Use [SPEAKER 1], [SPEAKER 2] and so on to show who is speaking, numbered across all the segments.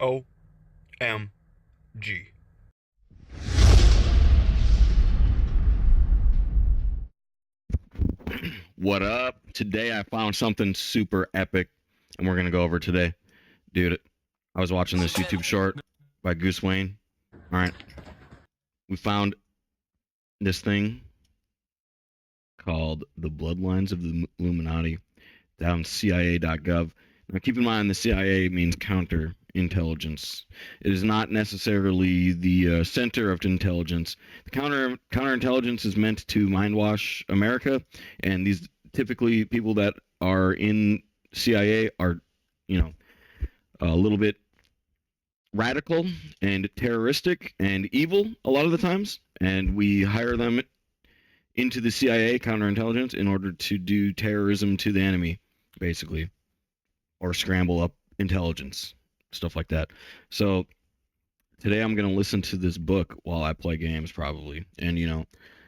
[SPEAKER 1] OMG.
[SPEAKER 2] What up? Today I found something super epic, and we're gonna go over today. Dude, I was watching this YouTube short by Goose Wayne. Alright. We found this thing called the Bloodlines of the Illuminati down CIA.gov. Now keep in mind the CIA means counterintelligence. It is not necessarily the center of intelligence. The counterintelligence is meant to mindwash America, and these typically people that are in CIA are, a little bit radical and terroristic and evil a lot of the times, and we hire them into the CIA counterintelligence in order to do terrorism to the enemy, basically, or scramble up intelligence, stuff like that. So today I'm going to listen to this book while I play games, probably, and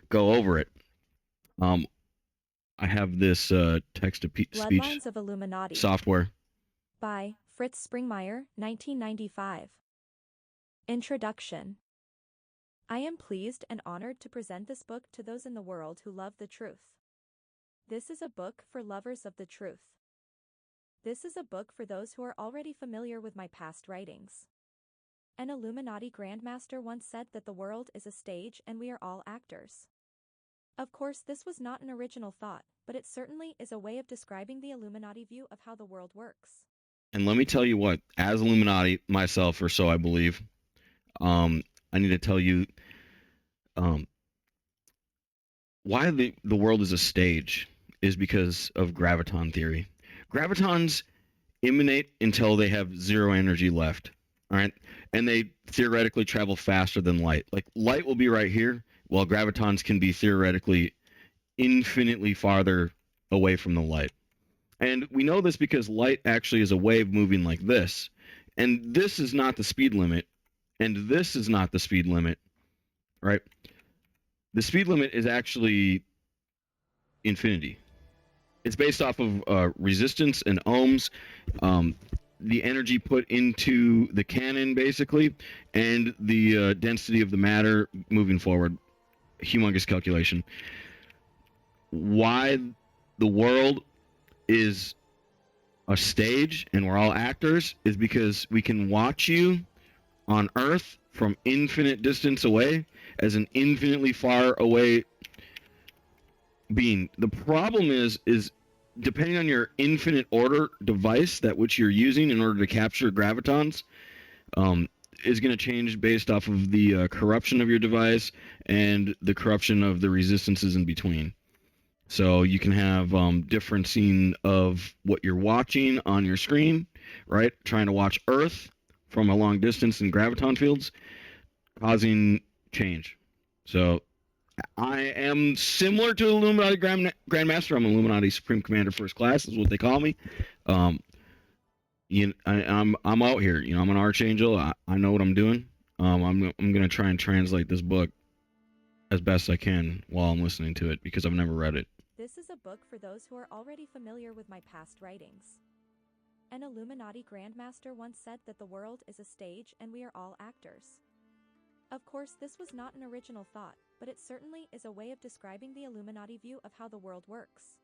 [SPEAKER 2] go over it. I have this text-to-speech
[SPEAKER 3] Bloodlines of Illuminati
[SPEAKER 2] software
[SPEAKER 3] by Fritz Springmeier, 1995. Introduction. I am pleased and honored to present this book to those in the world who love the truth. This is a book for lovers of the truth. This is a book for those who are already familiar with my past writings. An Illuminati Grandmaster once said that the world is a stage and we are all actors. Of course, this was not an original thought, but it certainly is a way of describing the Illuminati view of how the world works.
[SPEAKER 2] And let me tell you what, as Illuminati myself, or so I believe, I need to tell you why the world is a stage is because of graviton theory. Gravitons emanate until they have zero energy left, all right? And they theoretically travel faster than light. Like, light will be right here, while gravitons can be theoretically infinitely farther away from the light. And we know this because light actually is a wave moving like this. And this is not the speed limit. And this is not the speed limit, right? The speed limit is actually infinity. It's based off of resistance and ohms, the energy put into the cannon, basically, and the density of the matter moving forward. Humongous calculation. Why the world is a stage and we're all actors is because we can watch you on Earth from infinite distance away as an infinitely far away being. The problem is depending on your infinite order device that which you're using in order to capture gravitons, is going to change based off of the corruption of your device and the corruption of the resistances in between. So you can have differencing of what you're watching on your screen, right? Trying to watch Earth from a long distance in graviton fields, causing change. So I am similar to Illuminati Grandmaster. I'm Illuminati Supreme Commander First Class, is what they call me. I'm out here. I'm an archangel. I know what I'm doing. I'm gonna try and translate this book as best I can while I'm listening to it because I've never read it.
[SPEAKER 3] This is a book for those who are already familiar with my past writings. An Illuminati Grandmaster once said that the world is a stage and we are all actors. Of course, this was not an original thought, but it certainly is a way of describing the Illuminati view of how the world works.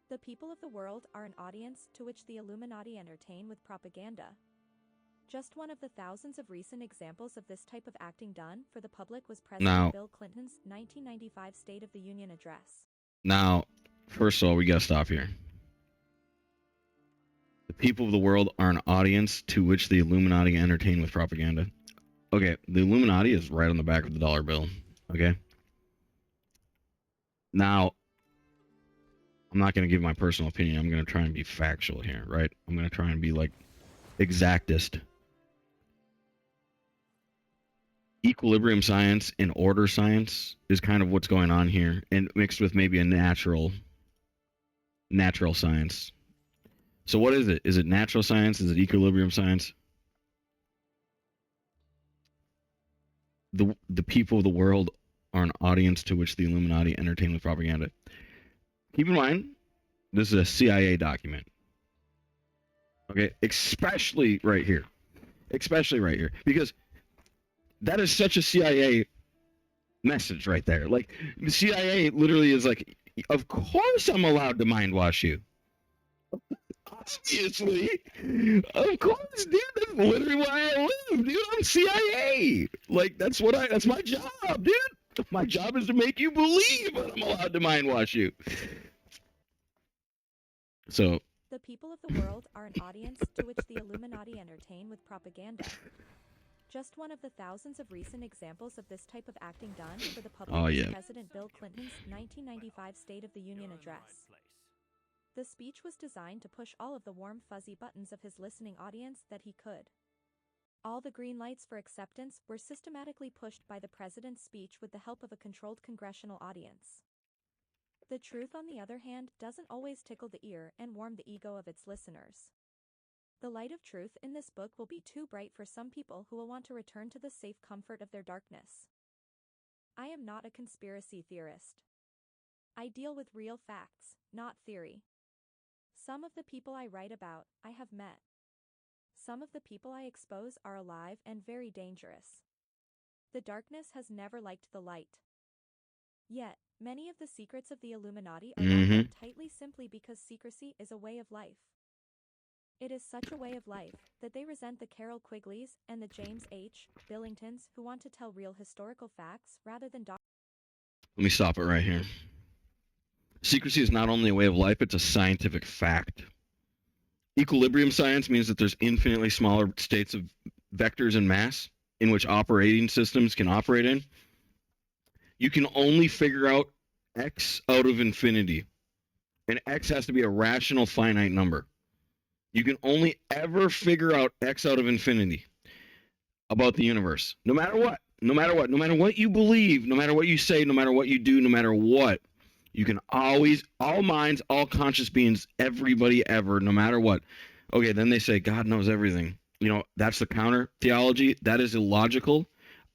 [SPEAKER 3] The people of the world are an audience to which the Illuminati entertain with propaganda. Just one of the thousands of recent examples of this type of acting done for the public was President Bill Clinton's 1995 State of the Union address.
[SPEAKER 2] Now, first of all, we gotta stop here. The people of the world are an audience to which the Illuminati entertain with propaganda. Okay, the Illuminati is right on the back of the dollar bill. Okay? Now, I'm not going to give my personal opinion. I'm going to try and be factual here, right? I'm going to try and be like exactist. Equilibrium science and order science is kind of what's going on here, and mixed with maybe a natural science. So what is it? Is it natural science? Is it equilibrium science? The people of the world are an audience to which the Illuminati entertain with propaganda. Keep in mind, this is a CIA document. Okay, especially right here. especially right here, because that is such a CIA message right there. Like the CIA literally is like, of course I'm allowed to mind wash you. Obviously, of course, dude. That's literally why I live, dude. I'm CIA. Like that's my job, dude. My job is to make you believe that I'm allowed to mind wash you. So
[SPEAKER 3] The people of the world are an audience to which the Illuminati entertain with propaganda. Just one of the thousands of recent examples of this type of acting done for the public
[SPEAKER 2] Oh,
[SPEAKER 3] is
[SPEAKER 2] yeah.
[SPEAKER 3] President Bill Clinton's 1995 State of the Union address. The speech was designed to push all of the warm fuzzy buttons of his listening audience that he could. All the green lights for acceptance were systematically pushed by the president's speech with the help of a controlled congressional audience. The truth, on the other hand, doesn't always tickle the ear and warm the ego of its listeners. The light of truth in this book will be too bright for some people who will want to return to the safe comfort of their darkness. I am not a conspiracy theorist. I deal with real facts, not theory. Some of the people I write about, I have met. Some of the people I expose are alive and very dangerous. The darkness has never liked the light. Yet, many of the secrets of the Illuminati are locked up tightly simply because secrecy is a way of life. It is such a way of life that they resent the Carol Quigleys and the James H. Billingtons who want to tell real historical facts rather than
[SPEAKER 2] Let me stop it right here. Secrecy is not only a way of life, it's a scientific fact. Equilibrium science means that there's infinitely smaller states of vectors and mass in which operating systems can operate in. You can only figure out x out of infinity, and x has to be a rational finite number. You can only ever figure out x out of infinity about the universe, no matter what, no matter what you believe, no matter what you say, no matter what you do, no matter what. You can always, all minds, all conscious beings, everybody ever, no matter what. Okay, then they say God knows everything. You know, that's the counter theology. That is illogical.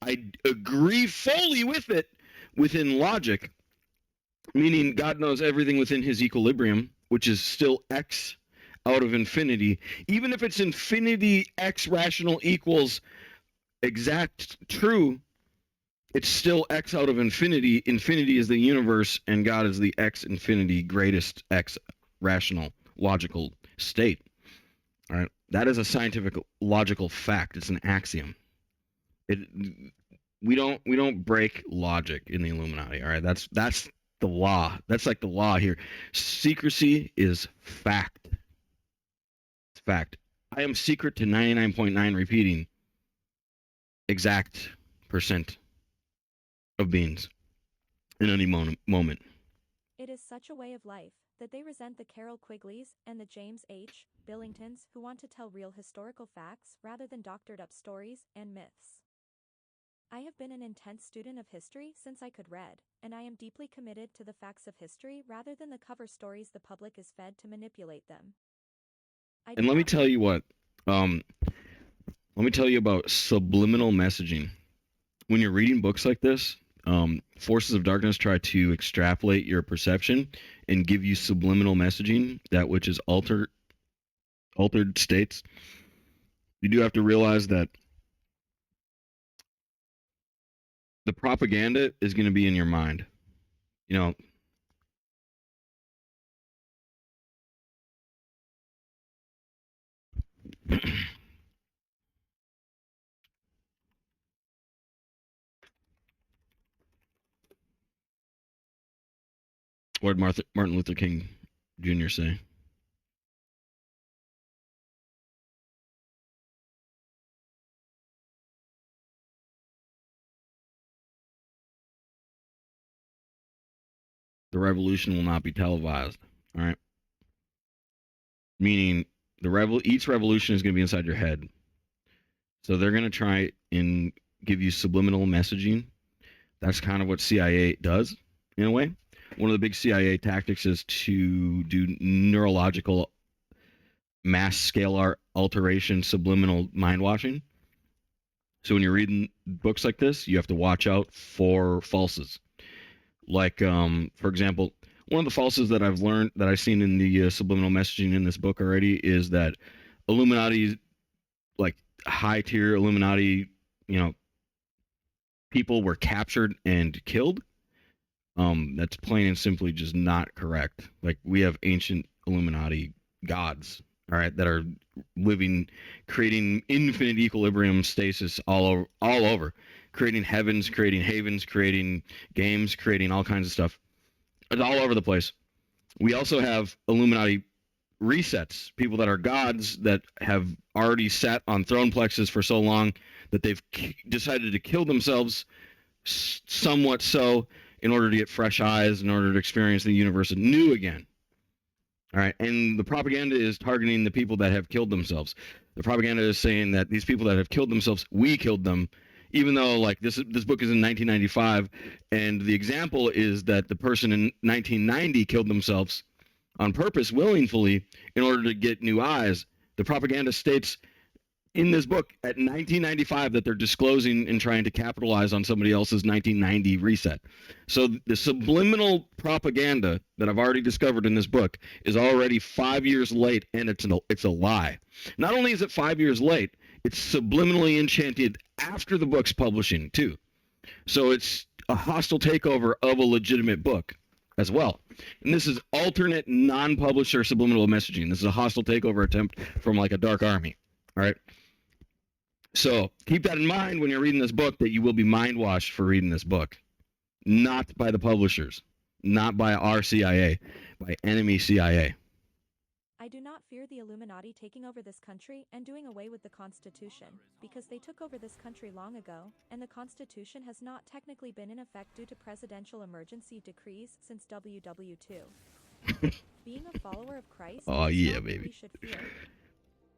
[SPEAKER 2] I agree fully with it within logic, meaning God knows everything within his equilibrium, which is still x out of infinity. Even if it's infinity x rational equals exact true, it's still x out of infinity. Infinity is the universe, and God is the x infinity greatest x rational logical state. All right, that is a scientific logical fact. It's an axiom. We don't break logic in the Illuminati. All right, that's the law. That's like the law here. Secrecy is fact. It's fact. I am secret to 99.9 repeating exact percent of beings in any moment.
[SPEAKER 3] It is such a way of life that they resent the Carol Quigleys and the James H. Billingtons who want to tell real historical facts rather than doctored up stories and myths. I have been an intense student of history since I could read, and I am deeply committed to the facts of history rather than the cover stories the public is fed to manipulate them.
[SPEAKER 2] And let me tell you what, let me tell you about subliminal messaging. When you're reading books like this, forces of darkness try to extrapolate your perception and give you subliminal messaging, that which is altered states. You do have to realize that the propaganda is going to be in your mind. You know, what did Martin Luther King Jr. say? The revolution will not be televised. All right. Meaning each revolution is going to be inside your head. So they're going to try and give you subliminal messaging. That's kind of what CIA does in a way. One of the big CIA tactics is to do neurological mass scalar alteration, subliminal mind washing. So when you're reading books like this, you have to watch out for falses. Like, for example, one of the falses that I've learned, that I've seen in the subliminal messaging in this book already, is that Illuminati, like, high tier Illuminati, you know, people were captured and killed. That's plain and simply just not correct. Like, we have ancient Illuminati gods, all right, that are living, creating infinite equilibrium stasis all over, creating heavens, creating havens, creating games, creating all kinds of stuff. It's all over the place. We also have Illuminati resets, people that are gods that have already sat on throne plexus for so long that they've decided to kill themselves, somewhat so, in order to get fresh eyes, in order to experience the universe anew again. All right, and the propaganda is targeting the people that have killed themselves. The propaganda is saying that these people that have killed themselves, we killed them, even though, like, this book is in 1995, and the example is that the person in 1990 killed themselves on purpose, willingly, in order to get new eyes. The propaganda states in this book at 1995 that they're disclosing and trying to capitalize on somebody else's 1990 reset. So the subliminal propaganda that I've already discovered in this book is already 5 years late, and it's a lie. Not only is it 5 years late, it's subliminally enchanted after the book's publishing too. So it's a hostile takeover of a legitimate book as well. And this is alternate non-publisher subliminal messaging. This is a hostile takeover attempt from like a dark army. All right. So keep that in mind when you're reading this book, that you will be mind washed for reading this book. Not by the publishers, not by our CIA, by enemy CIA.
[SPEAKER 3] I do not fear the Illuminati taking over this country and doing away with the Constitution, because they took over this country long ago, and the Constitution has not technically been in effect due to presidential emergency decrees since WW2. Being a follower of Christ,
[SPEAKER 2] Oh yeah,
[SPEAKER 3] not
[SPEAKER 2] baby.
[SPEAKER 3] we should fear.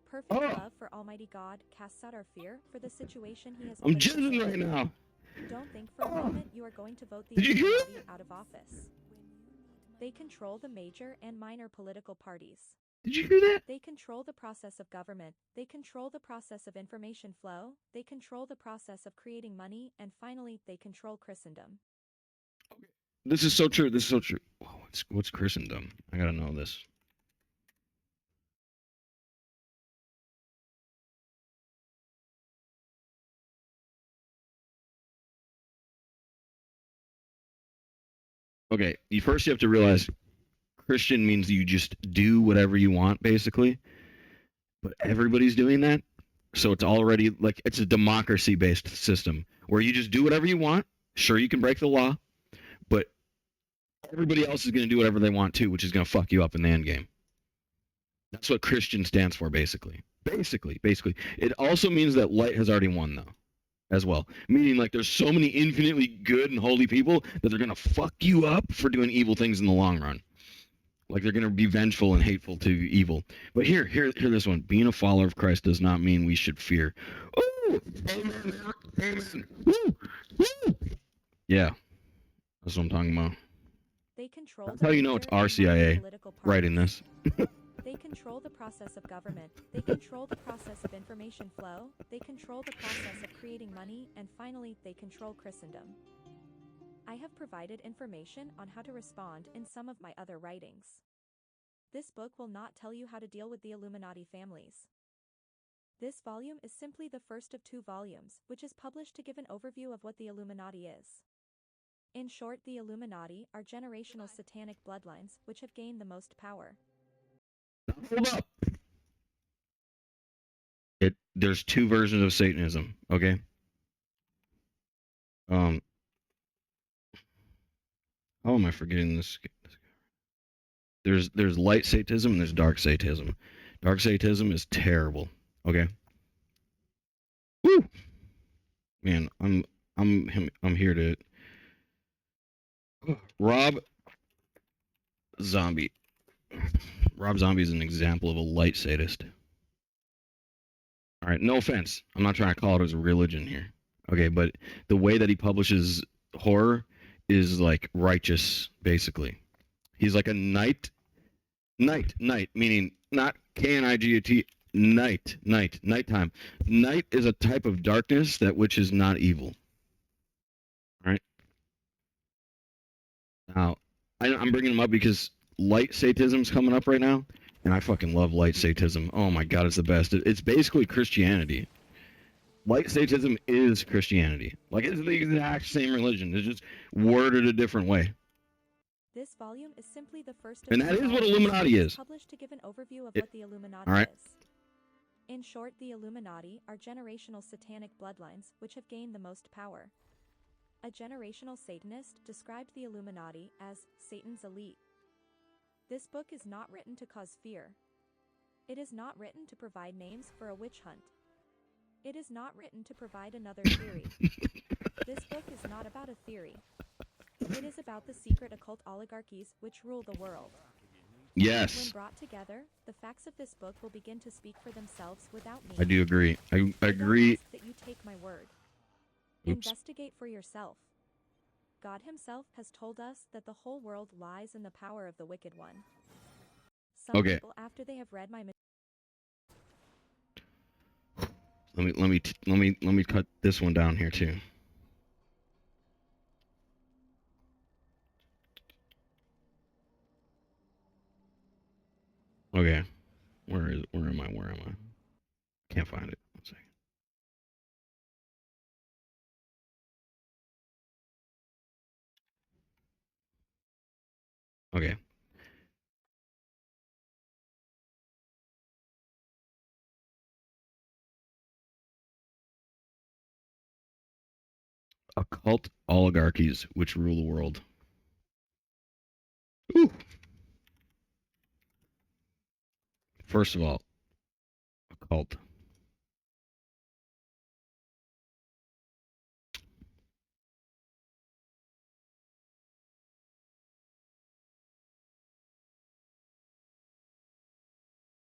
[SPEAKER 3] Perfect love for Almighty God casts out our fear for the situation He has
[SPEAKER 2] I'm
[SPEAKER 3] placed us
[SPEAKER 2] jizzing
[SPEAKER 3] in.
[SPEAKER 2] right now.
[SPEAKER 3] Don't think for a moment you are going to vote the
[SPEAKER 2] Did you hear
[SPEAKER 3] Illuminati
[SPEAKER 2] that?
[SPEAKER 3] out of office. They control the major and minor political parties.
[SPEAKER 2] Did you hear that?
[SPEAKER 3] They control the process of government, they control the process of information flow, they control the process of creating money, and finally, they control Christendom.
[SPEAKER 2] This is so true. This is so true. What's Christendom? I gotta know this. Okay, you have to realize Christian means you just do whatever you want, basically. But everybody's doing that. So it's already like it's a democracy based system where you just do whatever you want. Sure, you can break the law, but everybody else is going to do whatever they want too, which is going to fuck you up in the end game. That's what Christian stands for, basically. Basically. It also means that light has already won, though, as well. Meaning, like, there's so many infinitely good and holy people that they're going to fuck you up for doing evil things in the long run. Like, they're going to be vengeful and hateful to evil. But here this one. Being a follower of Christ does not mean we should fear. Oh, amen, amen. Woo, woo. Yeah, that's what I'm talking about.
[SPEAKER 3] They control
[SPEAKER 2] That's how you know it's our CIA writing this.
[SPEAKER 3] They control the process of government, they control the process of information flow, they control the process of creating money, and finally, they control Christendom. I have provided information on how to respond in some of my other writings. This book will not tell you how to deal with the Illuminati families. This volume is simply the first of 2 volumes, which is published to give an overview of what the Illuminati is. In short, the Illuminati are generational satanic bloodlines which have gained the most power.
[SPEAKER 2] Hold up. There's 2 versions of Satanism, okay? How am I forgetting this? There's light Satanism and there's dark Satanism. Dark Satanism is terrible, okay? Woo! Man, I'm here to Rob Zombie. Rob Zombie is an example of a light sadist. All right, no offense. I'm not trying to call it as a religion here. Okay, but the way that he publishes horror is like righteous, basically. He's like a nighttime, meaning not K-N-I-G-T, nighttime. Night is a type of darkness that which is not evil. All right. Now, I'm bringing him up because light Satanism's coming up right now, and I fucking love light Satanism. Oh my god, it's the best. It's basically Christianity. Light statism is Christianity. Like, it's the exact same religion. It's just worded a different way.
[SPEAKER 3] This volume is simply the first of
[SPEAKER 2] And
[SPEAKER 3] two
[SPEAKER 2] that is what
[SPEAKER 3] volumes
[SPEAKER 2] Illuminati is.
[SPEAKER 3] published to give an overview of
[SPEAKER 2] It-
[SPEAKER 3] what the Illuminati
[SPEAKER 2] all right.
[SPEAKER 3] is. In short, the Illuminati are generational satanic bloodlines which have gained the most power. A generational Satanist described the Illuminati as Satan's elite. This book is not written to cause fear. It is not written to provide names for a witch hunt. It is not written to provide another theory. This book is not about a theory. It is about the secret occult oligarchies which rule the world. When
[SPEAKER 2] Yes,
[SPEAKER 3] brought together, the facts of this book will begin to speak for themselves without me.
[SPEAKER 2] I do agree. I
[SPEAKER 3] I don't
[SPEAKER 2] agree.
[SPEAKER 3] ask that you take my word.
[SPEAKER 2] Oops.
[SPEAKER 3] Investigate for yourself. God himself has told us that the whole world lies in the power of the wicked one. Some
[SPEAKER 2] Okay.
[SPEAKER 3] people, after they have read my
[SPEAKER 2] Let me cut this one down here too. Okay. Where am I? Can't find it. One second. Okay. Occult oligarchies which rule the world. Ooh. First of all, occult.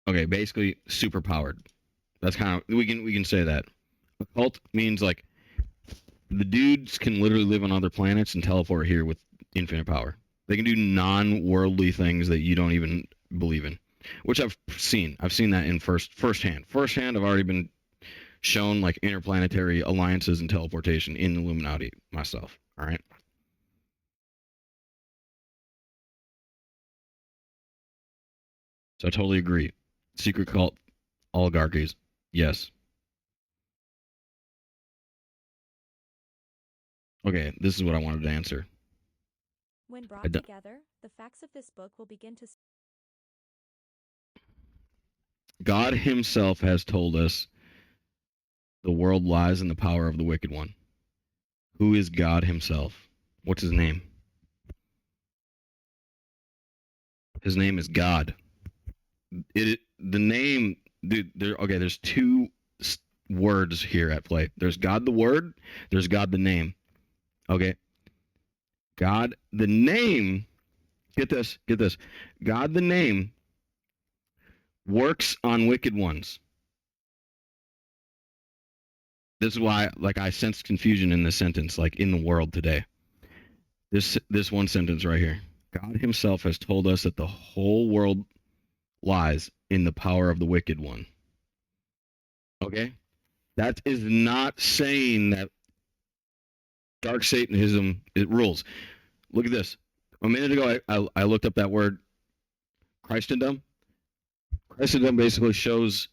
[SPEAKER 2] Okay, basically super powered. That's kind of we can say that. Occult means like the dudes can literally live on other planets and teleport here with infinite power. They can do non-worldly things that you don't even believe in, which I've seen. I've seen that in firsthand. Firsthand, I've already been shown like interplanetary alliances and teleportation in the Illuminati myself. All right. So I totally agree. Secret cult oligarchies. Yes. Okay, this is what I wanted to answer.
[SPEAKER 3] When brought together, the facts of this book will begin to
[SPEAKER 2] God himself has told us the world lies in the power of the wicked one. Who is God himself? What's his name? His name is God. The name, dude. There's two words here at play. There's God the Word. There's God the name. Okay. God the name. Get this. Get this. God the name works on wicked ones. This is why, like, I sense confusion in this sentence, like in the world today. This one sentence right here. God himself has told us that the whole world lies in the power of the wicked one. Okay? That is not saying that dark Satanism it rules. Look at this. A minute ago, I looked up that word Christendom. Christendom basically shows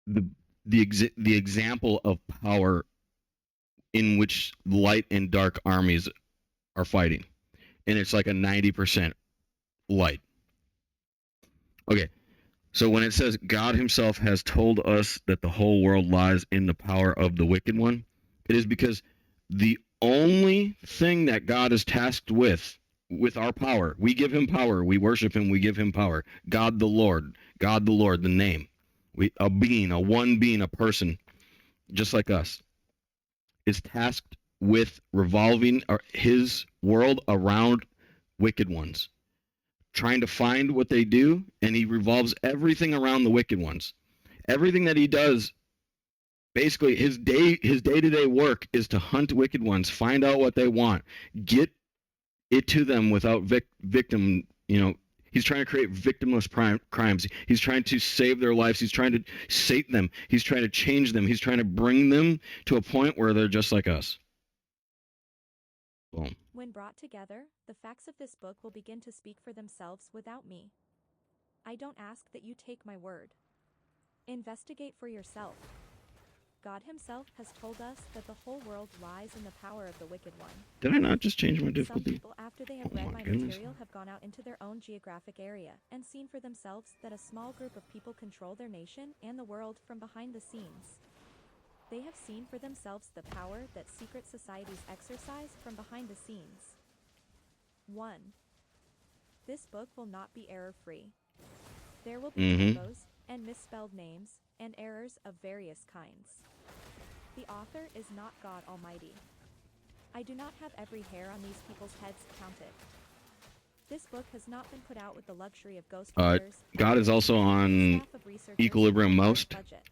[SPEAKER 2] the the example of power in which light and dark armies are fighting, and it's like a 90% light. Okay, so when it says God Himself has told us that the whole world lies in the power of the wicked one, it is because the only thing that God is tasked with our power, we give Him power, we worship Him, we give Him power. God the Lord, the name, a being, a person, just like us, is tasked with revolving His world around wicked ones, trying to find what they do, and he revolves everything around the wicked ones. Everything that he does, basically his day-to-day work is to hunt wicked ones, find out what they want, get it to them without victim, he's trying to create victimless crimes. He's trying to save their lives. He's trying to sate them. He's trying to change them. He's trying to bring them to a point where they're just like us. Boom.
[SPEAKER 3] When brought together, the facts of this book will begin to speak for themselves without me. I don't ask that you take my word. Investigate for yourself. God himself has told us that the whole world lies in the power of the wicked one.
[SPEAKER 2] Did I not just change my
[SPEAKER 3] Some
[SPEAKER 2] difficulty?
[SPEAKER 3] people, after they have
[SPEAKER 2] Oh
[SPEAKER 3] read
[SPEAKER 2] my
[SPEAKER 3] my
[SPEAKER 2] goodness.
[SPEAKER 3] material, have gone out into their own geographic area and seen for themselves that a small group of people control their nation and the world from behind the scenes. They have seen for themselves the power that secret societies exercise from behind the scenes. 1. This book will not be error-free. There will be typos and misspelled names and errors of various kinds. The author is not God Almighty. I do not have every hair on these people's heads counted. This book has not been put out with the luxury of ghost hunters.
[SPEAKER 2] God is also on
[SPEAKER 3] staff of researchers
[SPEAKER 2] Equilibrium
[SPEAKER 3] with a large
[SPEAKER 2] Most
[SPEAKER 3] budget.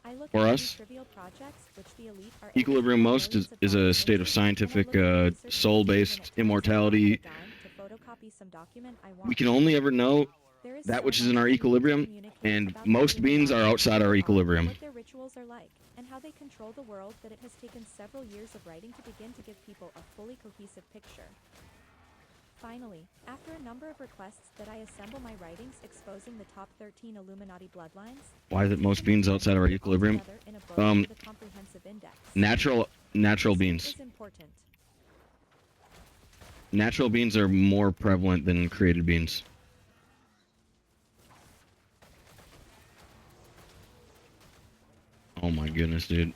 [SPEAKER 3] I look
[SPEAKER 2] for
[SPEAKER 3] at
[SPEAKER 2] us.
[SPEAKER 3] trivial projects which the elite are
[SPEAKER 2] Equilibrium
[SPEAKER 3] able to
[SPEAKER 2] Most
[SPEAKER 3] pour millions of
[SPEAKER 2] is a
[SPEAKER 3] dollars
[SPEAKER 2] state of
[SPEAKER 3] into,
[SPEAKER 2] scientific,
[SPEAKER 3] and I look at researchers who
[SPEAKER 2] soul-based
[SPEAKER 3] even at times
[SPEAKER 2] immortality.
[SPEAKER 3] have gone on a dime to photocopy some document I want.
[SPEAKER 2] We can only ever know
[SPEAKER 3] There is
[SPEAKER 2] that
[SPEAKER 3] so
[SPEAKER 2] which is
[SPEAKER 3] much
[SPEAKER 2] in our
[SPEAKER 3] we need to
[SPEAKER 2] equilibrium,
[SPEAKER 3] communicate
[SPEAKER 2] and
[SPEAKER 3] about the
[SPEAKER 2] most beings are
[SPEAKER 3] Illuminati,
[SPEAKER 2] outside
[SPEAKER 3] who
[SPEAKER 2] our
[SPEAKER 3] they are,
[SPEAKER 2] equilibrium.
[SPEAKER 3] what their rituals are like, and how they control the world, that it has taken several years of writing to begin to give people a fully cohesive picture. Finally, after a number of requests that I assemble my writings exposing the top 13 Illuminati bloodlines,
[SPEAKER 2] Why is it most beings outside our equilibrium?
[SPEAKER 3] in a book with a comprehensive index.
[SPEAKER 2] Natural
[SPEAKER 3] This
[SPEAKER 2] beings.
[SPEAKER 3] is important.
[SPEAKER 2] Natural beings are more prevalent than created beings. Oh my goodness, dude.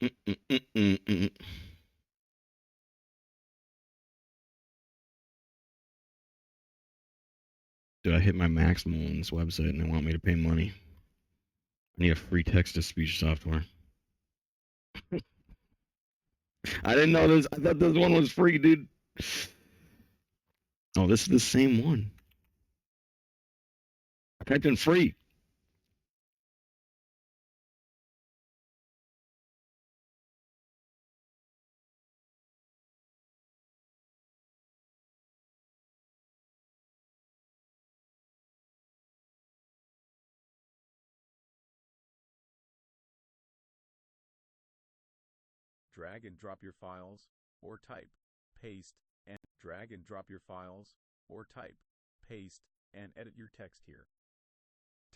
[SPEAKER 2] Mm-mm-mm-mm-mm. Dude, I hit my maximum on this website and they want me to pay money. I need a free text-to-speech software. I didn't know this. I thought this one was free, dude. Oh, this is the same one. I typed in free.
[SPEAKER 1] Drag and drop your files, or type, paste, and drag and drop your files, or type, paste, and edit your text here.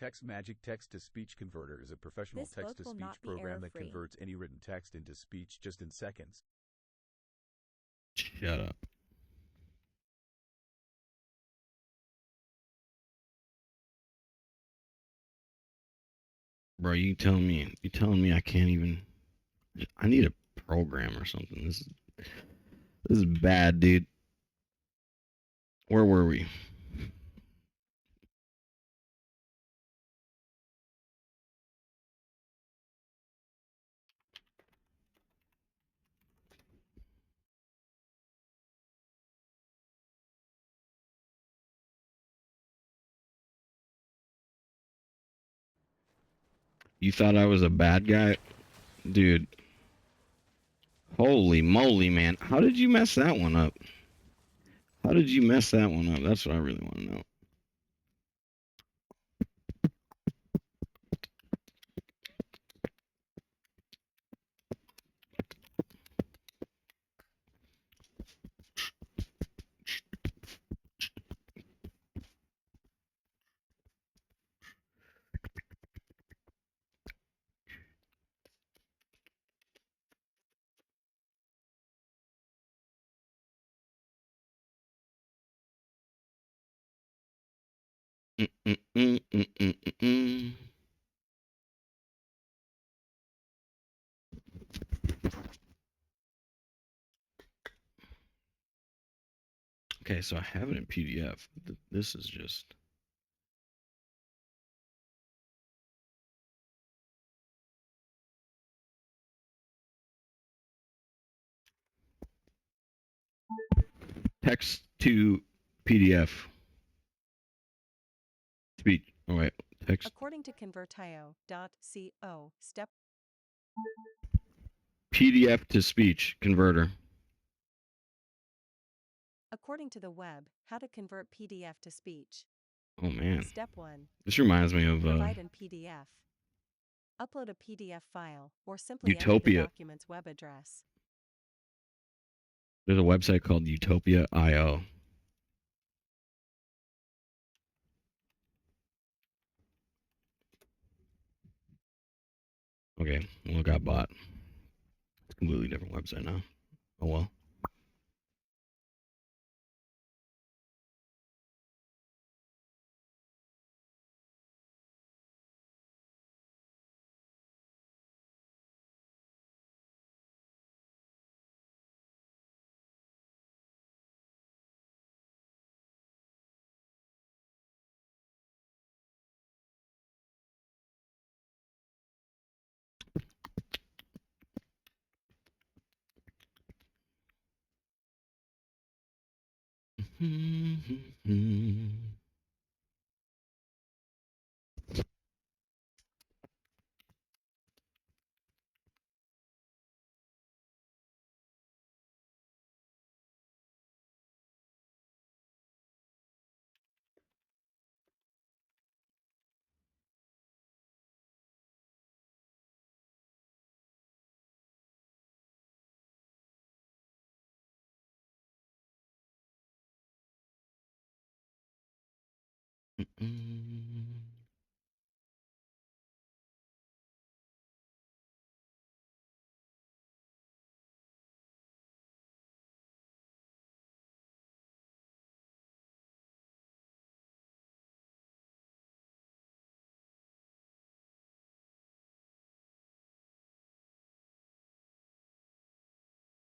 [SPEAKER 1] TextMagic Text-to-Speech Converter is a professional
[SPEAKER 3] This book will
[SPEAKER 1] text-to-speech
[SPEAKER 3] not be
[SPEAKER 1] program that
[SPEAKER 3] error-free.
[SPEAKER 1] converts any written text into speech just in seconds.
[SPEAKER 2] Shut up. Bro, you telling me I can't even. I need a program or something. This is bad, dude. Where were we? You thought I was a bad guy? Dude. Holy moly, man. How did you mess that one up? How did you mess that one up? That's what I really want to know. Mm-mm-mm-mm-mm-mm. Okay, so I have it in PDF. This is just. Text to PDF. Speech. Oh wait, text.
[SPEAKER 4] According to convertio.co, step
[SPEAKER 2] PDF to speech converter.
[SPEAKER 4] according to the web, how to convert PDF to speech.
[SPEAKER 2] Oh man,
[SPEAKER 4] Step 1.
[SPEAKER 2] this reminds me of
[SPEAKER 4] Provide in PDF. Upload a PDF file or simply enter the
[SPEAKER 2] Utopia.
[SPEAKER 4] document's web address.
[SPEAKER 2] There's a website called Utopia.io. Okay, well, it got bought. It's a completely different website now. Oh well.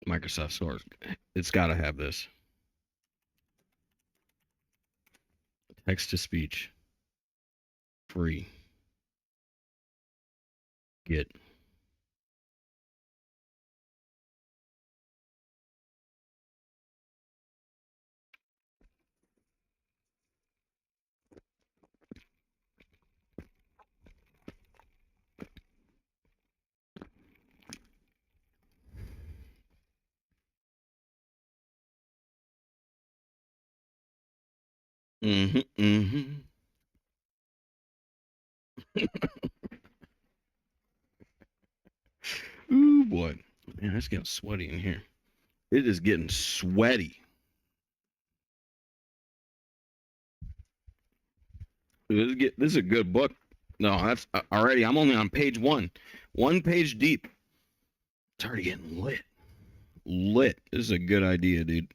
[SPEAKER 2] Microsoft Source. It's got to have this. Text to speech. Free. Get. Ooh boy, man, it's getting sweaty in here. It is getting sweaty. This is a good book. No, that's already. I'm only on page 1. 1 page deep. It's already getting lit. Lit. This is a good idea, dude.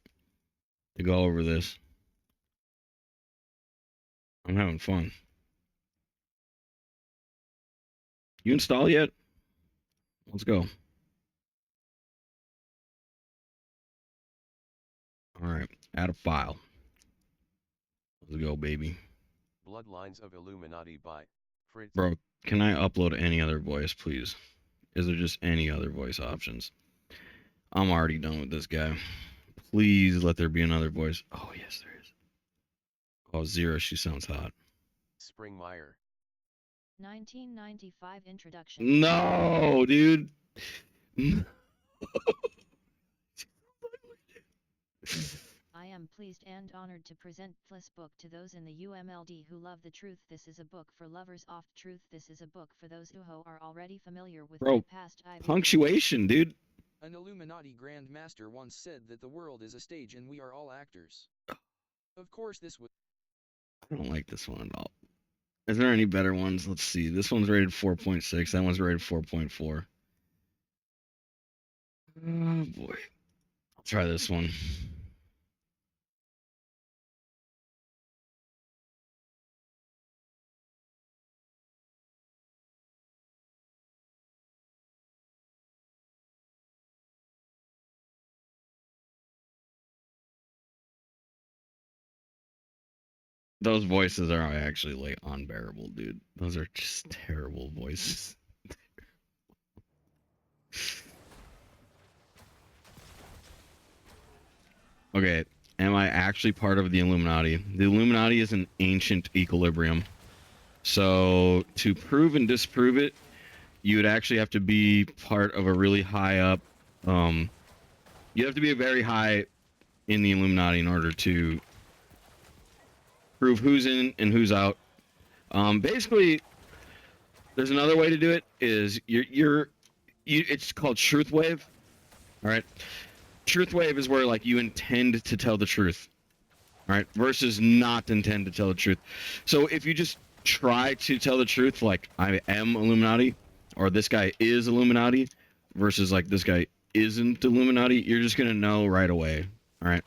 [SPEAKER 2] To go over this. I'm having fun. You install yet? Let's go. All right, add a file. Let's go, baby.
[SPEAKER 5] Bloodlines of Illuminati by Fritz.
[SPEAKER 2] Bro, can I upload any other voice, please? Is there just any other voice options? I'm already done with this guy. Please let there be another voice. Oh, yes, there is. Oh, Zero, she sounds hot.
[SPEAKER 5] Springmeyer.
[SPEAKER 6] 1995 introduction.
[SPEAKER 2] No, dude.
[SPEAKER 6] I am pleased and honored to present this book to those in the UMLD who love the truth. This is a book for lovers of truth. This is a book for those who are already familiar with
[SPEAKER 2] Bro,
[SPEAKER 6] my past.
[SPEAKER 2] punctuation, dude.
[SPEAKER 7] An Illuminati Grand Master once said that the world is a stage and we are all actors. Of course this was...
[SPEAKER 2] I don't like this one at all. Is there any better ones? Let's see. This one's rated 4.6. That one's rated 4.4. Oh, boy. I'll try this one. Those voices are actually like unbearable, dude. Those are just terrible voices. Okay, am I actually part of the Illuminati? The Illuminati is an ancient equilibrium. So to prove and disprove it, you would actually have to be part of a really high up. You have to be a very high in the Illuminati in order to prove who's in and who's out. Basically, there's another way to do it. Is it's called truth wave. All right, truth wave is where like you intend to tell the truth. All right, versus not intend to tell the truth. So if you just try to tell the truth, like I am Illuminati, or this guy is Illuminati, versus like this guy isn't Illuminati, you're just gonna know right away. All right,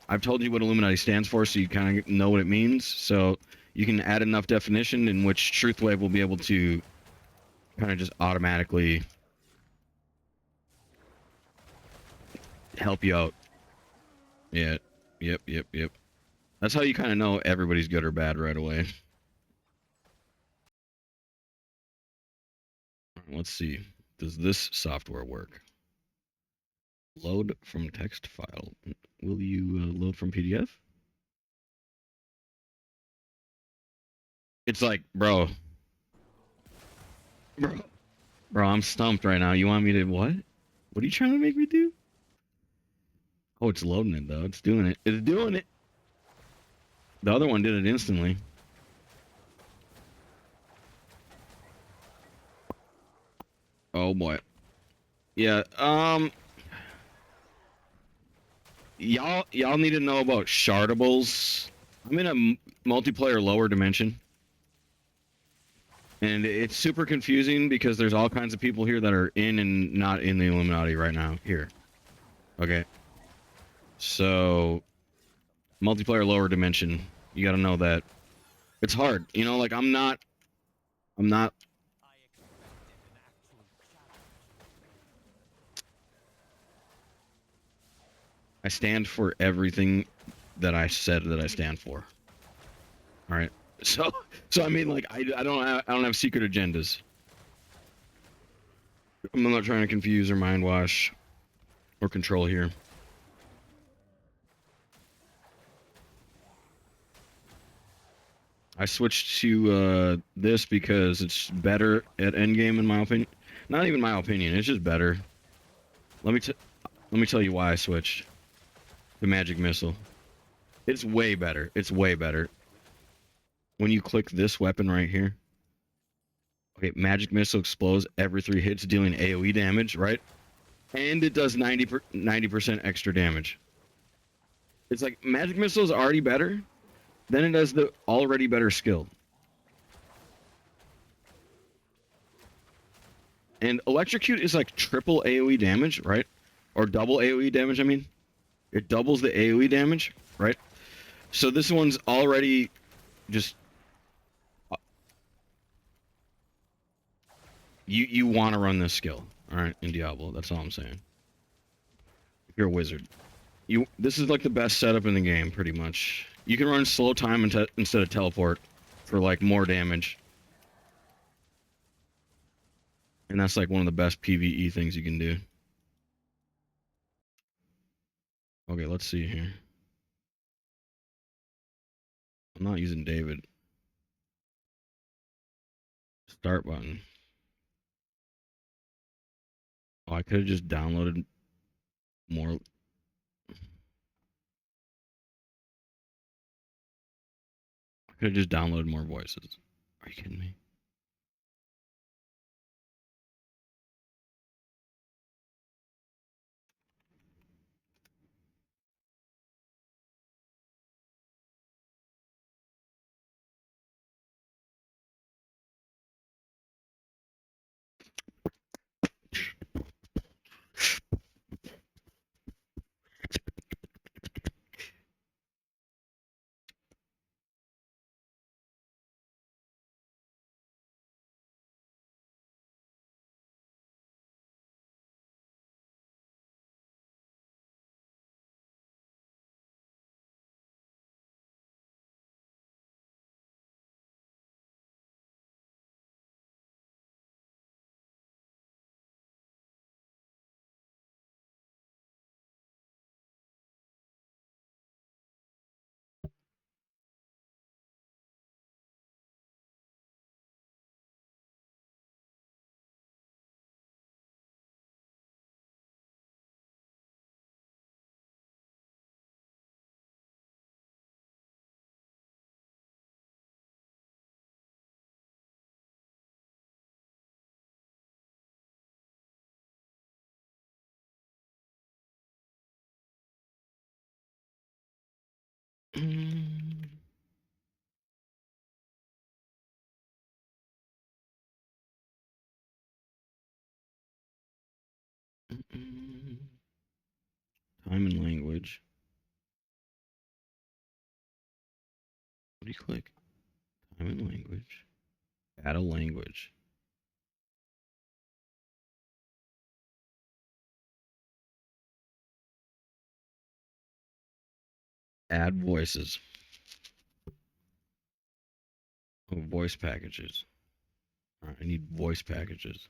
[SPEAKER 2] I've told you what Illuminati stands for, so you kind of know what it means. So you can add enough definition in which truth wave will be able to kind of just automatically help you out. Yeah. Yep. That's how you kind of know everybody's good or bad right away. Let's see. Does this software work? Load from text file. Will you load from PDF? It's like, bro, I'm stumped right now. You want me to what? What are you trying to make me do? Oh, it's loading it though. It's doing it. It's doing it. The other one did it instantly. Oh boy. Yeah. Y'all need to know about shardables. I'm in a multiplayer lower dimension. And it's super confusing because there's all kinds of people here that are in and not in the Illuminati right now. Here. Okay. So, multiplayer lower dimension. You gotta know that. It's hard. You know, like I'm not... I stand for everything that I said that I stand for. All right. So I mean, like, I don't have secret agendas. I'm not trying to confuse or mind wash or control here. I switched to this because it's better at endgame in my opinion. Not even my opinion. It's just better. Let me tell you why I switched to magic missile. It's way better. It's way better. When you click this weapon right here. Okay, magic missile explodes every 3 hits, dealing AoE damage, right? And it does 90% extra damage. It's like magic missile is already better, then it does the already better skill. And electrocute is like triple AoE damage, right? Or double AoE damage, I mean. It doubles the AoE damage, right? So this one's already just... You want to run this skill, all right, in Diablo. That's all I'm saying. If you're a wizard. This is like the best setup in the game, pretty much. You can run slow time instead of teleport for like more damage. And that's like one of the best PvE things you can do. Okay, let's see here. I'm not using David. Start button. Oh, I could have just downloaded more. I could have just downloaded more voices. Are you kidding me? Time and language. What do you click? Time and language. Add a language. Add voices. Oh, voice packages. All right, I need voice packages.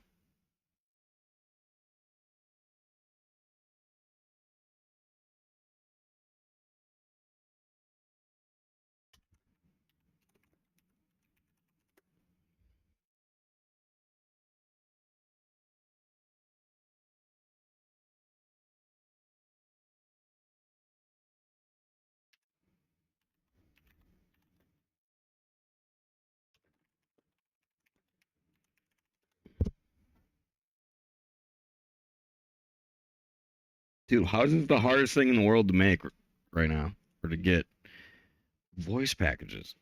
[SPEAKER 2] Dude, how is this the hardest thing in the world to make right now? Or to get voice packages?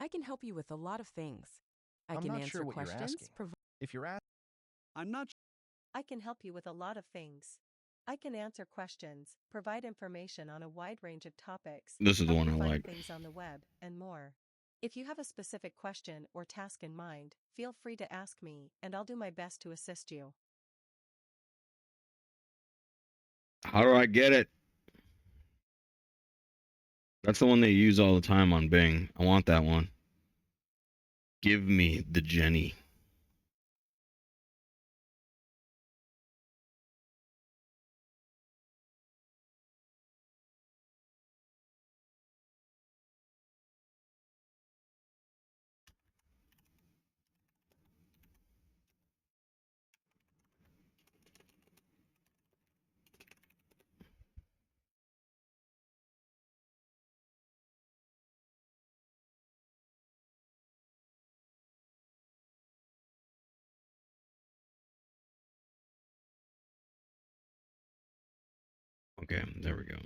[SPEAKER 8] I can help you with a lot of things. I
[SPEAKER 9] I'm
[SPEAKER 8] can
[SPEAKER 9] not
[SPEAKER 8] answer
[SPEAKER 9] sure what you're
[SPEAKER 8] questions.
[SPEAKER 9] asking. If you're asking,
[SPEAKER 10] I'm not
[SPEAKER 4] I can help you with a lot of things. I can answer questions, provide information on a wide range of topics,
[SPEAKER 2] This is the
[SPEAKER 4] help
[SPEAKER 2] one
[SPEAKER 4] you
[SPEAKER 2] I
[SPEAKER 4] find
[SPEAKER 2] like.
[SPEAKER 4] things on the web, and more. If you have a specific question or task in mind, feel free to ask me, and I'll do my best to assist you.
[SPEAKER 2] How do I get it? That's the one they use all the time on Bing. I want that one. Give me the Jenny. Okay, there we go.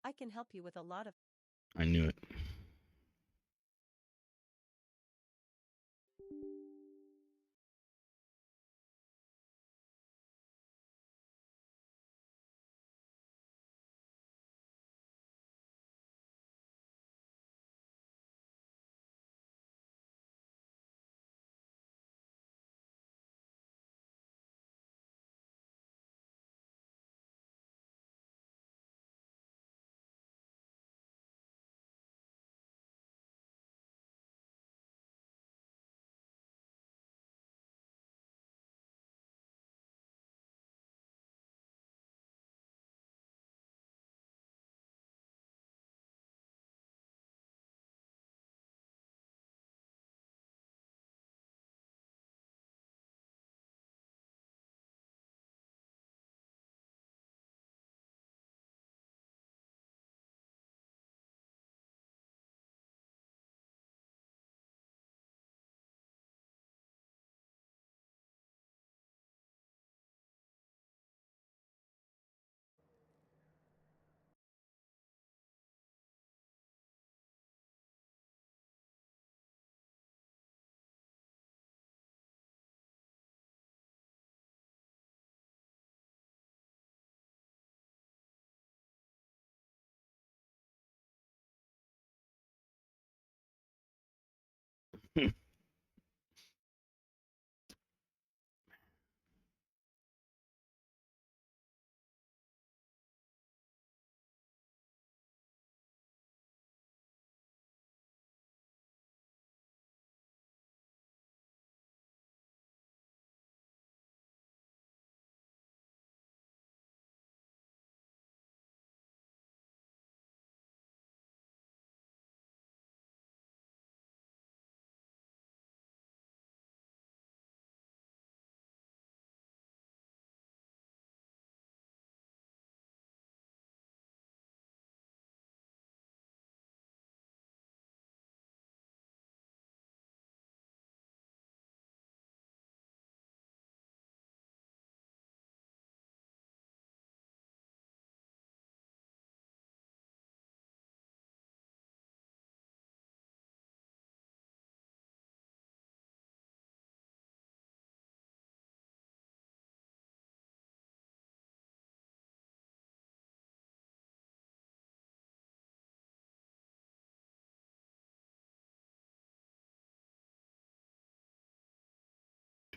[SPEAKER 4] I can help you with a lot of.
[SPEAKER 2] I knew it.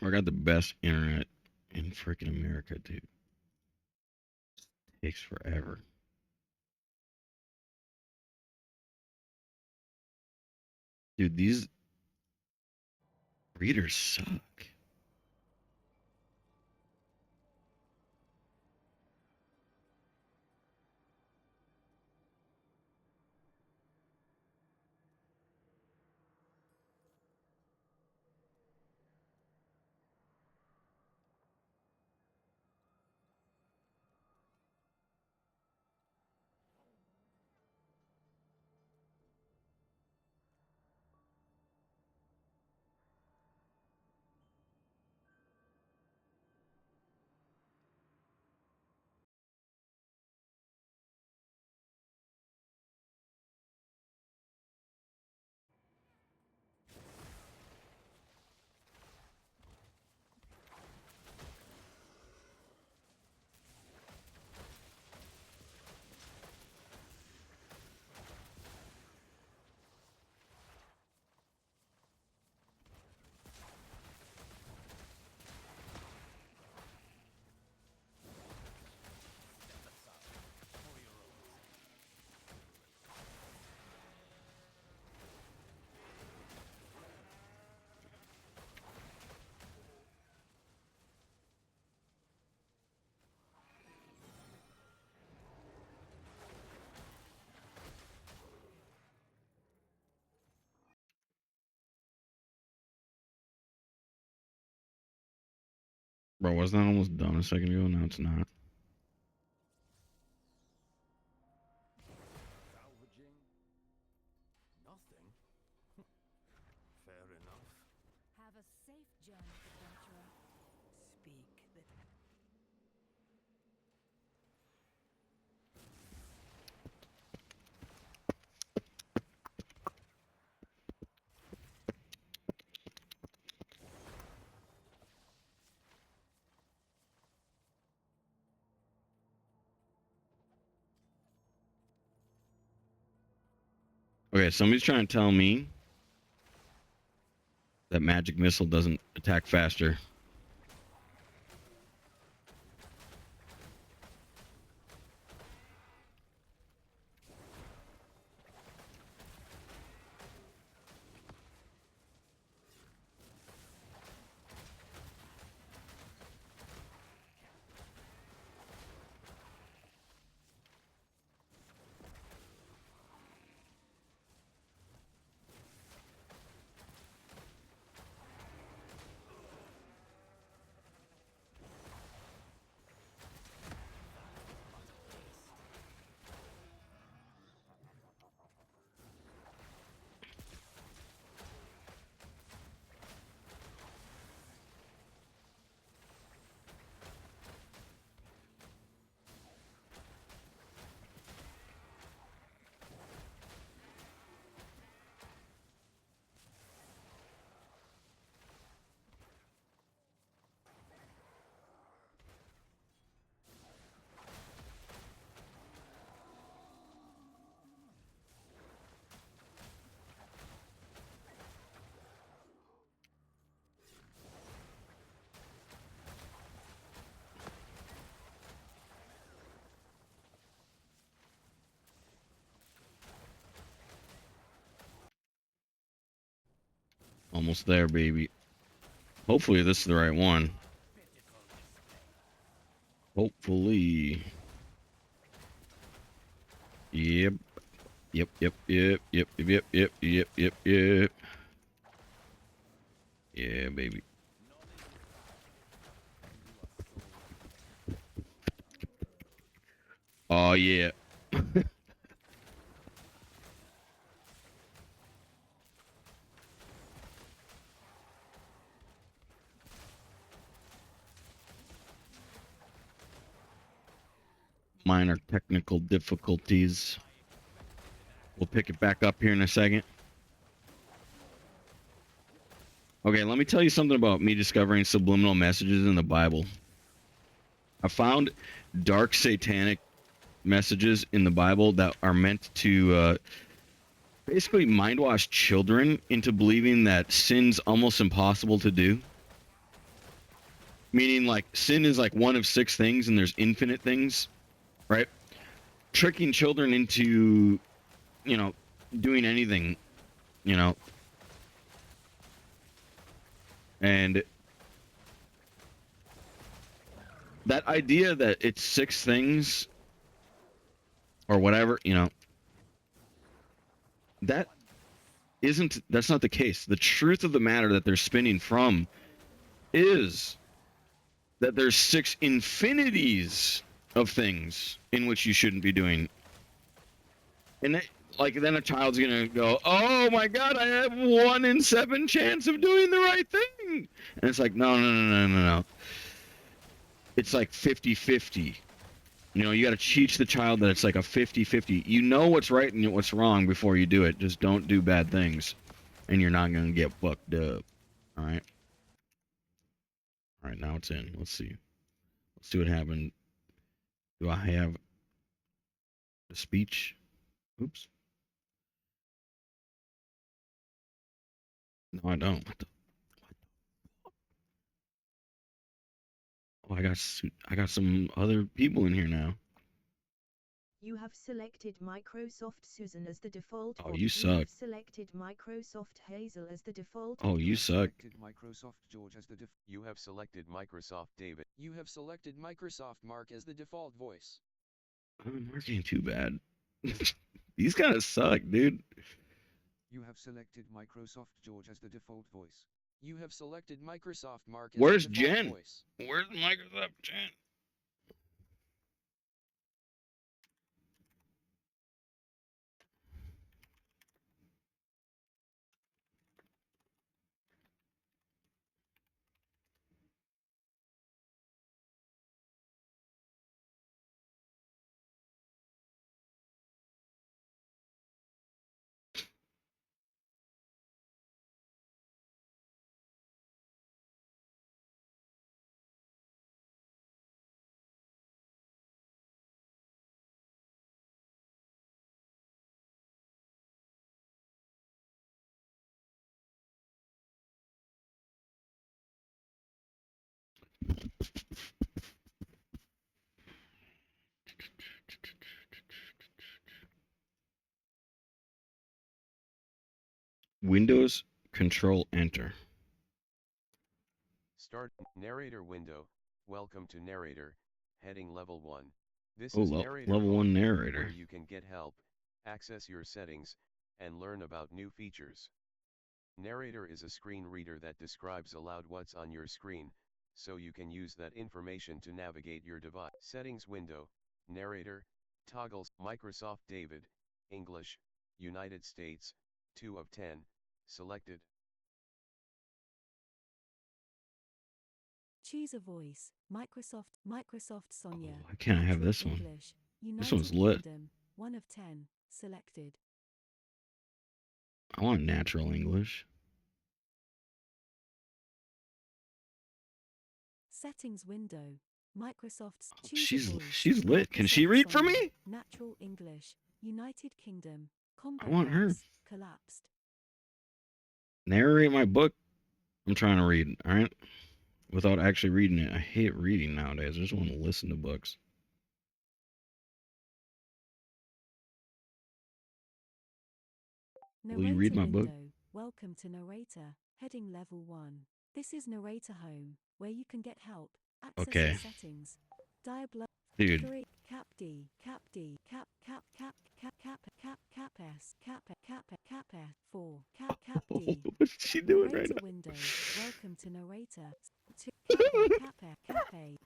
[SPEAKER 2] I got the best internet in freaking America, dude. Takes forever. Dude, these readers suck. Bro, wasn't that almost done a second ago? Now it's not.
[SPEAKER 9] Salvaging? Nothing? Fair enough.
[SPEAKER 10] Have a safe journey, adventurer.
[SPEAKER 8] Speak the
[SPEAKER 2] Okay, somebody's trying to tell me that magic missile doesn't attack faster. Almost there, baby. Hopefully this is the right one. Hopefully. Yep. Yep, yep, yep, yep, yep, yep, yep, yep, yep. Yeah, baby. Oh, yeah. Minor technical difficulties. We'll pick it back up here in a second. Okay, let me tell you something about me discovering subliminal messages in the Bible. I found dark satanic messages in the Bible that are meant to basically mind wash children into believing that sin's almost impossible to do. Meaning, like, sin is like one of 6 things and there's infinite things, right? Tricking children into, you know, doing anything, you know. And that idea that it's 6 things or whatever, you know, that's not the case. The truth of the matter that they're spinning from is that there's 6 infinities of things in which you shouldn't be doing. And then a child's gonna go, oh my god, I have 1 in 7 chance of doing the right thing. And it's like, no. It's like 50-50. You know, you gotta teach the child that it's like a 50-50. You know what's right and what's wrong before you do it. Just don't do bad things. And you're not gonna get fucked up. Alright? Alright, now it's in. Let's see. Let's see what happened. Do I have a speech? Oops. No, I don't. Oh, I got some other people in here now.
[SPEAKER 11] You have selected Microsoft Susan as the default.
[SPEAKER 2] Oh, you suck.
[SPEAKER 11] You have selected Microsoft Hazel as the default.
[SPEAKER 2] Oh, you suck.
[SPEAKER 5] Microsoft George as the You have selected Microsoft David.
[SPEAKER 7] You have selected Microsoft Mark as the default voice.
[SPEAKER 2] Mark ain't too bad. These kind of suck, dude.
[SPEAKER 5] You have selected Microsoft George as the default voice.
[SPEAKER 7] You have selected Microsoft Mark as
[SPEAKER 2] Where's
[SPEAKER 7] the default
[SPEAKER 2] Jen?
[SPEAKER 7] voice.
[SPEAKER 2] Where's Microsoft Jen? Windows Control Enter.
[SPEAKER 12] Start narrator window. Welcome to narrator. Heading level 1. This
[SPEAKER 2] Oh,
[SPEAKER 12] is narrator
[SPEAKER 2] level 1
[SPEAKER 12] mode,
[SPEAKER 2] narrator.
[SPEAKER 12] where you can get help, access your settings, and learn about new features. Narrator is a screen reader that describes aloud what's on your screen, so you can use that information to navigate your device. Settings window, narrator, toggles, Microsoft David, English, United States, 2 of 10, selected.
[SPEAKER 13] Choose a voice, Microsoft Sonia.
[SPEAKER 2] Why can't I have this one?
[SPEAKER 13] English,
[SPEAKER 2] This one's lit.
[SPEAKER 13] Kingdom, 1 of 10, selected.
[SPEAKER 2] I want natural English.
[SPEAKER 13] Settings window, Microsoft's
[SPEAKER 2] She's lit. Can she read for me?
[SPEAKER 13] Natural English, United Kingdom,
[SPEAKER 2] I want her.
[SPEAKER 13] collapsed.
[SPEAKER 2] Narrate my book. I'm trying to read, all right? Without actually reading it. I hate reading nowadays. I just want to listen to books. Will you read my book?
[SPEAKER 13] Welcome to Narrator, heading level 1. This is Narrator Home, where you can get help, access settings.
[SPEAKER 2] Dude.
[SPEAKER 13] Cap D, Cap D, Cap Cap Cap Cap Cap Cap Cap S, Cap Cap Cap F 4, Cap Cap D.
[SPEAKER 2] What's she doing right now?
[SPEAKER 13] Window. Welcome to Narrator. Cap A,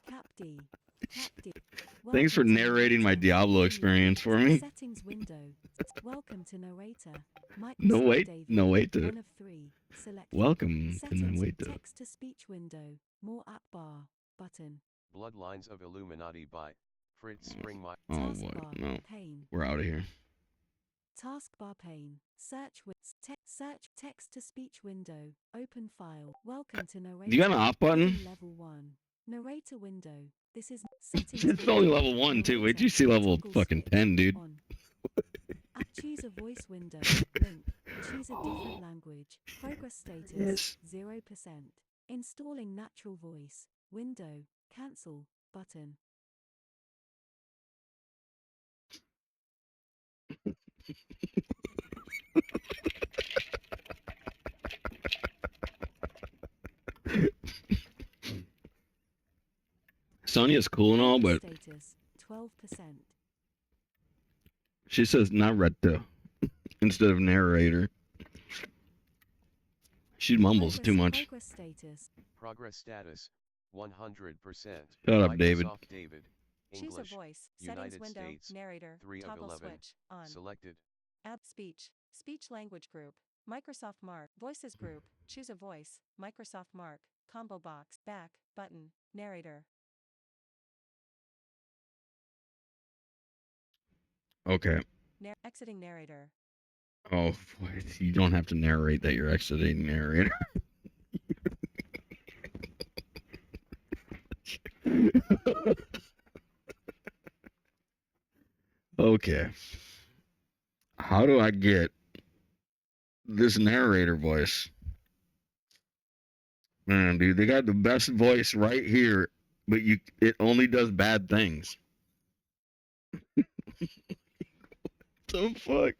[SPEAKER 13] Cap D, Cap D.
[SPEAKER 2] Thanks for narrating my Diablo experience for me.
[SPEAKER 13] Settings window. Welcome to Narrator.
[SPEAKER 2] No wait to.
[SPEAKER 13] 1 of 3. Select.
[SPEAKER 2] Welcome
[SPEAKER 13] Settings,
[SPEAKER 2] to no wait to.
[SPEAKER 13] Text to speech window. More app bar button.
[SPEAKER 12] Bloodlines of Illuminati by Fritz Springmeier.
[SPEAKER 2] Oh what? No. We're out of here.
[SPEAKER 13] Taskbar pane. Search with search text to speech window. Open file. Welcome to Narrator.
[SPEAKER 2] Do you got an off button?
[SPEAKER 13] Level 1. Narrator window. This is settings.
[SPEAKER 2] It's only level 1 too. Wait till you see level fucking 10, dude.
[SPEAKER 13] Choose a voice window. Link. Choose a different language. Progress status 0%. Installing natural voice. Window. Cancel button.
[SPEAKER 2] Sonia's cool and all, but
[SPEAKER 13] status 12%.
[SPEAKER 2] She says narrator instead of narrator. She mumbles too much.
[SPEAKER 12] Progress status 100%.
[SPEAKER 2] Shut up, David.
[SPEAKER 12] David.
[SPEAKER 4] Choose a voice. Settings
[SPEAKER 12] United
[SPEAKER 4] window.
[SPEAKER 12] States,
[SPEAKER 4] Narrator.
[SPEAKER 12] 3
[SPEAKER 4] Toggle
[SPEAKER 12] of 11.
[SPEAKER 4] switch on.
[SPEAKER 12] Selected.
[SPEAKER 4] Add speech. Speech language group. Microsoft Mark. Voices group. Choose a voice. Microsoft Mark. Combo box. Back. Button. Narrator.
[SPEAKER 2] Okay.
[SPEAKER 4] Exiting narrator.
[SPEAKER 2] Oh, you don't have to narrate that you're exiting narrator. Okay. How do I get this narrator voice? Man, dude, they got the best voice right here, but it only does bad things. What the fuck?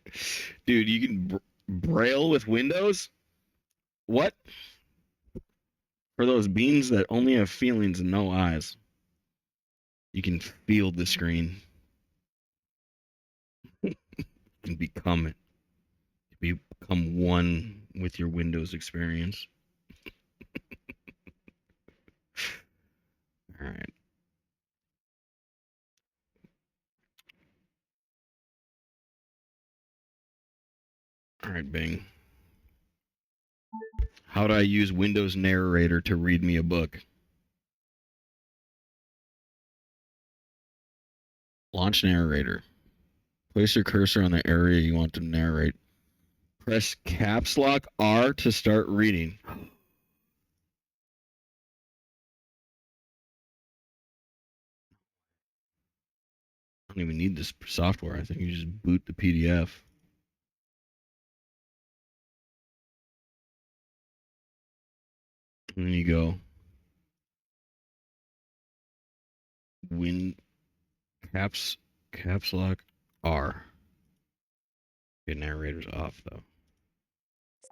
[SPEAKER 2] Dude, you can braille with Windows? What? For those beings that only have feelings and no eyes, you can feel the screen. And become it. Become one with your Windows experience. All right. All right, Bing. How do I use Windows Narrator to read me a book? Launch Narrator. Place your cursor on the area you want to narrate. Press caps lock R to start reading. I don't even need this software. I think you just boot the PDF. And then you go caps lock R. Okay, narrator's off though.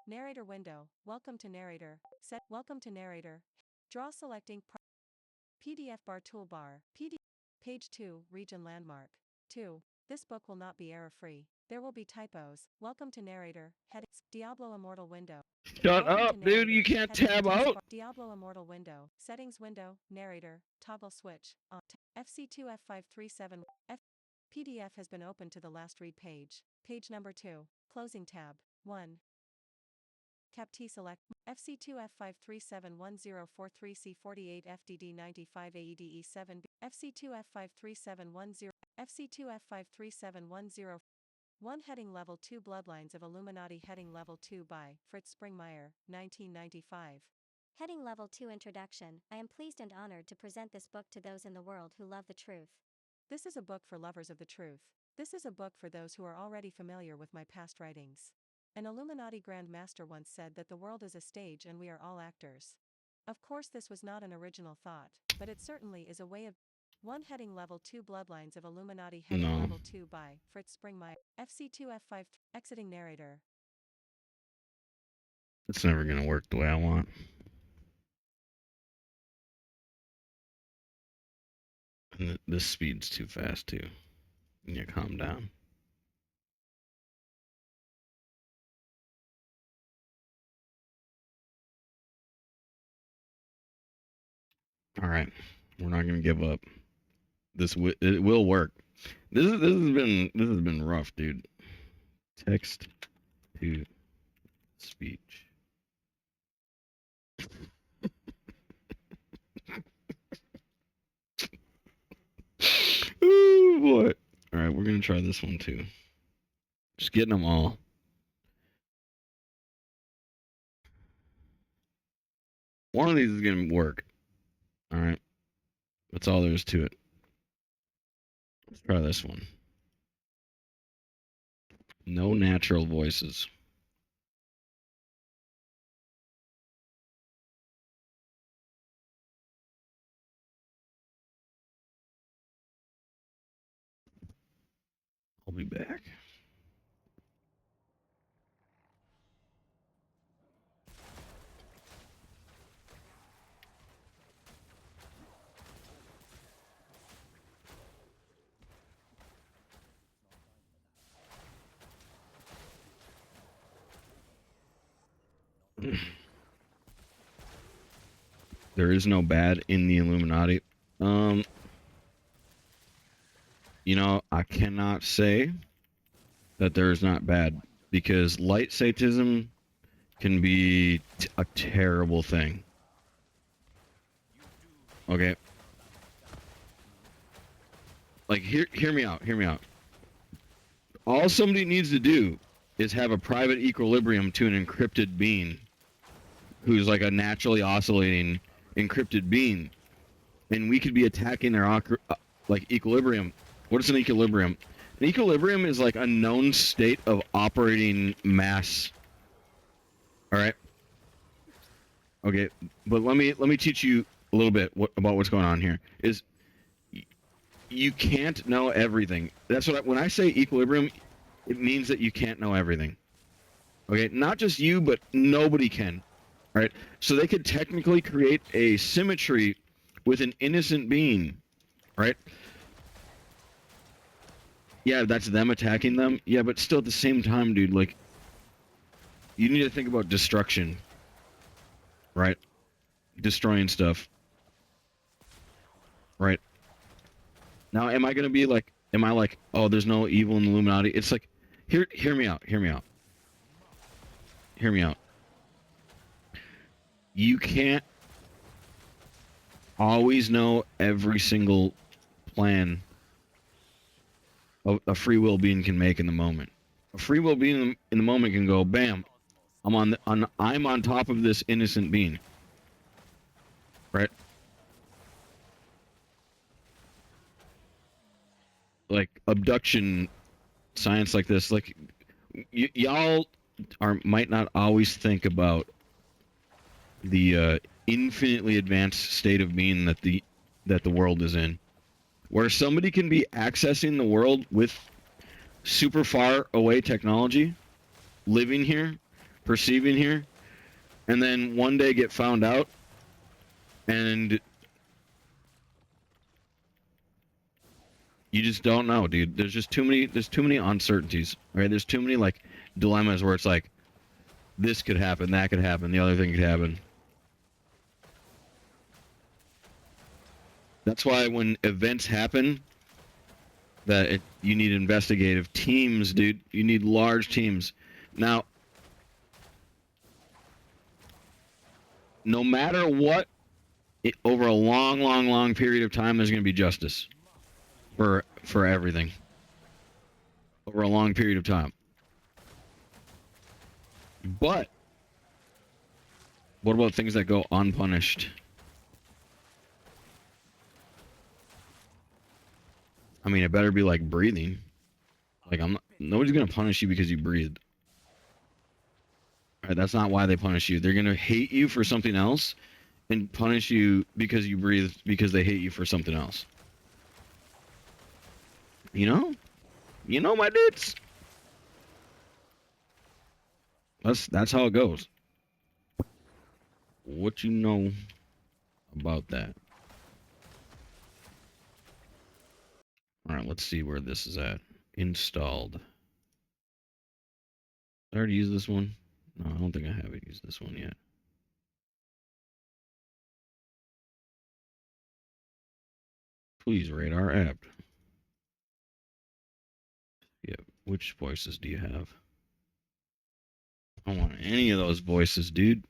[SPEAKER 4] Narrator window. Welcome to narrator. Set. Welcome to narrator. Draw selecting PDF bar toolbar. PDF. Page 2. Region landmark. 2. This book will not be error-free. There will be typos. Welcome to narrator. Headings. Diablo Immortal window.
[SPEAKER 2] Shut
[SPEAKER 4] Welcome
[SPEAKER 2] up,
[SPEAKER 4] to
[SPEAKER 2] dude.
[SPEAKER 4] narrator.
[SPEAKER 2] You can't
[SPEAKER 4] Heading.
[SPEAKER 2] tab
[SPEAKER 4] Taskbar.
[SPEAKER 2] out.
[SPEAKER 4] Diablo Immortal window. Settings window. Narrator. Toggle switch. On. FC2 F537. PDF has been opened to the last read page. Page number 2. Closing tab. 1. Cap T select FC2 F5371043C48 FDD95 AEDE7 FC2 F53710 FC2 F53710 1 Heading Level 2 Bloodlines of Illuminati Heading Level 2 by Fritz Springmeier, 1995.
[SPEAKER 14] Heading Level 2 Introduction. I am pleased and honored to present this book to those in the world who love the truth.
[SPEAKER 4] This is a book for lovers of the truth. This is a book for those who are already familiar with my past writings. An Illuminati Grand Master once said that the world is a stage and we are all actors. Of course, this was not an original thought, but it certainly is a way of 1 Heading Level 2 Bloodlines of Illuminati Heading Level 2 by Fritz Springmeier. FC2 F5 Exiting Narrator.
[SPEAKER 2] It's never gonna work the way I want. And this speed's too fast too. You calm down. All right, we're not gonna give up. It will work. This has been rough, dude. Text to speech. Ooh, boy. All right, we're gonna try this one too. Just getting them all. One of these is gonna work. All right, that's all there is to it. Let's try this one. No natural voices. I'll be back. There is no bad in the Illuminati. You know, I cannot say that there is not bad, because light Satanism can be a terrible thing. Okay. Like, hear me out. All somebody needs to do is have a private equilibrium to an encrypted being who's like a naturally oscillating encrypted being, and we could be attacking their like equilibrium. What is an equilibrium? An equilibrium is like a known state of operating mass. All right. Okay, but let me teach you a little bit about what's going on here. Is you can't know everything. That's what when I say equilibrium, it means that you can't know everything. Okay, not just you, but nobody can. All right, so they could technically create a symmetry with an innocent being, right? Yeah, that's them attacking them. Yeah, but still at the same time, dude, like, you need to think about destruction, right? Destroying stuff, right? Now, am I gonna be like, am I like, oh, there's no evil in the Illuminati? It's like, hear me out. You can't always know every single plan a free will being can make in the moment. A free will being in the moment can go, bam, I'm on top of this innocent being, right? Like abduction science like this, like y'all might not always think about the infinitely advanced state of being that the world is in, where somebody can be accessing the world with super far away technology, living here perceiving here, and then one day get found out, and you just don't know, dude. There's just too many uncertainties, right? There's too many like dilemmas where it's like this could happen, that could happen, the other thing could happen. That's why when events happen, you need investigative teams, dude. You need large teams. Now, no matter what, over a long period of time, there's going to be justice for everything. Over a long period of time. But what about things that go unpunished? I mean, it better be like breathing. Like nobody's gonna punish you because you breathed. Right? That's not why they punish you. They're gonna hate you for something else, and punish you because you breathed because they hate you for something else. You know, my dudes. That's how it goes. What you know about that? All right, let's see where this is at. Installed. Did I already use this one? No, I don't think I haven't used this one yet. Please rate our app. Yeah, which voices do you have? I don't want any of those voices, dude.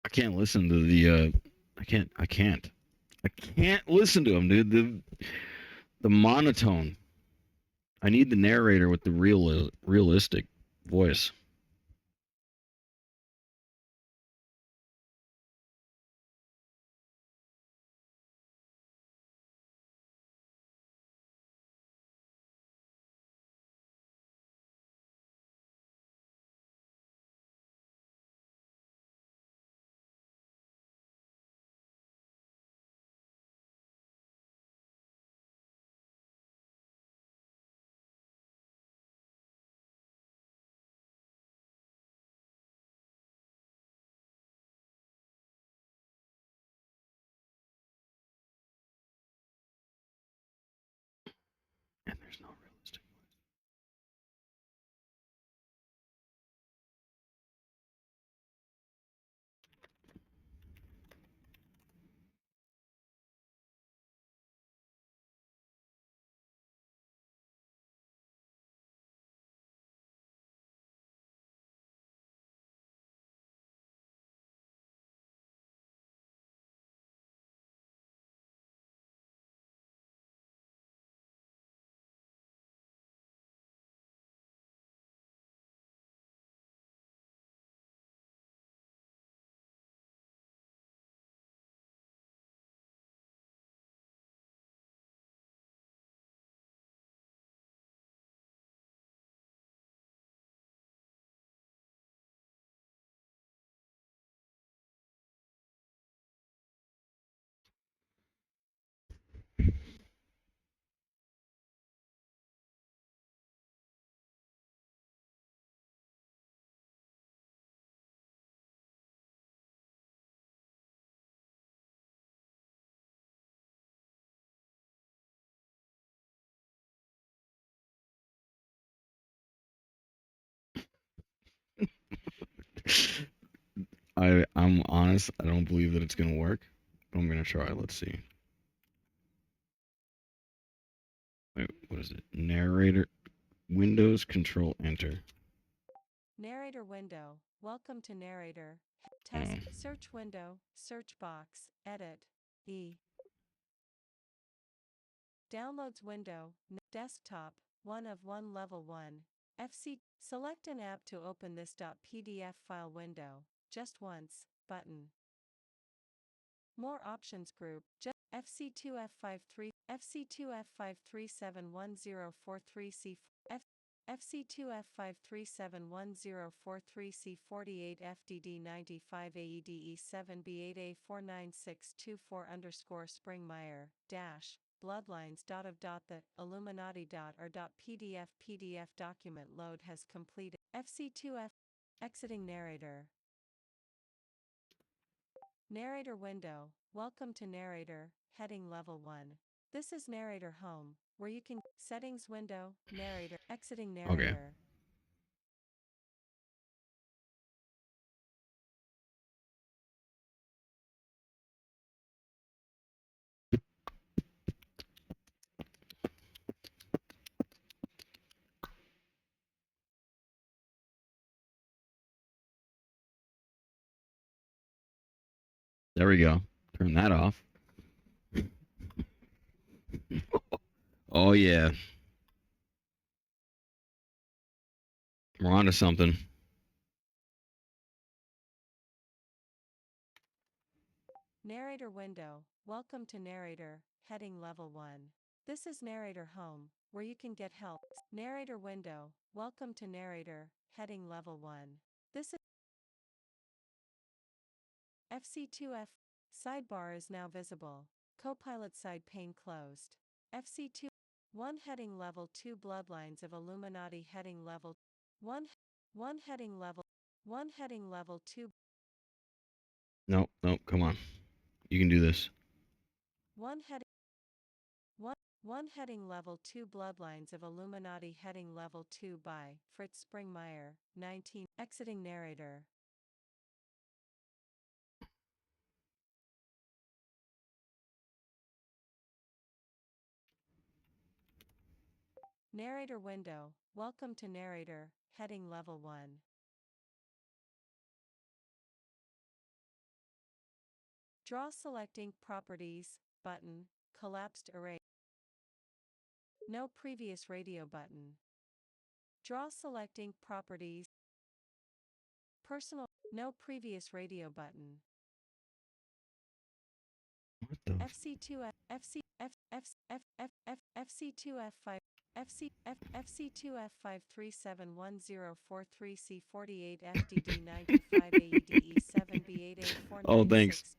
[SPEAKER 2] I can't listen to the I can't listen to him, dude. The monotone. I need the narrator with the realistic voice. And there's no realistic voice. I'm honest. I don't believe that it's gonna work. But I'm gonna try. Let's see. Wait, what is it? Narrator. Windows Control Enter.
[SPEAKER 4] Narrator window. Welcome to narrator. Test. Search window. Search box. Edit. E. Downloads window. Desktop. 1 of 1 level 1. FC. Select an app to open this .pdf file window. Just once. Button. More options group. FC2F53. FC2F5371043C. FC2F5371043C48 FDD95 AEDE7B8A49624 Springmeier dash Bloodlines. The Illuminati or .pdf document load has completed. FC2F exiting narrator. Narrator window. Welcome to narrator, heading level 1. This is narrator home, where you can settings window, narrator, exiting narrator.
[SPEAKER 2] Okay. There we go. Turn that off. Oh yeah. We're on to something.
[SPEAKER 4] Narrator window. Welcome to narrator, heading level 1. This is narrator home, where you can get help. Narrator window. Welcome to narrator, heading level 1. This is FC2F. Sidebar is now visible. Copilot side pane closed. FC2 1 heading level 2 Bloodlines of Illuminati heading level 1 heading level 2
[SPEAKER 2] Nope, come on. You can do this.
[SPEAKER 4] 1 heading 1 heading level 2 Bloodlines of Illuminati heading level 2 by Fritz Springmeier 19 exiting narrator. Narrator window. Welcome to narrator, heading level 1. Draw selecting properties button, collapsed array. No previous radio button. Draw selecting properties. Personal, no previous radio button.
[SPEAKER 2] What the
[SPEAKER 4] FC2F FC2F5 FC2F5371043C48 FDD95 AEDE7B8A49624
[SPEAKER 2] Oh, thanks.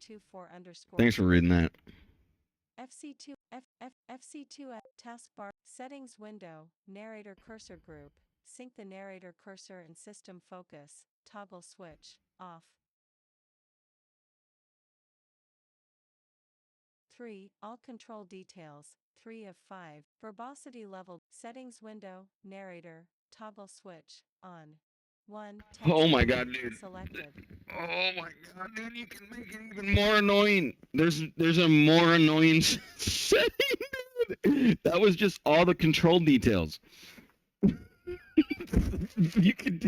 [SPEAKER 2] Thanks for reading that.
[SPEAKER 4] FC2F taskbar settings window narrator cursor group sync the narrator cursor and system focus toggle switch off. 3. All control details 3 of 5 verbosity level settings window narrator toggle switch on. 1
[SPEAKER 2] Oh my god, dude.
[SPEAKER 4] Selected.
[SPEAKER 2] Oh my god, dude, you can make it even more annoying. There's a more annoying setting, dude. That was just all the control details. You can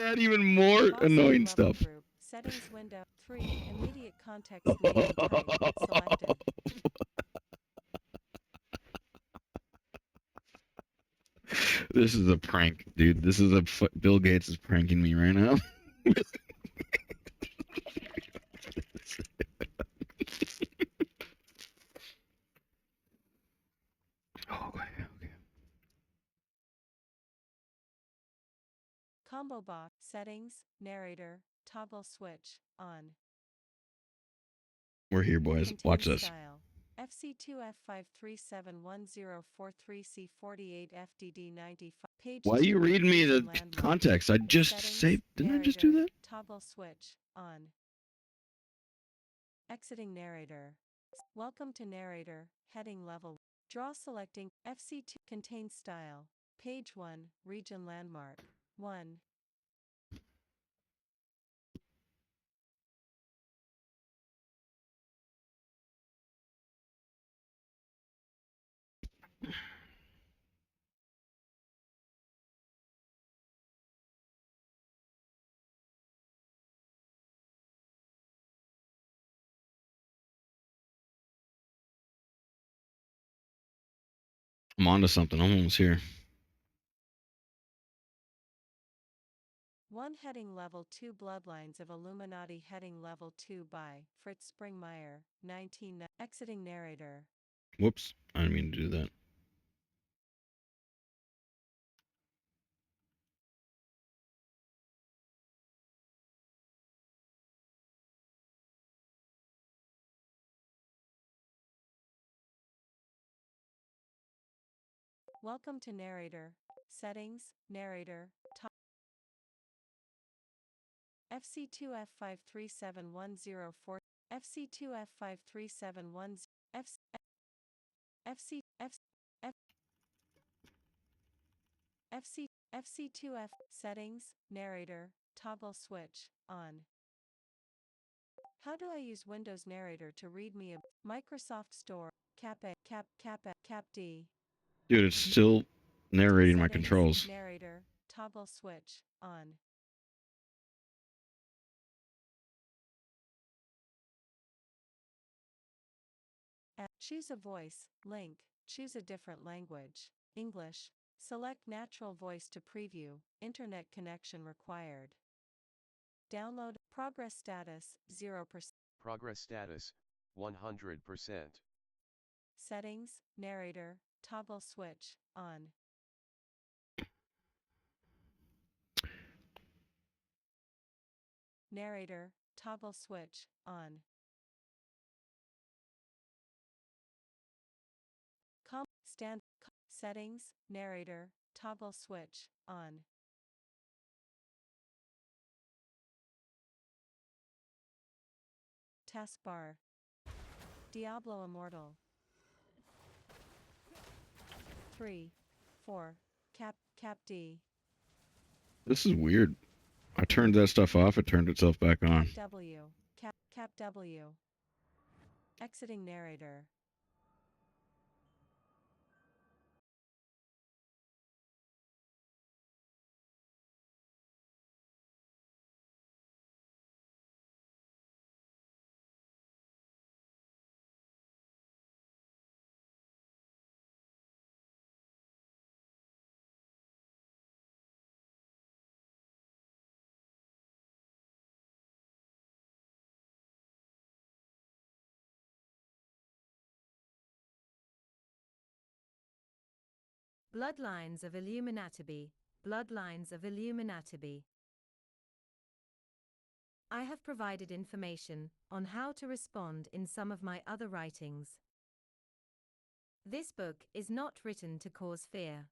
[SPEAKER 2] add even more annoying stuff.
[SPEAKER 4] Group, settings window 3 immediate context name type selected.
[SPEAKER 2] This is a prank, dude. This is Bill Gates is pranking me right now. Okay.
[SPEAKER 4] Combo box settings narrator toggle switch on.
[SPEAKER 2] We're here, boys. Watch this.
[SPEAKER 4] Style. FC2F5371043C48 FDD95 page.
[SPEAKER 2] Why are you reading me the context? I just saved. Didn't I just do that?
[SPEAKER 4] Toggle switch on. Exiting narrator. Welcome to narrator. Heading level. Draw selecting FC2 contains style. Page 1 region landmark 1.
[SPEAKER 2] I'm onto something. I'm almost here.
[SPEAKER 4] 1 heading level 2 Bloodlines of Illuminati heading level 2 by Fritz Springmeier 19 exiting narrator.
[SPEAKER 2] Whoops. I didn't mean to do that.
[SPEAKER 4] Welcome to narrator. Settings, narrator, top. FC2F537104 FC2F5371 FC FC2F settings, narrator, toggle switch on. How do I use Windows Narrator to read me a Microsoft Store cap D?
[SPEAKER 2] Dude, it's still narrating my
[SPEAKER 4] Settings,
[SPEAKER 2] controls.
[SPEAKER 4] narrator, toggle switch on. Choose a voice, link, choose a different language, English, select natural voice to preview, internet connection required. Download, progress status, 0%.
[SPEAKER 12] Progress status, 100%.
[SPEAKER 4] Settings, narrator, toggle switch, on. Narrator, toggle switch, on. Settings, narrator, toggle switch, on. Taskbar. Diablo Immortal. 3, 4, cap D.
[SPEAKER 2] This is weird. I turned that stuff off, it turned itself back on.
[SPEAKER 4] W, cap W. Exiting narrator.
[SPEAKER 13] Bloodlines of Illuminati. Bloodlines of Illuminati. I have provided information on how to respond in some of my other writings. This book is not written to cause fear.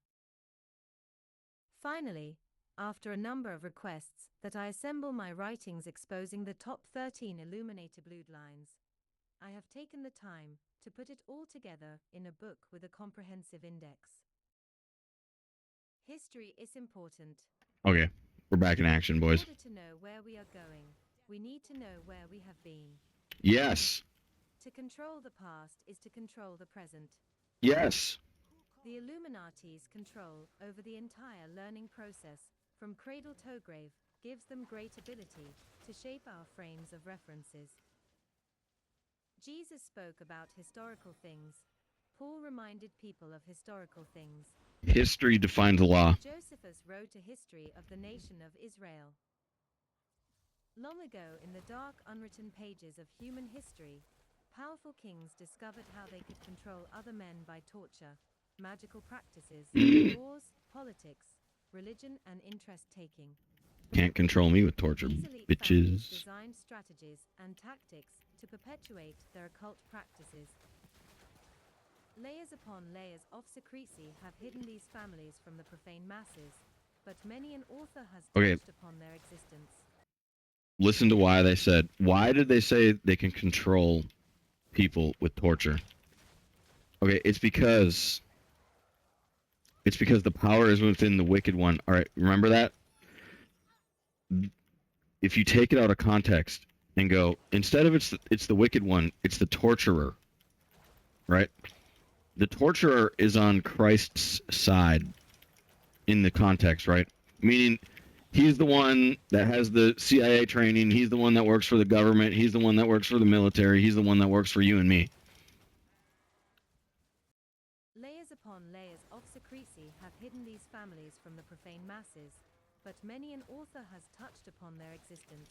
[SPEAKER 13] Finally, after a number of requests that I assemble my writings exposing the top 13 Illuminati bloodlines, I have taken the time to put it all together in a book with a comprehensive index. History is important.
[SPEAKER 2] Okay, we're back in action, boys.
[SPEAKER 13] In order to know where we are going, we need to know where we have been.
[SPEAKER 2] Yes.
[SPEAKER 13] To control the past is to control the present.
[SPEAKER 2] Yes.
[SPEAKER 13] The Illuminati's control over the entire learning process, from cradle to grave, gives them great ability to shape our frames of references. Jesus spoke about historical things. Paul reminded people of historical things.
[SPEAKER 2] History defines the law.
[SPEAKER 13] Josephus wrote a history of the nation of Israel. Long ago, in the dark, unwritten pages of human history, powerful kings discovered how they could control other men by torture, magical practices, wars, politics, religion, and interest-taking.
[SPEAKER 2] Can't control me with torture,
[SPEAKER 13] These elite
[SPEAKER 2] bitches.
[SPEAKER 13] families designed strategies and tactics to perpetuate their occult practices. Layers upon layers of secrecy have hidden these families from the profane masses, but many an author has touched upon their existence.
[SPEAKER 2] Listen to why they said. Why did they say they can control people with torture? Okay, it's because the power is within the wicked one. All right, remember that? If you take it out of context and go, instead of it's the wicked one, it's the torturer. Right? The torturer is on Christ's side in the context, right? Meaning he's the one that has the CIA training, he's the one that works for the government, he's the one that works for the military, he's the one that works for you and me.
[SPEAKER 13] Layers upon layers of secrecy have hidden these families from the profane masses, but many an author has touched upon their existence.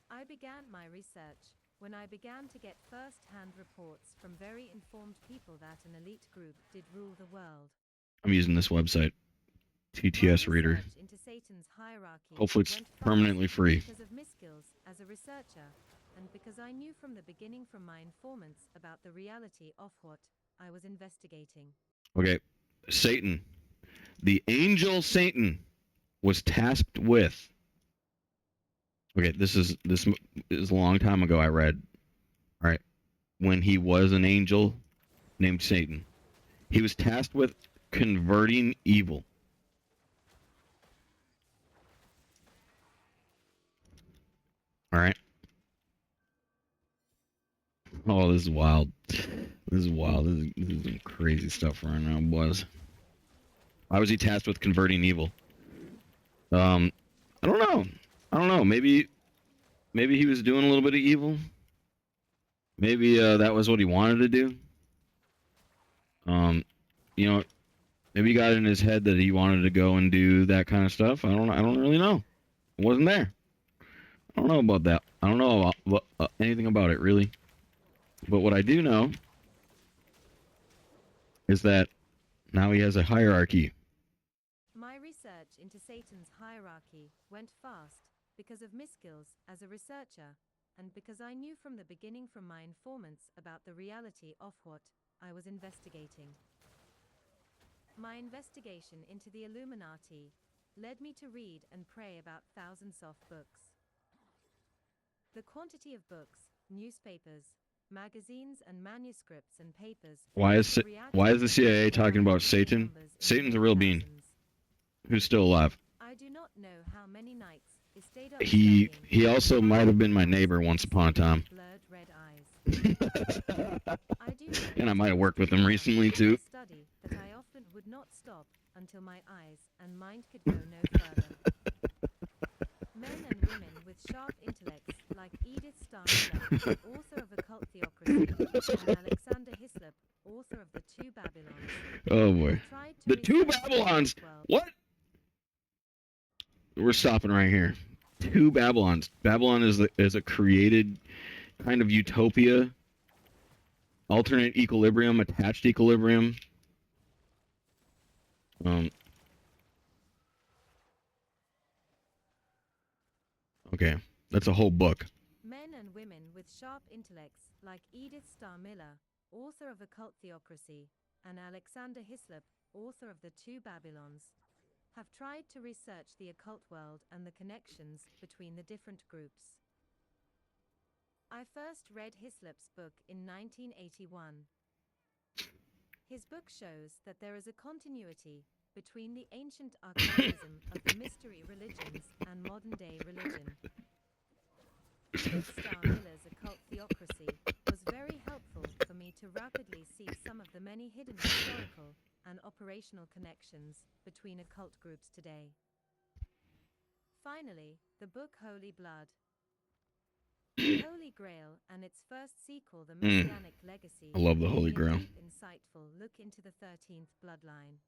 [SPEAKER 13] I began my research when I began to get first-hand reports from very informed people that an elite group did rule the world.
[SPEAKER 2] I'm using this website, TTS Reader.
[SPEAKER 13] Into Satan's hierarchy
[SPEAKER 2] Hopefully it's permanently free.
[SPEAKER 13] Because of my skills as a researcher, and because I knew from the beginning from my informants about the reality of what I was investigating.
[SPEAKER 2] Okay, Satan, the angel Satan, was tasked with. Okay, this is a long time ago. I read. All right, when he was an angel named Satan, he was tasked with converting evil. All right. Oh, this is wild. This is wild. This is some crazy stuff right now, boys. Why was he tasked with converting evil? I don't know. Maybe he was doing a little bit of evil. Maybe that was what he wanted to do. You know, maybe he got in his head that he wanted to go and do that kind of stuff. I don't really know. I wasn't there. I don't know about that. I don't know about anything about it really. But what I do know is that now he has a hierarchy.
[SPEAKER 15] My research into Satan's hierarchy went fast because of my skills as a researcher, and because I knew from the beginning from my informants about the reality of what I was investigating. My investigation into the Illuminati led me to read and pray about thousands of books. The quantity of books, newspapers, magazines and manuscripts and papers.
[SPEAKER 2] Why is the CIA talking about Satan? Satan's a real being who's still alive.
[SPEAKER 15] I do not know how many nights I stayed up
[SPEAKER 2] He also might have been my neighbor once upon a time.
[SPEAKER 15] Blurred red eyes. I do know
[SPEAKER 2] And I might have worked with him recently too.
[SPEAKER 15] Study that I often would not stop until my eyes and mind could go no further. Men and women with sharp intellects like Edith Starr Miller, author of Occult Theocracy, and Alexander Hislop, author of The Two Babylons.
[SPEAKER 2] Oh boy. The Two Babylons! What? We're stopping right here. Two Babylons. Babylon is a created kind of utopia, alternate equilibrium, attached equilibrium. Okay, that's a whole book.
[SPEAKER 15] Men and women with sharp intellects like Edith Starr Miller, author of Occult Theocracy, and Alexander Hislop, author of The Two Babylons, have tried to research the occult world and the connections between the different groups. I first read Hislop's book in 1981. His book shows that there is a continuity between the ancient archaism of the mystery religions and modern-day religion. Edith Starr Miller's Occult Theocracy was very helpful for me to rapidly see some of the many hidden historical and operational connections between occult groups today. Finally, the book Holy Blood, The Holy Grail, and its first sequel, The Messianic Legacy.
[SPEAKER 2] I love the Holy Grail.
[SPEAKER 15] A deep, insightful look into the 13th bloodline.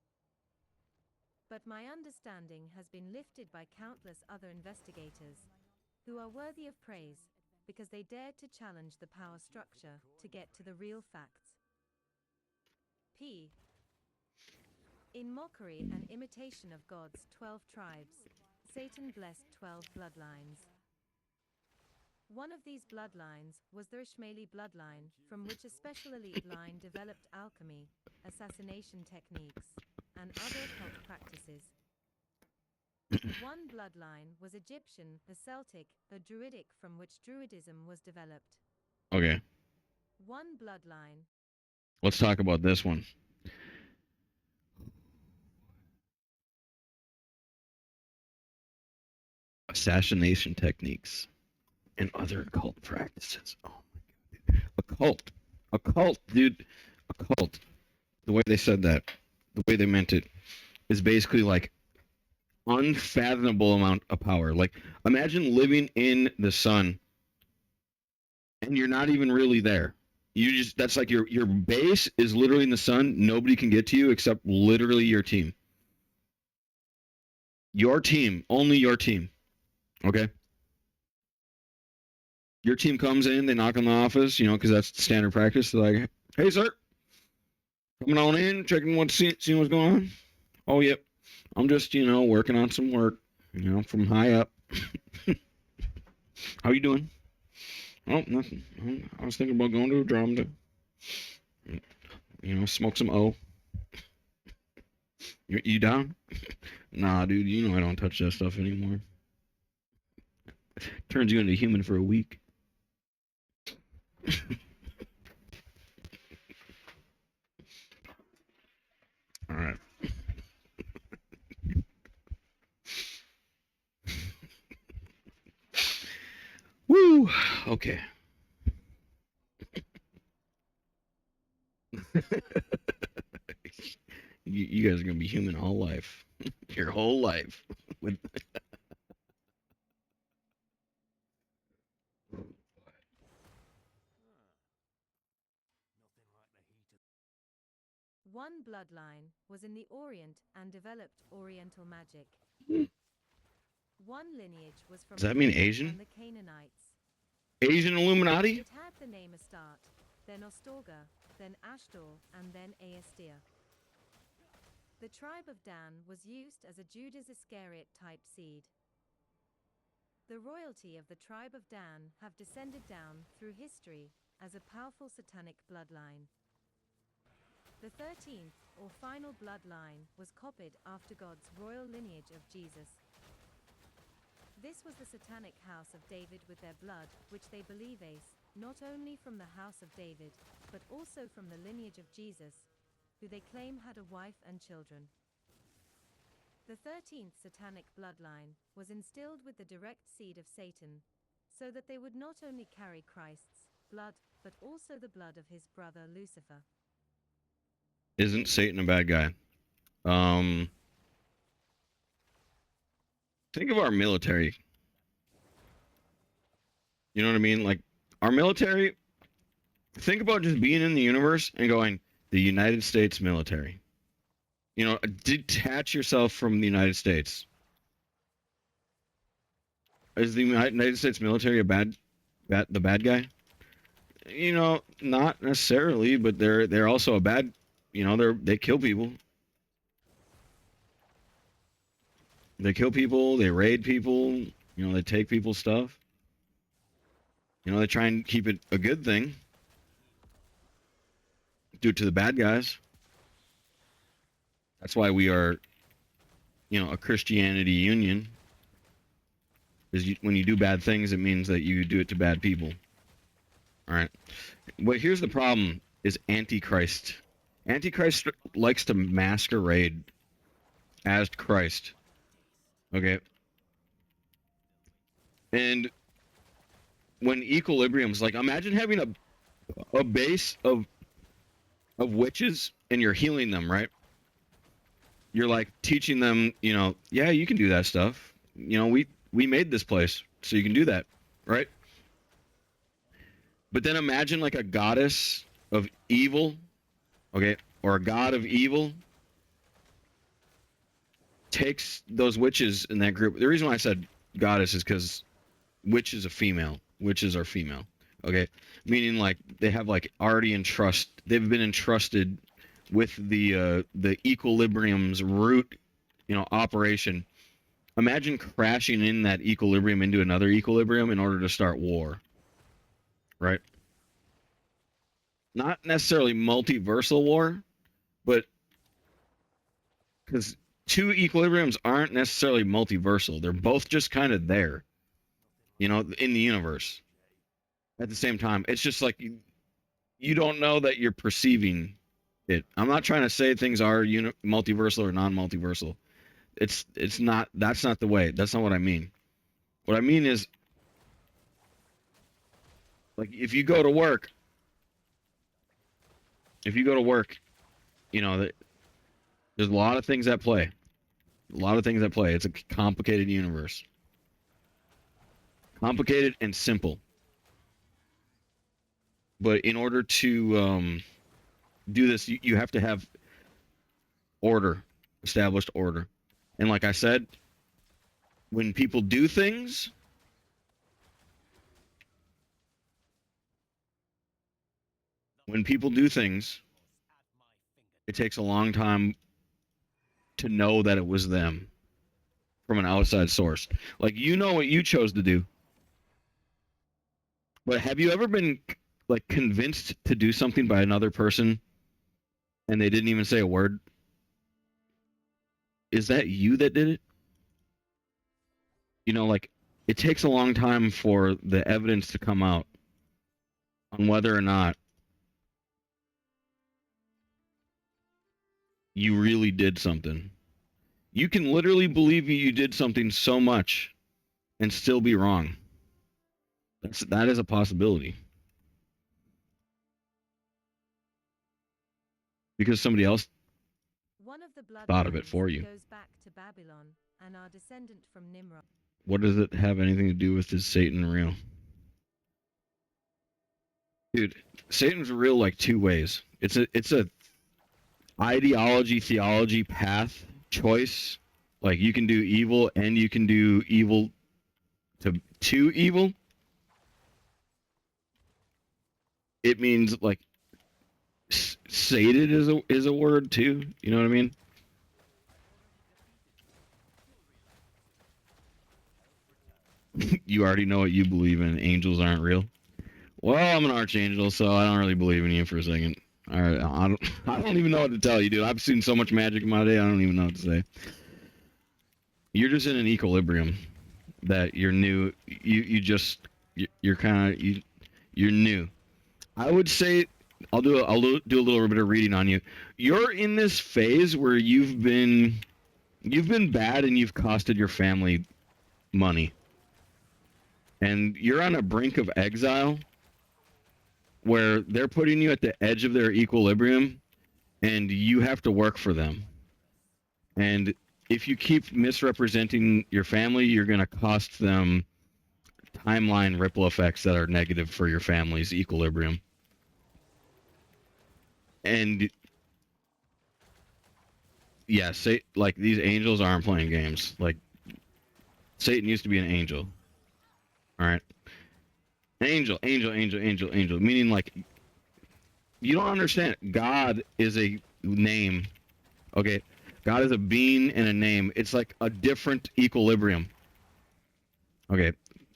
[SPEAKER 15] But my understanding has been lifted by countless other investigators who are worthy of praise because they dared to challenge the power structure to get to the real facts. In mockery and imitation of God's 12 tribes, Satan blessed 12 bloodlines. One of these bloodlines was the Ishmaeli bloodline, from which a special elite line developed alchemy, assassination techniques, and other occult practices. One bloodline was Egyptian, the Celtic, the Druidic, from which Druidism was developed.
[SPEAKER 2] Okay.
[SPEAKER 15] One bloodline.
[SPEAKER 2] Let's talk about this one. Assassination techniques and other occult practices. Oh my god. Occult, dude. Occult. The way they said that, the way they meant it, is basically like unfathomable amount of power. Like, imagine living in the sun and you're not even really there. You just, that's like your base is literally in the sun. Nobody can get to you except literally your team. Your team, only your team. Okay? Your team comes in, they knock on the office, you know, because that's standard practice. They're like, hey, sir, coming on in, checking seeing what's going on. Oh, yep. I'm just, you know, working on some work, you know, from high up. How you doing? Oh, nothing. I was thinking about going to a drum to, you know, smoke some O. You down? Nah, dude, you know I don't touch that stuff anymore. Turns you into a human for a week. All right. Woo! Okay. You guys are gonna be human all life. Your whole life. With
[SPEAKER 15] One bloodline was in the Orient and developed Oriental magic. One lineage was from
[SPEAKER 2] Does that mean
[SPEAKER 15] Canaan
[SPEAKER 2] Asian?
[SPEAKER 15] and the Canaanites.
[SPEAKER 2] Asian Illuminati?
[SPEAKER 15] It had the name Astarte, then Ostorga, then Ashdor, and then Aestir. The tribe of Dan was used as a Judas Iscariot type seed. The royalty of the tribe of Dan have descended down through history as a powerful satanic bloodline. The 13th or final bloodline was copied after God's royal lineage of Jesus. This was the satanic house of David with their blood, which they believe is not only from the house of David, but also from the lineage of Jesus, who they claim had a wife and children. The 13th satanic bloodline was instilled with the direct seed of Satan, so that they would not only carry Christ's blood, but also the blood of his brother Lucifer.
[SPEAKER 2] Isn't Satan a bad guy? Think of our military. You know what I mean? Like, our military, think about just being in the universe and going, the United States military. You know, detach yourself from the United States. Is the United States military the bad guy? You know, not necessarily, but they're also a bad, you know, they kill people. They kill people, they raid people, you know, they take people's stuff. You know, they try and keep it a good thing. Do it to the bad guys. That's why we are, you know, a Christianity union. Is when you do bad things, it means that you do it to bad people. All right. But here's the problem: is Antichrist. Antichrist likes to masquerade as Christ. Okay. And when equilibrium's like, imagine having a base of witches and you're healing them, right? You're like teaching them, you know, yeah, you can do that stuff. You know, we made this place so you can do that, right? But then imagine like a goddess of evil, okay, or a god of evil takes those witches in that group. The reason why I said goddess is because witch is a female. Witches are female, okay? Meaning like they have like already they've been entrusted with the equilibrium's root, you know, operation. Imagine crashing in that equilibrium into another equilibrium in order to start war. Right? Not necessarily multiversal war, but because two equilibriums aren't necessarily multiversal. They're both just kind of there, you know, in the universe at the same time. It's just like you don't know that you're perceiving it. I'm not trying to say things are multiversal or non-multiversal. It's not. That's not the way. That's not what I mean. What I mean is, like, if you go to work, you know, there's a lot of things at play. A lot of things at play. It's a complicated universe. Complicated and simple. But in order to do this, you have to have order, established order. And like I said, when people do things, it takes a long time to know that it was them from an outside source. Like, you know what you chose to do. But have you ever been like convinced to do something by another person and they didn't even say a word? is that you that did it? You know, like, it takes a long time for the evidence to come out on whether or not you really did something. You can literally believe you did something so much and still be wrong. That is a possibility. Because somebody else
[SPEAKER 15] One of the
[SPEAKER 2] thought of it
[SPEAKER 15] bloodlines
[SPEAKER 2] for you.
[SPEAKER 15] goes back to Babylon and our descendant from Nimrod.
[SPEAKER 2] What does it have anything to do with is Satan real? Dude, Satan's real like two ways. It's a ideology, theology, path, choice. Like you can do evil and you can do evil to evil. It means like sated is a word too. You know what I mean? You already know what you believe in. Angels aren't real. Well, I'm an archangel, so I don't really believe in you for a second. All right, I don't even know what to tell you, dude. I've seen so much magic in my day, I don't even know what to say. You're just in an equilibrium that you're new. You're kind of you're new. I would say I'll do a little bit of reading on you. You're in this phase where you've been bad and you've costed your family money. And you're on a brink of exile where they're putting you at the edge of their equilibrium and you have to work for them. And if you keep misrepresenting your family, you're going to cost them timeline ripple effects that are negative for your family's equilibrium. And yeah, like these angels aren't playing games. Like Satan used to be an angel. All right. Angel, meaning like you don't understand. God is a name. Okay? God is a being and a name. It's like a different equilibrium. Okay.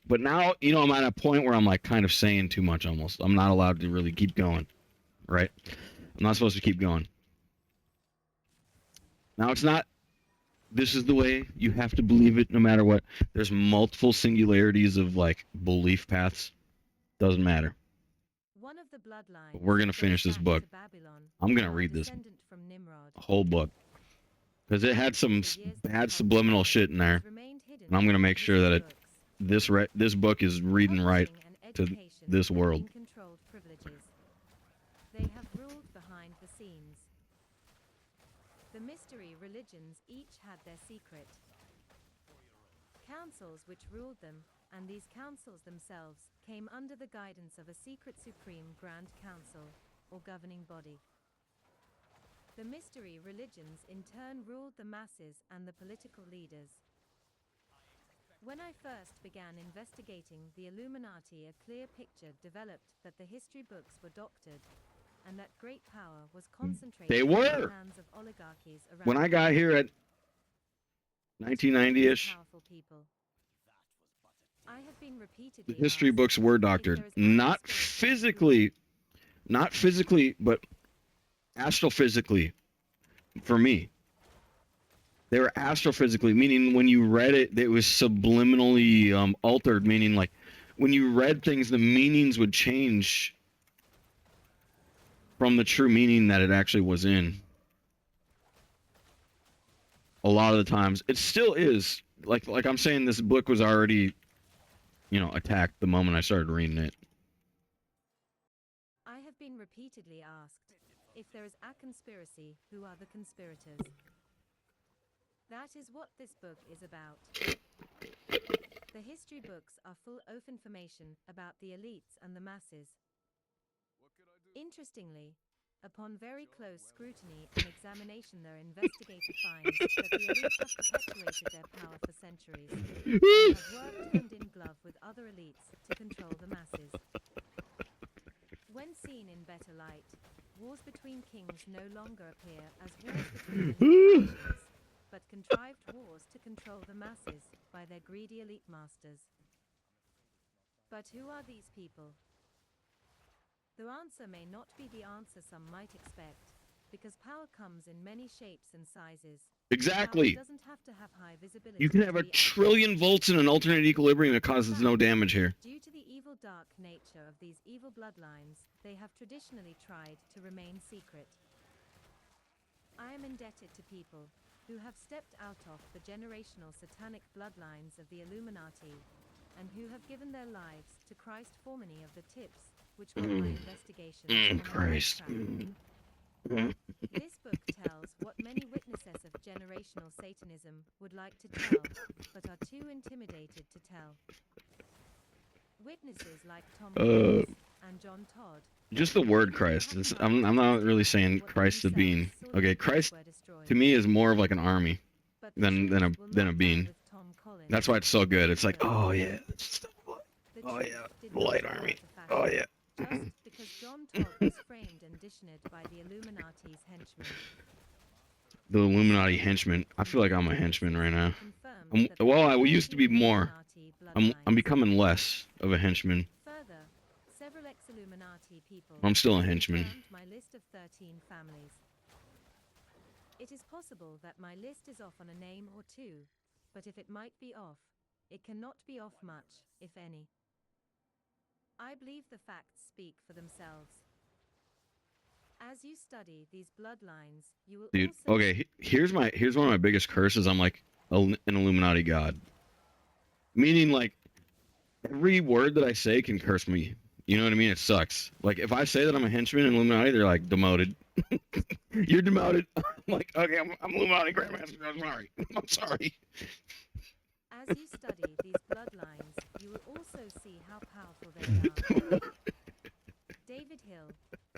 [SPEAKER 2] But now, you know, I'm at a point where I'm like kind of saying too much almost. I'm not allowed to really keep going. Right? I'm not supposed to keep going. Now it's not this is the way you have to believe it no matter what. There's multiple singularities of like belief paths. Doesn't matter.
[SPEAKER 15] One of the bloodlines
[SPEAKER 2] But we're going to finish this book. I'm going to read this whole book. Because it had some bad subliminal shit in there. And I'm going to make sure that this book is reading right to this world.
[SPEAKER 15] They have ruled behind the scenes. The mystery religions each had their secret councils which ruled them, and these councils themselves came under the guidance of a secret supreme grand council, or governing body. The mystery religions in turn ruled the masses and the political leaders. When I first began investigating the Illuminati, a clear picture developed that the history books were doctored, and that great power was concentrated
[SPEAKER 2] They
[SPEAKER 15] in
[SPEAKER 2] were.
[SPEAKER 15] the hands of oligarchies around
[SPEAKER 2] When I got here at 1990-ish,
[SPEAKER 15] I have been repeatedly
[SPEAKER 2] the history books were doctored. Not physically, but astrophysically for me. They were astrophysically, meaning when you read it, it was subliminally altered, meaning like when you read things, the meanings would change from the true meaning that it actually was in. A lot of the times, it still is. Like I'm saying, this book was already, you know, attacked the moment I started reading it.
[SPEAKER 15] I have been repeatedly asked, if there is a conspiracy, who are the conspirators? That is what this book is about. The history books are full of information about the elites and the masses. Interestingly, upon very close scrutiny and examination, their investigator finds that the elite have perpetuated their power for centuries and have worked hand in glove with other elites to control the masses. When seen in better light, wars between kings no longer appear as wars between elite factions, but contrived wars to control the masses by their greedy elite masters. But who are these people? The answer may not be the answer some might expect, because power comes in many shapes and sizes,
[SPEAKER 2] Exactly.
[SPEAKER 15] Power doesn't have to have high visibility
[SPEAKER 2] You can
[SPEAKER 15] to
[SPEAKER 2] have a
[SPEAKER 15] be
[SPEAKER 2] trillion volts in an alternate equilibrium. It causes no damage here.
[SPEAKER 15] Due to the evil dark nature of these evil bloodlines, they have traditionally tried to remain secret. I am indebted to people who have stepped out of the generational satanic bloodlines of the Illuminati and who have given their lives to Christ for many of the tips which got my investigations on the right
[SPEAKER 2] Christ.
[SPEAKER 15] track. This book tells what many witnesses of generational Satanism would like to tell, but are too intimidated to tell. Witnesses like Tom Cruise and John Todd.
[SPEAKER 2] Just the word Christ. I'm not really saying Christ the being. Okay, Christ to me is more of like an army than a being. That's why it's so good. It's like, oh yeah, oh yeah, the light army. Oh yeah.
[SPEAKER 15] Just because John Todd was framed and dishonored by the Illuminati's henchmen.
[SPEAKER 2] The Illuminati henchman. I feel like I'm a henchman right now. Well, I used to be more. I'm becoming less of a henchman.
[SPEAKER 15] Further, several ex-Illuminati people.
[SPEAKER 2] I'm still a henchman.
[SPEAKER 15] confirmed my list of 13 families. It is possible that my list is off on a name or two, but if it might be off, it cannot be off much, if any. I believe the facts speak for themselves. As you study these bloodlines, you will
[SPEAKER 2] Dude,
[SPEAKER 15] also
[SPEAKER 2] okay, here's one of my biggest curses. I'm like an Illuminati god. Meaning like every word that I say can curse me. You know what I mean? It sucks. Like if I say that I'm a henchman in Illuminati, they're like demoted. You're demoted. I'm like, okay, I'm Illuminati Grandmaster. I'm sorry. I'm sorry.
[SPEAKER 15] As you study these bloodlines, you will also see how powerful they are. David Hill,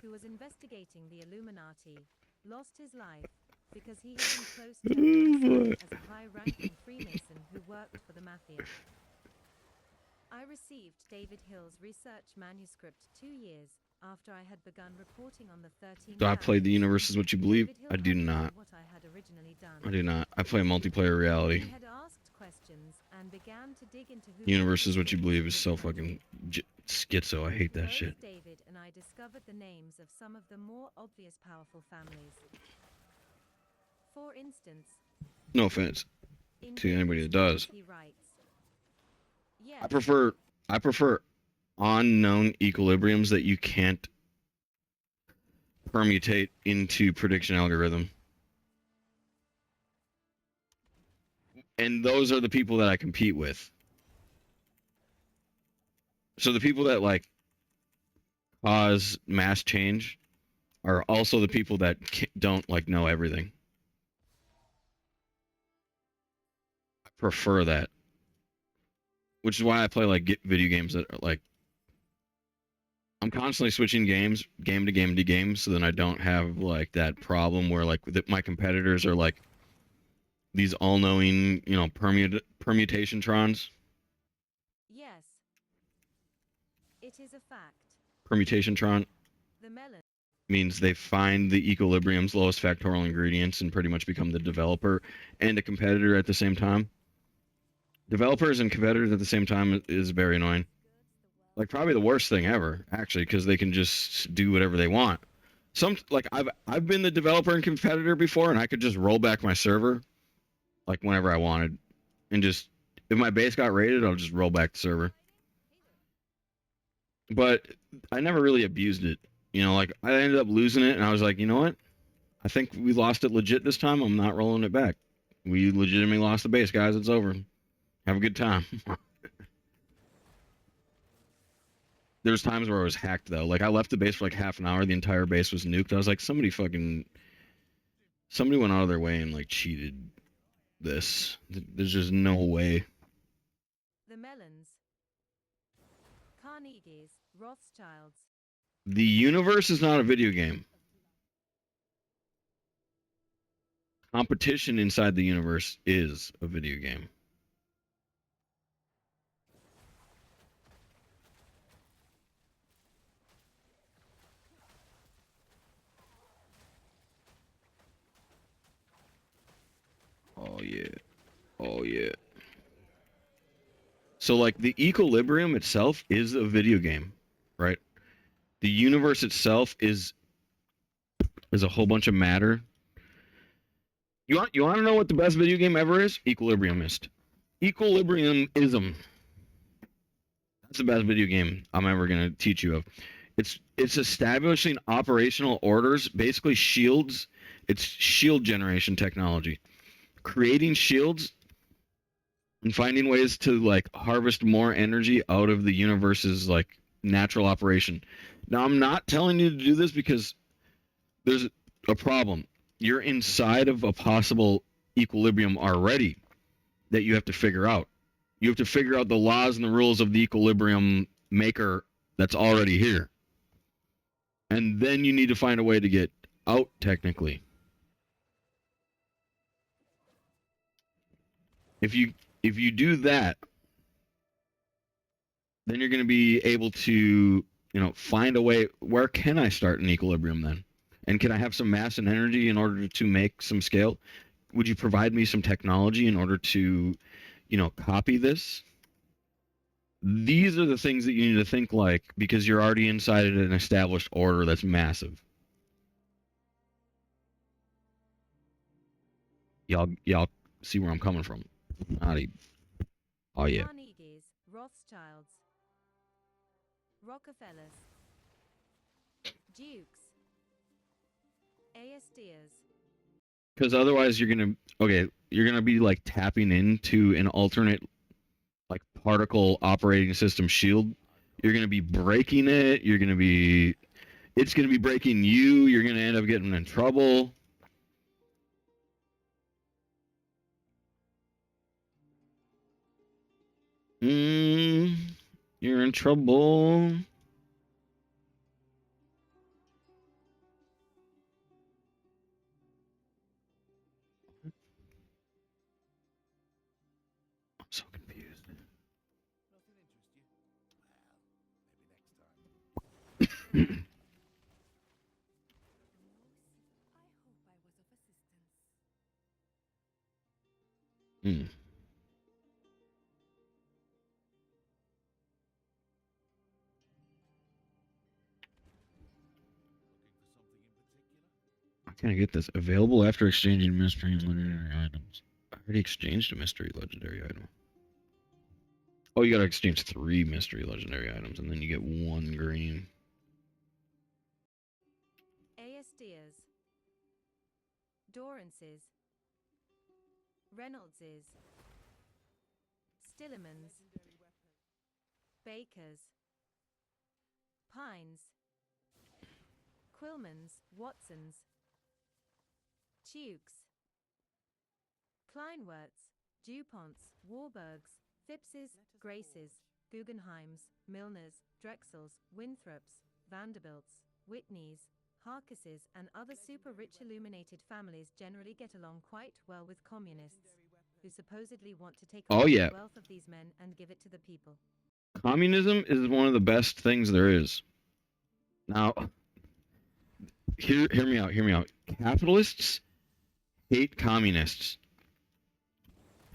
[SPEAKER 15] who was investigating the Illuminati, lost his life because he had been close to himself as a high-ranking Freemason who worked for the Mafia. I received David Hill's research manuscript 2 years after I had begun reporting on the 13.
[SPEAKER 2] Do I play The Universe Is What You Believe? I do not.
[SPEAKER 15] What I had originally done.
[SPEAKER 2] I do not. I play multiplayer reality.
[SPEAKER 15] He had asked questions and began to dig into who
[SPEAKER 2] Universe Is What You Believe is so fucking schizo. I hate that shit.
[SPEAKER 15] David and I discovered the names of some of the more obvious powerful families. For instance,
[SPEAKER 2] No offense to anybody that does.
[SPEAKER 15] he writes, yes,
[SPEAKER 2] I prefer unknown equilibriums that you can't permutate into prediction algorithm. And those are the people that I compete with. So the people that like cause mass change are also the people that don't like know everything. I prefer that. Which is why I play like video games that are like I'm constantly switching games, game to game, so then I don't have like that problem where like my competitors are like these all-knowing, you know, permutation trons.
[SPEAKER 15] yes, it is a fact.
[SPEAKER 2] Permutation tron
[SPEAKER 15] The melon
[SPEAKER 2] means they find the equilibrium's lowest factorial ingredients and pretty much become the developer and a competitor at the same time. Developers and competitors at the same time is very annoying. Like probably the worst thing ever, actually, because they can just do whatever they want. I've been the developer and competitor before, and I could just roll back my server, like whenever I wanted, and just if my base got raided, I'll just roll back the server. But I never really abused it, you know. Like I ended up losing it, and I was like, you know what? I think we lost it legit this time. I'm not rolling it back. We legitimately lost the base, guys. It's over. Have a good time. There's times where I was hacked though. Like I left the base for like half an hour. The entire base was nuked. I was like, somebody went out of their way and like cheated this. There's just no way.
[SPEAKER 15] The Mellons, Carnegie's, Rothschilds.
[SPEAKER 2] The universe is not a video game. Competition inside the universe is a video game. Oh yeah. Oh yeah. So like the equilibrium itself is a video game, right? The universe itself is a whole bunch of matter You want to know what the best video game ever is? Equilibriumist. Equilibriumism. That's the best video game I'm ever gonna teach you of. It's establishing operational orders, basically shields. It's shield generation technology, creating shields and finding ways to like harvest more energy out of the universe's like natural operation. Now, I'm not telling you to do this because there's a problem. You're inside of a possible equilibrium already that you have to figure out. You have to figure out the laws and the rules of the equilibrium maker that's already here. And then you need to find a way to get out technically. If you do that, then you're going to be able to, find a way. Where can I start an equilibrium then? And can I have some mass and energy in order to make some scale? Would you provide me some technology in order to, copy this? These are the things that you need to think like, because you're already inside of an established order that's massive. Y'all see where I'm coming from? Oh yeah.
[SPEAKER 15] Carnegies, Rothschilds, Rockefellers, Dukes, ASDers.
[SPEAKER 2] Because otherwise you're gonna be like tapping into an alternate like particle operating system shield. You're gonna be breaking it. It's gonna be breaking you. You're gonna end up getting in trouble. You're in trouble. I'm so confused. Can I get this? Available after exchanging mystery and legendary items. I already exchanged a mystery legendary item. Oh, you gotta exchange 3 mystery legendary items, and then you get 1 green.
[SPEAKER 15] ASDers, Dorances, Reynoldses, Stillemans, Bakers, Pines, Quillmans, Watsons, Tukes, Kleinwerts, DuPonts, Warburgs, Phippses, Graces, Guggenheims, Milners, Drexels, Winthrops, Vanderbilts, Whitneys, Harkises, and other super-rich illuminated families generally get along quite well with communists, who supposedly want to take away the wealth of these men and give it to the people.
[SPEAKER 2] Communism is one of the best things there is. Now, hear me out. Capitalists hate communists.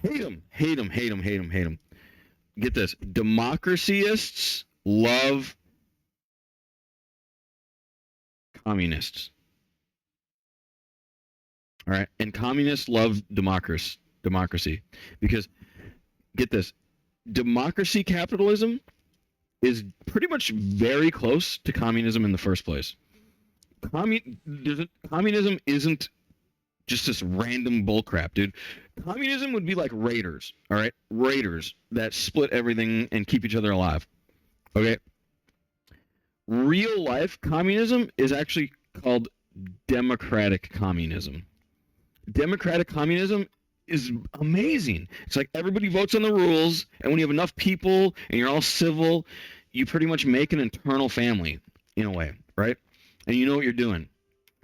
[SPEAKER 2] Hate them. Get this. Democracyists love communists. All right? And communists love democracy. Because, get this. Democracy capitalism is pretty much very close to communism in the first place. Communism isn't just this random bullcrap, dude. Communism would be like raiders, all right? Raiders that split everything and keep each other alive, okay? Real life communism is actually called democratic communism. Democratic communism is amazing. It's like everybody votes on the rules, and when you have enough people and you're all civil, you pretty much make an internal family in a way, right? And you know what you're doing,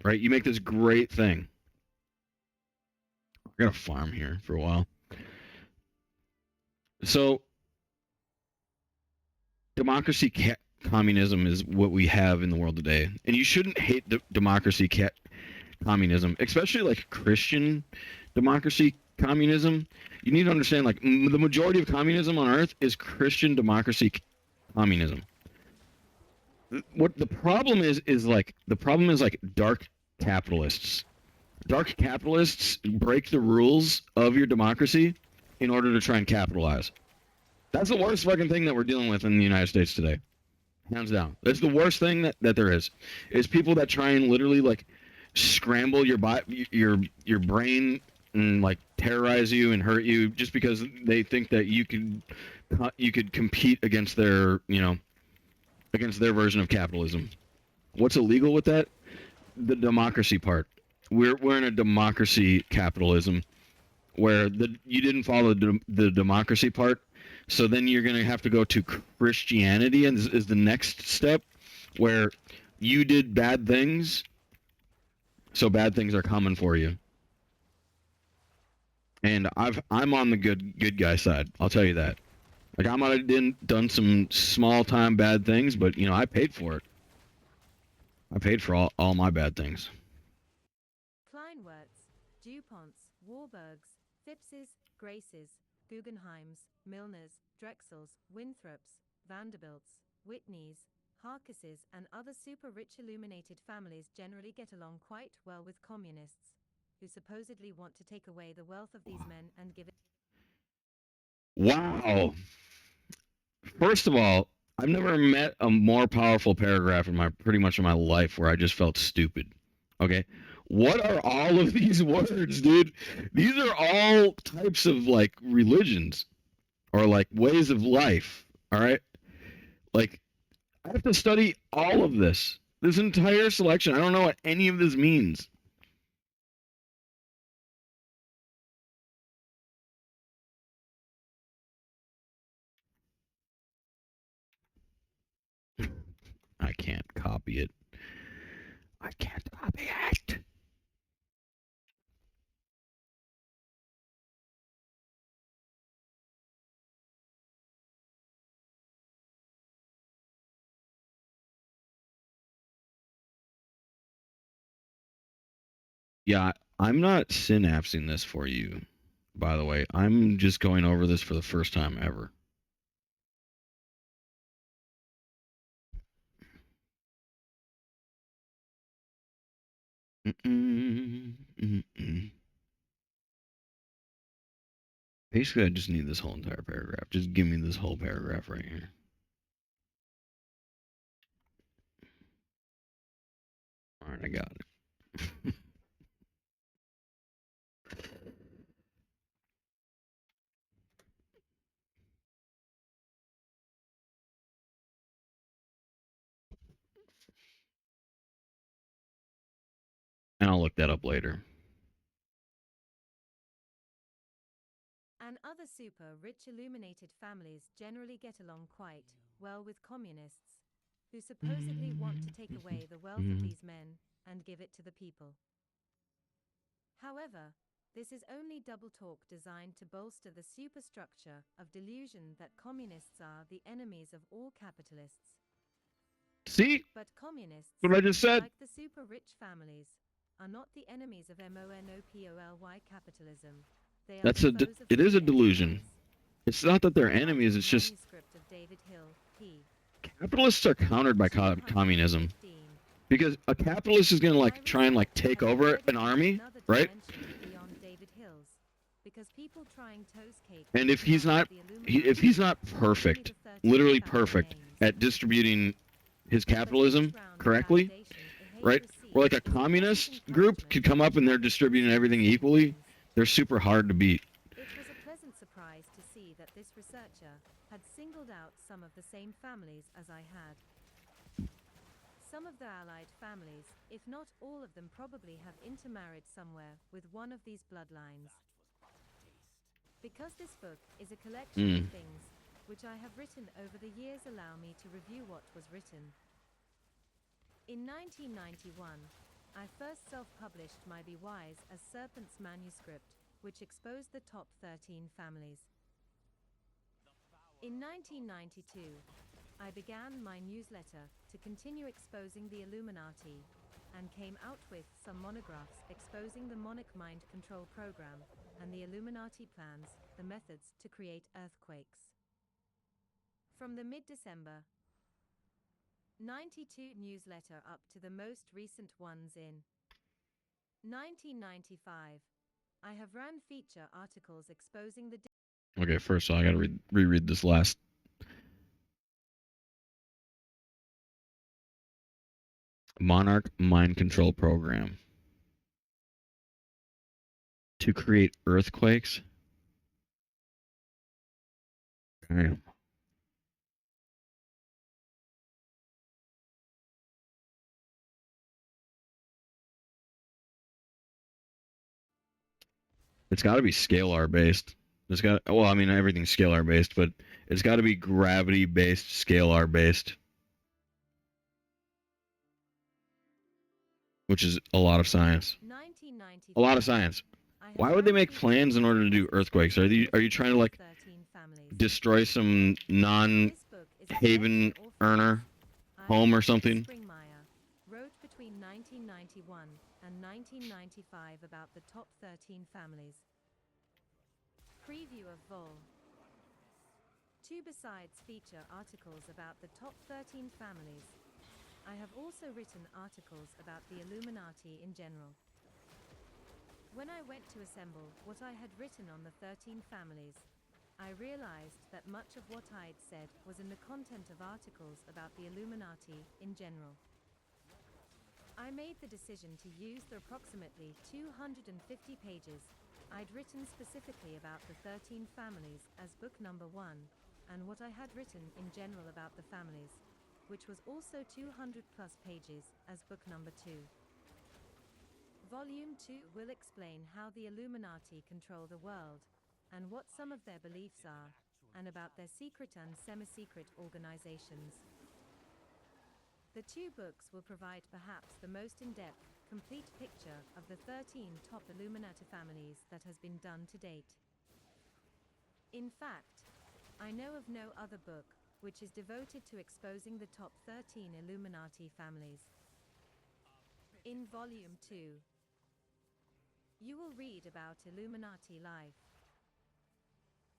[SPEAKER 2] right? You make this great thing. We're gonna farm here for a while. So, democracy communism is what we have in the world today, and you shouldn't hate democracy communism, especially like Christian democracy communism. You need to understand, like, the majority of communism on Earth is Christian democracy communism. What the problem is like dark capitalists. dark capitalists break the rules of your democracy in order to try and capitalize. That's the worst fucking thing that we're dealing with in the United States today. Hands down. That's the worst thing that there is people that try and literally like scramble your brain and like terrorize you and hurt you just because they think that you could compete against their, against their version of capitalism. What's illegal with that? The democracy part. We're in a democracy capitalism where you didn't follow the democracy part. So then you're going to have to go to Christianity and is the next step where you did bad things. So bad things are coming for you. And I'm on the good guy side. I'll tell you that. Like I might have done some small time bad things, but I paid for it. I paid for all my bad things.
[SPEAKER 15] Kleinwerts, DuPonts, Warburgs, Phippses, Graces, Guggenheims, Milners, Drexels, Winthrops, Vanderbilts, Whitneys, Harkises, and other super-rich illuminated families generally get along quite well with communists, who supposedly want to take away the wealth of these men and give it...
[SPEAKER 2] Wow. First of all, I've never met a more powerful paragraph pretty much in my life where I just felt stupid. Okay? What are all of these words, dude? These are all types of like religions or like ways of life, all right? Like I have to study all of this. This entire selection. I don't know what any of this means. I can't copy it. I can't copy it. Yeah, I'm not synapsing this for you, by the way. I'm just going over this for the first time ever. Basically, I just need this whole entire paragraph. Just give me this whole paragraph right here. All right, I got it. And I'll look that up later.
[SPEAKER 15] And other super-rich illuminated families generally get along quite well with communists, who supposedly want to take away the wealth of these men and give it to the people. However, this is only double talk designed to bolster the superstructure of delusion that communists are the enemies of all capitalists.
[SPEAKER 2] See?
[SPEAKER 15] But communists,
[SPEAKER 2] what I just said,
[SPEAKER 15] like the super-rich families, are not the enemies of monopoly capitalism.
[SPEAKER 2] It is a delusion. It's not that they're enemies, it's just capitalists are countered by communism. Because a capitalist is going to like try and like take over an army, right? And if he's not perfect, literally perfect at distributing his capitalism correctly, right? Or like a communist group could come up and they're distributing everything equally. They're super hard to beat.
[SPEAKER 15] It was a pleasant surprise to see that this researcher had singled out some of the same families as I had. Some of the allied families, if not all of them, probably have intermarried somewhere with one of these bloodlines. Because this book is a collection of things which I have written over the years, allow me to review what was written. In 1991, I first self-published My Be Wise as Serpent's manuscript, which exposed the top 13 families. In 1992, I began my newsletter to continue exposing the Illuminati, and came out with some monographs exposing the Monarch Mind Control Program, and the Illuminati plans, the methods to create earthquakes. From the mid-December 92 newsletter up to the most recent ones in 1995. I have ran feature articles exposing the
[SPEAKER 2] Okay, first of all, I gotta reread this last. Monarch mind control program. To create earthquakes? Damn. It's got to be scalar based. It's got, well, I mean, everything's scalar based, but it's got to be gravity based, scalar based, which is a lot of science.
[SPEAKER 15] 1995.
[SPEAKER 2] A lot of science. Why would they make plans in order to do earthquakes? Are you trying to like destroy some non-haven earner home or something?
[SPEAKER 15] Springmeyer wrote between 1991 and 1995 about the top 13 families. Preview of Vol. 2. Besides feature articles about the top 13 families, I have also written articles about the Illuminati in general. When I went to assemble what I had written on the 13 families, I realized that much of what I had said was in the content of articles about the Illuminati in general. I made the decision to use the approximately 250 pages I'd written specifically about the 13 families as book number 1, and what I had written in general about the families, which was also 200 plus pages, as book number 2. Volume 2 will explain how the Illuminati control the world, and what some of their beliefs are, and about their secret and semi-secret organizations. The 2 books will provide perhaps the most in-depth, complete picture of the 13 top Illuminati families that has been done to date. In fact, I know of no other book which is devoted to exposing the top 13 Illuminati families. In Volume 2, you will read about Illuminati life,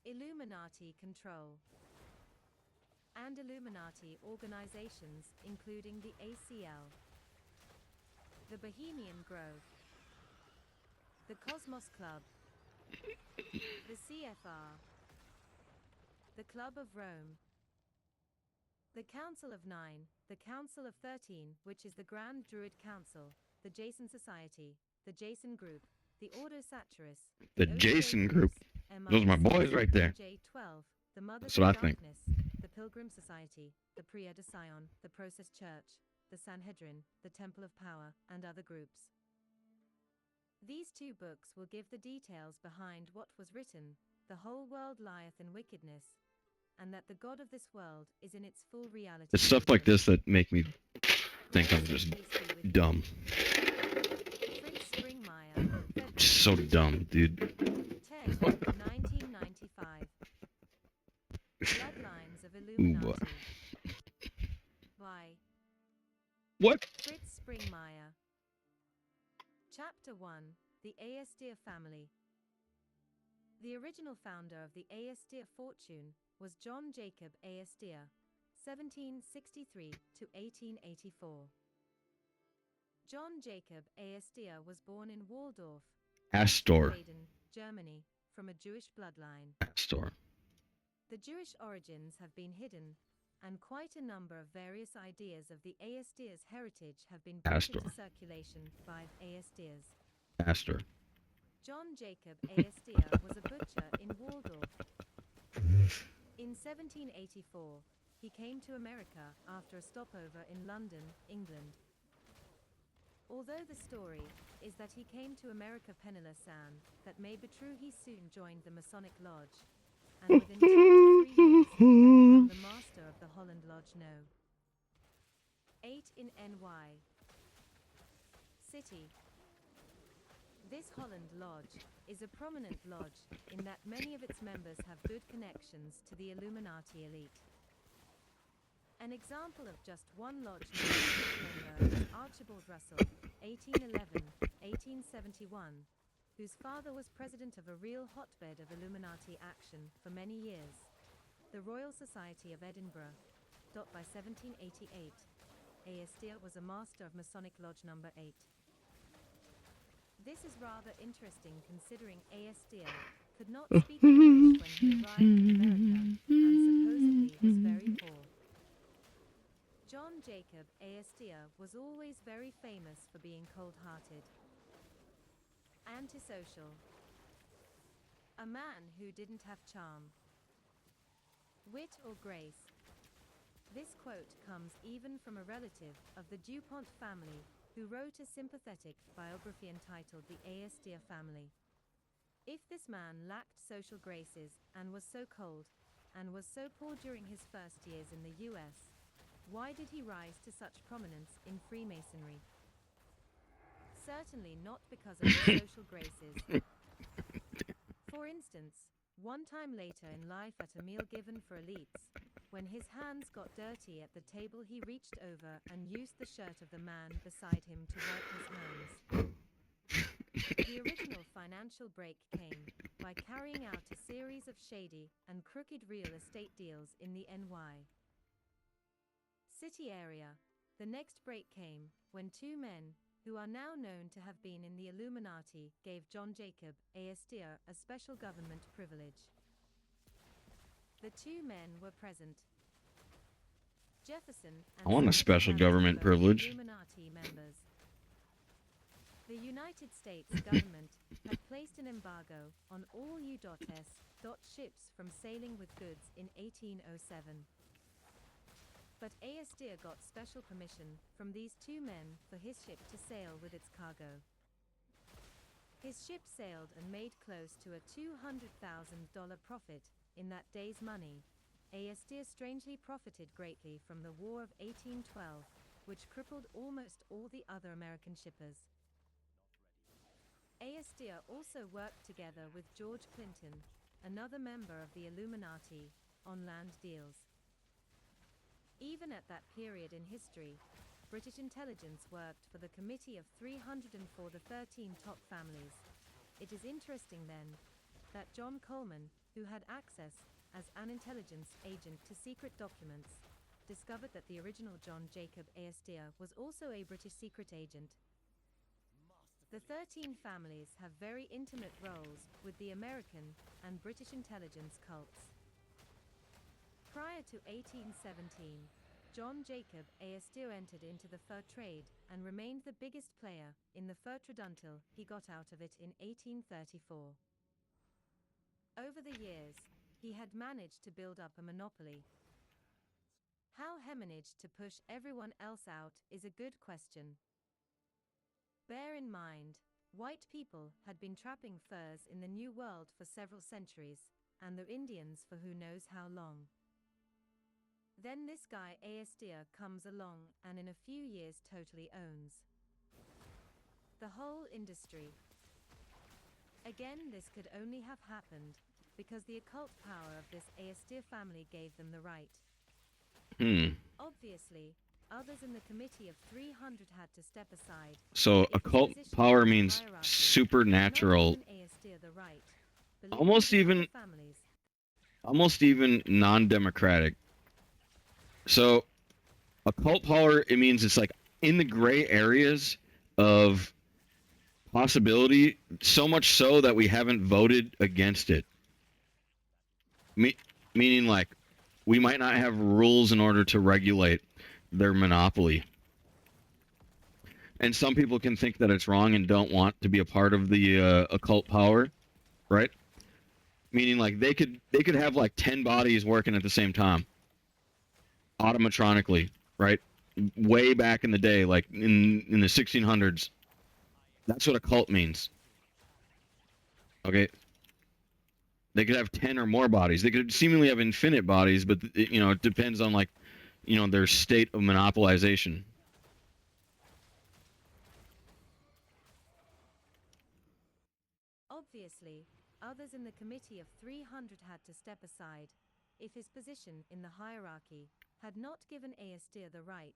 [SPEAKER 15] Illuminati control, and Illuminati organizations including the ACL, the Bohemian Grove, the Cosmos Club, the CFR, the Club of Rome, the Council of 9, the Council of 13, which is the Grand Druid Council, the Jason Society, the Jason Group, the Ordo Saturis,
[SPEAKER 2] The Jason Group. Those are my boys right there.
[SPEAKER 15] J12, the Mothers
[SPEAKER 2] That's what I
[SPEAKER 15] of
[SPEAKER 2] think.
[SPEAKER 15] Darkness, the Pilgrim Society, the Priya de Sion, the Process Church, the Sanhedrin, the Temple of Power, and other groups. These 2 books will give the details behind what was written, the whole world lieth in wickedness, and that the God of this world is in its full reality.
[SPEAKER 2] It's stuff like this that make me think I'm just dumb.
[SPEAKER 15] Fritz Springmeyer,
[SPEAKER 2] So dumb, dude.
[SPEAKER 15] 10, 1995. Bloodlines of Illuminati. By
[SPEAKER 2] What?
[SPEAKER 15] Fritz Springmeyer. Chapter 1, The Aestir Family. The original founder of the Aestir fortune was John Jacob Aestir, 1763 to 1884. John Jacob Aestir was born in Waldorf,
[SPEAKER 2] Astor.
[SPEAKER 15] Baden, Germany, from a Jewish bloodline.
[SPEAKER 2] Astor.
[SPEAKER 15] The Jewish origins have been hidden, and quite a number of various ideas of the Aestir's heritage have been brought
[SPEAKER 2] Astor.
[SPEAKER 15] into circulation by Aestir's.
[SPEAKER 2] Astor.
[SPEAKER 15] John Jacob Aestir was a butcher in Waldorf. In 1784, he came to America after a stopover in London, England. Although the story is that he came to America penniless, and that may be true, he soon joined the Masonic Lodge, and within 2 to 3 years he had become the master of the Holland Lodge No. 8 in NY City. This Holland Lodge is a prominent lodge in that many of its members have good connections to the Illuminati elite. An example of just one lodge member is Archibald Russell, 1811-1871, whose father was president of a real hotbed of Illuminati action for many years, the Royal Society of Edinburgh. By 1788, Aestir was a master of Masonic Lodge No. 8. This is rather interesting considering Aestia could not speak English when he arrived in America and supposedly was very poor. John Jacob Aestia was always very famous for being cold-hearted, antisocial, a man who didn't have charm, wit or grace. This quote comes even from a relative of the DuPont family who wrote a sympathetic biography entitled The Aestia Family. If this man lacked social graces and was so cold, and was so poor during his first years in the US, why did he rise to such prominence in Freemasonry? Certainly not because of his social graces. For instance, one time later in life at a meal given for elites, when his hands got dirty at the table, he reached over and used the shirt of the man beside him to wipe his hands. The original financial break came by carrying out a series of shady and crooked real estate deals in the NY City area. The next break came when two men, who are now known to have been in the Illuminati, gave John Jacob Aestia a special government privilege. The two men were present. Jefferson and
[SPEAKER 2] I want a
[SPEAKER 15] Senator
[SPEAKER 2] special
[SPEAKER 15] Harris
[SPEAKER 2] government
[SPEAKER 15] were both
[SPEAKER 2] privilege.
[SPEAKER 15] Illuminati members. The United States government had placed an embargo on all U.S. ships from sailing with goods in 1807. But Aestia got special permission from these two men for his ship to sail with its cargo. His ship sailed and made close to a $200,000 profit in that day's money. Aestia strangely profited greatly from the War of 1812, which crippled almost all the other American shippers. Aestia also worked together with George Clinton, another member of the Illuminati, on land deals. Even at that period in history, British intelligence worked for the Committee of 300 and for the 13 top families. It is interesting then that John Coleman, who had access as an intelligence agent to secret documents, discovered that the original John Jacob Aestia was also a British secret agent. The 13 families have very intimate roles with the American and British intelligence cults. Prior to 1817, John Jacob Aestia entered into the fur trade and remained the biggest player in the fur trade until he got out of it in 1834. Over the years, he had managed to build up a monopoly. How he managed to push everyone else out is a good question. Bear in mind, white people had been trapping furs in the New World for several centuries, and the Indians for who knows how long. Then this guy Aestia comes along and in a few years totally owns the whole industry. Again, this could only have happened because the occult power of this Aestia family gave them the right. Obviously, others in the Committee of 300 had to step aside.
[SPEAKER 2] So occult power means supernatural, almost even non-democratic. So occult power, it means it's like in the gray areas of possibility, so much so that we haven't voted against it. Meaning like we might not have rules in order to regulate their monopoly. And some people can think that it's wrong and don't want to be a part of the occult power, right? Meaning like they could have like 10 bodies working at the same time, automatronically, right? Way back in the day, like in the 1600s. That's what a cult means. Okay. They could have 10 or more bodies. They could seemingly have infinite bodies, but it depends on like, their state of monopolization.
[SPEAKER 15] Obviously, others in the Committee of 300 had to step aside. If his position in the hierarchy had not given Aestia the right,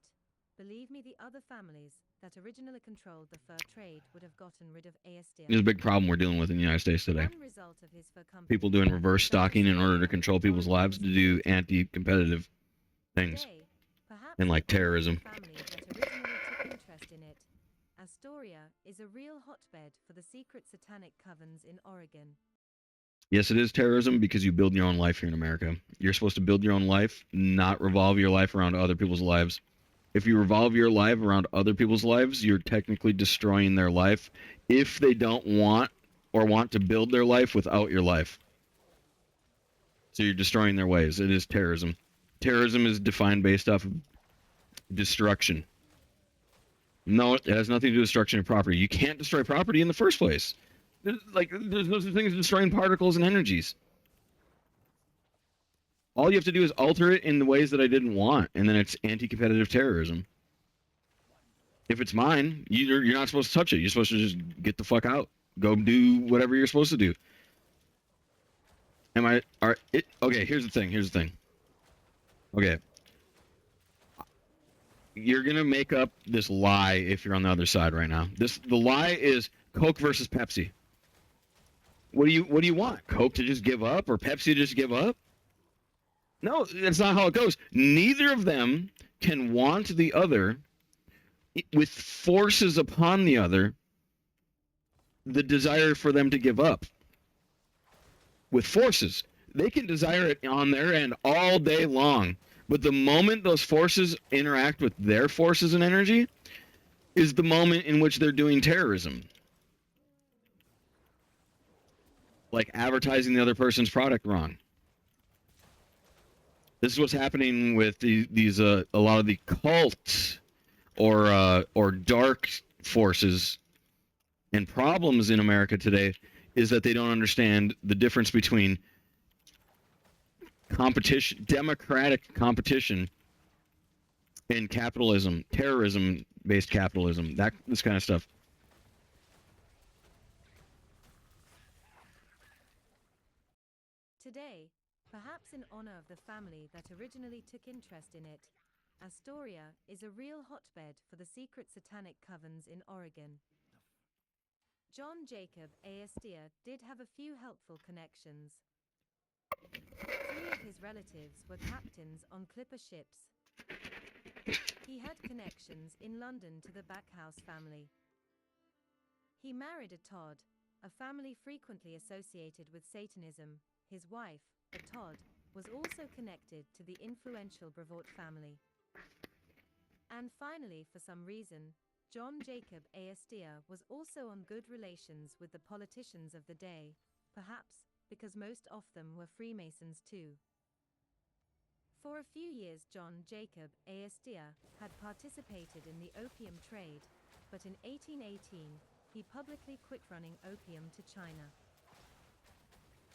[SPEAKER 15] believe me, the other families that originally controlled the fur trade would have gotten rid of Aestia.
[SPEAKER 2] There's a big problem we're dealing with in the United States today.
[SPEAKER 15] One result of his fur company,
[SPEAKER 2] People doing reverse stocking in order to control people's lives to do anti-competitive things.
[SPEAKER 15] today, perhaps
[SPEAKER 2] And like
[SPEAKER 15] the only
[SPEAKER 2] terrorism.
[SPEAKER 15] family that originally took interest in it. Astoria is is a real hotbed for the secret satanic covens in Oregon.
[SPEAKER 2] Yes, it is terrorism because you build your own life here in America. You're supposed to build your own life, not revolve your life around other people's lives. If you revolve your life around other people's lives, you're technically destroying their life if they don't want or want to build their life without your life. So you're destroying their ways. It is terrorism. Terrorism is defined based off of destruction. No, it has nothing to do with destruction of property. You can't destroy property in the first place. There's no such thing as destroying particles and energies. All you have to do is alter it in the ways that I didn't want, and then it's anti-competitive terrorism. If it's mine, you're not supposed to touch it. You're supposed to just get the fuck out. Go do whatever you're supposed to do. Okay, here's the thing. Okay. You're going to make up this lie if you're on the other side right now. The lie is Coke versus Pepsi. What do you want? Coke to just give up or Pepsi to just give up? No, that's not how it goes. Neither of them can want the other with forces upon the other the desire for them to give up. With forces. They can desire it on their end all day long. But the moment those forces interact with their forces and energy is the moment in which they're doing terrorism. Like advertising the other person's product wrong. This is what's happening with these a lot of the cults or dark forces and problems in America today is that they don't understand the difference between competition, democratic competition, and capitalism, terrorism-based capitalism, this kind of stuff.
[SPEAKER 15] Today, perhaps in honor of the family that originally took interest in it, Astoria is a real hotbed for the secret satanic covens in Oregon. John Jacob Aestia did have a few helpful connections. 3 of his relatives were captains on clipper ships. He had connections in London to the Backhouse family. He married a Todd, a family frequently associated with Satanism. His wife, a Todd, was also connected to the influential Brevoort family. And finally, for some reason, John Jacob Aestia was also on good relations with the politicians of the day, perhaps because most of them were Freemasons too. For a few years John Jacob Aestia had participated in the opium trade, but in 1818 he publicly quit running opium to China.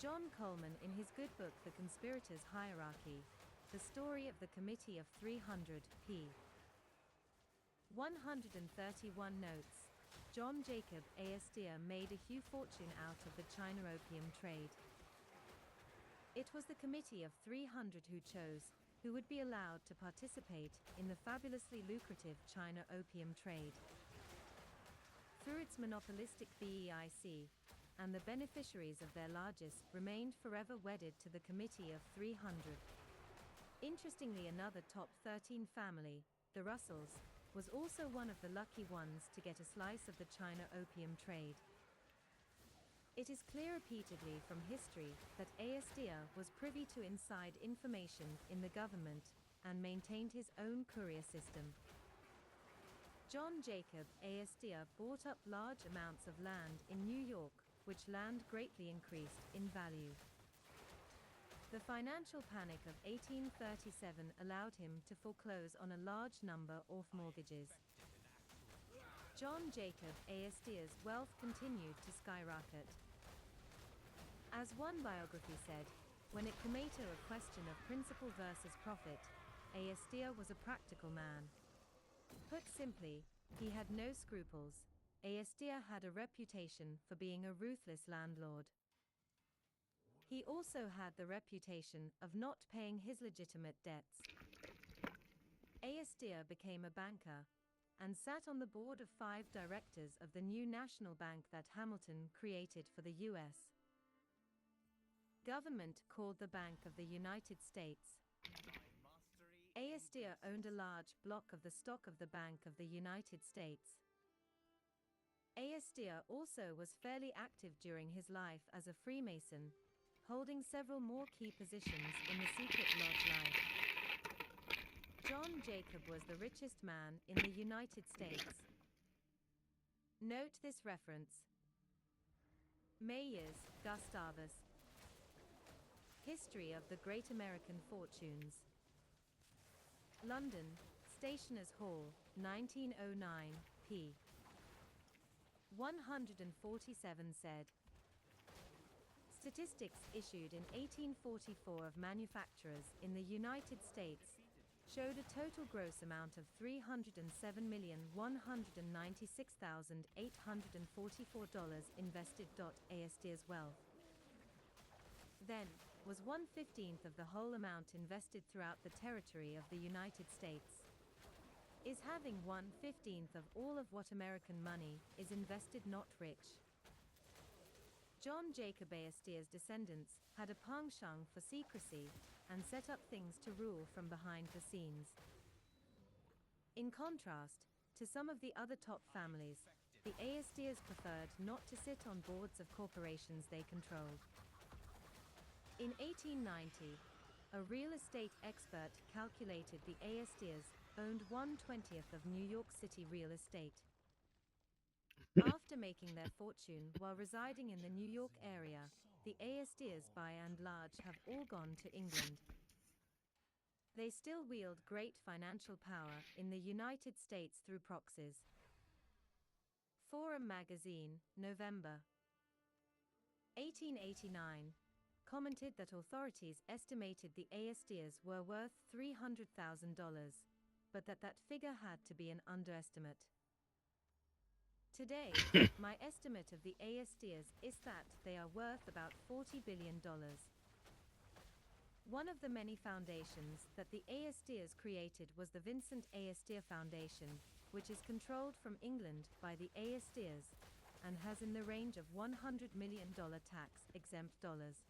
[SPEAKER 15] John Coleman, in his good book The Conspirators' Hierarchy, The Story of the Committee of 300, p. 131 notes, John Jacob Aestia made a huge fortune out of the China opium trade. It was the Committee of 300 who chose who would be allowed to participate in the fabulously lucrative China opium trade. Through its monopolistic BEIC, and the beneficiaries of their largest remained forever wedded to the Committee of 300. Interestingly, another top 13 family, the Russells, was also one of the lucky ones to get a slice of the China opium trade. It is clear repeatedly from history that Aestia was privy to inside information in the government and maintained his own courier system. John Jacob Aestia bought up large amounts of land in New York, which land greatly increased in value. The financial panic of 1837 allowed him to foreclose on a large number of mortgages. John Jacob Aestia's wealth continued to skyrocket. As one biography said, when it came to a question of principle versus profit, Aestia was a practical man. Put simply, he had no scruples. Aestia had a reputation for being a ruthless landlord. He also had the reputation of not paying his legitimate debts. Aestia became a banker, and sat on the board of 5 directors of the new national bank that Hamilton created for the U.S. government, called the Bank of the United States. Aestia owned a large block of the stock of the Bank of the United States. Aestir also was fairly active during his life as a Freemason, holding several more key positions in the secret lodge life. John Jacob was the richest man in the United States. Note this reference. Mayers, Gustavus. History of the Great American Fortunes. London, Stationers' Hall, 1909, p. 147 said. Statistics issued in 1844 of manufacturers in the United States showed a total gross amount of $307,196,844 invested. Aestir's wealth then was 1/15 of the whole amount invested throughout the territory of the United States. Is having 1/15 of all of what American money is invested not rich? John Jacob Aestir's descendants had a penchant for secrecy and set up things to rule from behind the scenes. In contrast to some of the other top families, the Aestirs preferred not to sit on boards of corporations they controlled. In 1890, a real estate expert calculated the Aestirs owned 1/20 of New York City real estate. After making their fortune while residing in the New York area, the Aestirs by and large have all gone to England. They still wield great financial power in the United States through proxies. Forum magazine, November 1889, commented that authorities estimated the Aestirs were worth $300,000, but that figure had to be an underestimate. Today, my estimate of the Aestirs is that they are worth about $40 billion. One of the many foundations that the Aestirs created was the Vincent Aestir Foundation, which is controlled from England by the Aestirs and has in the range of $100 million tax-exempt dollars.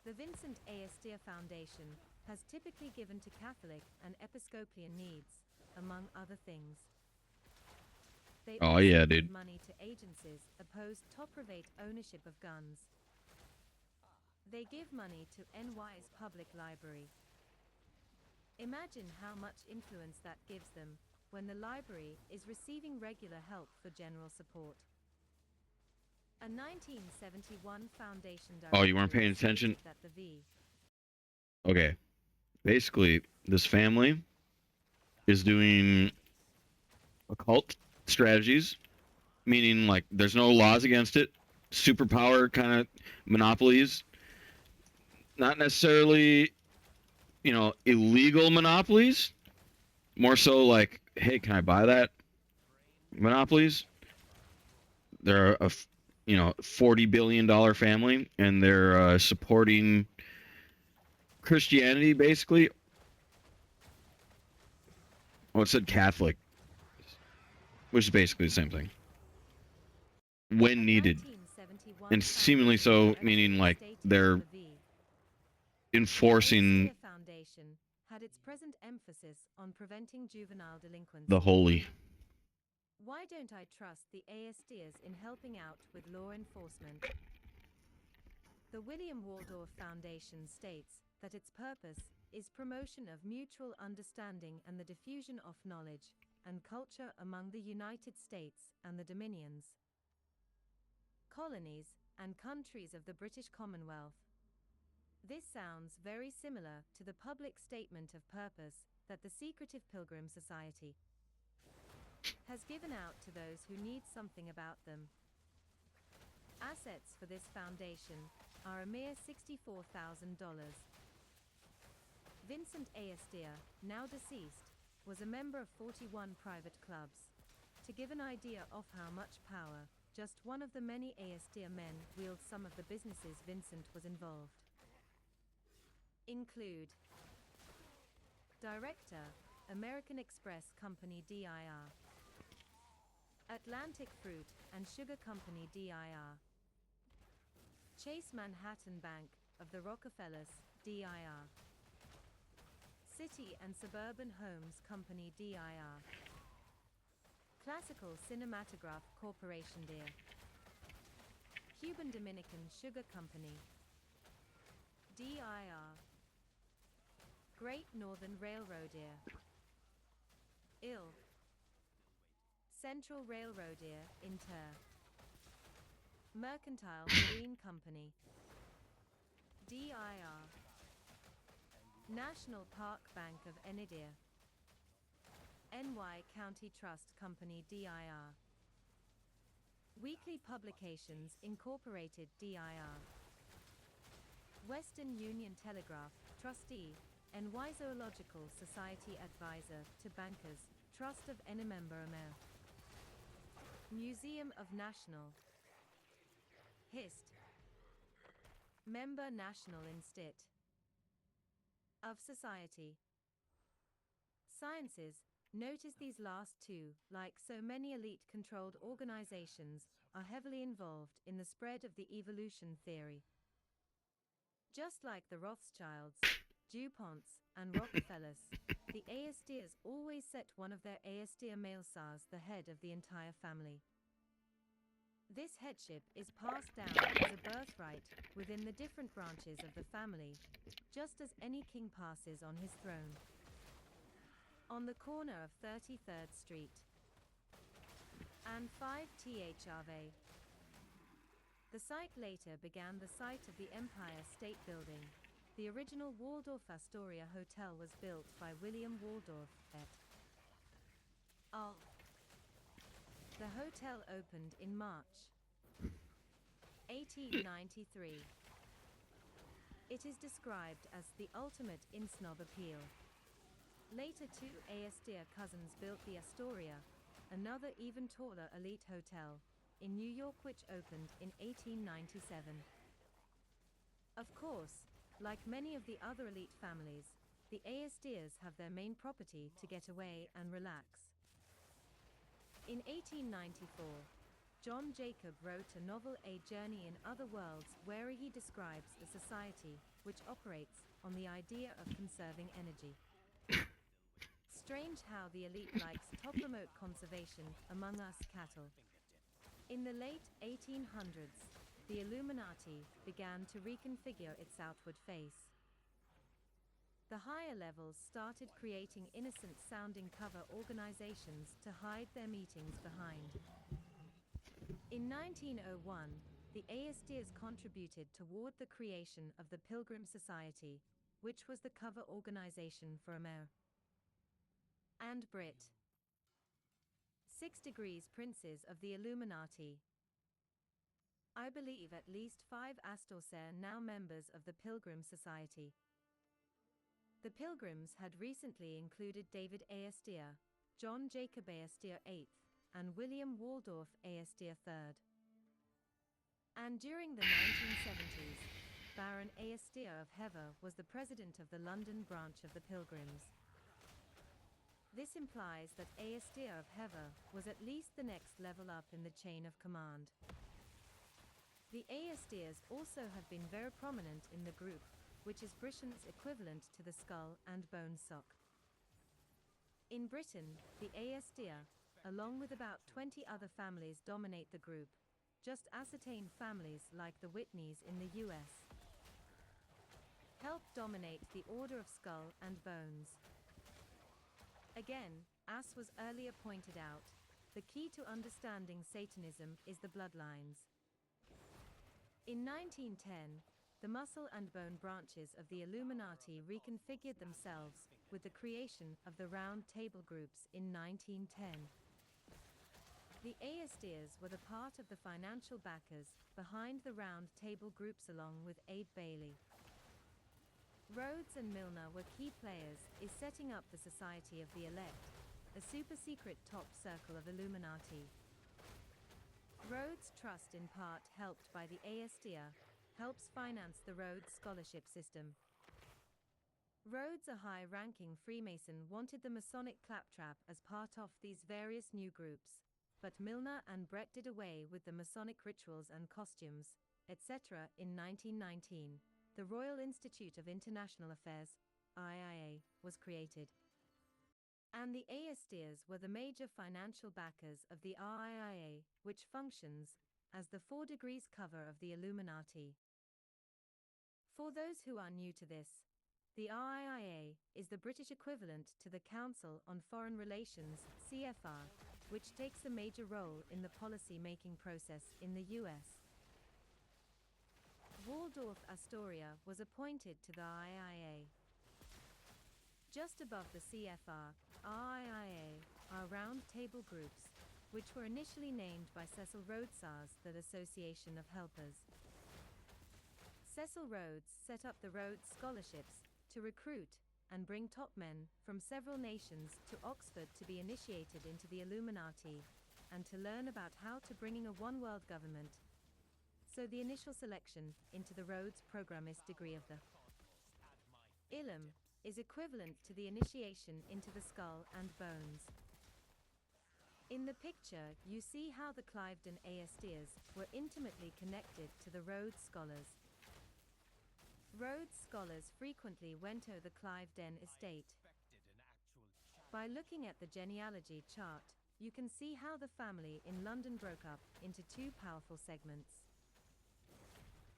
[SPEAKER 15] The Vincent Aestir Foundation has typically given to Catholic and Episcopalian needs, among other things. They also give money to agencies opposed to top-rate ownership of guns. They give money to NY's public library. Imagine how much influence that gives them when the library is receiving regular help for general support. A 1971 foundation director.
[SPEAKER 2] Oh, you weren't paying attention?
[SPEAKER 15] That the V.
[SPEAKER 2] Okay. Basically, this family is doing occult strategies, meaning like there's no laws against it. Superpower kind of monopolies. Not necessarily, illegal monopolies. More so like, hey, can I buy that? Monopolies. They're a $40 billion family, and they're supporting Christianity, basically. Well, it said Catholic, which is basically the same thing. When needed. And seemingly so, meaning like they're enforcing
[SPEAKER 15] The foundation had its present emphasis on preventing juvenile delinquency.
[SPEAKER 2] the holy.
[SPEAKER 15] Why don't I trust the Aestirs in helping out with law enforcement? The William Waldorf Foundation states that its purpose is promotion of mutual understanding and the diffusion of knowledge and culture among the United States and the Dominions, colonies, and countries of the British Commonwealth. This sounds very similar to the public statement of purpose that the secretive Pilgrim Society has given out to those who need something about them. Assets for this foundation are a mere $64,000. Vincent Aestir, now deceased, was a member of 41 private clubs. To give an idea of how much power just one of the many Aestir men wields, some of the businesses Vincent was involved include Director, American Express Company DIR, Atlantic Fruit and Sugar Company DIR, Chase Manhattan Bank of the Rockefellers DIR, City and Suburban Homes Company DIR, Classical Cinematograph Corporation dear. Cuban Dominican Sugar Company. DIR. Great Northern Railroad dear. Central Railroad dear, Inter. Mercantile Marine Company. DIR. National Park Bank of Enidir. NY County Trust Company DIR. Weekly Publications Incorporated DIR. Western Union Telegraph, Trustee, NY Zoological Society Advisor to Bankers, Trust of any member Amer. Museum of National. Hist. Member National Instit. Of Society. Sciences. Notice these last two, like so many elite-controlled organizations, are heavily involved in the spread of the evolution theory. Just like the Rothschilds, DuPonts, and Rockefellers, the ASDers always set one of their ASDer male sires the head of the entire family. This headship is passed down as a birthright within the different branches of the family, just as any king passes on his throne. On the corner of 33rd Street and 5th Ave. The site later began the site of the Empire State Building. The original Waldorf Astoria Hotel was built by William Waldorf et al. The hotel opened in March 1893. It is described as the ultimate in-snob appeal. Later two ASDer cousins built the Astoria, another even taller elite hotel, in New York which opened in 1897. Of course, like many of the other elite families, the ASDers have their main property to get away and relax. In 1894, John Jacob wrote a novel A Journey in Other Worlds where he describes a society which operates on the idea of conserving energy. Strange how the elite likes top remote conservation among us cattle. In the late 1800s, the Illuminati began to reconfigure its outward face. The higher levels started creating innocent-sounding cover organizations to hide their meetings behind. In 1901, the ASDers contributed toward the creation of the Pilgrim Society, which was the cover organization for Amer and Brit. 6 degrees princes of the Illuminati. I believe at least 5 Astors are now members of the Pilgrim Society. The Pilgrims had recently included David ASDer, John Jacob ASDer VIII, and William Waldorf ASDer III. And during the 1970s, Baron ASDer of Hever was the president of the London branch of the Pilgrims. This implies that ASDer of Hever was at least the next level up in the chain of command. The ASDers also have been very prominent in the group, which is Britain's equivalent to the skull and bone sock. In Britain, the ASDer, along with about 20 other families, dominate the group, just ascertained families like the Whitneys in the US help dominate the Order of Skull and Bones. Again, as was earlier pointed out, the key to understanding Satanism is the bloodlines. In 1910, the muscle and bone branches of the Illuminati reconfigured themselves with the creation of the Round Table groups in 1910. The ASDers were the part of the financial backers behind the Round Table groups along with Abe Bailey. Rhodes and Milner were key players in setting up the Society of the Elect, a super-secret top circle of Illuminati. Rhodes Trust, in part helped by the ASDer, helps finance the Rhodes Scholarship System. Rhodes, a high-ranking Freemason, wanted the Masonic claptrap as part of these various new groups, but Milner and Brett did away with the Masonic rituals and costumes, etc. In 1919. The Royal Institute of International Affairs, IIA, was created. And the Aestheres were the major financial backers of the RIIA, which functions as the 4 degrees cover of the Illuminati. For those who are new to this, the RIIA is the British equivalent to the Council on Foreign Relations, CFR, which takes a major role in the policy-making process in the US. Waldorf Astoria was appointed to the RIIA. Just above the CFR, RIIA are round-table groups, which were initially named by Cecil Rhodes's the Association of Helpers. Cecil Rhodes set up the Rhodes Scholarships to recruit and bring top men from several nations to Oxford to be initiated into the Illuminati and to learn about how to bringing a one-world government. So the initial selection into the Rhodes Programmist degree of the Illum is equivalent to the initiation into the skull and bones. In the picture, you see how the Cliveden Aestheres were intimately connected to the Rhodes Scholars. Rhodes Scholars frequently went to the Cliveden estate. By looking at the genealogy chart, you can see how the family in London broke up into 2 powerful segments.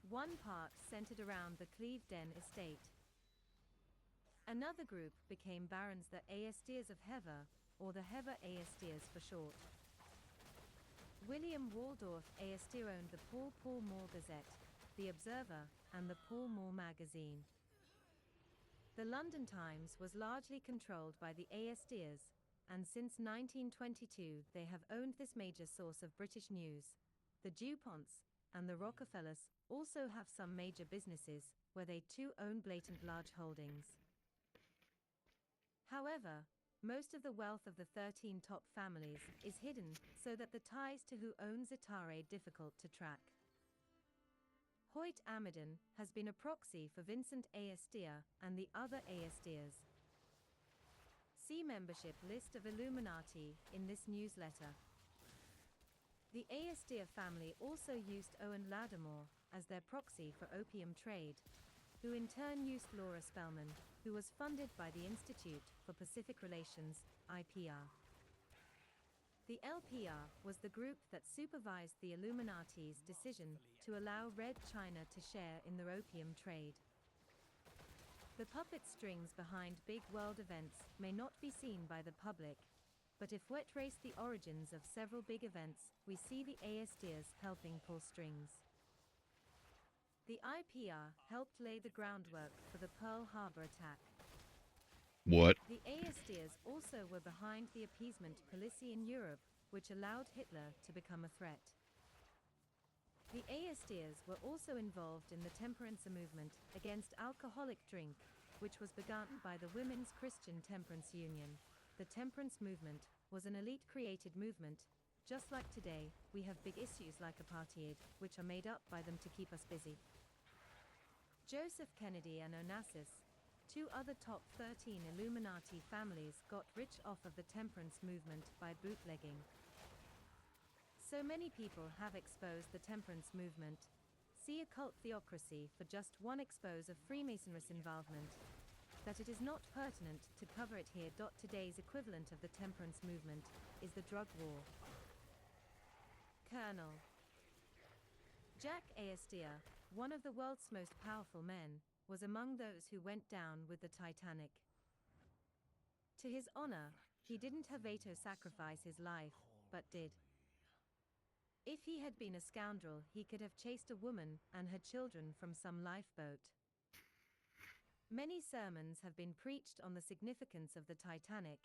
[SPEAKER 15] One part centered around the Cliveden estate. Another group became barons, the Aestheres of Hever, or the Hever Aestheres for short. William Waldorf Aestere owned the Pall Mall Gazette, the Observer, and the Pall Mall magazine. The London Times was largely controlled by the Aestheres, and since 1922 they have owned this major source of British news. The DuPonts and the Rockefellers also have some major businesses where they too own blatant large holdings. However, most of the wealth of the 13 top families is hidden so that the ties to who owns it are difficult to track. Hoyt Amidon has been a proxy for Vincent Aestere and the other Aestheres. See membership list of Illuminati in this newsletter. The Aestere family also used Owen Lattimore as their proxy for opium trade, who in turn used Laura Spelman, who was funded by the Institute for Pacific Relations, IPR. The LPR was the group that supervised the Illuminati's decision to allow Red China to share in their opium trade. The puppet strings behind big world events may not be seen by the public, but if we trace the origins of several big events, we see the Aestheres helping pull strings. The IPR helped lay the groundwork for the Pearl Harbor attack.
[SPEAKER 2] What?
[SPEAKER 15] The Aestheres also were behind the appeasement policy in Europe, which allowed Hitler to become a threat. The Aestheres were also involved in the temperance movement against alcoholic drink, which was begun by the Women's Christian Temperance Union. The temperance movement was an elite-created movement. Just like today, we have big issues like apartheid, which are made up by them to keep us busy. Joseph Kennedy and Onassis, 2 other top 13 Illuminati families, got rich off of the temperance movement by bootlegging. So many people have exposed the temperance movement. See Occult Theocracy for just one expose of Freemasonry's involvement. That it is not pertinent to cover it here. Today's equivalent of the temperance movement is the drug war. Colonel Jack Aestere, one of the world's most powerful men, was among those who went down with the Titanic. To his honor, he didn't have Veto sacrifice his life, but did. If he had been a scoundrel, he could have chased a woman and her children from some lifeboat. Many sermons have been preached on the significance of the Titanic,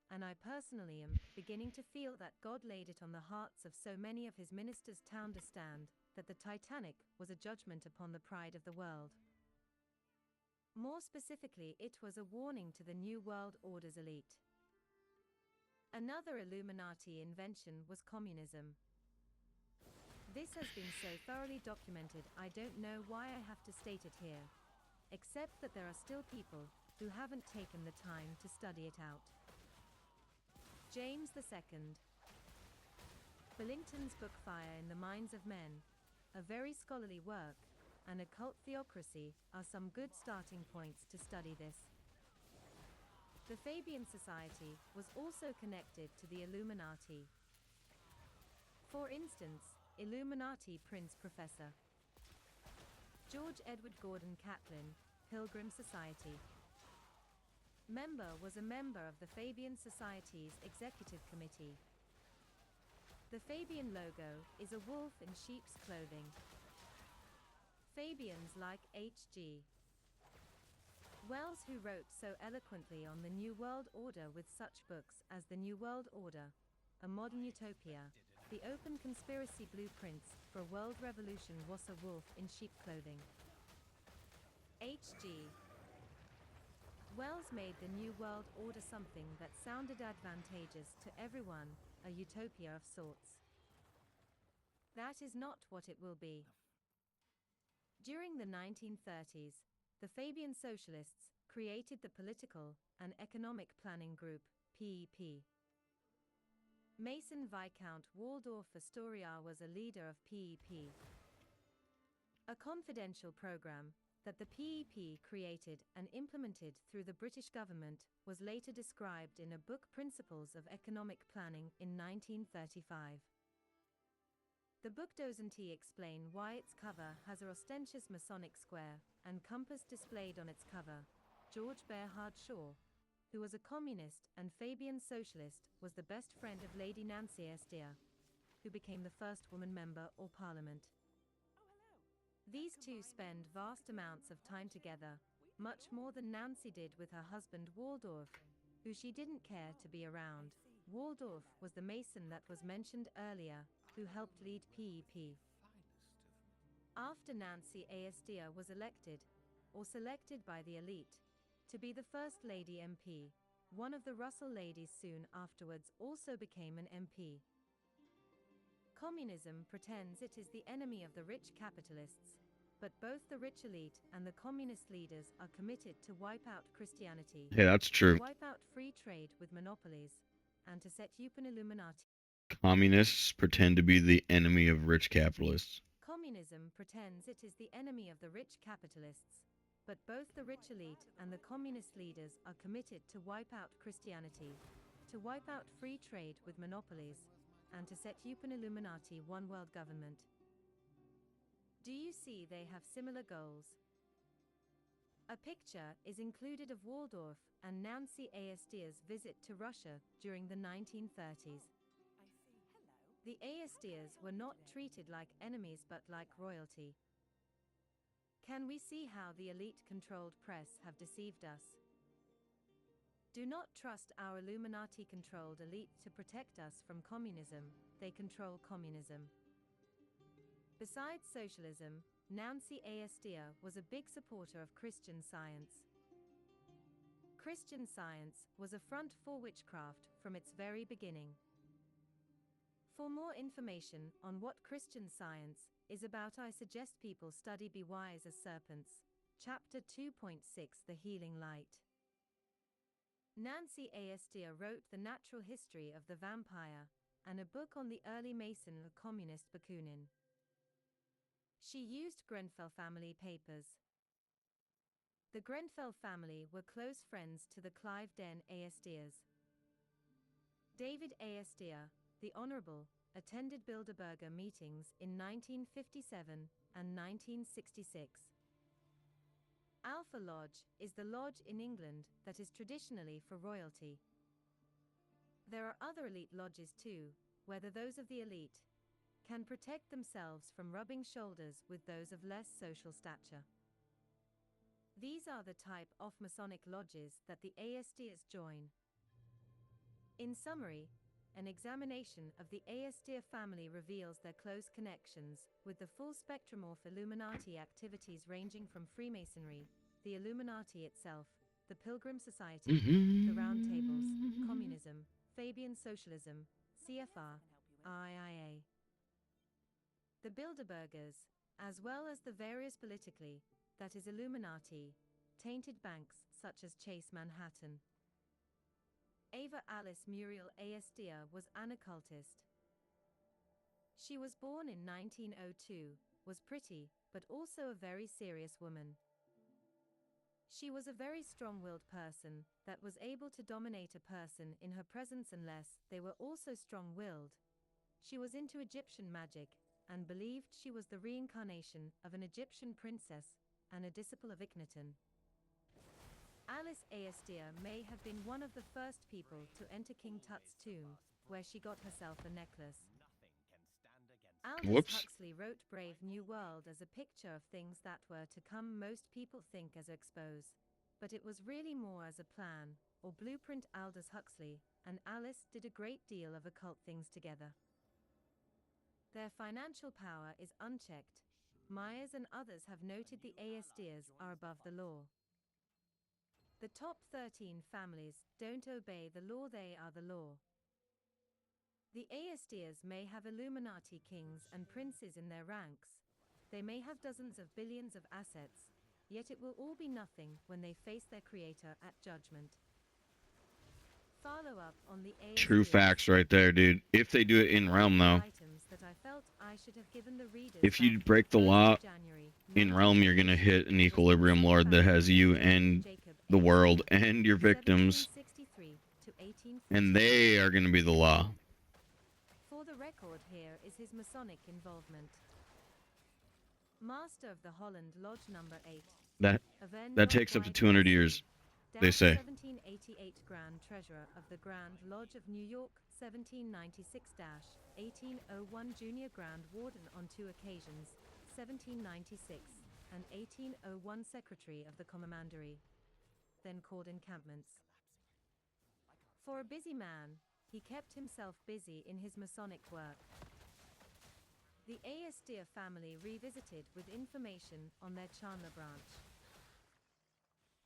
[SPEAKER 15] and I personally am beginning to feel that God laid it on the hearts of so many of his ministers to understand that the Titanic was a judgment upon the pride of the world. More specifically, it was a warning to the New World Order's elite. Another Illuminati invention was communism. This has been so thoroughly documented, I don't know why I have to state it here, except that there are still people who haven't taken the time to study it out. James II. Billington's book Fire in the Minds of Men, a very scholarly work, and Occult Theocracy are some good starting points to study this. The Fabian Society was also connected to the Illuminati. For instance, Illuminati Prince Professor George Edward Gordon Catlin, Pilgrim Society. Member was a member of the Fabian Society's Executive Committee. The Fabian logo is a wolf in sheep's clothing. Fabians like H.G. Wells, who wrote so eloquently on the New World Order with such books as The New World Order, A Modern Utopia, The Open Conspiracy Blueprints for World Revolution, was a wolf in sheep clothing. H.G. Wells made the New World Order something that sounded advantageous to everyone, a utopia of sorts. That is not what it will be. During the 1930s, the Fabian Socialists created the Political and Economic Planning Group, PEP. Mason Viscount Waldorf Astoria was a leader of PEP. A confidential program that the PEP created and implemented through the British government was later described in a book, Principles of Economic Planning, in 1935. The book doesn't explain why its cover has a ostentatious Masonic square and compass displayed on its cover. George Bernard Shaw, who was a communist and Fabian socialist, was the best friend of Lady Nancy Astor, who became the first woman member of Parliament. These two spend vast amounts of time together, much more than Nancy did with her husband Waldorf, who she didn't care to be around. Waldorf was the Mason that was mentioned earlier, who helped lead PEP. After Nancy Astor was elected, or selected by the elite, to be the First Lady MP, one of the Russell ladies soon afterwards also became an MP. Communism pretends it is the enemy of the rich capitalists, but both the rich elite and the communist leaders are committed to wipe out Christianity,
[SPEAKER 2] Hey, that's true.
[SPEAKER 15] to wipe out free trade with monopolies, and to set up an Illuminati.
[SPEAKER 2] Communists pretend to be the enemy of rich capitalists.
[SPEAKER 15] Communism pretends it is the enemy of the rich capitalists, but both the rich elite and the communist leaders are committed to wipe out Christianity, to wipe out free trade with monopolies, and to set up an Illuminati one world government. Do you see they have similar goals? A picture is included of Waldorf and Nancy Astor's visit to Russia during the 1930s. The Astors were not treated like enemies but like royalty. Can we see how the elite-controlled press have deceived us? Do not trust our Illuminati-controlled elite to protect us from communism. They control communism. Besides socialism, Nancy Astor was a big supporter of Christian Science. Christian Science was a front for witchcraft from its very beginning. For more information on what Christian Science is about, I suggest people study Be Wise as Serpents, Chapter 2.6, The Healing Light. Nancy Astor wrote The Natural History of the Vampire and a book on the early Mason and Communist Bakunin. She used Grenfell family papers. The Grenfell family were close friends to the Cliveden Astors. David Astor, the Honorable, attended Bilderberger meetings in 1957 and 1966. Alpha Lodge is the lodge in England that is traditionally for royalty. There are other elite lodges too, whether those of the elite can protect themselves from rubbing shoulders with those of less social stature. These are the type of Masonic lodges that the Astors join. In summary, an examination of the Astor family reveals their close connections with the full spectrum of Illuminati activities ranging from Freemasonry, the Illuminati itself, the Pilgrim Society, the Round Tables, communism, Fabian socialism, CFR, IIA. The Bilderbergers, as well as the various politically, that is Illuminati, tainted banks such as Chase Manhattan. Ava Alice Muriel Astor was an occultist. She was born in 1902, was pretty, but also a very serious woman. She was a very strong-willed person that was able to dominate a person in her presence unless they were also strong-willed. She was into Egyptian magic and believed she was the reincarnation of an Egyptian princess and a disciple of Akhenaten. Alice Aestia may have been one of the first people to enter King Tut's tomb, where she got herself a necklace. Aldous
[SPEAKER 2] Whoops.
[SPEAKER 15] Huxley wrote Brave New World as a picture of things that were to come. Most people think as expose, but it was really more as a plan, or blueprint. Aldous Huxley and Alice did a great deal of occult things together. Their financial power is unchecked. Myers and others have noted the Aesdias are above the law. The top 13 families don't obey the law, they are the law. The Aesdias may have Illuminati kings and princes in their ranks. They may have dozens of billions of assets, yet it will all be nothing when they face their creator at judgment. Follow up on the Aesdias.
[SPEAKER 2] True facts right there, dude. If they do it in realm, though.
[SPEAKER 15] Items that I felt I should have given the readers
[SPEAKER 2] If you
[SPEAKER 15] back
[SPEAKER 2] break the law
[SPEAKER 15] January
[SPEAKER 2] in realm, you're gonna hit an equilibrium lord that has you and the world and your victims,
[SPEAKER 15] 1763 to 1840.
[SPEAKER 2] and they are gonna be the law.
[SPEAKER 15] For the record, here is his Masonic involvement. Master of the Holland Lodge number 8.
[SPEAKER 2] That takes up to 200 years, they say.
[SPEAKER 15] 1788 Grand Treasurer of the Grand Lodge of New York, 1796-1801 Junior Grand Warden on 2 occasions, 1796 and 1801 Secretary of the Commandery, then called encampments. For a busy man, he kept himself busy in his Masonic work. The Aestia family revisited with information on their Chandler branch.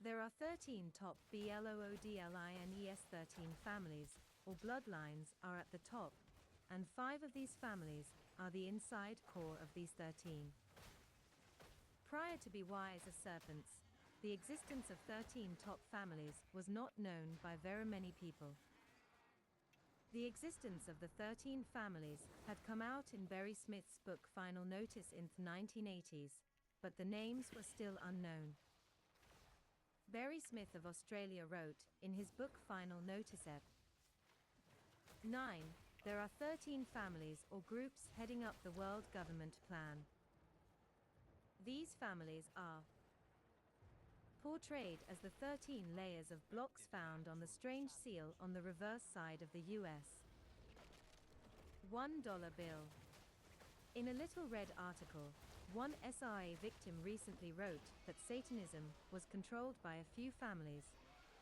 [SPEAKER 15] There are 13 top Bloodlines 13 families, or bloodlines, are at the top, and 5 of these families are the inside core of these 13. Prior to Be Wise as Serpents, the existence of 13 top families was not known by very many people. The existence of the 13 families had come out in Barry Smith's book Final Notice in the 1980s, but the names were still unknown. Barry Smith of Australia wrote, in his book Final Notice Ep. 9, there are 13 families or groups heading up the world government plan. These families are portrayed as the 13 layers of blocks found on the strange seal on the reverse side of the US $1 bill. In a Little Red article, one SRA victim recently wrote that Satanism was controlled by a few families.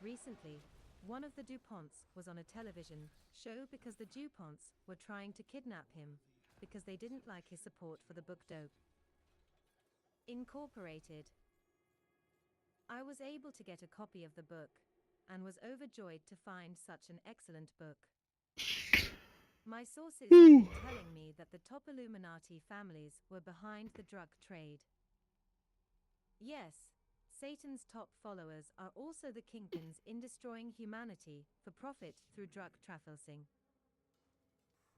[SPEAKER 15] Recently, one of the DuPonts was on a television show because the DuPonts were trying to kidnap him because they didn't like his support for the book Dope Incorporated. I was able to get a copy of the book and was overjoyed to find such an excellent book. My sources have been telling me that the top Illuminati families were behind the drug trade. Yes, Satan's top followers are also the kingpins in destroying humanity for profit through drug trafficking.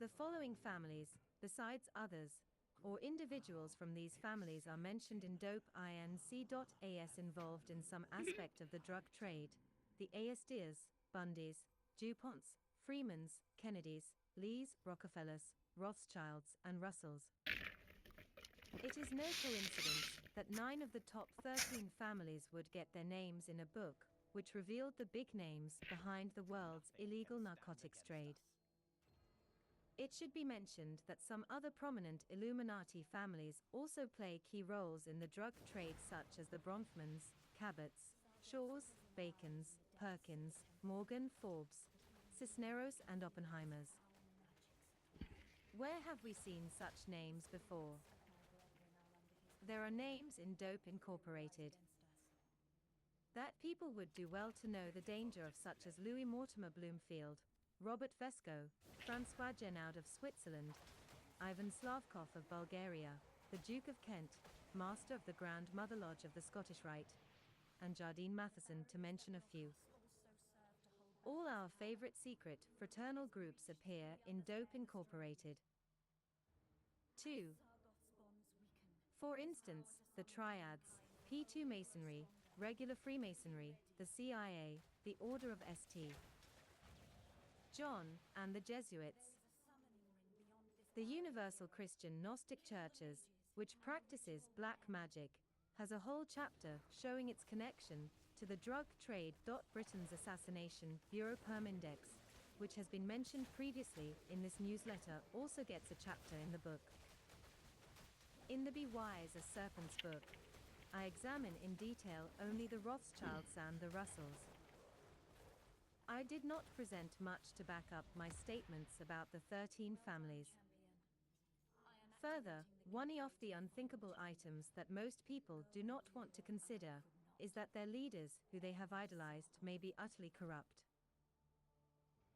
[SPEAKER 15] The following families, besides others, or individuals from these families are mentioned in Dope Inc.as involved in some aspect of the drug trade: the Aesdias, Bundys, DuPonts, Freemans, Kennedys, Lees, Rockefellers, Rothschilds, and Russells. It is no coincidence that 9 of the top 13 families would get their names in a book, which revealed the big names behind the world's illegal narcotics trade. It should be mentioned that some other prominent Illuminati families also play key roles in the drug trade, such as the Bronfmans, Cabots, Shaws, Bacons, Perkins, Morgan, Forbes, Cisneros, and Oppenheimers. Where have we seen such names before? There are names in Dope Incorporated. That people would do well to know the danger of, such as Louis Mortimer Bloomfield, Robert Vesco, Francois Genoud of Switzerland, Ivan Slavkov of Bulgaria, the Duke of Kent, Master of the Grand Mother Lodge of the Scottish Rite, and Jardine Matheson, to mention a few. All our favorite secret, fraternal groups appear in Dope Incorporated. 2. For instance, the Triads, P2 Masonry, regular Freemasonry, the CIA, the Order of St. John, and the Jesuits. The Universal Christian Gnostic Churches, which practices black magic, has a whole chapter showing its connection to the drug trade. Britain's Assassination Bureau Permindex, which has been mentioned previously in this newsletter, also gets a chapter in the book. In the Be Wise as Serpents book, I examine in detail only the Rothschilds and the Russells. I did not present much to back up my statements about the 13 families. Further, one of the unthinkable items that most people do not want to consider is that their leaders, who they have idolized, may be utterly corrupt.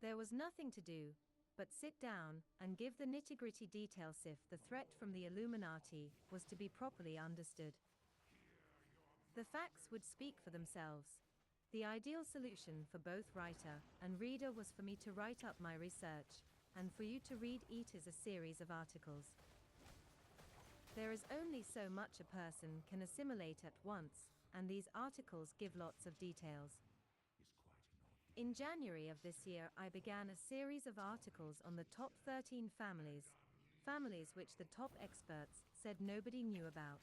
[SPEAKER 15] There was nothing to do but sit down and give the nitty-gritty details if the threat from the Illuminati was to be properly understood. The facts would speak for themselves. The ideal solution for both writer and reader was for me to write up my research, and for you to read it as a series of articles. There is only so much a person can assimilate at once, and these articles give lots of details. In January of this year, I began a series of articles on the top 13 families which the top experts said nobody knew about.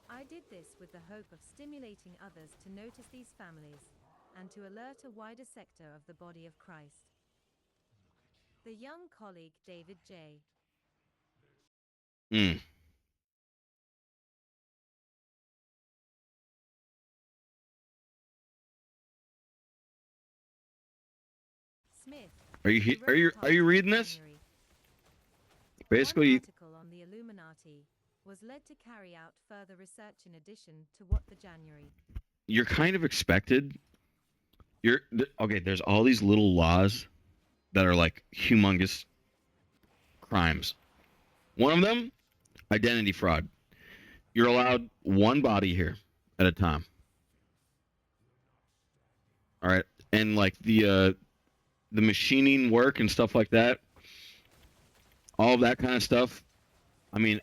[SPEAKER 15] I did this with the hope of stimulating others to notice these families, and to alert a wider sector of the body of Christ. The young colleague David J. Smith.
[SPEAKER 2] Are you reading this? Basically,
[SPEAKER 15] One article on the Illuminati was led to carry out further research in addition to what the January.
[SPEAKER 2] you're kind of expected. Okay, there's all these little laws that are like humongous crimes. One of them, identity fraud. You're allowed one body here at a time. All right, and like the machining work and stuff like that, all of that kind of stuff. I mean,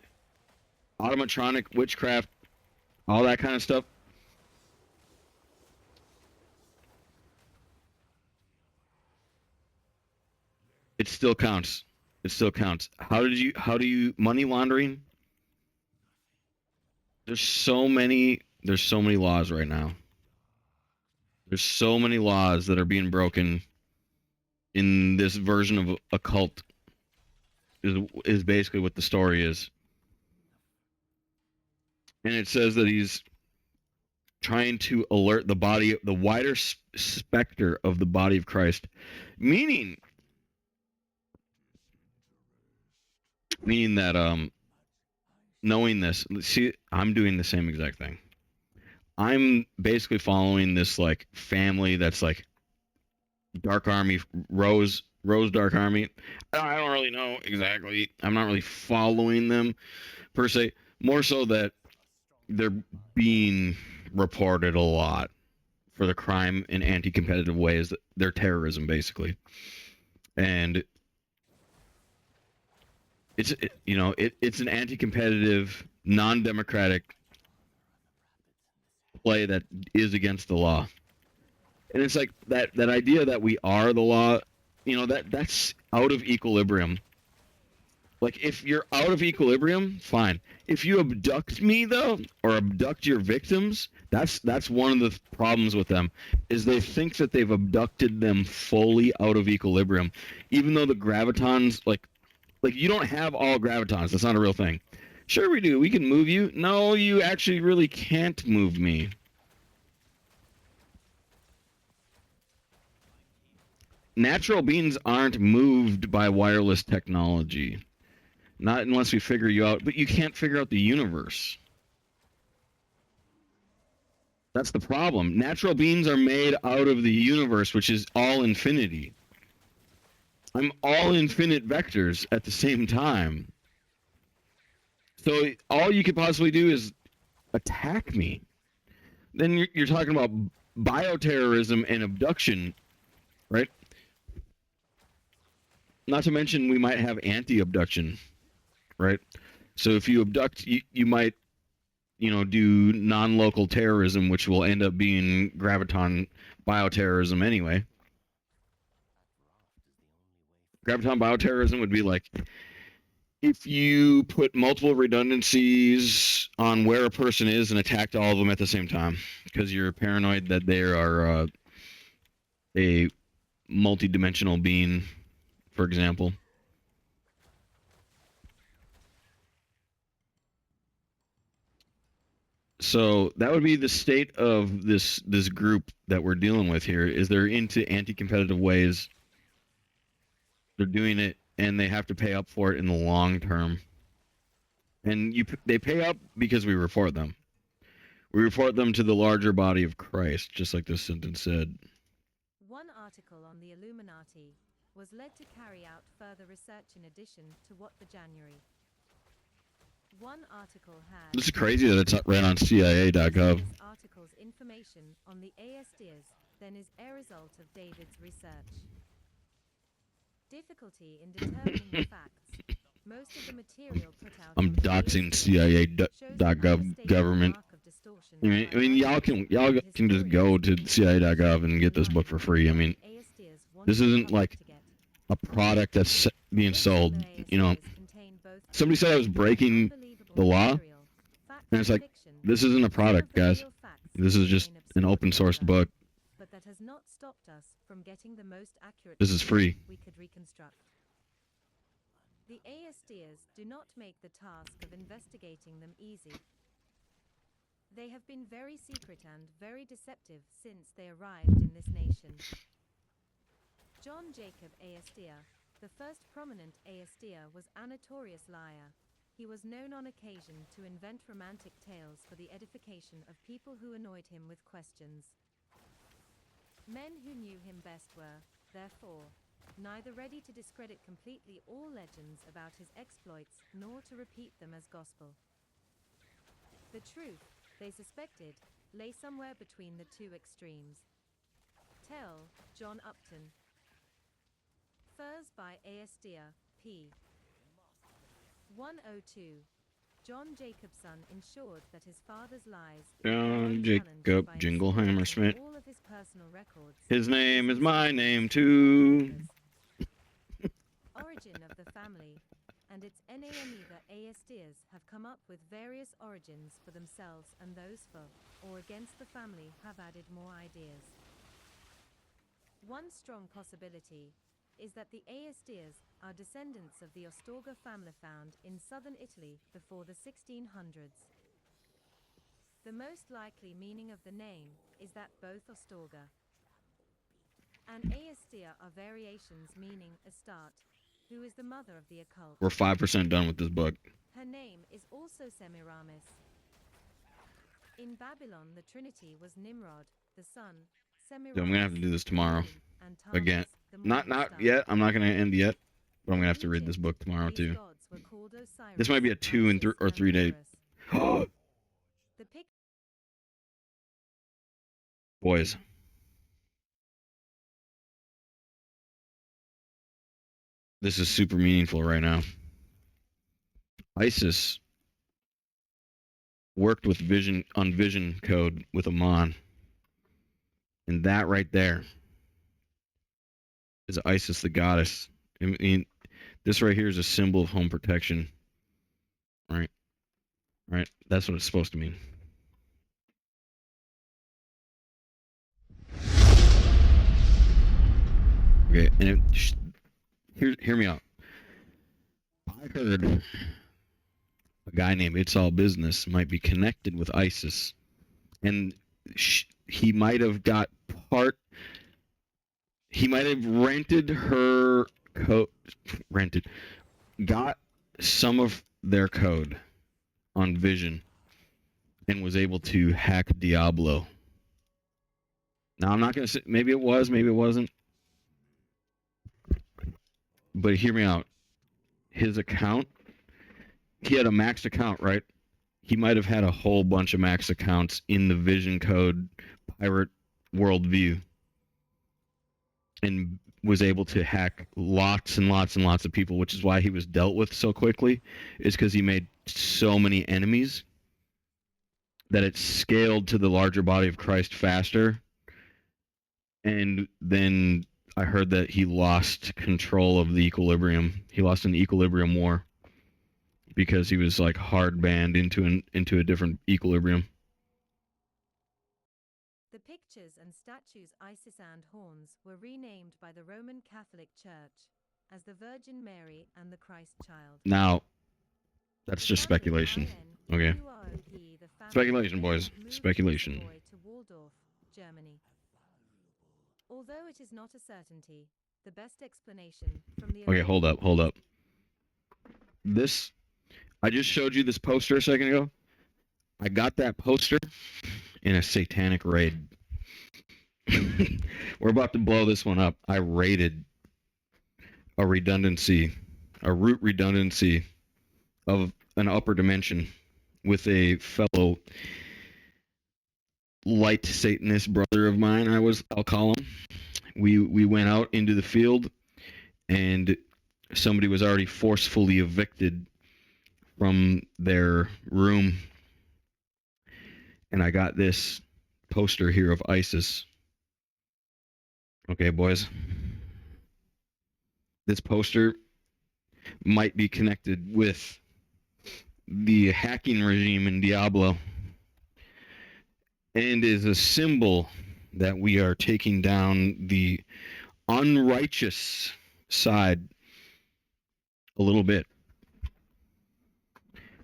[SPEAKER 2] automatronic witchcraft, all that kind of stuff. It still counts. It still counts. How do you money laundering? There's so many laws right now. There's so many laws that are being broken in this version of a cult. Is basically what the story is. And it says that he's trying to alert the wider specter of the body of Christ, meaning that knowing this, see, I'm doing the same exact thing. I'm basically following this like family that's like Dark Army, Rose Dark Army. I don't really know exactly. I'm not really following them per se. More so that they're being reported a lot for the crime in anti-competitive ways. Their terrorism, basically, and it's an anti-competitive, non-democratic play that is against the law. And it's like that idea that we are the law, that's out of equilibrium. Like, if you're out of equilibrium, fine. If you abduct me, though, or abduct your victims, that's one of the problems with them, is they think that they've abducted them fully out of equilibrium. Even though the gravitons, like you don't have all gravitons. That's not a real thing. Sure we do. We can move you. No, you actually really can't move me. Natural beings aren't moved by wireless technology. Not unless we figure you out. But you can't figure out the universe. That's the problem. Natural beings are made out of the universe, which is all infinity. I'm all infinite vectors at the same time. So all you could possibly do is attack me. Then you're talking about bioterrorism and abduction, right? Not to mention we might have anti-abduction, right? So if you abduct, you might do non-local terrorism, which will end up being graviton bioterrorism anyway. Graviton bioterrorism would be like if you put multiple redundancies on where a person is and attacked all of them at the same time because you're paranoid that they are a multi-dimensional being, for example. So that would be the state of this group that we're dealing with here. Is they're into anti-competitive ways. They're doing it, and they have to pay up for it in the long term. And they pay up because we report them. We report them to the larger body of Christ, just like this sentence said.
[SPEAKER 15] One article on the Illuminati was led to carry out further research in addition to what the January. One article had.
[SPEAKER 2] This is crazy that it's right on CIA.gov.
[SPEAKER 15] This article's information on the ASDs then is a result of David's research. Difficulty in determining the facts. Most of the material put out.
[SPEAKER 2] I'm doxing CIA.gov government. I mean, y'all can just go to CIA.gov and get this book for free. I mean, this isn't like a product that's being sold. Somebody said I was breaking the law, and it's like, this isn't a product, guys. This is just an open source book.
[SPEAKER 15] But that has not stopped us from getting the most accurate.
[SPEAKER 2] This is free.
[SPEAKER 15] We could reconstruct. The ASDs do not make the task of investigating them easy. They have been very secret and very deceptive since they arrived in this nation. John Jacob Aestia, the first prominent Aestia, was a notorious liar. He was known on occasion to invent romantic tales for the edification of people who annoyed him with questions. Men who knew him best were, therefore, neither ready to discredit completely all legends about his exploits nor to repeat them as gospel. The truth, they suspected, lay somewhere between the two extremes. Tell, John Upton. Furs by Aestia, p. 102. John Jacobson ensured that his father's lies.
[SPEAKER 2] John Jacob Jingleheimer Smith. His name is my name too.
[SPEAKER 15] Origin of the family, and its Neaneither Aesdias have come up with various origins for themselves, and those for or against the family have added more ideas. One strong possibility is that the Aesdias are descendants of the Astorga family found in southern Italy before the 1600s. The most likely meaning of the name is that both Astorga and Aestia are variations meaning Astarte, who is the mother of the occult.
[SPEAKER 2] We're 5% done with this book.
[SPEAKER 15] Her name is also Semiramis. In Babylon, the Trinity was Nimrod, the son, Semiramis.
[SPEAKER 2] I'm gonna have to do this tomorrow. Again. Not yet. I'm not gonna end yet. But I'm gonna have to read this book tomorrow too. This might be a 2 or 3 day. Boys. This is super meaningful right now. ISIS worked with vision code with Amon. And that right there is Isis the goddess. I mean, this right here is a symbol of home protection. Right? Right? That's what it's supposed to mean. Okay, and hear me out. I heard a guy named It's All Business might be connected with ISIS, and he might have got he might have rented her code, got some of their code on Vision, and was able to hack Diablo. Now, I'm not going to say, maybe it was, maybe it wasn't. But hear me out. His account, he had a maxed account, right? He might have had a whole bunch of maxed accounts in the Vision Code pirate worldview and was able to hack lots and lots and lots of people, which is why he was dealt with so quickly, is because he made so many enemies that it scaled to the larger body of Christ faster. And then I heard that he lost control of the equilibrium. He lost an equilibrium war because he was like hard banned into a different equilibrium.
[SPEAKER 15] The pictures and statues Isis and Horns were renamed by the Roman Catholic Church as the Virgin Mary and the Christ Child.
[SPEAKER 2] Now, that's just speculation. Okay. Speculation, boys. Speculation.
[SPEAKER 15] To Waldorf, Germany. Although it is not a certainty, the best explanation from the
[SPEAKER 2] Okay, hold up. This, I just showed you this poster a second ago. I got that poster in a satanic raid. We're about to blow this one up. I raided a root redundancy of an upper dimension with a fellow light Satanist brother of mine. I'll call him. We went out into the field, and somebody was already forcefully evicted from their room, and I got this poster here of ISIS. Okay, boys. This poster might be connected with the hacking regime in Diablo, and is a symbol that we are taking down the unrighteous side a little bit.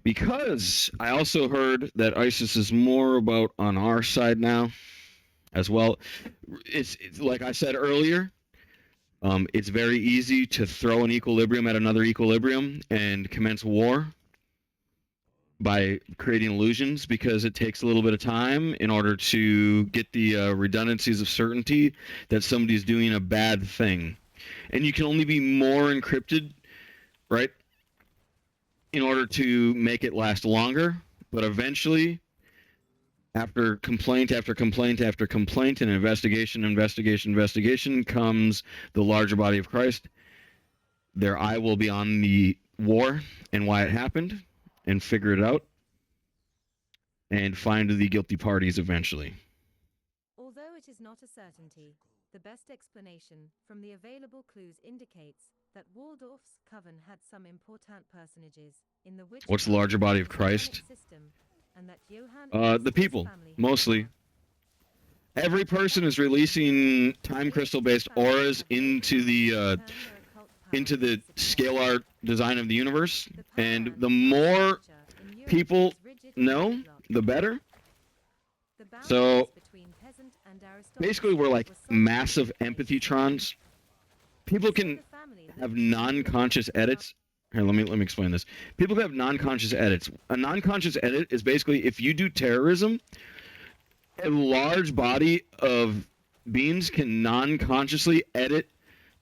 [SPEAKER 2] Because I also heard that ISIS is more about on our side now as well. It's like I said earlier, it's very easy to throw an equilibrium at another equilibrium and commence war by creating illusions, because it takes a little bit of time in order to get the redundancies of certainty that somebody's doing a bad thing. And you can only be more encrypted, right, in order to make it last longer. But eventually, after complaint after complaint after complaint and investigation comes the larger body of Christ. Their eye will be on the war and why it happened, and figure it out, and find the guilty parties eventually.
[SPEAKER 15] Although it is not a certainty, the best explanation from the available clues indicates that Waldorf's coven had some important personages in the witch.
[SPEAKER 2] What's the larger body of Christ?
[SPEAKER 15] System, and that Johann
[SPEAKER 2] The people, mostly. Every person is releasing time crystal-based auras into the scalar design of the universe, and the more people know, the better. So basically, we're like massive empathytrons. People can have non-conscious edits. Here, let me explain this. People can have non-conscious edits. A non-conscious edit is basically if you do terrorism, a large body of beings can non-consciously edit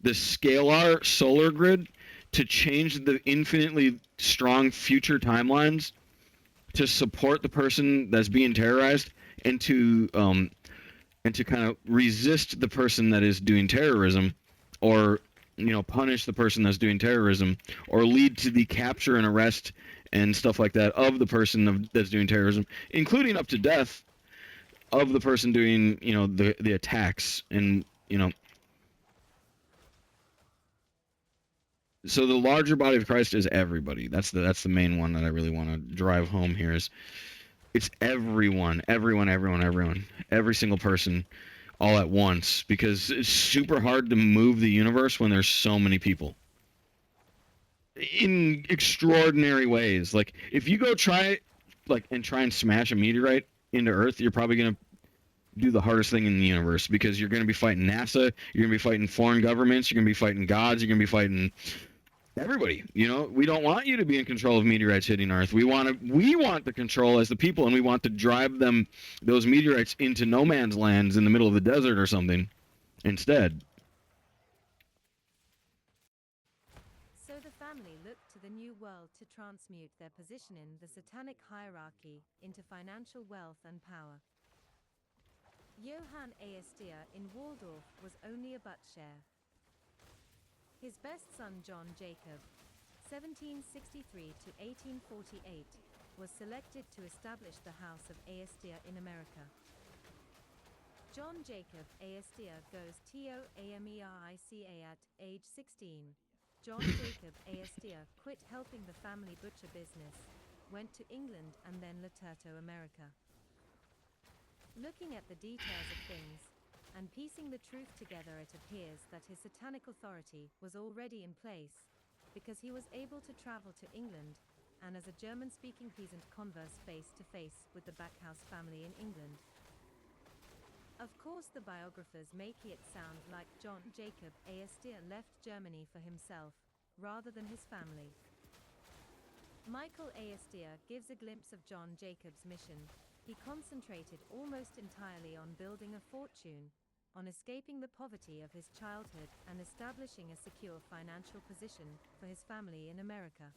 [SPEAKER 2] the scalar solar grid to change the infinitely strong future timelines to support the person that's being terrorized, and to kind of resist the person that is doing terrorism, or punish the person that's doing terrorism, or lead to the capture and arrest and stuff like that of the person that's doing terrorism, including up to death of the person doing the attacks. And so the larger body of Christ is everybody. That's the main one that I really want to drive home here. Is it's everyone, every single person, all at once, because it's super hard to move the universe when there's so many people in extraordinary ways. Like if you go try and smash a meteorite into Earth, you're probably gonna do the hardest thing in the universe, because you're gonna be fighting NASA, you're gonna be fighting foreign governments, you're gonna be fighting gods, you're gonna be fighting everybody. We don't want you to be in control of meteorites hitting Earth. We want the control as the people, and we want to drive those meteorites into no man's lands in the middle of the desert or something instead.
[SPEAKER 15] So the family looked to the new world to transmute their position in the satanic hierarchy into financial wealth and power. Johann Aestir in Waldorf was only a butt share. His best son John Jacob, 1763 to 1848, was selected to establish the House of Aestia in America. John Jacob Aestia goes TOAMERICA at age 16. John Jacob Aestia quit helping the family butcher business, went to England and then Laterto, America. Looking at the details of things, and piecing the truth together, it appears that his satanic authority was already in place, because he was able to travel to England, and as a German-speaking peasant converse face-to-face with the Backhouse family in England. Of course, the biographers make it sound like John Jacob Aestia left Germany for himself, rather than his family. Michael Aestia gives a glimpse of John Jacob's mission. He concentrated almost entirely on building a fortune, on escaping the poverty of his childhood and establishing a secure financial position for his family in America.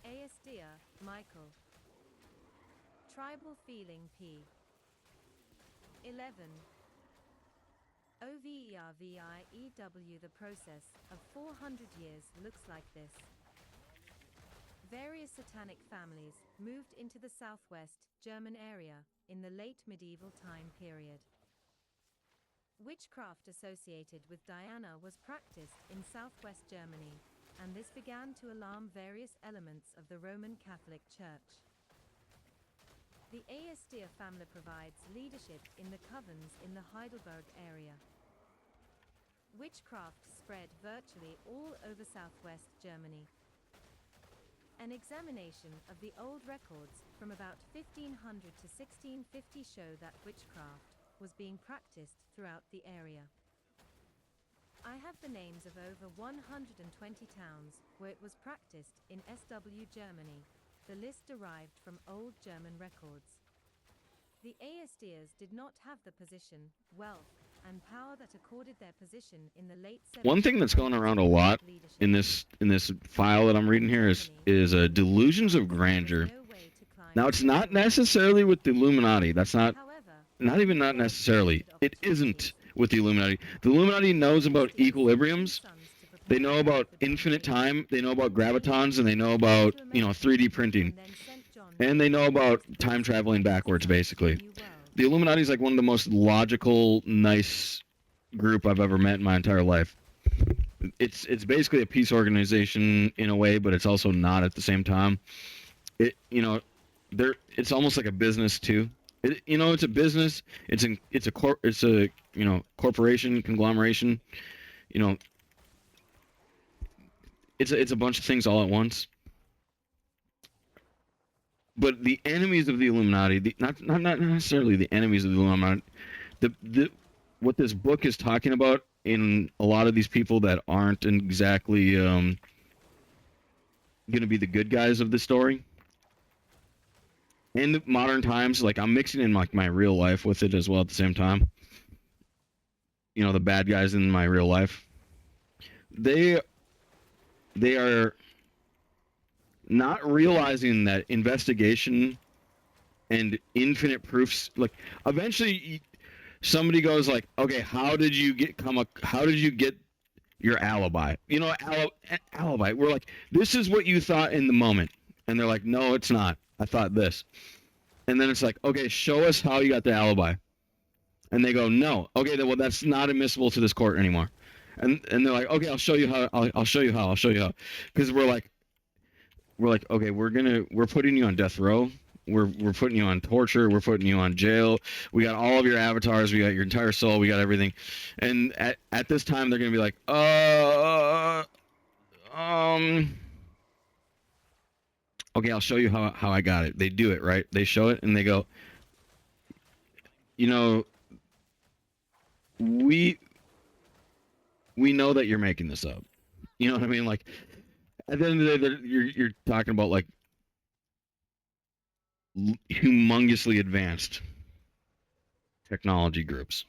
[SPEAKER 15] Aestia, Michael. Tribal feeling p. 11. OVERVIEW. The process of 400 years looks like this. Various satanic families moved into the southwest German area in the late medieval time period. Witchcraft associated with Diana was practiced in southwest Germany, and this began to alarm various elements of the Roman Catholic Church. The Aestia family provides leadership in the covens in the Heidelberg area. Witchcraft spread virtually all over southwest Germany. An examination of the old records from about 1500 to 1650 show that witchcraft was being practiced throughout the area. I have the names of over 120 towns where it was practiced in SW Germany. The list derived from old German records. The Aestias did not have the position, wealth, and power that accorded their position in the late 70s.
[SPEAKER 2] One thing that's going around a lot in this file that I'm reading here is delusions of grandeur. Now, it's not necessarily with the Illuminati. That's not even not necessarily. It isn't with the Illuminati. The Illuminati knows about equilibriums. They know about infinite time. They know about gravitons, and they know about 3D printing, and they know about time traveling backwards. Basically, the Illuminati is like one of the most logical, nice group I've ever met in my entire life. It's basically a peace organization in a way, but it's also not at the same time. It's almost like a business too. It's a business. It's a corporation, conglomeration. It's a bunch of things all at once. But the enemies of the Illuminati, not necessarily the enemies of the Illuminati, what this book is talking about in a lot of these people that aren't exactly going to be the good guys of the story. In the modern times, like I'm mixing in like my real life with it as well at the same time. The bad guys in my real life. They are not realizing that investigation and infinite proofs, like eventually somebody goes like, okay, how did you get your alibi? Alibi. We're like, this is what you thought in the moment. And they're like, no, it's not. I thought this. And then it's like, okay, show us how you got the alibi. And they go, no. Okay, well, that's not admissible to this court anymore. And they're like, okay, I'll show you how. I'll show you how. Because we're like, okay, we're putting you on death row. We're putting you on torture. We're putting you on jail. We got all of your avatars. We got your entire soul. We got everything. And at this time, they're gonna be like, okay, I'll show you how I got it. They do it, right? They show it and they go, we know that you're making this up. You know what I mean? Like, at the end of the day, you're talking about like humongously advanced technology groups.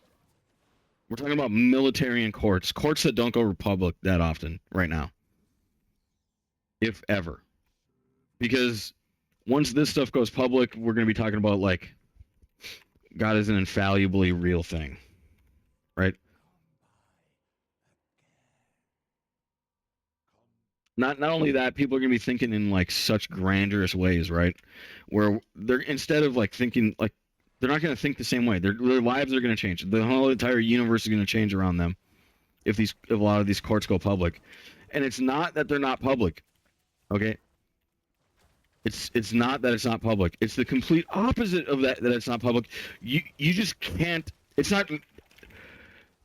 [SPEAKER 2] We're talking about military and courts that don't go public that often right now, if ever. Because once this stuff goes public, we're going to be talking about like God is an infallibly real thing, right? Not only that, people are gonna be thinking in like such grandiose ways, right? Where they're instead of like thinking like they're not gonna think the same way. Their lives are gonna change. The whole entire universe is gonna change around them if a lot of these courts go public. And it's not that they're not public, okay? It's not that it's not public. It's the complete opposite of that it's not public. You just can't. It's not.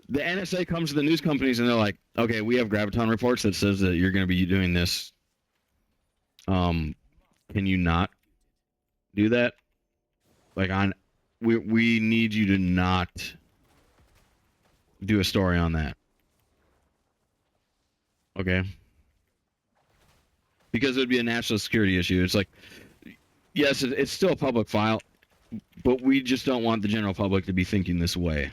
[SPEAKER 2] The NSA comes to the news companies and they're like, okay, we have graviton reports that says that you're going to be doing this. Can you not do that? Like we need you to not do a story on that. Okay. Because it would be a national security issue. It's like, yes, it's still a public file, but we just don't want the general public to be thinking this way.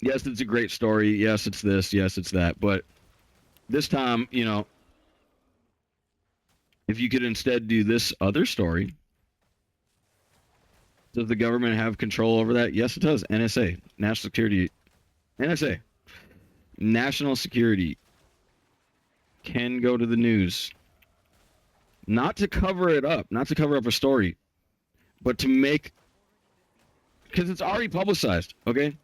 [SPEAKER 2] Yes, it's a great story. Yes, it's this. Yes, it's that. But this time, you know, if you could instead do this other story, does the government have control over that? Yes, it does. NSA, National Security, NSA, National Security can go to the news, not to cover it up, not to cover up a story, but to make, because it's already publicized, okay?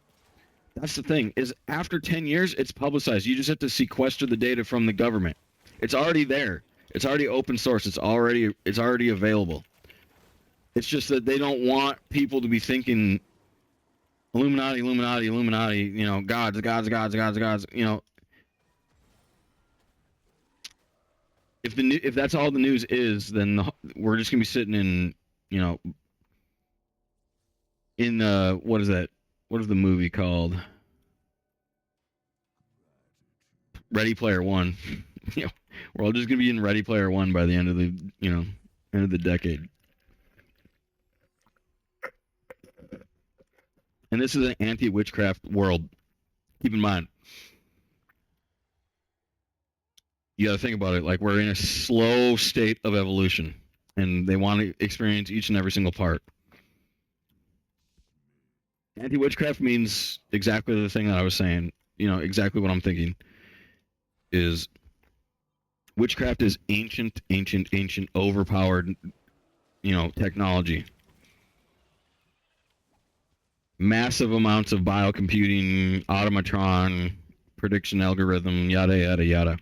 [SPEAKER 2] That's the thing, is after 10 years, it's publicized. You just have to sequester the data from the government. It's already there. It's already open source. It's already available. It's just that they don't want people to be thinking Illuminati, Illuminati, Illuminati, you know, gods, you know. If that's all the news is, then we're just going to be sitting in, you know, in what is that? What is the movie called? Ready Player One. You know, we're all just going to be in Ready Player One by the end of the, you know, end of the decade. And this is an anti-witchcraft world. Keep in mind. You got to think about it. Like, we're in a slow state of evolution, and they want to experience each and every single part. Anti-witchcraft means exactly the thing that I was saying. You know, exactly what I'm thinking is witchcraft is ancient, overpowered, you know, technology. Massive amounts of biocomputing, automatron, prediction algorithm, yada, yada, yada.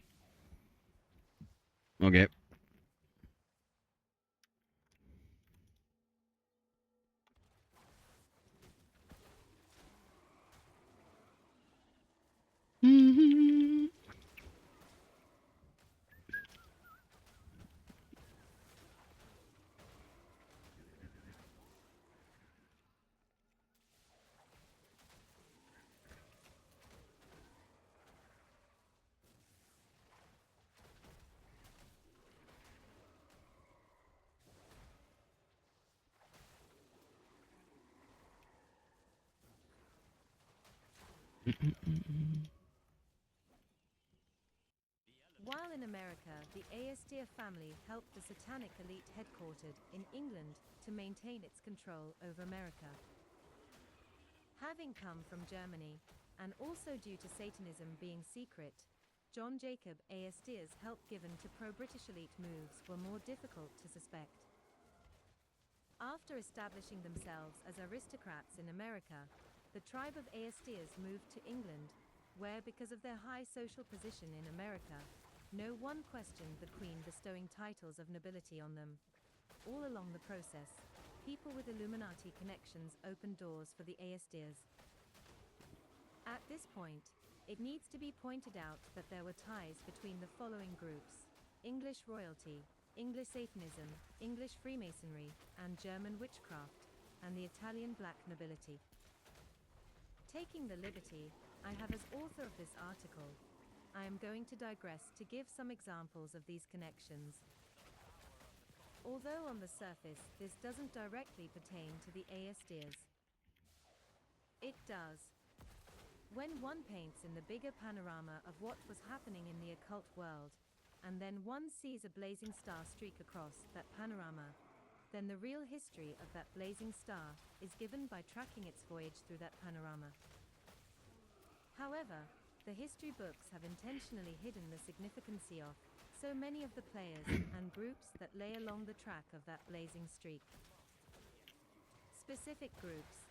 [SPEAKER 2] Okay. Mm-hmm.
[SPEAKER 15] While in America, the Aestir family helped the satanic elite headquartered in England to maintain its control over America. Having come from Germany, and also due to Satanism being secret, John Jacob Aestir's help given to pro-British elite moves were more difficult to suspect. After establishing themselves as aristocrats in America, the tribe of Aestirs moved to England, where, because of their high social position in America, no one questioned the Queen bestowing titles of nobility on them. All along the process, people with Illuminati connections opened doors for the Aestirs. At this point, it needs to be pointed out that there were ties between the following groups: English royalty, English Satanism, English Freemasonry, and German witchcraft, and the Italian black nobility. Taking the liberty I have as author of this article, I am going to digress to give some examples of these connections. Although on the surface this doesn't directly pertain to the Aestirs, it does. When one paints in the bigger panorama of what was happening in the occult world, and then one sees a blazing star streak across that panorama, then the real history of that blazing star is given by tracking its voyage through that panorama. However, the history books have intentionally hidden the significance of so many of the players and groups that lay along the track of that blazing streak. Specific groups.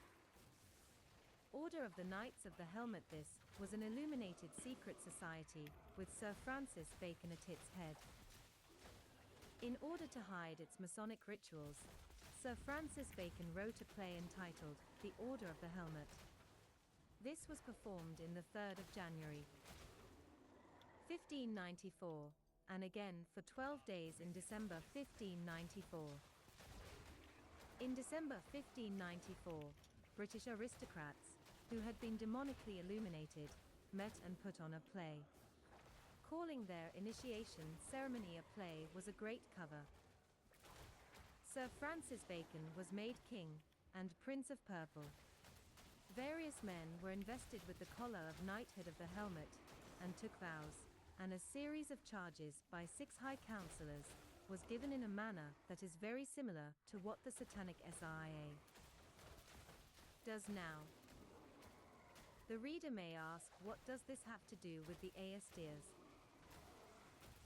[SPEAKER 15] Order of the Knights of the Helmet. This was an illuminated secret society with Sir Francis Bacon at its head. In order to hide its Masonic rituals, Sir Francis Bacon wrote a play entitled The Order of the Helmet. This was performed in the 3rd of January, 1594, and again for 12 days in December 1594. In December 1594, British aristocrats, who had been demonically illuminated, met and put on a play. Calling their initiation ceremony a play was a great cover. Sir Francis Bacon was made King and Prince of Purple. Various men were invested with the collar of knighthood of the helmet and took vows, and a series of charges by 6 high counselors was given in a manner that is very similar to what the Satanic SIA does now. The reader may ask, what does this have to do with the ASDs?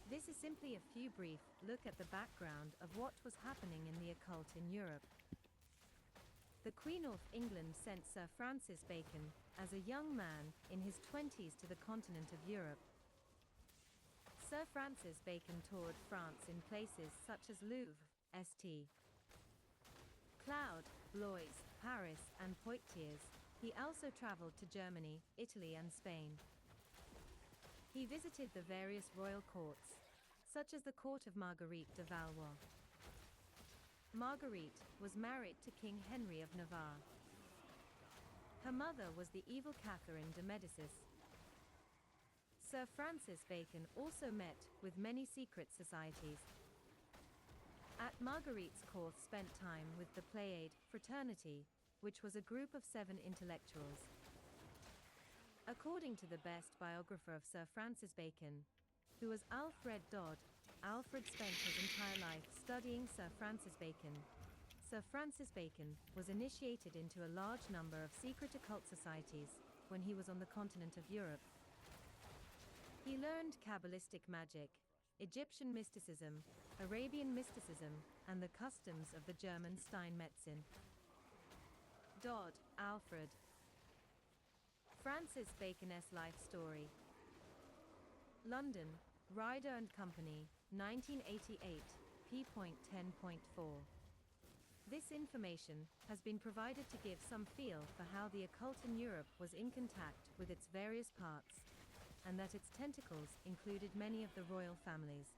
[SPEAKER 15] This is simply a few brief look at the background of what was happening in the occult in Europe. The Queen of England sent Sir Francis Bacon as a young man in his 20s to the continent of Europe. Sir Francis Bacon toured France in places such as Louvre, St. Cloud, Blois, Paris, and Poitiers. He also traveled to Germany, Italy, and Spain. He visited the various royal courts, such as the court of Marguerite de Valois. Marguerite was married to King Henry of Navarre. Her mother was the evil Catherine de Medicis. Sir Francis Bacon also met with many secret societies. At Marguerite's court spent time with the Pleiad fraternity, which was a group of 7 intellectuals. According to the best biographer of Sir Francis Bacon, who was Alfred Dodd, Alfred spent his entire life studying Sir Francis Bacon. Sir Francis Bacon was initiated into a large number of secret occult societies when he was on the continent of Europe. He learned Kabbalistic magic, Egyptian mysticism, Arabian mysticism, and the customs of the German Steinmetzen. Dodd, Alfred. Francis Bacon's life story. London, Ryder and Company, 1988, p.10.4. This information has been provided to give some feel for how the occult in Europe was in contact with its various parts, and that its tentacles included many of the royal families.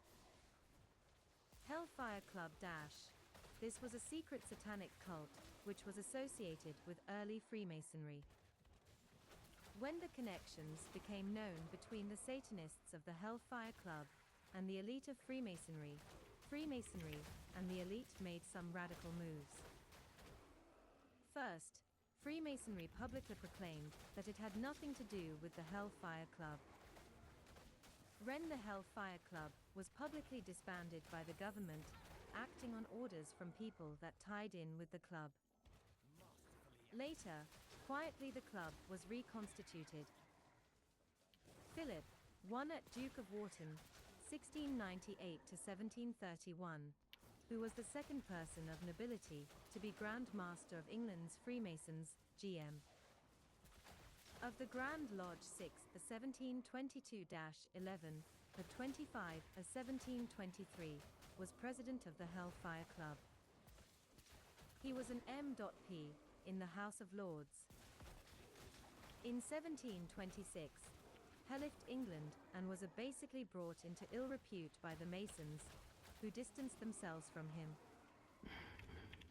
[SPEAKER 15] Hellfire Club - This was a secret satanic cult, which was associated with early Freemasonry. When the connections became known between the Satanists of the Hellfire Club and the elite of Freemasonry and the elite made some radical moves. First, Freemasonry publicly proclaimed that it had nothing to do with the Hellfire Club. When the Hellfire Club was publicly disbanded by the government, acting on orders from people that tied in with the club. Later, quietly the club was reconstituted. Philip, at Duke of Wharton, 1698 to 1731, who was the second person of nobility to be Grand Master of England's Freemasons, GM. Of the Grand Lodge 6, 1722-11, the 25, 1723, was president of the Hellfire Club. He was an M.P. in the House of Lords. In 1726, he left England and was basically brought into ill repute by the Masons, who distanced themselves from him.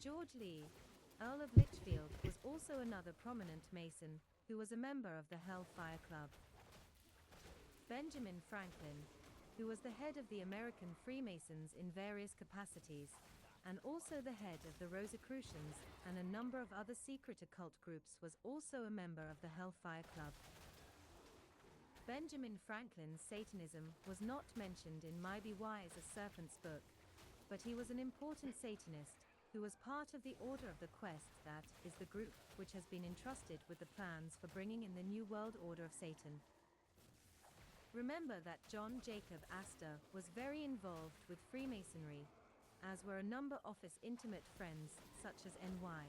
[SPEAKER 15] George Lee, Earl of Lichfield, was also another prominent Mason, who was a member of the Hellfire Club. Benjamin Franklin, who was the head of the American Freemasons in various capacities, and also the head of the Rosicrucians and a number of other secret occult groups, was also a member of the Hellfire Club. Benjamin Franklin's Satanism was not mentioned in Maybe Wise a Serpent's book, but he was an important Satanist who was part of the Order of the Quest, that is the group which has been entrusted with the plans for bringing in the New World Order of Satan. Remember that John Jacob Astor was very involved with Freemasonry, as were a number of his intimate friends, such as N.Y.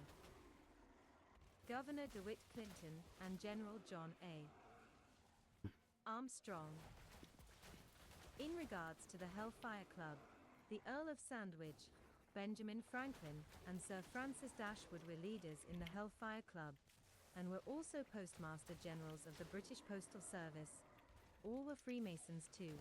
[SPEAKER 15] Governor DeWitt Clinton and General John A. Armstrong. In regards to the Hellfire Club, the Earl of Sandwich, Benjamin Franklin, and Sir Francis Dashwood were leaders in the Hellfire Club, and were also Postmaster Generals of the British Postal Service. All were Freemasons too.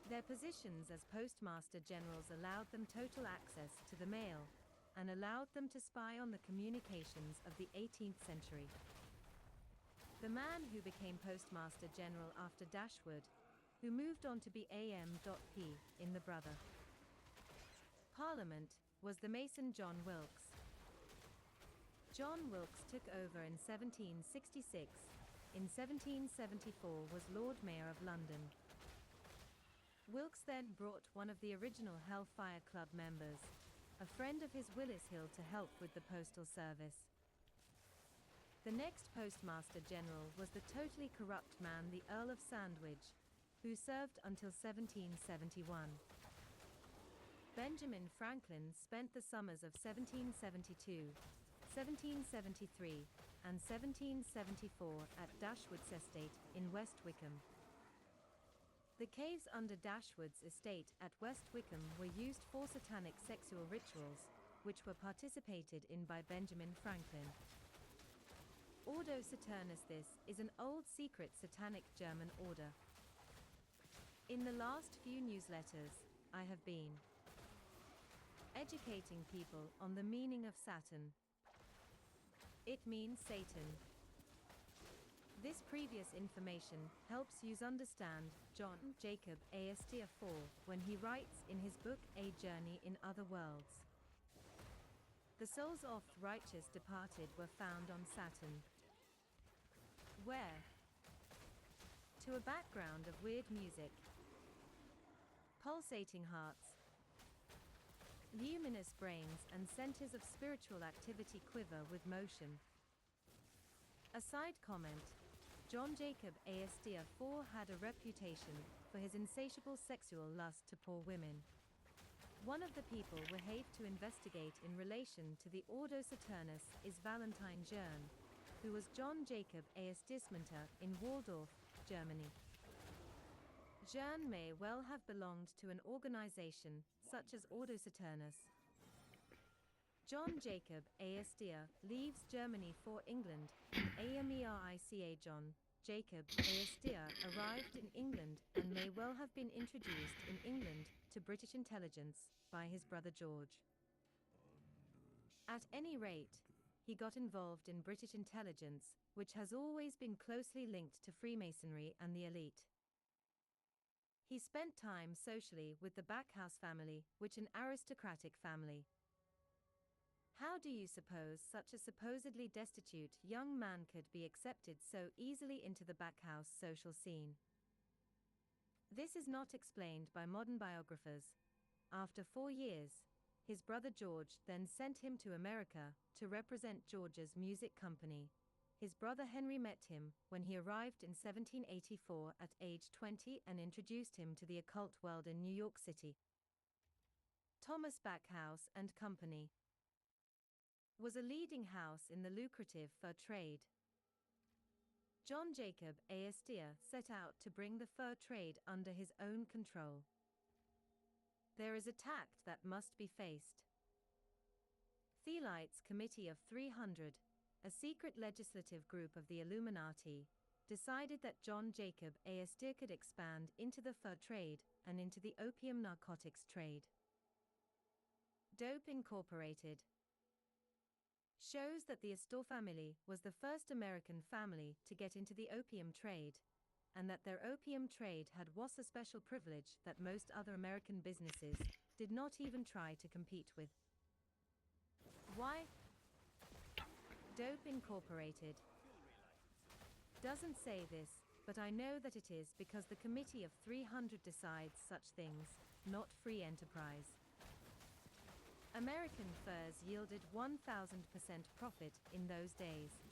[SPEAKER 15] Their positions as Postmaster Generals allowed them total access to the mail, and allowed them to spy on the communications of the 18th century. The man who became Postmaster General after Dashwood, who moved on to be A.M.P. in the Brother Parliament, was the Mason John Wilkes. John Wilkes took over in 1766. In 1774 was Lord Mayor of London. Wilkes then brought one of the original Hellfire Club members, a friend of his, Willis Hill, to help with the postal service. The next Postmaster General was the totally corrupt man, the Earl of Sandwich, who served until 1771. Benjamin Franklin spent the summers of 1772, 1773, and 1774 at Dashwood's estate in West Wickham. The caves under Dashwood's estate at West Wickham were used for satanic sexual rituals, which were participated in by Benjamin Franklin. Ordo Saturnus. This is an old secret satanic German order. In the last few newsletters, I have been educating people on the meaning of Saturn. It means Satan. This previous information helps you understand John Jacob Astor 4 when he writes in his book A Journey in Other Worlds. The souls of righteous departed were found on Saturn, where, to a background of weird music, pulsating hearts, luminous brains, and centers of spiritual activity quiver with motion. A side comment: John Jacob Astor 4 had a reputation for his insatiable sexual lust to poor women. One of the people we have to investigate in relation to the Ordo Saturnus is Valentine Jern, who was John Jacob Astor's mentor in Waldorf, Germany. Jern may well have belonged to an organization such as Ordo Saturnus. John Jacob Astor leaves Germany for England. America John Jacob Astor arrived in England and may well have been introduced in England to British intelligence by his brother George. At any rate, he got involved in British intelligence, which has always been closely linked to Freemasonry and the elite. He spent time socially with the Backhouse family, which an aristocratic family. How do you suppose such a supposedly destitute young man could be accepted so easily into the Backhouse social scene? This is not explained by modern biographers. After 4 years, his brother George then sent him to America to represent George's music company. His brother Henry met him when he arrived in 1784 at age 20 and introduced him to the occult world in New York City. Thomas Backhouse and Company was a leading house in the lucrative fur trade. John Jacob Astor set out to bring the fur trade under his own control. There is a tact that must be faced. Thelites Committee of 300, a secret legislative group of the Illuminati, decided that John Jacob Astor could expand into the fur trade and into the opium narcotics trade. Dope Incorporated shows that the Astor family was the first American family to get into the opium trade, and that their opium trade had was a special privilege that most other American businesses did not even try to compete with. Why? Dope Incorporated doesn't say this, but I know that it is because the Committee of 300 decides such things, not free enterprise. American furs yielded 1,000% profit in those days.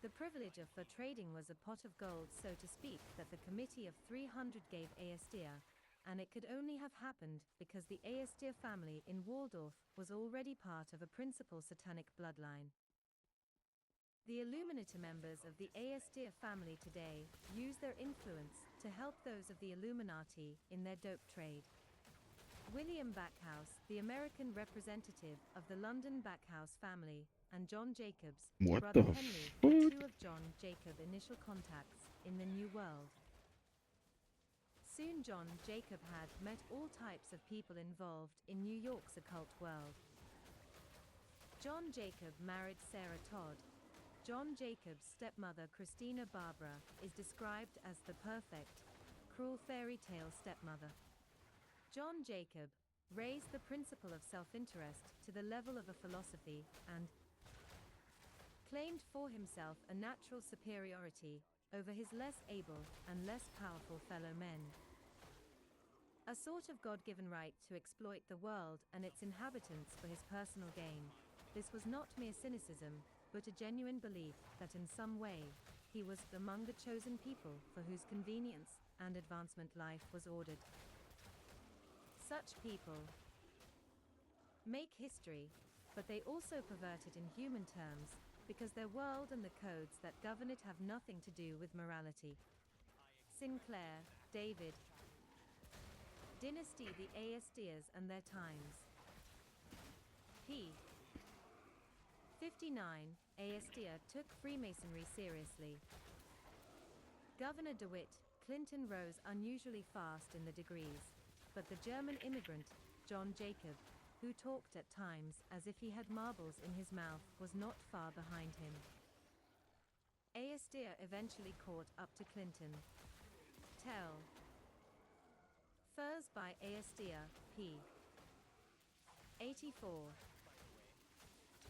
[SPEAKER 15] The privilege of fur trading was a pot of gold, so to speak, that the Committee of 300 gave Aestir, and it could only have happened because the Aestir family in Waldorf was already part of a principal satanic bloodline. The Illuminati members of the Aestir family today use their influence to help those of the Illuminati in their dope trade. William Backhouse, the American representative of the London Backhouse family, and John Jacobs,
[SPEAKER 2] What
[SPEAKER 15] brother
[SPEAKER 2] the
[SPEAKER 15] Henry,
[SPEAKER 2] fuck?
[SPEAKER 15] were two of John Jacob initial contacts in the New World. Soon John Jacob had met all types of people involved in New York's occult world. John Jacob married Sarah Todd. John Jacob's stepmother Christina Barbara is described as the perfect, cruel fairy tale stepmother. John Jacob raised the principle of self-interest to the level of a philosophy and claimed for himself a natural superiority over his less able and less powerful fellow men. A sort of God-given right to exploit the world and its inhabitants for his personal gain. This was not mere cynicism, but a genuine belief that in some way, he was among the chosen people for whose convenience and advancement life was ordered. Such people make history, but they also pervert it in human terms, because their world and the codes that govern it have nothing to do with morality. Sinclair, David. Dynasty, the Aestirs and their times. p. 59, Aestir took Freemasonry seriously. Governor DeWitt Clinton rose unusually fast in the degrees, but the German immigrant, John Jacob, who talked at times as if he had marbles in his mouth, was not far behind him. Aestir eventually caught up to Clinton. Tell. Furs by Aestir, p. 84.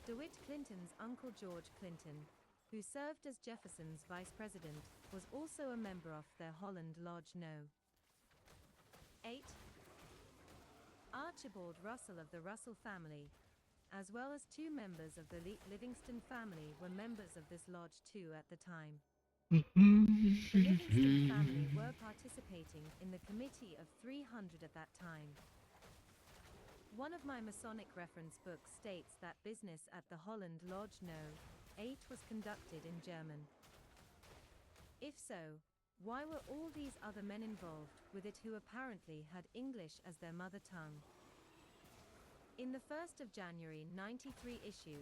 [SPEAKER 15] DeWitt Clinton's uncle George Clinton, who served as Jefferson's vice president, was also a member of their Holland Lodge No. 8. Archibald Russell of the Russell family, as well as two members of the Livingston family, were members of this lodge too at the time. The Livingston family were participating in the Committee of 300 at that time. One of my Masonic reference books states that business at the Holland Lodge No. 8 was conducted in German. If so, why were all these other men involved with it who apparently had English as their mother tongue? In the 1st of January 93 issue,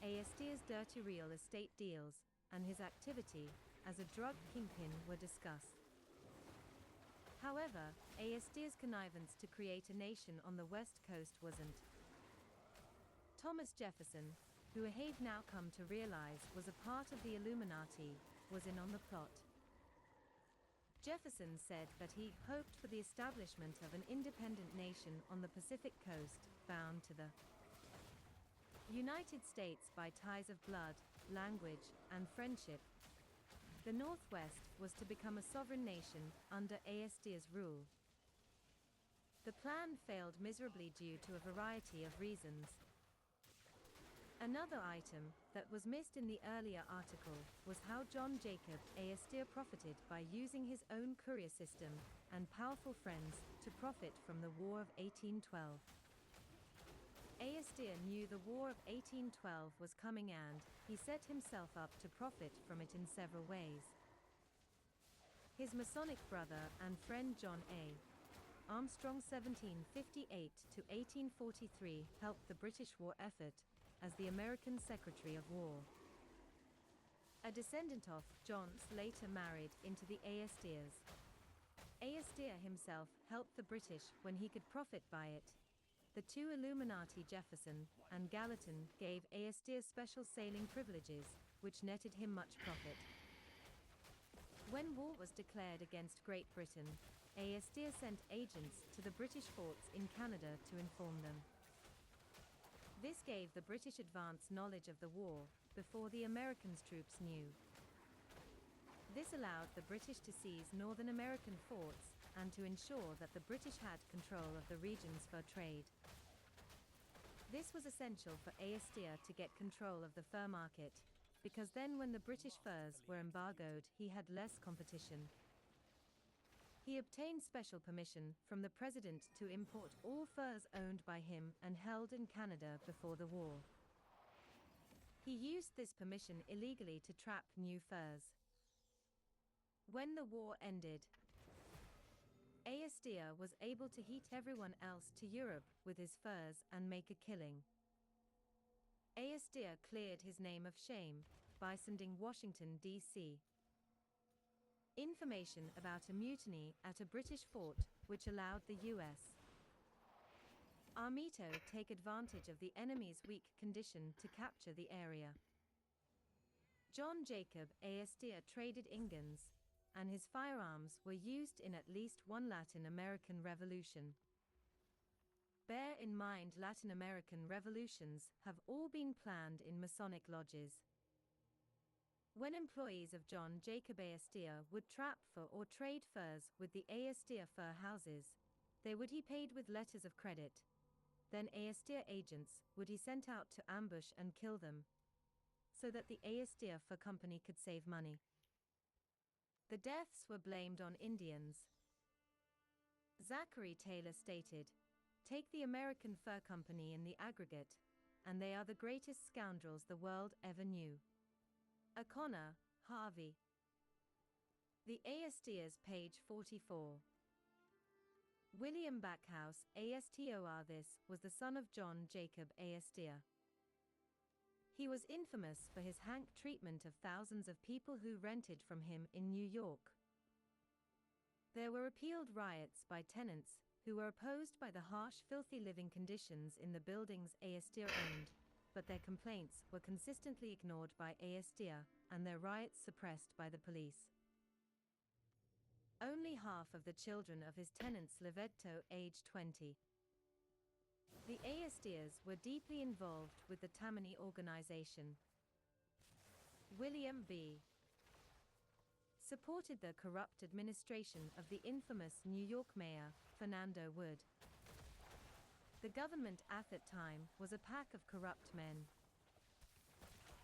[SPEAKER 15] Aestir's dirty real estate deals and his activity as a drug kingpin were discussed. However, Aestir's connivance to create a nation on the West Coast wasn't. Thomas Jefferson, who Abe now come to realize was a part of the Illuminati, was in on the plot. Jefferson said that he hoped for the establishment of an independent nation on the Pacific coast, bound to the United States by ties of blood, language, and friendship. The Northwest was to become a sovereign nation under Aestir's rule. The plan failed miserably due to a variety of reasons. Another item that was missed in the earlier article was how John Jacob Aestir profited by using his own courier system and powerful friends to profit from the War of 1812. Aestir knew the War of 1812 was coming and he set himself up to profit from it in several ways. His Masonic brother and friend John A. Armstrong 1758 to 1843 helped the British war effort as the American Secretary of War. A descendant of Johns later married into the Aestirs. Aestir himself helped the British when he could profit by it. The two Illuminati, Jefferson and Gallatin, gave Aestir special sailing privileges, which netted him much profit. When war was declared against Great Britain, Aestir sent agents to the British forts in Canada to inform them. This gave the British advance knowledge of the war before the American troops knew. This allowed the British to seize Northern American forts and to ensure that the British had control of the region's fur trade. This was essential for Aestir to get control of the fur market. because then when the British furs were embargoed, he had less competition. He obtained special permission from the president to import all furs owned by him and held in Canada before the war. He used this permission illegally to trap new furs. When the war ended, Aestia was able to heat everyone else to Europe with his furs and make a killing. Aestia cleared his name of shame by sending Washington, D.C. information about a mutiny at a British fort which allowed the U.S. Army to take advantage of the enemy's weak condition to capture the area. John Jacob Aestia traded ingots, and his firearms were used in at least one Latin American revolution. Bear in mind, Latin American revolutions have all been planned in Masonic lodges. When employees of John Jacob Aestia would trap for or trade furs with the Aestia fur houses, they would be paid with letters of credit. Then Aestia agents would be sent out to ambush and kill them, so that the Aestia Fur Company could save money. The deaths were blamed on Indians. Zachary Taylor stated, "Take the American Fur Company in the aggregate, and they are the greatest scoundrels the world ever knew." O'Connor, Harvey. The Aestias, page 44. William Backhouse, ASTOR. This was the son of John Jacob Aestia. He was infamous for his hank treatment of thousands of people who rented from him in New York. There were repealed riots by tenants who were opposed by the harsh, filthy living conditions in the buildings Aestia owned, but their complaints were consistently ignored by Aestia, and their riots suppressed by the police. Only half of the children of his tenants lived to age 20. The Aestias were deeply involved with the Tammany organization. William B. supported the corrupt administration of the infamous New York mayor, Fernando Wood. The government at that time was a pack of corrupt men.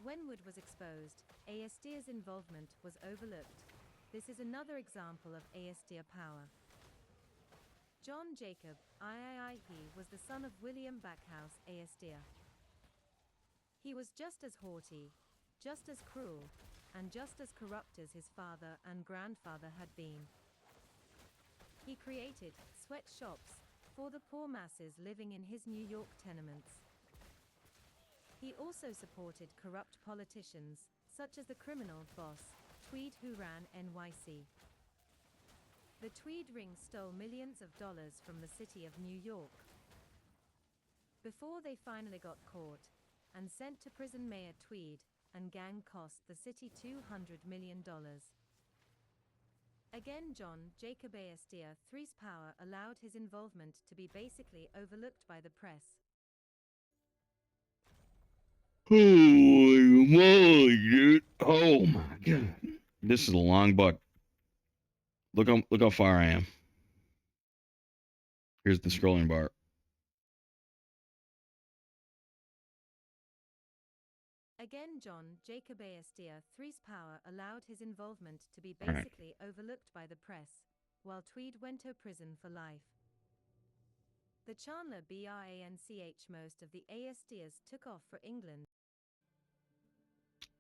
[SPEAKER 15] When Wood was exposed, Aestia's involvement was overlooked. This is another example of Aestia power. John Jacob III was the son of William Backhouse Aestia. He was just as haughty, just as cruel, and just as corrupt as his father and grandfather had been. He created sweatshops for the poor masses living in his New York tenements. He also supported corrupt politicians, such as the criminal boss, Tweed, who ran NYC. The Tweed ring stole millions of dollars from the city of New York. Before they finally got caught and sent to prison, Mayor Tweed and gang cost the city $200 million. Again, John Jacob Aestia III's power allowed his involvement to be basically overlooked by the press.
[SPEAKER 2] Holy moly, dude. Oh my god. This is a long book. Look how far I am. Here's the scrolling bar.
[SPEAKER 15] Again, John Jacob Aestia III's power allowed his involvement to be basically overlooked by the press, while Tweed went to prison for life. The Chandler branch, most of the Aestias took off for England.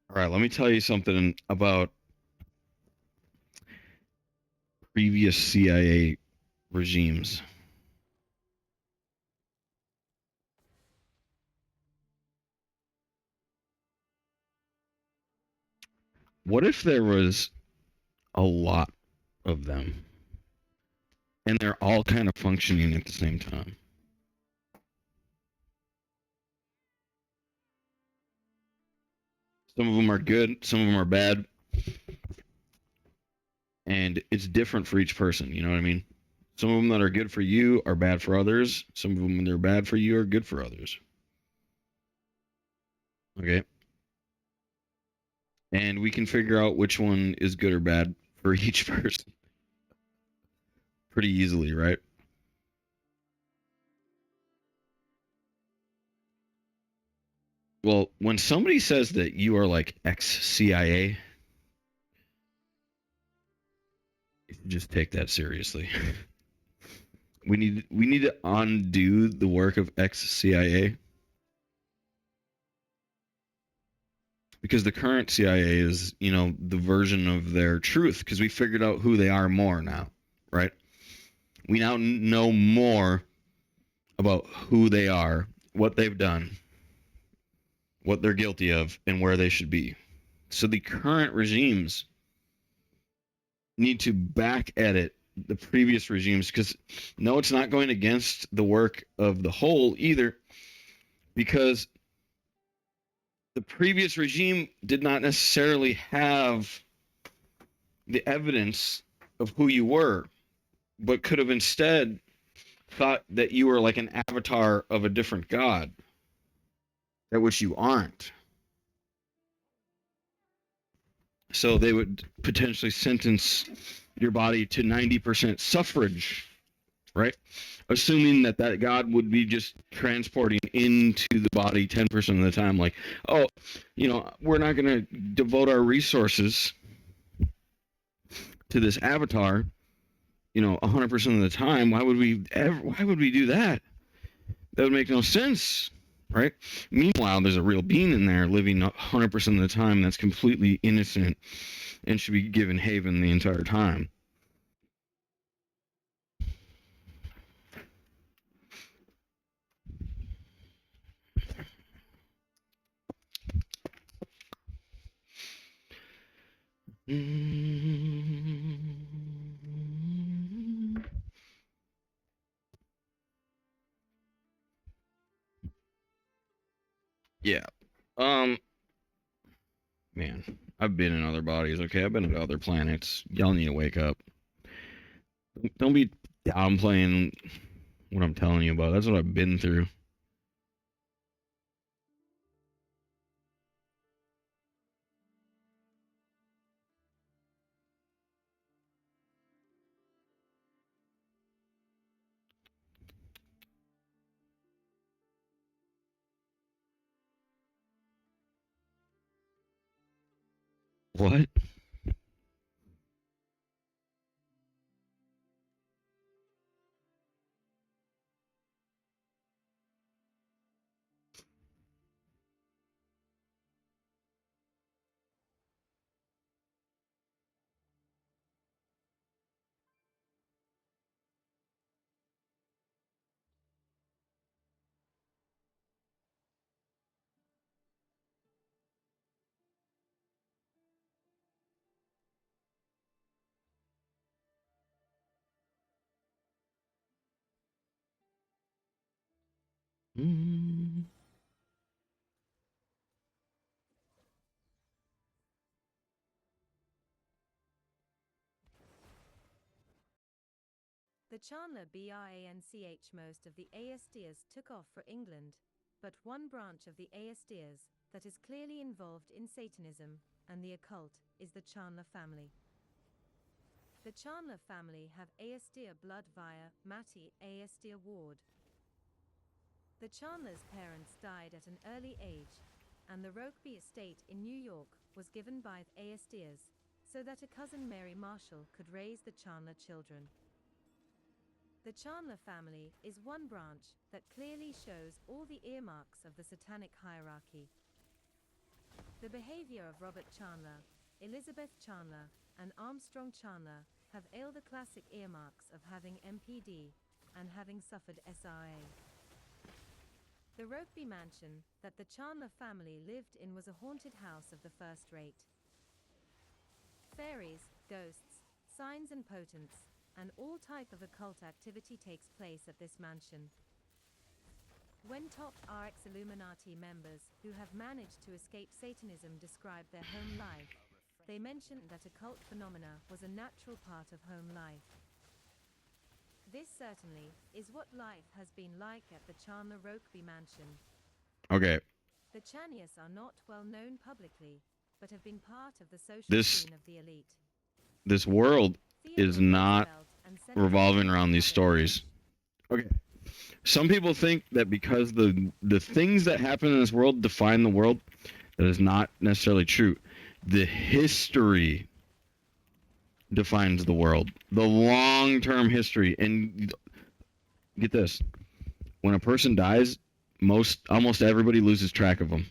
[SPEAKER 2] All right, let me tell you something about previous CIA regimes. What if there was a lot of them and they're all kind of functioning at the same time? Some of them are good, some of them are bad. And it's different for each person, you know what I mean? Some of them that are good for you are bad for others. Some of them, when they're bad for you, are good for others. Okay? And we can figure out which one is good or bad for each person pretty easily, right? Well, when somebody says that you are like ex-CIA, you should just take that seriously. We need to undo the work of ex-CIA, because the current CIA is, the version of their truth, because we figured out who they are more now, right? We now know more about who they are, what they've done, what they're guilty of, and where they should be. So the current regimes need to back edit the previous regimes, because no, it's not going against the work of the whole either, because the previous regime did not necessarily have the evidence of who you were, but could have instead thought that you were like an avatar of a different god, at which you aren't. So they would potentially sentence your body to 90% suffrage, right? Assuming that god would be just transporting into the body 10% of the time. Like, oh, we're not going to devote our resources to this avatar, 100% of the time. Why would we do that? That would make no sense, right? Meanwhile, there's a real being in there living 100% of the time that's completely innocent and should be given haven the entire time. Yeah. Man, I've been in other bodies, okay? I've been in other planets. Y'all need to wake up. Don't be downplaying what I'm telling you about. That's what I've been through. What?
[SPEAKER 15] The Chandler Branch most of the Aesdeas took off for England, but one branch of the Aesdeas that is clearly involved in Satanism and the occult is the Chandler family. The Chandler family have Aesdea blood via Matty Aesdea Ward. The Chandler's parents died at an early age, and the Rokeby estate in New York was given by the Aesdeas, so that a cousin Mary Marshall could raise the Chandler children. The Chandler family is one branch that clearly shows all the earmarks of the satanic hierarchy. The behavior of Robert Chandler, Elizabeth Chandler, and Armstrong Chandler have all the classic earmarks of having MPD and having suffered SRA. The Rokeby mansion that the Chandler family lived in was a haunted house of the first rate. Fairies, ghosts, signs and potents, and all type of occult activity takes place at this mansion. When top RX Illuminati members who have managed to escape Satanism describe their home life, they mentioned that occult phenomena was a natural part of home life. This certainly is what life has been like at the Chandler Rokeby mansion.
[SPEAKER 2] Okay.
[SPEAKER 15] The Chanias are not well known publicly, but have been part of the social scene of the elite.
[SPEAKER 2] This world is not revolving around these stories. Okay. Some people think that because the things that happen in this world define the world. That is not necessarily true. The history defines the world. The long-term history. And get this. When a person dies, almost everybody loses track of them.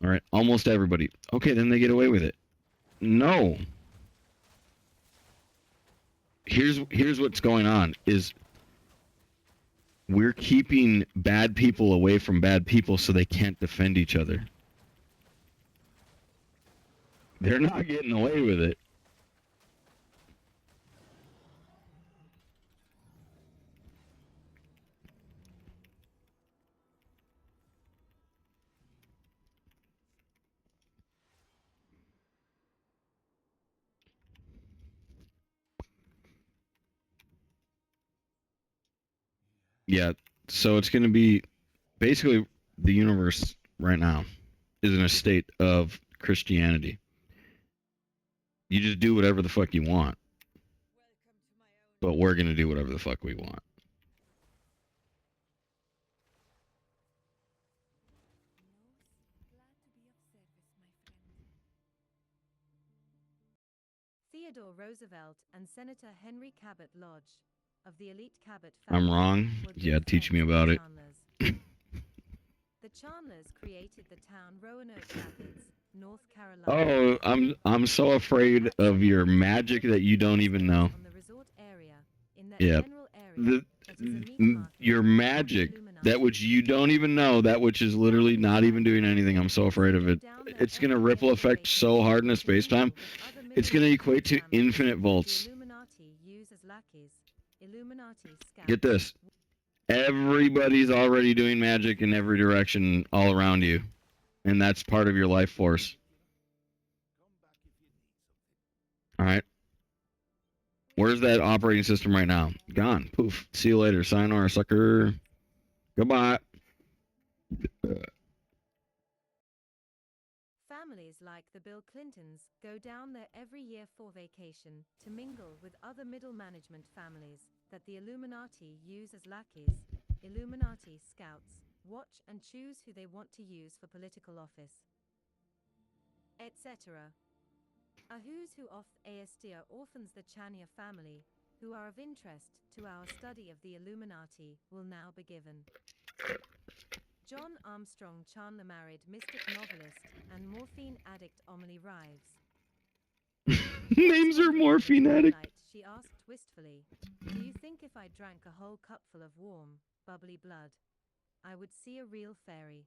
[SPEAKER 2] All right, almost everybody. Okay, then they get away with it. No. Here's what's going on is we're keeping bad people away from bad people so they can't defend each other. They're not getting away with it. Yeah, so it's going to be basically the universe right now is in a state of Christianity. You just do whatever the fuck you want. But we're going to do whatever the fuck we want.
[SPEAKER 15] Theodore Roosevelt and Senator Henry Cabot Lodge of the elite Cabot
[SPEAKER 2] I'm
[SPEAKER 15] family
[SPEAKER 2] wrong.
[SPEAKER 15] were good
[SPEAKER 2] Yeah, teach me
[SPEAKER 15] friends
[SPEAKER 2] about
[SPEAKER 15] with
[SPEAKER 2] it.
[SPEAKER 15] Chandlers. The Chandlers created the town Roanoke Rapids, North Carolina.
[SPEAKER 2] Oh, I'm so afraid of your magic that you don't even know.
[SPEAKER 15] On the resort area, in that
[SPEAKER 2] Yeah.
[SPEAKER 15] general area that is a meat market
[SPEAKER 2] Your magic, that which you don't even know, that which is literally not even doing anything. I'm so afraid of it. It's going to ripple effect so hard in the space-time. It's going to equate to infinite volts.
[SPEAKER 15] Illuminati use as lackeys. Illuminati scouts.
[SPEAKER 2] Get this. Everybody's already doing magic in every direction all around you. And that's part of your life force. All right. Where's that operating system right now? Gone. Poof. See you later. Sayonara, sucker. Goodbye.
[SPEAKER 15] Families like the Bill Clintons go down there every year for vacation to mingle with other middle management families that the Illuminati use as lackeys. Illuminati scouts watch and choose who they want to use for political office, etc. A who's who of ASDR orphans the Chania family, who are of interest to our study of the Illuminati, will now be given. John Armstrong Chandler married mystic novelist and morphine addict Omni Rives.
[SPEAKER 2] Names are morphine addict.
[SPEAKER 15] She asked wistfully, "Do you think if I drank a whole cupful of warm, bubbly blood, I would see a real fairy?"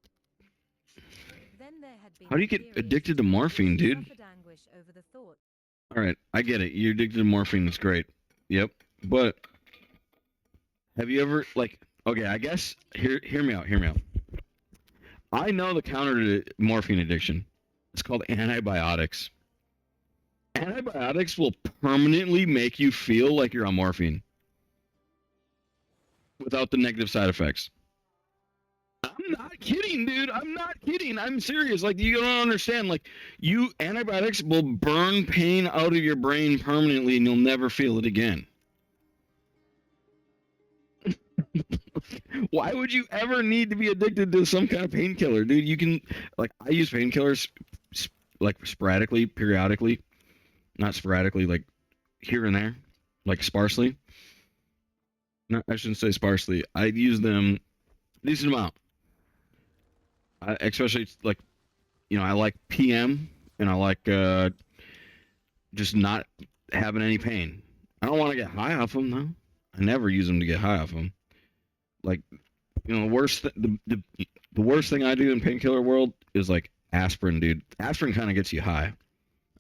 [SPEAKER 15] Then there had been
[SPEAKER 2] How do you get addicted to morphine, dude?
[SPEAKER 15] Anguish over the thought.
[SPEAKER 2] All right, I get it. You're addicted to morphine. It's great. Yep. But have you ever, like, okay, I guess, hear me out. I know the counter to morphine addiction. It's called antibiotics. Antibiotics will permanently make you feel like you're on morphine without the negative side effects. I'm not kidding, dude. I'm not kidding. I'm serious. Like, you don't understand. Like, antibiotics will burn pain out of your brain permanently and you'll never feel it again. Why would you ever need to be addicted to some kind of painkiller, dude? You can, like, I use painkillers, like, sporadically, periodically. Not sporadically, like, here and there. Like, sparsely. No, I shouldn't say sparsely. I use them a decent amount. Especially, like, I like PM, and I like just not having any pain. I don't want to get high off them, though. I never use them to get high off them. Like, the worst thing I do in painkiller world is, like, aspirin, dude. Aspirin kind of gets you high.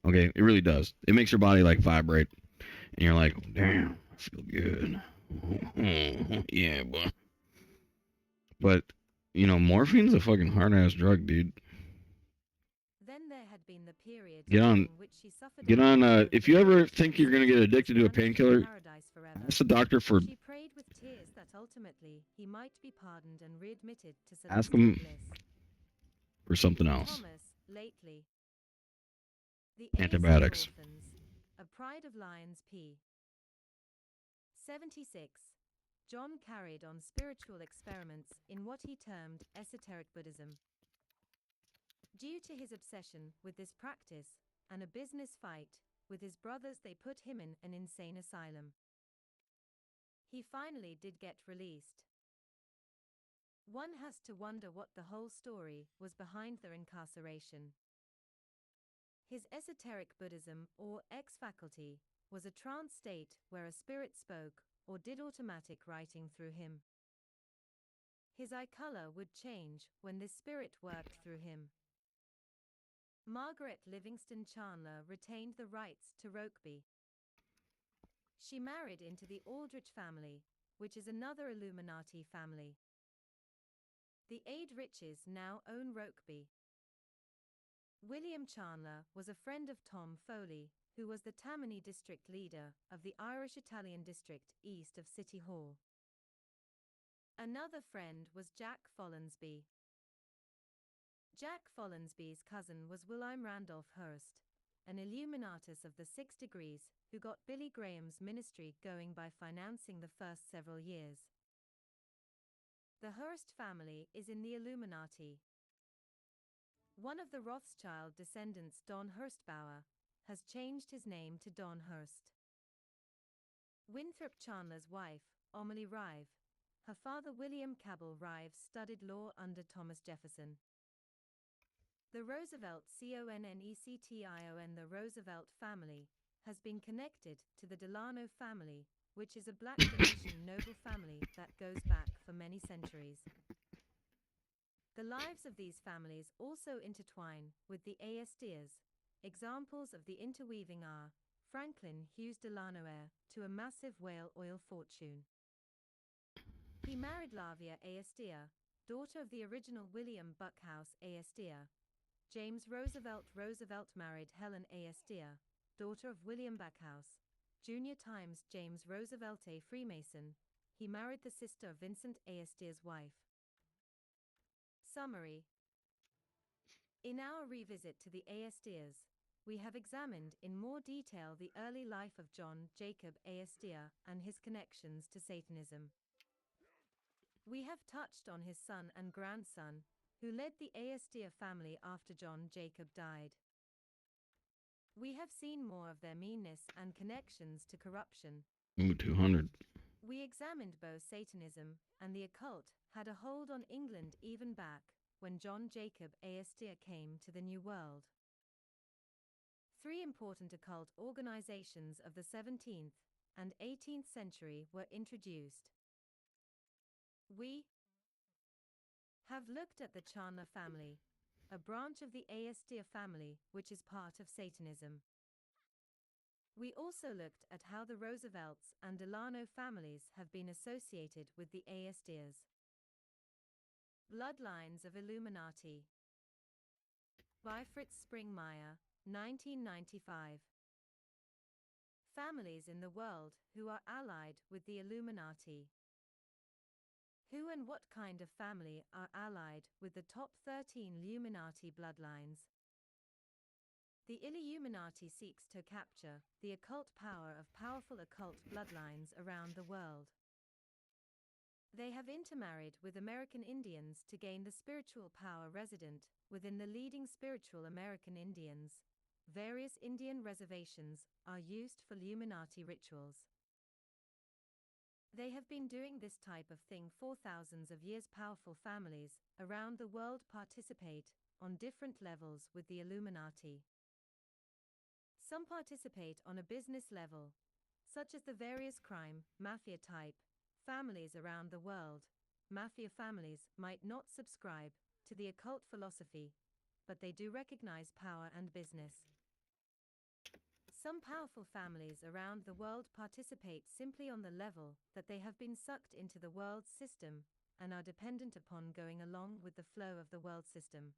[SPEAKER 2] Okay, it really does. It makes your body, like, vibrate. And you're like, damn, I feel good. Yeah, boy. But, morphine's a fucking hard-ass drug, dude.
[SPEAKER 15] Then there had been the period
[SPEAKER 2] Get on, if you ever think you're going to get addicted to a painkiller, ask the doctor for,
[SPEAKER 15] She prayed with tears that ultimately he might be pardoned and readmitted to
[SPEAKER 2] ask
[SPEAKER 15] celestial
[SPEAKER 2] him
[SPEAKER 15] bliss.
[SPEAKER 2] for something else.
[SPEAKER 15] Thomas, lately. The
[SPEAKER 2] Antibiotics.
[SPEAKER 15] ASD Orphans, a Pride of Lions P. 76. John carried on spiritual experiments in what he termed esoteric Buddhism. Due to his obsession with this practice and a business fight with his brothers, they put him in an insane asylum. He finally did get released. One has to wonder what the whole story was behind their incarceration. His esoteric Buddhism, or X-faculty, was a trance state where a spirit spoke or did automatic writing through him. His eye color would change when this spirit worked through him. Margaret Livingston Chandler retained the rights to Rokeby. She married into the Aldrich family, which is another Illuminati family. The Riches now own Rokeby. William Chandler was a friend of Tom Foley, who was the Tammany district leader of the Irish Italian district east of City Hall. Another friend was Jack Follansby. Jack Follansby's cousin was William Randolph Hearst, an Illuminatus of the 6 Degrees, who got Billy Graham's ministry going by financing the first several years. The Hearst family is in the Illuminati. One of the Rothschild descendants, Don Hurstbauer, has changed his name to Don Hurst. Winthrop Chandler's wife, Omily Rive, her father William Cabell Rive studied law under Thomas Jefferson. The Roosevelt Connection, the Roosevelt family, has been connected to the Delano family, which is a Black Venetian noble family that goes back for many centuries. The lives of these families also intertwine with the Astor's. Examples of the interweaving are Franklin Hughes Delano, heir to a massive whale oil fortune. He married Lavia Astor, daughter of the original William Buckhouse Astor. James Roosevelt married Helen Astor, daughter of William Buckhouse. Junior times James Roosevelt a Freemason. He married the sister of Vincent Astor's wife. Summary. In our revisit to the Astors, we have examined in more detail the early life of John Jacob Astor and his connections to Satanism. We have touched on his son and grandson, who led the Astor family after John Jacob died. We have seen more of their meanness and connections to corruption.
[SPEAKER 2] Ooh, 200.
[SPEAKER 15] We examined both Satanism and the occult had a hold on England even back when John Jacob Astor came to the New World. 3 important occult organizations of the 17th and 18th century were introduced. We have looked at the Chandler family, a branch of the Astor family which is part of Satanism. We also looked at how the Roosevelts and Delano families have been associated with the Astors. Bloodlines of Illuminati by Fritz Springmeier, 1995. Families in the world who are allied with the Illuminati. Who and what kind of family are allied with the top 13 Illuminati bloodlines? The Illuminati seeks to capture the occult power of powerful occult bloodlines around the world. They have intermarried with American Indians to gain the spiritual power resident within the leading spiritual American Indians. Various Indian reservations are used for Illuminati rituals. They have been doing this type of thing for thousands of years. Powerful families around the world participate on different levels with the Illuminati. Some participate on a business level, such as the various crime, mafia type families around the world. Mafia families might not subscribe to the occult philosophy, but they do recognize power and business. Some powerful families around the world participate simply on the level that they have been sucked into the world system and are dependent upon going along with the flow of the world system.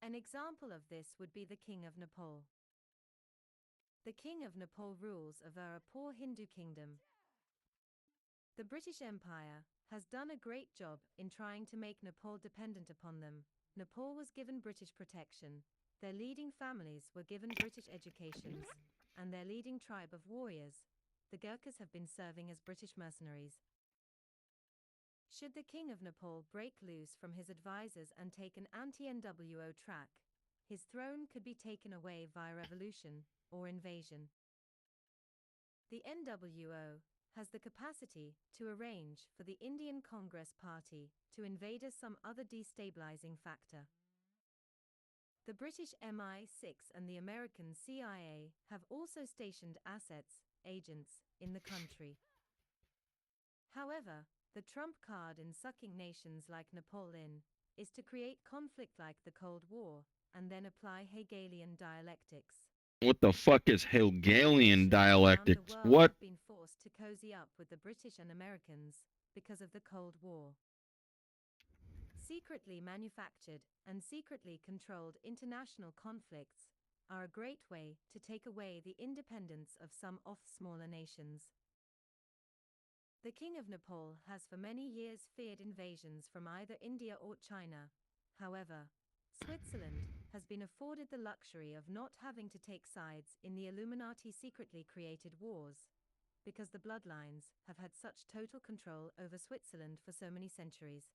[SPEAKER 15] An example of this would be the King of Nepal. The King of Nepal rules over a poor Hindu kingdom. The British Empire has done a great job in trying to make Nepal dependent upon them. Nepal was given British protection, their leading families were given British educations, and their leading tribe of warriors the Gurkhas have been serving as British mercenaries. Should the King of Nepal break loose from his advisors and take an anti-NWO track, his throne could be taken away via revolution or invasion. The NWO has the capacity to arrange for the Indian Congress Party to invade as some other destabilizing factor. The British MI6 and the American CIA have also stationed assets, agents, in the country. However, the trump card in sucking nations like Nepal in is to create conflict like the Cold War and then apply Hegelian dialectics.
[SPEAKER 2] What the fuck is Hegelian dialectics?
[SPEAKER 15] The world
[SPEAKER 2] What?
[SPEAKER 15] have been forced to cozy up with the British and Americans because of the Cold War. Secretly manufactured and secretly controlled international conflicts are a great way to take away the independence of some of smaller nations. The King of Nepal has for many years feared invasions from either India or China. However, Switzerland has been afforded the luxury of not having to take sides in the Illuminati secretly created wars, because the Bloodlines have had such total control over Switzerland for so many centuries.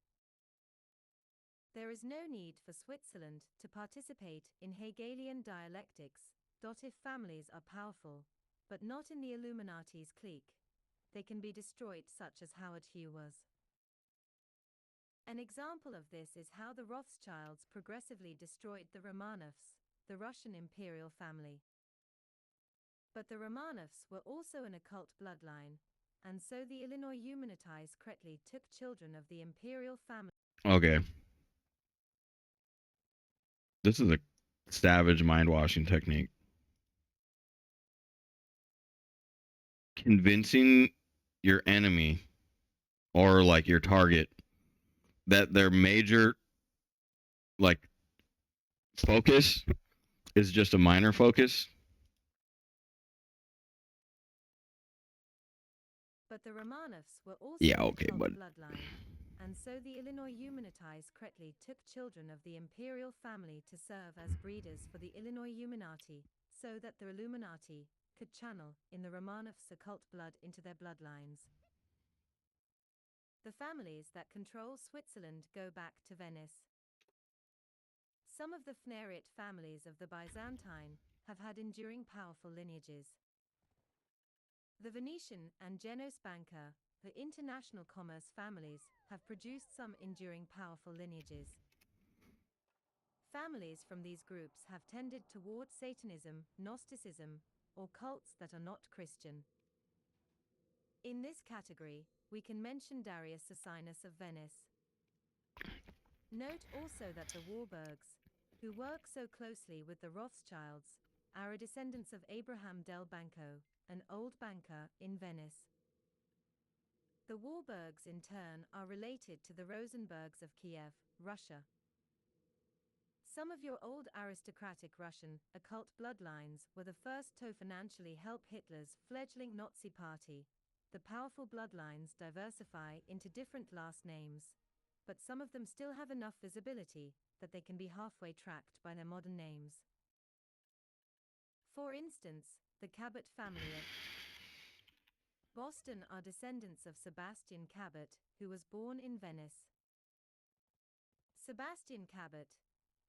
[SPEAKER 15] There is no need for Switzerland to participate in Hegelian dialectics. If families are powerful, but not in the Illuminati's clique, they can be destroyed, such as Howard Hughes was. An example of this is how the Rothschilds progressively destroyed the Romanovs, the Russian imperial family. But the Romanovs were also an occult bloodline, and so the Illinois Illuminati's Kretli took children of the imperial family.
[SPEAKER 2] Okay. This is a savage mind-washing technique. Convincing your enemy or like your target that their major like focus is just a minor focus.
[SPEAKER 15] But the Romanovs were also
[SPEAKER 2] okay,
[SPEAKER 15] a
[SPEAKER 2] but
[SPEAKER 15] bloodline, and so the Illinois Illuminati's Kretli took children of the imperial family to serve as breeders for the Illinois Illuminati, so that the Illuminati could channel in the Romanovs' occult blood into their bloodlines. The families that control Switzerland go back to Venice. Some of the Fnariot families of the Byzantine have had enduring powerful lineages. The Venetian and Genos Banca, the international commerce families, have produced some enduring powerful lineages. Families from these groups have tended toward Satanism, Gnosticism, or cults that are not Christian. In this category, we can mention Darius Socinus of Venice. Note also that the Warburgs, who work so closely with the Rothschilds, are descendants of Abraham del Banco, an old banker in Venice. The Warburgs in turn are related to the Rosenbergs of Kiev, Russia. Some of your old aristocratic Russian occult bloodlines were the first to financially help Hitler's fledgling Nazi party. The powerful bloodlines diversify into different last names, but some of them still have enough visibility that they can be halfway tracked by their modern names. For instance, the Cabot family of Boston are descendants of Sebastian Cabot, who was born in Venice. Sebastian Cabot,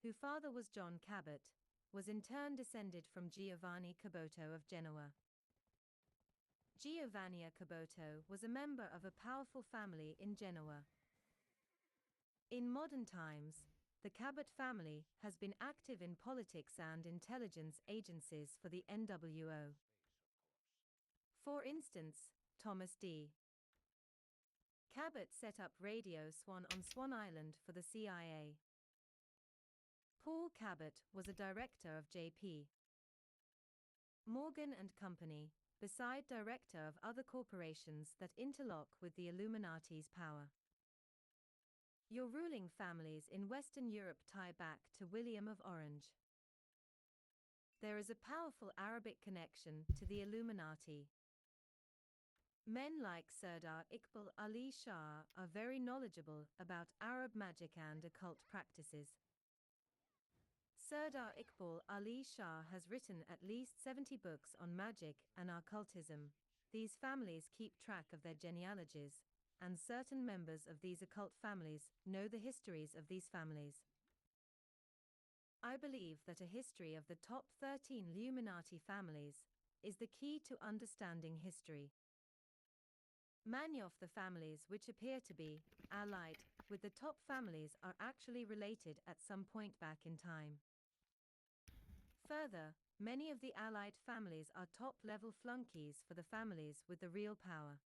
[SPEAKER 15] whose father was John Cabot, was in turn descended from Giovanni Caboto of Genoa. Giovanni Caboto was a member of a powerful family in Genoa. In modern times, the Cabot family has been active in politics and intelligence agencies for the NWO. For instance, Thomas D. Cabot set up Radio Swan on Swan Island for the CIA. Paul Cabot was a director of J.P. Morgan and Company, beside director of other corporations that interlock with the Illuminati's power. Your ruling families in Western Europe tie back to William of Orange. There is a powerful Arabic connection to the Illuminati. Men like Serdar Iqbal Ali Shah are very knowledgeable about Arab magic and occult practices. Serdar Iqbal Ali Shah has written at least 70 books on magic and occultism. these families keep track of their genealogies, and certain members of these occult families know the histories of these families. I believe that a history of the top 13 Illuminati families is the key to understanding history. Many of the families which appear to be allied with the top families are actually related at some point back in time. Further, many of the allied families are top-level flunkies for the families with the real power.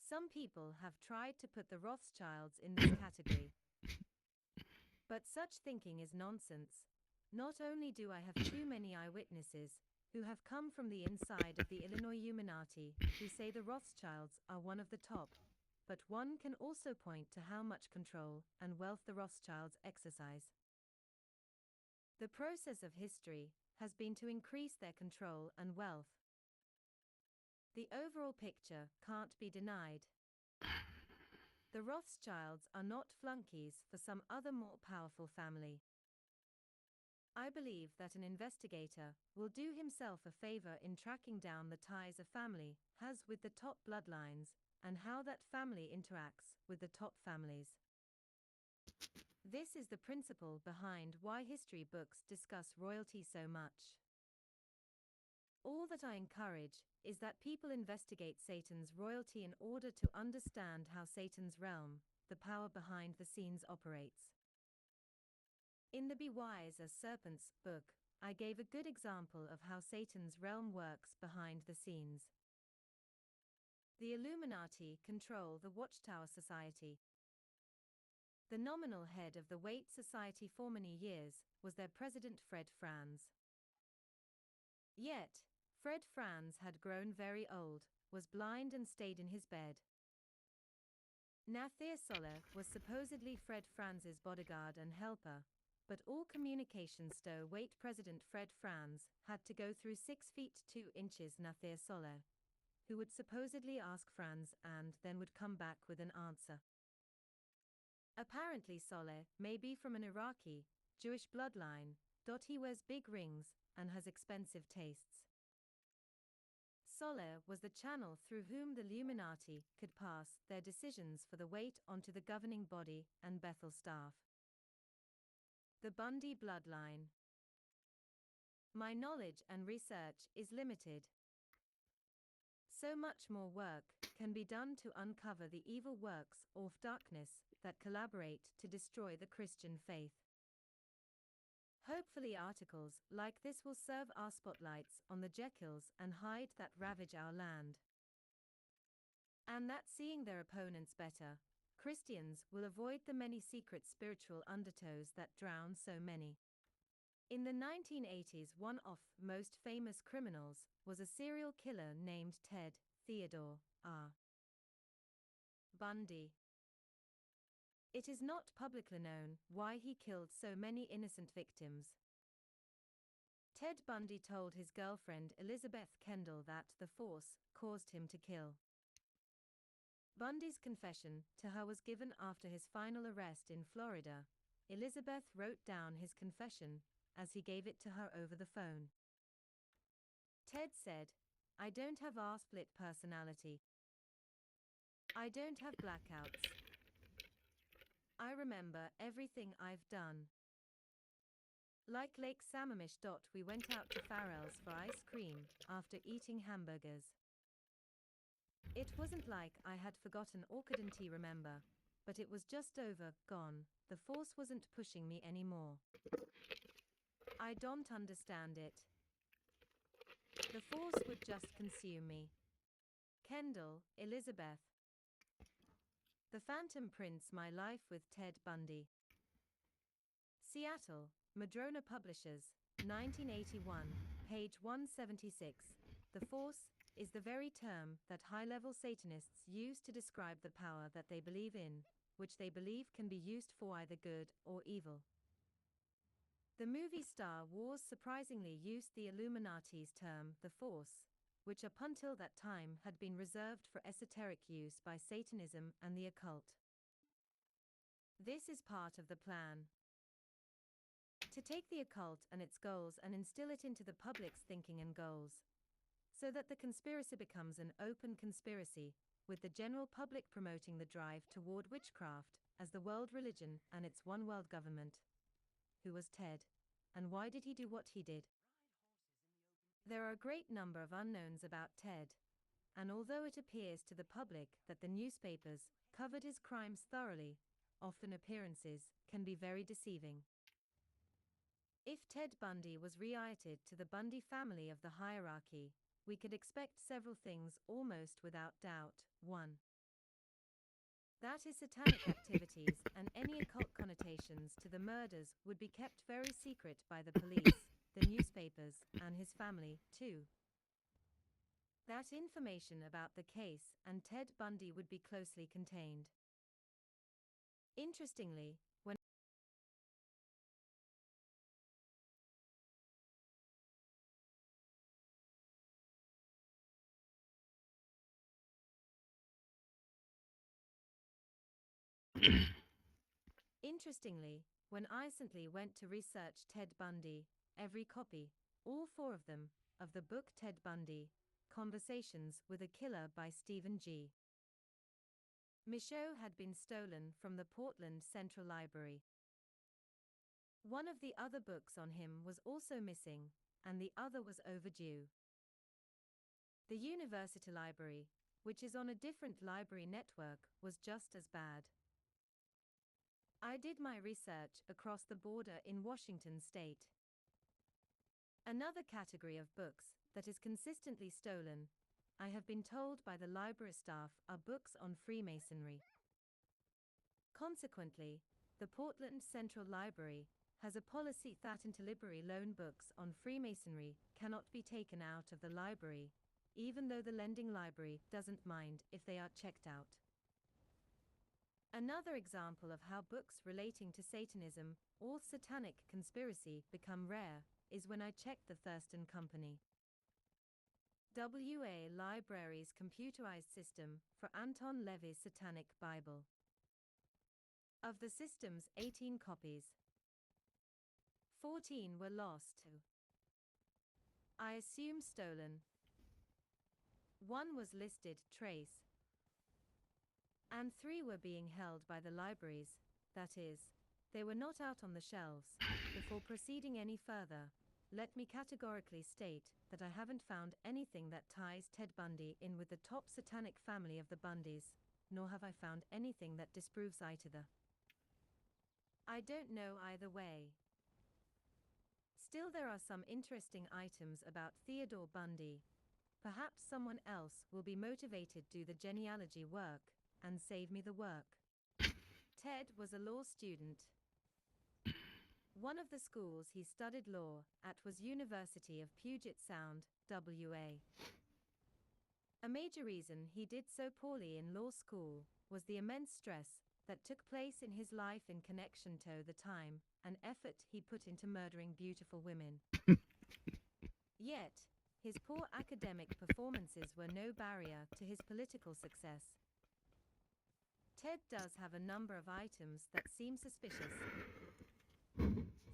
[SPEAKER 15] Some people have tried to put the Rothschilds in this category. But such thinking is nonsense. Not only do I have too many eyewitnesses who have come from the inside of the Illinois Illuminati who say the Rothschilds are one of the top, but one can also point to how much control and wealth the Rothschilds exercise. The process of history has been to increase their control and wealth. The overall picture can't be denied. The Rothschilds are not flunkies for some other more powerful family. I believe that an investigator will do himself a favor in tracking down the ties a family has with the top bloodlines and how that family interacts with the top families. This is the principle behind why history books discuss royalty so much. All that I encourage is that people investigate Satan's royalty in order to understand how Satan's realm, the power behind the scenes, operates. In the Be Wise as Serpents book, I gave a good example of how Satan's realm works behind the scenes. The Illuminati control the Watchtower Society. The nominal head of the Waite Society for many years was their president Fred Franz. Yet, Fred Franz had grown very old, was blind and stayed in his bed. Nathier Soler was supposedly Fred Franz's bodyguard and helper, but all communications Waite President Fred Franz had to go through 6 feet 2 inches Nathier Soler, who would supposedly ask Franz and then would come back with an answer. Apparently Soler may be from an Iraqi, Jewish bloodline. He wears big rings and has expensive tastes. Soler was the channel through whom the Illuminati could pass their decisions for the Waite onto the governing body and Bethel staff. The Bundy bloodline. My knowledge and research is limited. So much more work can be done to uncover the evil works of darkness that collaborate to destroy the Christian faith. Hopefully articles like this will serve our spotlights on the Jekylls and Hyde that ravage our land. And that seeing their opponents better, Christians will avoid the many secret spiritual undertows that drown so many. In the 1980s, one of most famous criminals was a serial killer named Ted Theodore R. Bundy. It is not publicly known why he killed so many innocent victims. Ted Bundy told his girlfriend Elizabeth Kendall that the force caused him to kill. Bundy's confession to her was given after his final arrest in Florida. Elizabeth wrote down his confession as he gave it to her over the phone. Ted said, "I don't have R-split personality. I don't have blackouts. I remember everything I've done. Like Lake Sammamish. We went out to Farrell's for ice cream after eating hamburgers. It wasn't like I had forgotten or couldn't remember, but it was just over, gone. The force wasn't pushing me anymore. I don't understand it. The force would just consume me." Kendall, Elizabeth. The Phantom Prince: My Life with Ted Bundy. Seattle, Madrona Publishers, 1981, page 176. The force is the very term that high-level Satanists use to describe the power that they believe in, which they believe can be used for either good or evil. The movie Star Wars surprisingly used the Illuminati's term, the Force, which up until that time had been reserved for esoteric use by Satanism and the occult. This is part of the plan. To take the occult and its goals and instill it into the public's thinking and goals. so that the conspiracy becomes an open conspiracy, with the general public promoting the drive toward witchcraft as the world religion and its one world government. Who was Ted? And why did he do what he did? There are a great number of unknowns about Ted, and although it appears to the public that the newspapers covered his crimes thoroughly, often appearances can be very deceiving. If Ted Bundy was reunited to the Bundy family of the hierarchy, we could expect several things almost without doubt. 1. That his satanic activities and any occult connotations to the murders would be kept very secret by the police, the newspapers, and his family. 2. That information about the case and Ted Bundy would be closely contained. Interestingly, when I recently went to research Ted Bundy, every copy, all 4 of them, of the book Ted Bundy, Conversations with a Killer by Stephen G. Michaud had been stolen from the Portland Central Library. One of the other books on him was also missing, and the other was overdue. The University Library, which is on a different library network, was just as bad. I did my research across the border in Washington state. Another category of books that is consistently stolen, I have been told by the library staff, are books on Freemasonry. Consequently, the Portland Central Library has a policy that interlibrary loan books on Freemasonry cannot be taken out of the library, even though the lending library doesn't mind if they are checked out. Another example of how books relating to Satanism or satanic conspiracy become rare is when I checked the Thurston Company WA Library's computerized system for Anton Levy's Satanic Bible. Of the system's 18 copies, 14 were lost. I assume stolen. 1 was listed trace, and 3 were being held by the libraries, that is, they were not out on the shelves. Before proceeding any further, let me categorically state that I haven't found anything that ties Ted Bundy in with the top satanic family of the Bundys, nor have I found anything that disproves either. I don't know either way. Still, there are some interesting items about Theodore Bundy. Perhaps someone else will be motivated to do the genealogy work and save me the work. Ted was a law student. One of the schools he studied law at was University of Puget Sound, WA. A major reason he did so poorly in law school was the immense stress that took place in his life in connection to the time and effort he put into murdering beautiful women. Yet, his poor academic performances were no barrier to his political success. Ted does have a number of items that seem suspicious.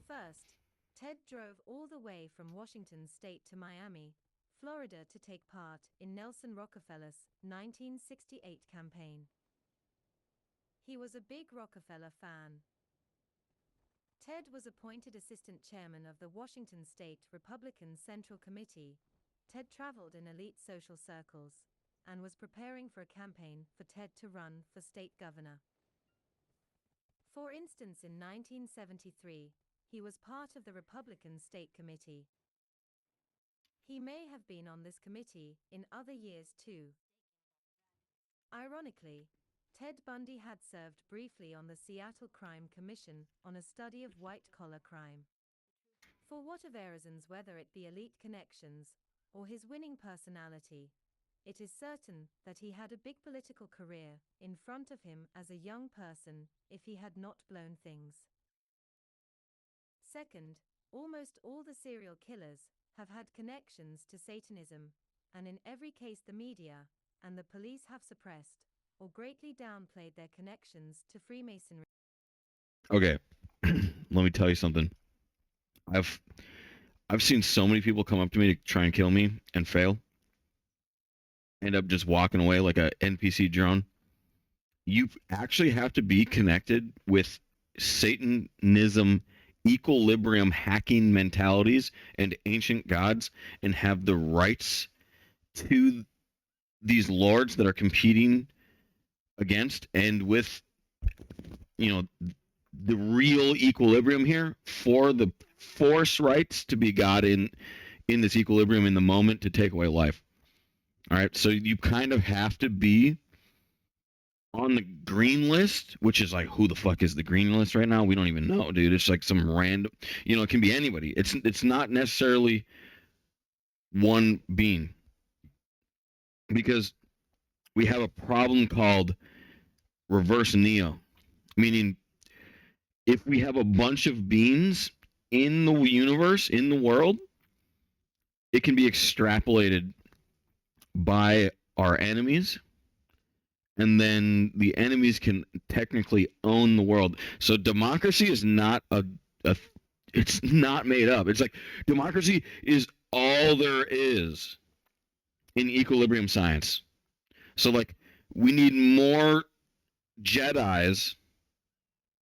[SPEAKER 15] First, Ted drove all the way from Washington state to Miami, Florida to take part in Nelson Rockefeller's 1968 campaign. He was a big Rockefeller fan. Ted was appointed assistant chairman of the Washington State Republican Central Committee. Ted traveled in elite social circles and was preparing for a campaign for Ted to run for state governor. For instance, in 1973, he was part of the Republican State Committee. He may have been on this committee in other years too. Ironically, Ted Bundy had served briefly on the Seattle Crime Commission on a study of white-collar crime. For whatever reasons, whether it be elite connections or his winning personality, it is certain that he had a big political career in front of him as a young person if he had not blown things. Second, almost all the serial killers have had connections to Satanism, and in every case the media and the police have suppressed or greatly downplayed their connections to Freemasonry.
[SPEAKER 2] Okay, let me tell you something. I've seen so many people come up to me to try and kill me and fail. end up just walking away like a NPC drone. You actually have to be connected with Satanism, equilibrium hacking mentalities, and ancient gods, and have the rights to these lords that are competing against and with, you know, the real equilibrium here for the force rights to be God in this equilibrium in the moment to take away life. All right, so you kind of have to be on the green list, which is like, who the fuck is the green list right now? We don't even know, dude. It's like some random, it can be anybody. It's not necessarily one being, because we have a problem called reverse neo, meaning if we have a bunch of beings in the universe, in the world, it can be extrapolated by our enemies, and then the enemies can technically own the world. So democracy is not it's not made up. It's like democracy is all there is in equilibrium science. So like we need more Jedis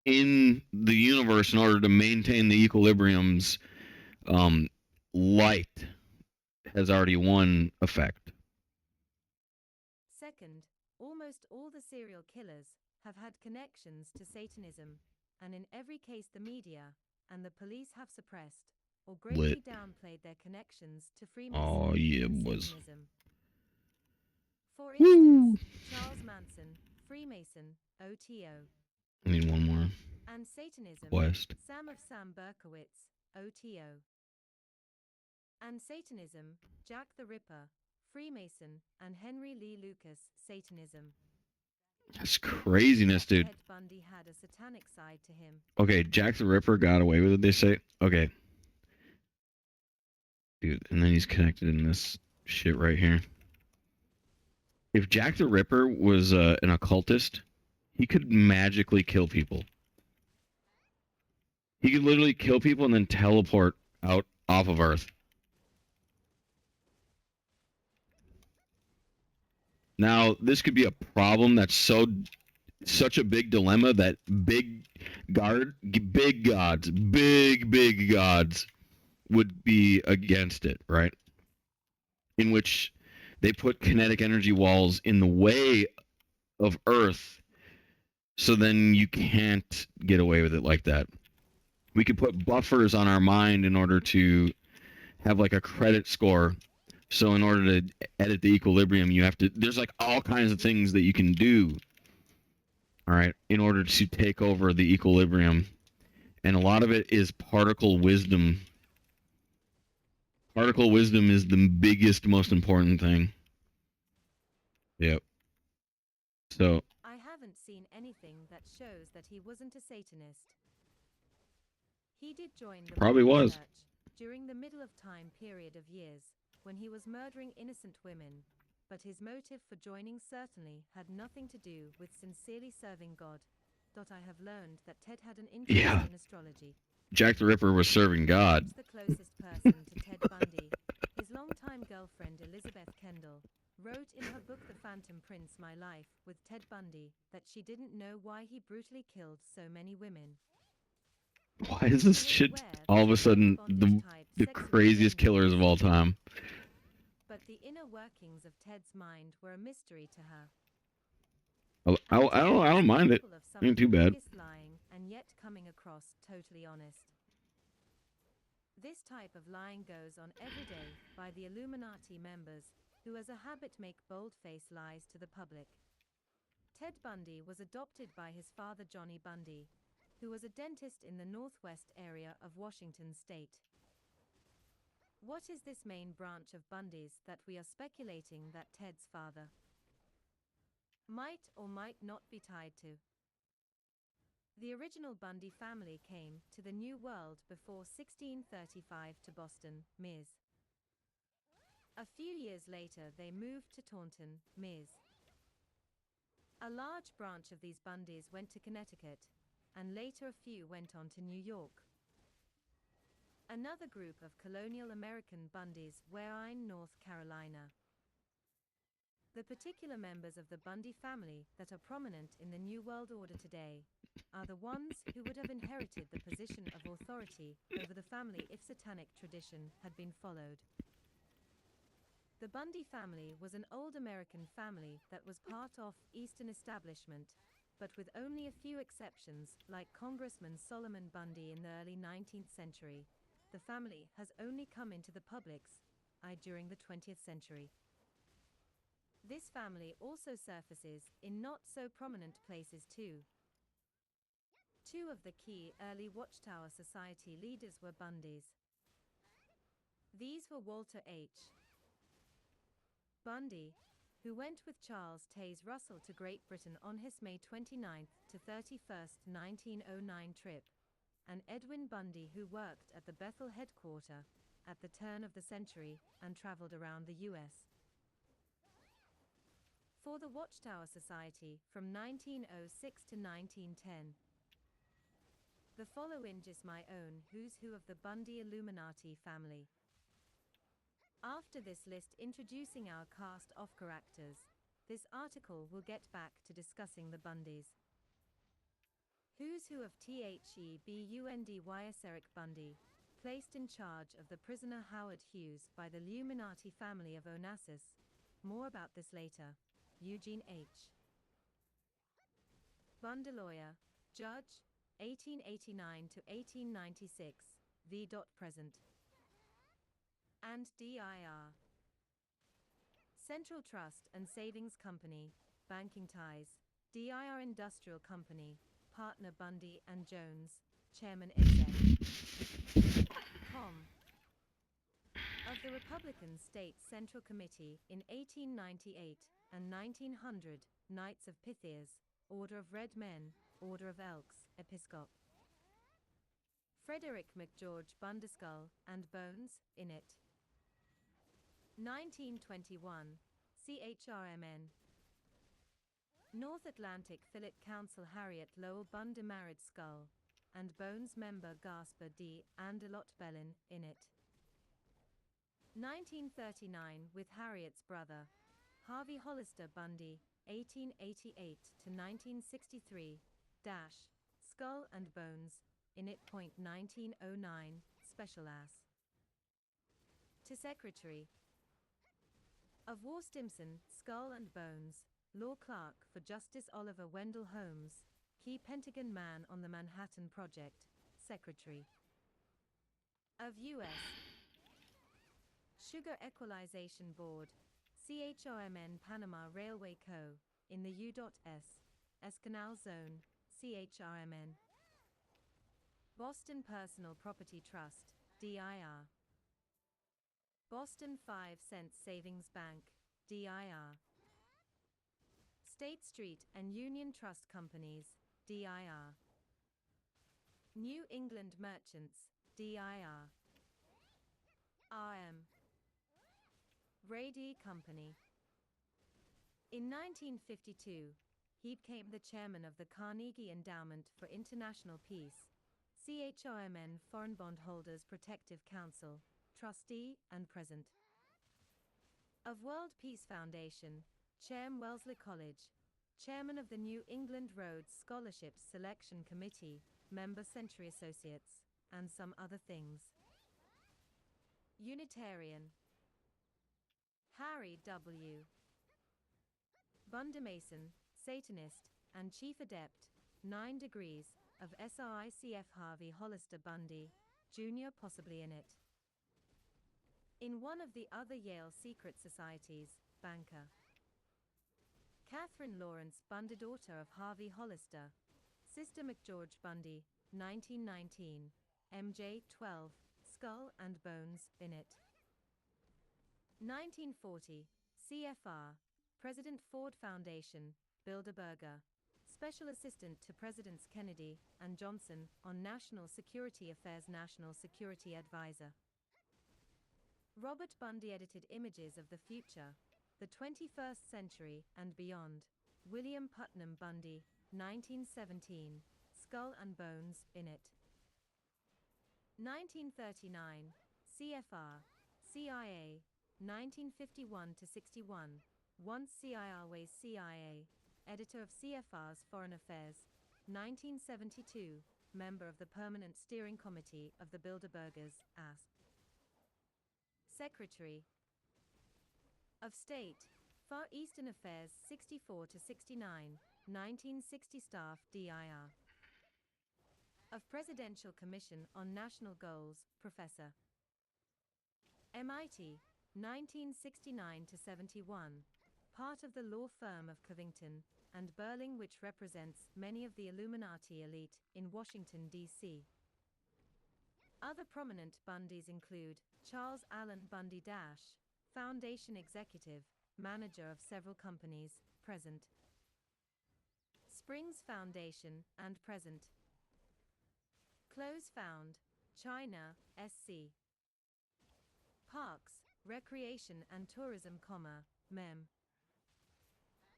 [SPEAKER 2] in the universe in order to maintain the equilibrium's light has already won effect.
[SPEAKER 15] Second, almost all the serial killers have had connections to Satanism, and in every case the media and the police have suppressed or greatly downplayed their connections to Freemasonry and Satanism. For instance, Charles Manson, Freemason, OTO.
[SPEAKER 2] I need one more.
[SPEAKER 15] And Satanism,
[SPEAKER 2] West.
[SPEAKER 15] Sam of Sam Berkowitz, OTO. And Satanism, Jack the Ripper, Freemason, and Henry Lee Lucas, Satanism.
[SPEAKER 2] That's craziness, dude.
[SPEAKER 15] Ted Bundy had a satanic side to him.
[SPEAKER 2] Okay, Jack the Ripper got away with it, they say. Okay. Dude, and then he's connected in this shit right here. If Jack the Ripper was an occultist, he could magically kill people. He could literally kill people and then teleport out off of Earth. Now, this could be a problem that's such a big dilemma that big gods would be against it, right? In which they put kinetic energy walls in the way of Earth, so then you can't get away with it like that. We could put buffers on our mind in order to have like a credit score. So in order to edit the equilibrium, you have to, there's like all kinds of things that you can do, all right, in order to take over the equilibrium. And a lot of it is particle wisdom. Particle wisdom is the biggest, most important thing. Yep. So.
[SPEAKER 15] I haven't seen anything that shows that he wasn't a Satanist. He did join the
[SPEAKER 2] Probably was.
[SPEAKER 15] Church during the middle of time period of years, when he was murdering innocent women, but his motive for joining certainly had nothing to do with sincerely serving God. I have learned that Ted had an interest in astrology.
[SPEAKER 2] Jack the Ripper was serving God.
[SPEAKER 15] The closest person to Ted Bundy, his longtime girlfriend Elizabeth Kendall, wrote in her book The Phantom Prince My Life with Ted Bundy that she didn't know why he brutally killed so many women.
[SPEAKER 2] Why is this shit all of a sudden the craziest killers of all time?
[SPEAKER 15] But the inner workings of Ted's mind were a mystery to her.
[SPEAKER 2] I don't mind it. Ain't too bad.
[SPEAKER 15] Lying and yet coming across totally honest. This type of lying goes on every day by the Illuminati members, who as a habit make bold-faced lies to the public. Ted Bundy was adopted by his father Johnny Bundy, who was a dentist in the northwest area of Washington state. What is this main branch of Bundy's that we are speculating that Ted's father might or might not be tied to? The original Bundy family came to the New World before 1635 to Boston, Ms. A few years later they moved to Taunton, Ms. A large branch of these Bundys went to Connecticut, and later a few went on to New York. Another group of colonial American Bundys were in North Carolina. The particular members of the Bundy family that are prominent in the New World Order today are the ones who would have inherited the position of authority over the family if satanic tradition had been followed. The Bundy family was an old American family that was part of Eastern establishment, but with only a few exceptions, like Congressman Solomon Bundy in the early 19th century. The family has only come into the public's eye during the 20th century. This family also surfaces in not so prominent places too. Two of the key early Watchtower Society leaders were Bundys. These were Walter H. Bundy, who went with Charles Taze Russell to Great Britain on his May 29 to 31, 1909 trip, and Edwin Bundy, who worked at the Bethel headquarters at the turn of the century and traveled around the U.S. for the Watchtower Society from 1906 to 1910. The following is my own who's who of the Bundy Illuminati family. After this list introducing our cast of characters, this article will get back to discussing the Bundys. Who's who of THEBUNDY Eric Bundy, placed in charge of the prisoner Howard Hughes by the Illuminati family of Onassis. More about this later. Eugene H. Bundy, lawyer, judge, 1889 to 1896, present. And DIR. Central Trust and Savings Company, banking ties, DIR Industrial Company, partner Bundy and Jones, chairman exec. Of the Republican State Central Committee in 1898 and 1900, Knights of Pythias, Order of Red Men, Order of Elks, Episcop. Frederick McGeorge Bundyskull and Bones, in it. 1921, CHRMN. North Atlantic Philip Council Harriet Lowell Bundy married Skull and Bones member Gasper D. Andelot Bellin, in it. 1939 with Harriet's brother, Harvey Hollister Bundy, 1888 to 1963, Skull and Bones, in it. 1909, special as. To Secretary of War Stimson, Skull and Bones, Law Clerk for Justice Oliver Wendell Holmes, Key Pentagon Man on the Manhattan Project, Secretary of U.S. Sugar Equalization Board, CHRMN Panama Railway Co., in the U.S. Canal Zone, CHRMN. Boston Personal Property Trust, DIR. Boston 5 Cent Savings Bank, DIR. State Street and Union Trust Companies, DIR. New England Merchants, DIR. RM. Ray D. Company. In 1952, he became the chairman of the Carnegie Endowment for International Peace, CHRMN Foreign Bondholders Protective Council, trustee and president of World Peace Foundation, Chairman Wellesley College, chairman of the New England Rhodes Scholarships Selection Committee, member Century Associates, and some other things. Unitarian. Harry W. Bundy Mason, Satanist, and Chief Adept, 9 degrees, of SRICF Harvey Hollister Bundy, Jr. possibly in it. In one of the other Yale secret societies, banker. Catherine Lawrence Bundy, daughter of Harvey Hollister, Sister McGeorge Bundy, 1919, MJ 12, Skull and Bones, in it. 1940, CFR, President Ford Foundation, Bilderberger, Special Assistant to Presidents Kennedy and Johnson on National Security Affairs, National Security Advisor. Robert Bundy edited Images of the Future, the 21st Century and Beyond, William Putnam Bundy, 1917, Skull and Bones, in it. 1939, CFR, CIA, 1951 to 61, once CIRWay's CIA, editor of CFR's Foreign Affairs, 1972, member of the Permanent Steering Committee of the Bilderbergers, as Secretary of State, Far Eastern Affairs 64 to 69, 1960 staff DIR. Of Presidential Commission on National Goals, Professor. MIT, 1969 to 71, part of the law firm of Covington and Burling, which represents many of the Illuminati elite in Washington, D.C. Other prominent Bundys include Charles Allen Bundy Dash, Foundation Executive, manager of several companies, present. Springs Foundation and present. Clothes Found, China, SC. Parks, Recreation and Tourism, Mem.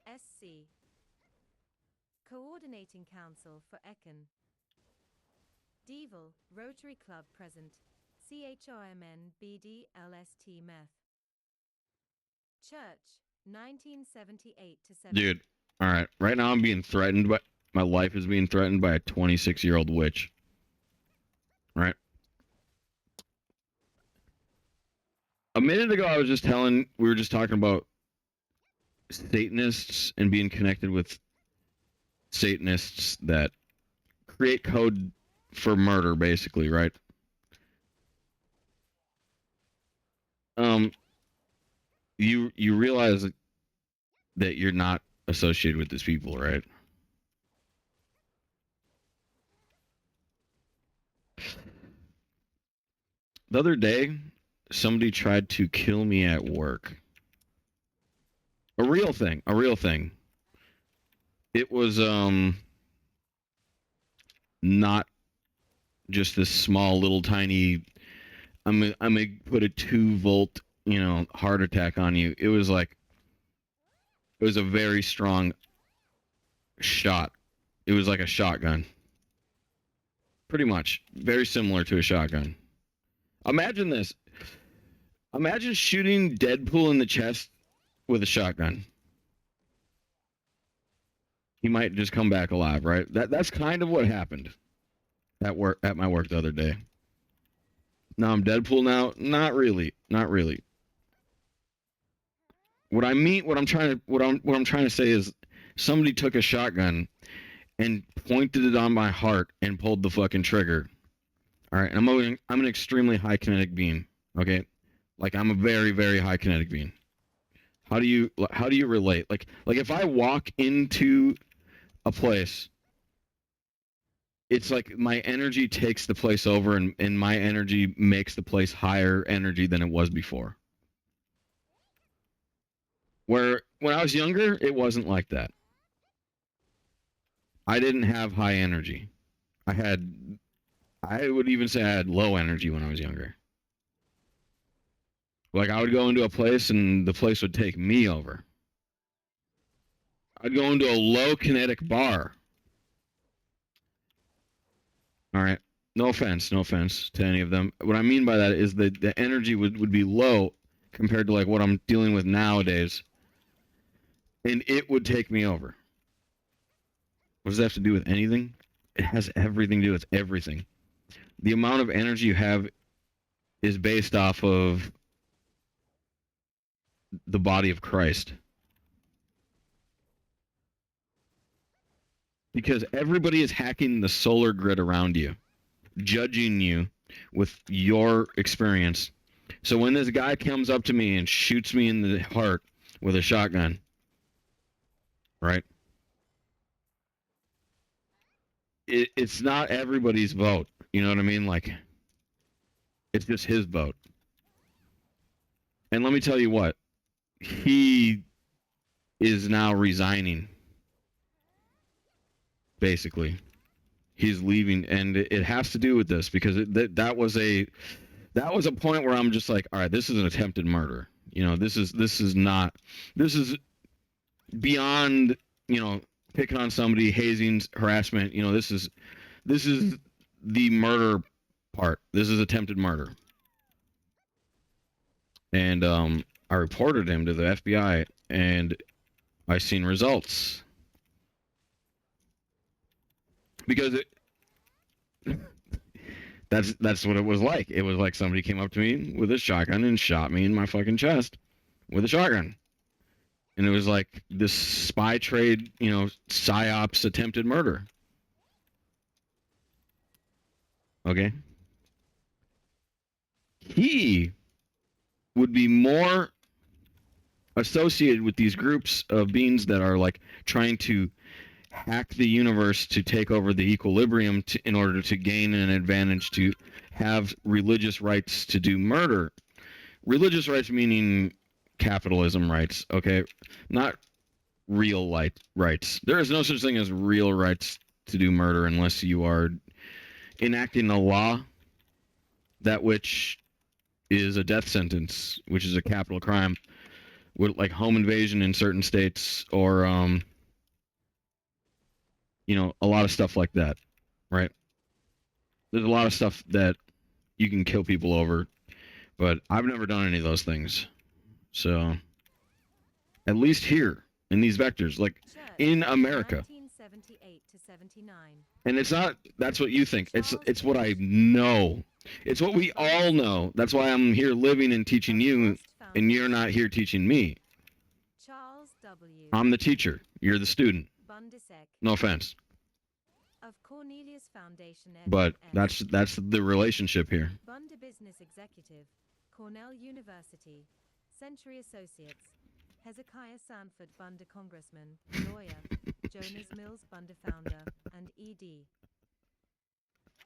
[SPEAKER 15] SC. Coordinating Council for Econ. Devil, Rotary Club present, CHRMN BD LST Meth. Church, 1978 to 7.
[SPEAKER 2] Dude, all right. Right now I'm being threatened, but my life is being threatened by a 26-year-old witch. Right? A minute ago, we were just talking about Satanists and being connected with Satanists that create code for murder, basically, right? You realize that you're not associated with these people, right? The other day, somebody tried to kill me at work. A real thing. It was not just this small little tiny I'm gonna put a 2-volt, heart attack on you. It was a very strong shot. It was like a shotgun. Pretty much. Very similar to a shotgun. Imagine this. Imagine shooting Deadpool in the chest with a shotgun. He might just come back alive, right? That's kind of what happened at my work the other day. Now I'm Deadpool now? Not really. What I'm trying to say is somebody took a shotgun and pointed it on my heart and pulled the fucking trigger. All right, I'm an extremely high kinetic being, okay? Like I'm a very, very high kinetic being. How do you relate? Like if I walk into a place, it's like my energy takes the place over and my energy makes the place higher energy than it was before. Where when I was younger, it wasn't like that. I didn't have high energy. I would even say I had low energy when I was younger. Like I would go into a place and the place would take me over. I'd go into a low kinetic bar. All right. No offense to any of them. What I mean by that is that the energy would be low compared to like what I'm dealing with nowadays. And it would take me over. What does that have to do with anything? It has everything to do with everything. The amount of energy you have is based off of the body of Christ. Because everybody is hacking the solar grid around you, judging you with your experience. So when this guy comes up to me and shoots me in the heart with a shotgun, right? It's not everybody's vote. You know what I mean? Like, it's just his vote. And let me tell you what, he is now resigning. Basically, he's leaving, and it has to do with this because that was a point where I'm just like, all right, this is an attempted murder. This is beyond picking on somebody, hazing, harassment. This is the murder part. This is attempted murder, and I reported him to the FBI, and I seen results. Because that's what it was like. It was like somebody came up to me with a shotgun and shot me in my fucking chest with a shotgun. And it was like this spy trade, psyops attempted murder. Okay? He would be more associated with these groups of beings that are like trying to hack the universe to take over the equilibrium in order to gain an advantage, to have religious rights to do murder. Religious rights meaning capitalism rights, okay? Not real rights. There is no such thing as real rights to do murder unless you are enacting a law that which is a death sentence, which is a capital crime, with like home invasion in certain states, or a lot of stuff like that, right? There's a lot of stuff that you can kill people over, but I've never done any of those things. So, at least here in these vectors, like in America.
[SPEAKER 15] 1978 to 79.
[SPEAKER 2] And it's not, that's what you think. It's what I know. It's what we all know. That's why I'm here living and teaching you, and you're not here teaching me.
[SPEAKER 15] Charles W.
[SPEAKER 2] I'm the teacher. You're the student.
[SPEAKER 15] Bundesek.
[SPEAKER 2] No offense.
[SPEAKER 15] Of Cornelius Foundation.
[SPEAKER 2] But that's the relationship here.
[SPEAKER 15] Bunde Business Executive, Cornell University, Century Associates, Hezekiah Sanford Bunde Congressman, lawyer, Jonas Mills Bunde founder, and E.D.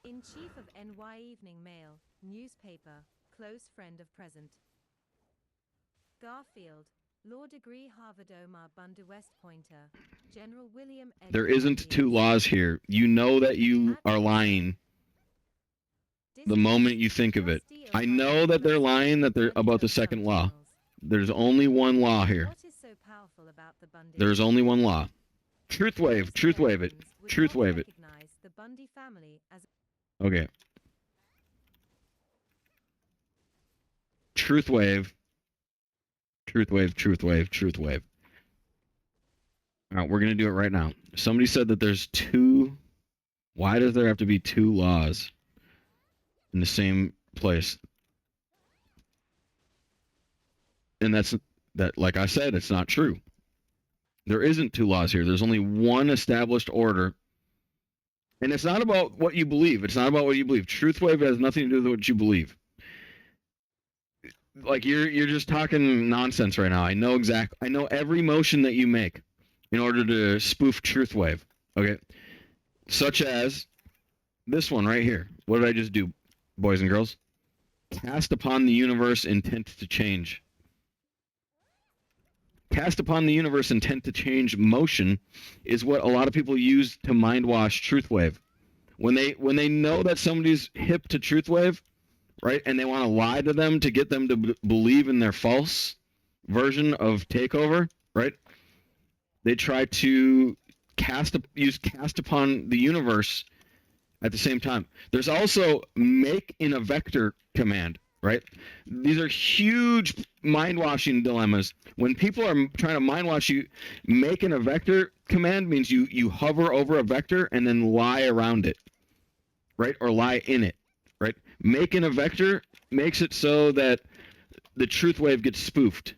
[SPEAKER 15] In Chief of NY Evening Mail, newspaper, close friend of present. Garfield, law degree Harvard Omar Bunde West Pointer, General William Edward.
[SPEAKER 2] There isn't two laws here. You know that you are lying the moment you think of it. I know that they're lying, that they're about the second law. There's only one law here.
[SPEAKER 15] What is so powerful about the Bunde?
[SPEAKER 2] There's only one law. Truth wave it. Truth wave it.
[SPEAKER 15] Recognize the Bunde family as
[SPEAKER 2] Okay. Truth wave. Truth wave, truth wave, truth wave. All right, we're going to do it right now. Somebody said that there's two. Why does there have to be two laws in the same place? And that's, like I said, it's not true. There isn't two laws here. There's only one established order. And it's not about what you believe. It's not about what you believe. Truth wave has nothing to do with what you believe. Like you're just talking nonsense right now. I know every motion that you make in order to spoof truth wave. Okay? Such as this one right here. What did I just do, boys and girls? Cast upon the universe intent to change. Cast upon the universe intent to change motion is what a lot of people use to mind wash truth wave. When they know that somebody's hip to truth wave, right, and they want to lie to them to get them to believe in their false version of takeover, right? They try to use cast upon the universe at the same time. There's also make in a vector command, right? These are huge mind-washing dilemmas. When people are trying to mind-wash you, make in a vector command means you hover over a vector and then lie around it, right? Or lie in it, right? Make in a vector makes it so that the truth wave gets spoofed.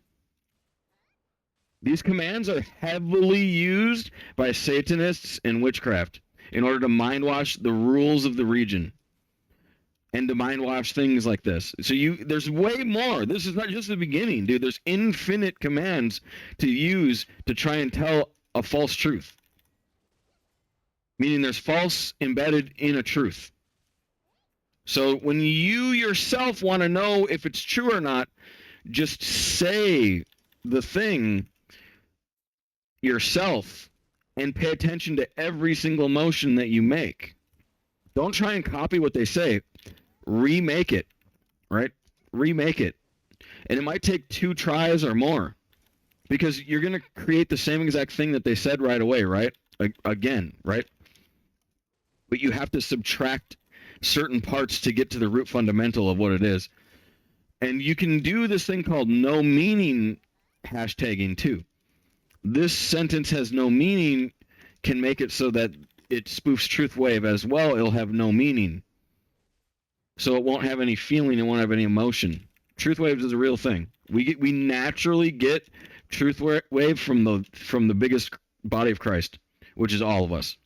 [SPEAKER 2] These commands are heavily used by Satanists and witchcraft in order to mind-wash the rules of the region and to mind-wash things like this. So there's way more. This is not just the beginning, dude. There's infinite commands to use to try and tell a false truth. Meaning there's false embedded in a truth. So when you yourself want to know if it's true or not, just say the thing yourself and pay attention to every single motion that you make. Don't try and copy what they say. Remake it, right? Remake it. And it might take 2 tries or more because you're going to create the same exact thing that they said right away, right? Again, right? But you have to subtract certain parts to get to the root fundamental of what it is. And you can do this thing called no meaning hashtagging too. This sentence has no meaning can make it so that it spoofs truth wave as well. It'll have no meaning. So it won't have any feeling, it won't have any emotion. Truth waves is a real thing. We naturally get truth wave from the biggest body of Christ, which is all of us.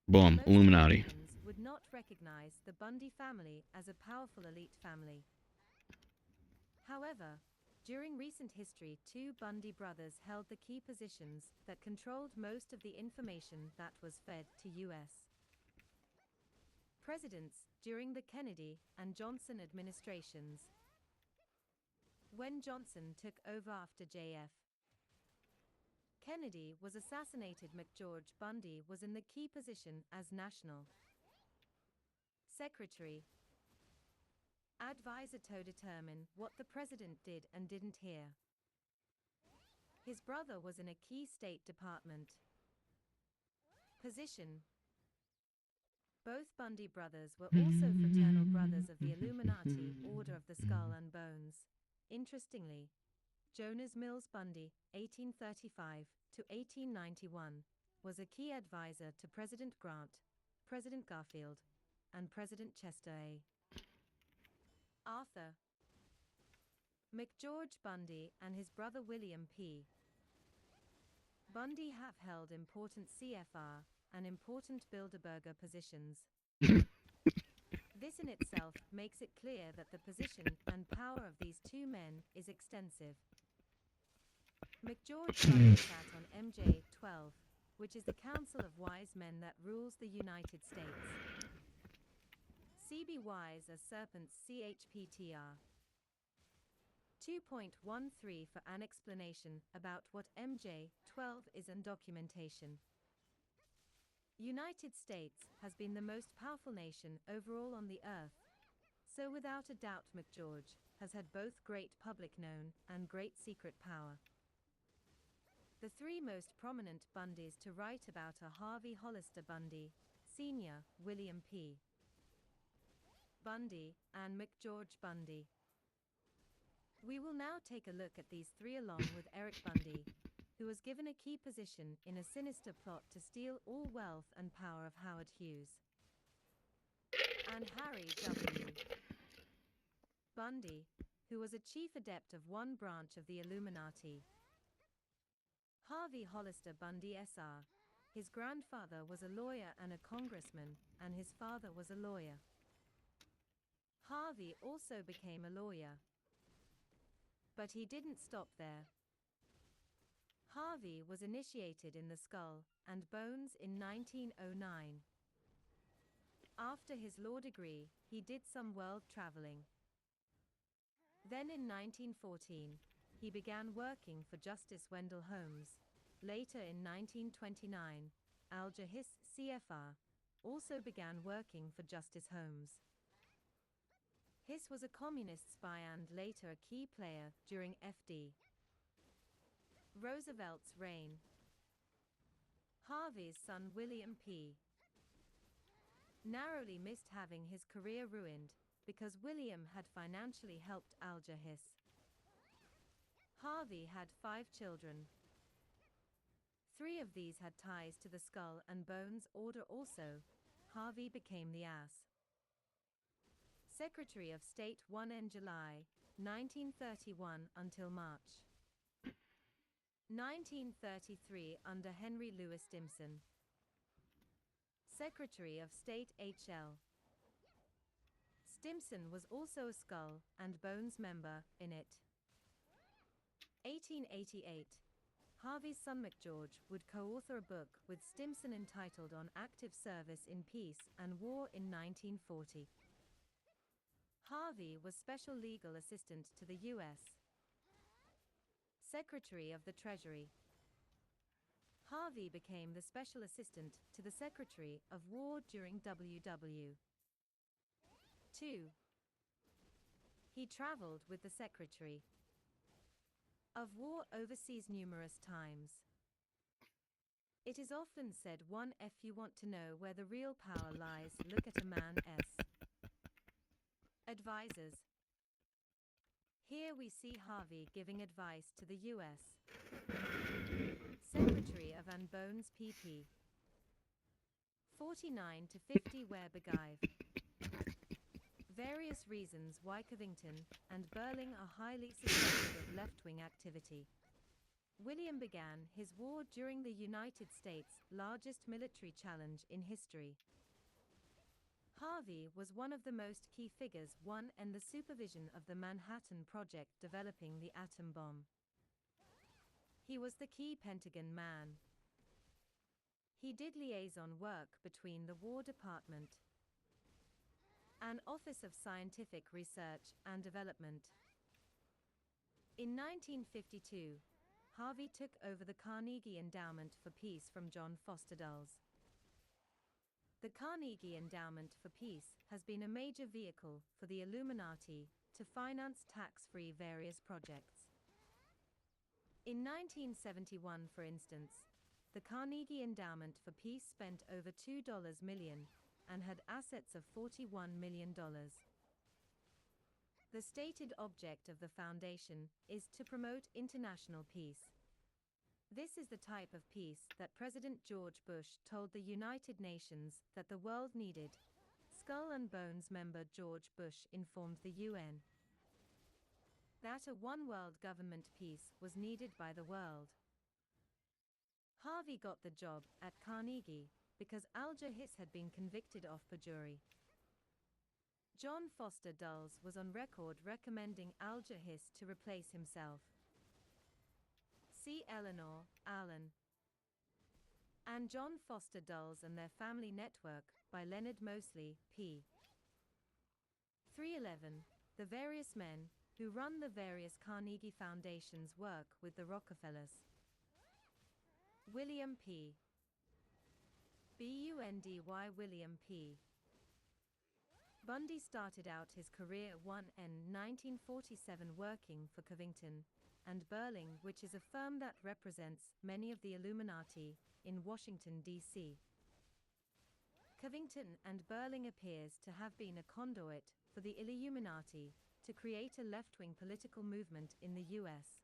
[SPEAKER 2] Boom,
[SPEAKER 15] Most
[SPEAKER 2] Illuminati.
[SPEAKER 15] Americans would not recognize the Bundy family as a powerful elite family. However, during recent history, two Bundy brothers held the key positions that controlled most of the information that was fed to U.S. presidents during the Kennedy and Johnson administrations. When Johnson took over after J.F. Kennedy was assassinated, McGeorge Bundy was in the key position as National Secretary, advisor to determine what the president did and didn't hear. His brother was in a key State Department position. Both Bundy brothers were also fraternal brothers of the Illuminati Order of the Skull and Bones. Interestingly, Jonas Mills Bundy, 1835 to 1891, was a key advisor to President Grant, President Garfield, and President Chester A. Arthur McGeorge Bundy and his brother William P. Bundy have held important CFR and important Bilderberger positions. This in itself makes it clear that the position and power of these two men is extensive. McGeorge Bundy sat on MJ 12, which is the Council of Wise Men that rules the United States. CB Wise as Serpents CHPTR 2.13 for an explanation about what MJ 12 is and documentation. United States has been the most powerful nation overall on the earth, so without a doubt McGeorge has had both great public known and great secret power. The three most prominent Bundys to write about are Harvey Hollister Bundy, Sr., William P. Bundy, and McGeorge Bundy. We will now take a look at these three along with Eric Bundy, who was given a key position in a sinister plot to steal all wealth and power of Howard Hughes and Harry W. Bundy, who was a chief adept of one branch of the Illuminati. Harvey Hollister Bundy Sr. His grandfather was a lawyer and a congressman, and his father was a lawyer. Harvey also became a lawyer. But he didn't stop there. Harvey was initiated in the Skull and Bones in 1909. After his law degree, he did some world traveling. Then in 1914, he began working for Justice Wendell Holmes. Later in 1929, Alger Hiss, CFR, also began working for Justice Holmes. Hiss was a communist spy and later a key player during F.D. Roosevelt's reign. Harvey's son William P. narrowly missed having his career ruined because William had financially helped Alger Hiss. Harvey had 5 children. 3 of these had ties to the Skull and Bones Order also. Harvey became the ass. Secretary of State 1 in July 1931 until March 1933 under Henry Louis Stimson. Secretary of State H.L. Stimson was also a Skull and Bones member in it. 1888. Harvey's son McGeorge would co-author a book with Stimson entitled On Active Service in Peace and War in 1940. Harvey was Special Legal Assistant to the U.S. Secretary of the Treasury. Harvey became the Special Assistant to the Secretary of War during WW II. He traveled with the Secretary of War overseas numerous times. It is often said if you want to know where the real power lies, look at a man S. Advisors. Here we see Harvey giving advice to the U.S. Secretary of Bones PP. 49 to 50 where Begive. Various reasons why Covington and Burling are highly suspected of left-wing activity. William began his war during the United States' largest military challenge in history. Harvey was one of the most key figures in the supervision of the Manhattan Project developing the atom bomb. He was the key Pentagon man. He did liaison work between the War Department and Office of Scientific Research and Development. In 1952, Harvey took over the Carnegie Endowment for Peace from John Foster Dulles. The Carnegie Endowment for Peace has been a major vehicle for the Illuminati to finance tax-free various projects. In 1971, for instance, the Carnegie Endowment for Peace spent over $2 million and had assets of $41 million. The stated object of the foundation is to promote international peace. This is the type of peace that President George Bush told the United Nations that the world needed. Skull and Bones member George Bush informed the UN that a one-world government peace was needed by the world. Harvey got the job at Carnegie because Alger Hiss had been convicted of perjury. John Foster Dulles was on record recommending Alger Hiss to replace himself. See Eleanor, Allen, and John Foster Dulles and Their Family Network by Leonard Mosley, p. 311. The various men who run the various Carnegie Foundations work with the Rockefellers. William P. Bundy. William P. Bundy started out his career in 1947 working for Covington and Burling, which is a firm that represents many of the Illuminati in Washington, D.C. Covington and Burling appears to have been a conduit for the Illuminati to create a left-wing political movement in the U.S.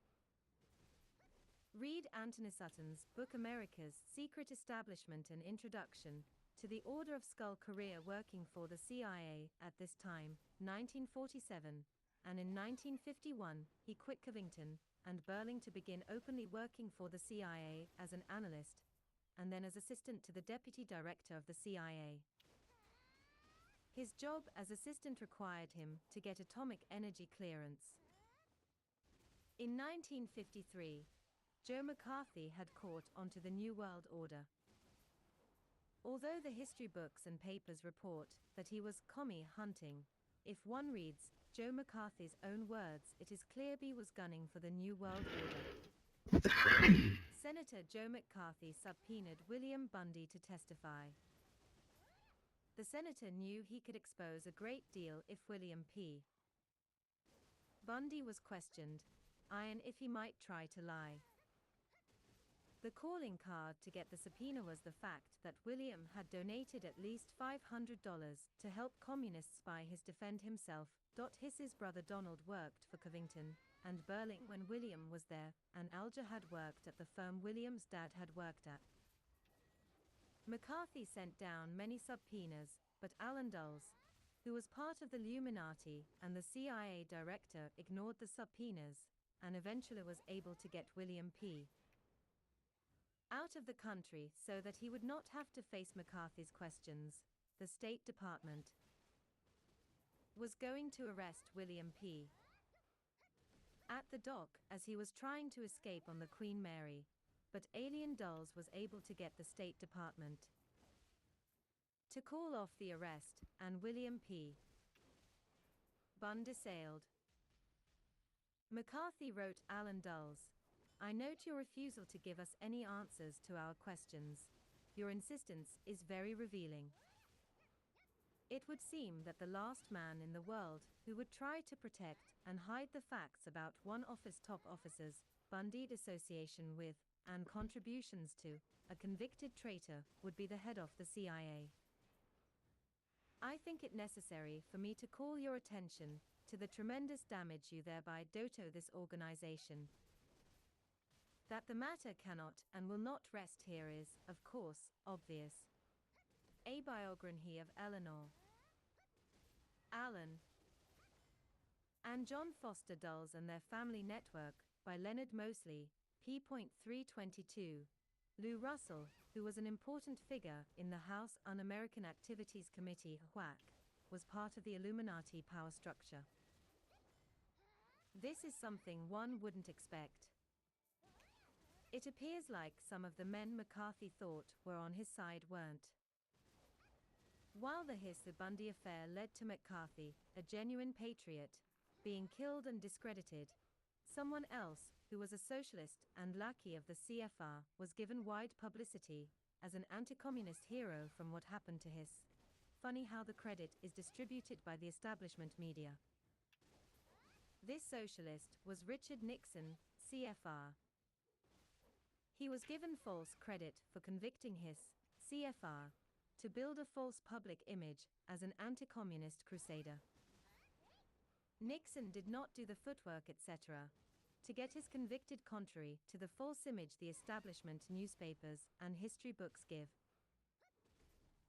[SPEAKER 15] Read Anthony Sutton's book America's Secret Establishment and Introduction to the Order of Skull career working for the CIA at this time, 1947, and in 1951, he quit Covington and Burling to begin openly working for the CIA as an analyst, and then as assistant to the deputy director of the CIA. His job as assistant required him to get atomic energy clearance. In 1953, Joe McCarthy had caught onto the New World Order. Although the history books and papers report that he was commie hunting, if one reads Joe McCarthy's own words, it is clear he was gunning for the New World Order. Senator Joe McCarthy subpoenaed William Bundy to testify. The senator knew he could expose a great deal if William P. Bundy was questioned, and if he might try to lie. The calling card to get the subpoena was the fact that William had donated at least $500 to help communist spy his defend himself. Hiss's brother Donald worked for Covington and Burling when William was there, and Alger had worked at the firm William's dad had worked at. McCarthy sent down many subpoenas, but Alan Dulles, who was part of the Illuminati and the CIA director, ignored the subpoenas, and eventually was able to get William P. out of the country so that he would not have to face McCarthy's questions. The State Department was going to arrest William P. at the dock as he was trying to escape on the Queen Mary, but Alien Dulles was able to get the State Department to call off the arrest, and William P. Bundy sailed. McCarthy wrote Alan Dulles, "I note your refusal to give us any answers to our questions. Your insistence is very revealing. It would seem that the last man in the world who would try to protect and hide the facts about one of his top officers, Bundy's association with, and contributions to, a convicted traitor would be the head of the CIA." I think it necessary for me to call your attention to the tremendous damage you thereby do to this organization. That the matter cannot and will not rest here is, of course, obvious. A biography of Eleanor Allen and John Foster Dulles and Their Family Network, by Leonard Mosley, p.322. Lou Russell, who was an important figure in the House Un-American Activities Committee (HWAC), was part of the Illuminati power structure. This is something one wouldn't expect. It appears like some of the men McCarthy thought were on his side weren't. While the Bundy affair led to McCarthy, a genuine patriot, being killed and discredited, someone else, who was a socialist and lackey of the CFR, was given wide publicity as an anti-communist hero from what happened to his. Funny how the credit is distributed by the establishment media. This socialist was Richard Nixon, CFR. He was given false credit for convicting his CFR to build a false public image as an anti-communist crusader. Nixon did not do the footwork, etc., to get his convicted, contrary to the false image the establishment newspapers and history books give.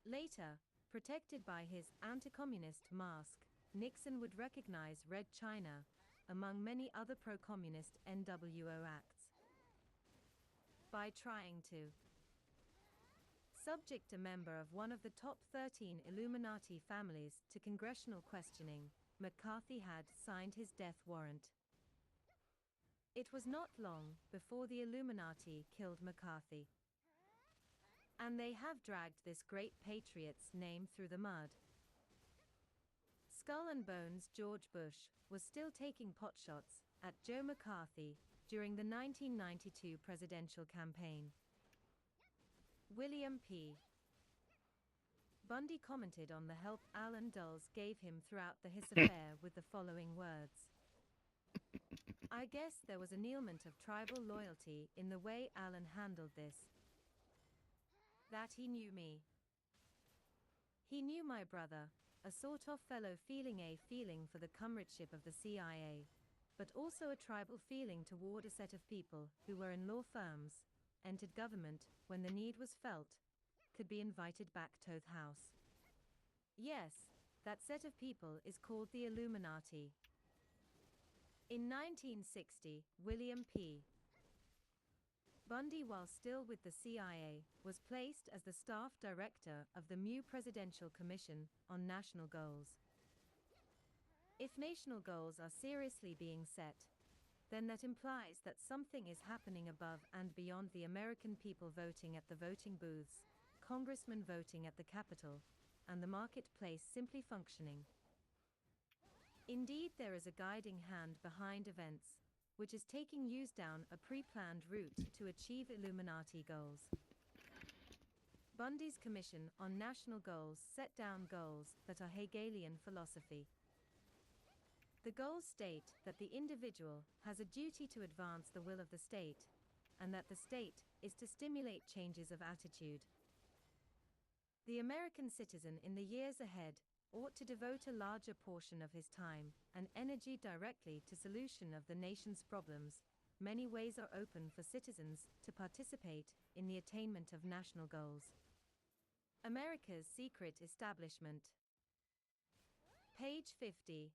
[SPEAKER 15] Later, protected by his anti-communist mask, Nixon would recognize Red China, among many other pro-communist NWO acts, by trying to subject a member of one of the top 13 Illuminati families to congressional questioning. McCarthy had signed his death warrant. It was not long before the Illuminati killed McCarthy. And they have dragged this great patriot's name through the mud. Skull and Bones George Bush was still taking potshots at Joe McCarthy during the 1992 presidential campaign. William P. Bundy commented on the help Allen Dulles gave him throughout the Hiss affair with the following words. I guess there was an element of tribal loyalty in the way Allen handled this. That he knew me. He knew my brother, a sort of fellow feeling for the comradeship of the CIA, but also a tribal feeling toward a set of people who were in law firms, entered government when the need was felt, could be invited back to the house. Yes, that set of people is called the Illuminati. In 1960, William P. Bundy, while still with the CIA, was placed as the staff director of the MU Presidential Commission on National Goals. If national goals are seriously being set, then that implies that something is happening above and beyond the American people voting at the voting booths, congressmen voting at the Capitol, and the marketplace simply functioning. Indeed, there is a guiding hand behind events, which is taking use down a pre-planned route to achieve Illuminati goals. Bundy's Commission on National Goals set down goals that are Hegelian philosophy. The goals state that the individual has a duty to advance the will of the state, and that the state is to stimulate changes of attitude. The American citizen in the years ahead ought to devote a larger portion of his time and energy directly to solution of the nation's problems. Many ways are open for citizens to participate in the attainment of national goals. America's Secret Establishment. Page 50.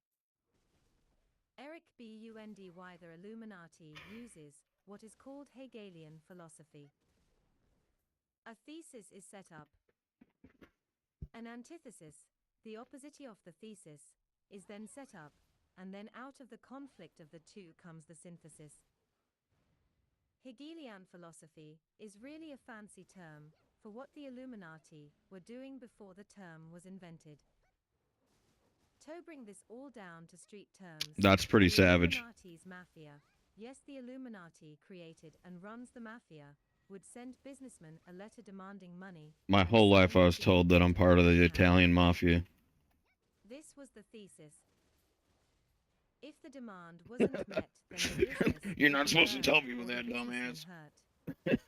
[SPEAKER 15] Eric Bundy. The Illuminati uses what is called Hegelian philosophy. A thesis is set up. An antithesis, the opposite of the thesis, is then set up, and then out of the conflict of the two comes the synthesis. Hegelian philosophy is really a fancy term for what the Illuminati were doing before the term was invented. To bring this all down to street terms,
[SPEAKER 2] That's pretty
[SPEAKER 15] the
[SPEAKER 2] savage.
[SPEAKER 15] Illuminati's mafia, yes, the Illuminati created and runs the mafia, would send businessmen a letter demanding money.
[SPEAKER 2] My whole life I was told that I'm part of the Italian mafia.
[SPEAKER 15] This was the thesis. If the demand wasn't met, then the business
[SPEAKER 2] You're not supposed to
[SPEAKER 15] would
[SPEAKER 2] tell
[SPEAKER 15] burn
[SPEAKER 2] people
[SPEAKER 15] or the
[SPEAKER 2] that,
[SPEAKER 15] businessman
[SPEAKER 2] dumbass.
[SPEAKER 15] hurt.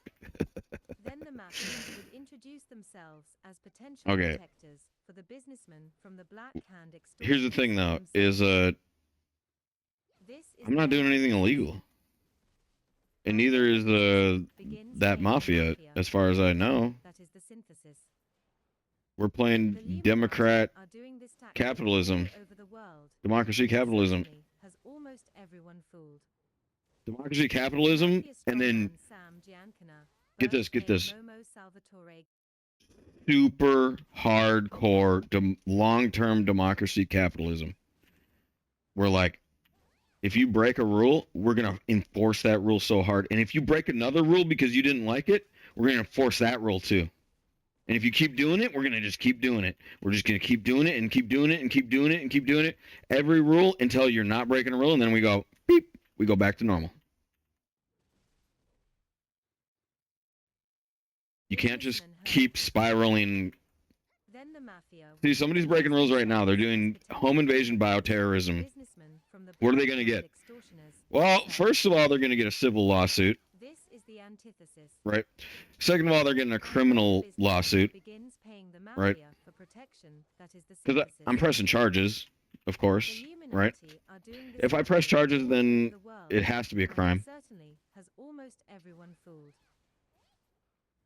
[SPEAKER 15] Then the the mafia would introduce themselves as potential
[SPEAKER 2] Okay.
[SPEAKER 15] protectors for the businessmen from the Black Hand extortioners.
[SPEAKER 2] Here's the thing, though, is
[SPEAKER 15] This is
[SPEAKER 2] I'm not doing anything illegal, and neither is that mafia, as far as I know.
[SPEAKER 15] that is the synthesis.
[SPEAKER 2] We're
[SPEAKER 15] The
[SPEAKER 2] playing
[SPEAKER 15] Illuminati
[SPEAKER 2] Democrat
[SPEAKER 15] are doing this tactic
[SPEAKER 2] capitalism,
[SPEAKER 15] all over the world.
[SPEAKER 2] democracy
[SPEAKER 15] It
[SPEAKER 2] capitalism,
[SPEAKER 15] certainly has almost everyone fooled.
[SPEAKER 2] democracy capitalism,
[SPEAKER 15] Mafia
[SPEAKER 2] and then
[SPEAKER 15] strongman Sam Giancana,
[SPEAKER 2] get
[SPEAKER 15] birth
[SPEAKER 2] this,
[SPEAKER 15] name Momo Salvatore,
[SPEAKER 2] super hardcore long-term democracy capitalism. We're like, if you break a rule, we're going to enforce that rule so hard. And if you break another rule because you didn't like it, we're going to enforce that rule too. And if you keep doing it, we're going to just keep doing it. We're just going to keep doing it and keep doing it and keep doing it and keep doing it. Every rule until you're not breaking a rule. And then we go, beep, we go back to normal. You can't just keep spiraling.
[SPEAKER 15] then the mafia.
[SPEAKER 2] See, somebody's breaking rules right now. They're doing home invasion bioterrorism. What are they going to get? Well, first of all, they're going to get a civil lawsuit.
[SPEAKER 15] This is the antithesis.
[SPEAKER 2] Right. Second of all, they're getting a criminal lawsuit.
[SPEAKER 15] Begins paying the
[SPEAKER 2] Right.
[SPEAKER 15] mafia for protection, that is the
[SPEAKER 2] Because
[SPEAKER 15] synthesis.
[SPEAKER 2] I'm pressing charges, of course. Right. If I press charges, then it has to be a crime.
[SPEAKER 15] Certainly has almost everyone fooled.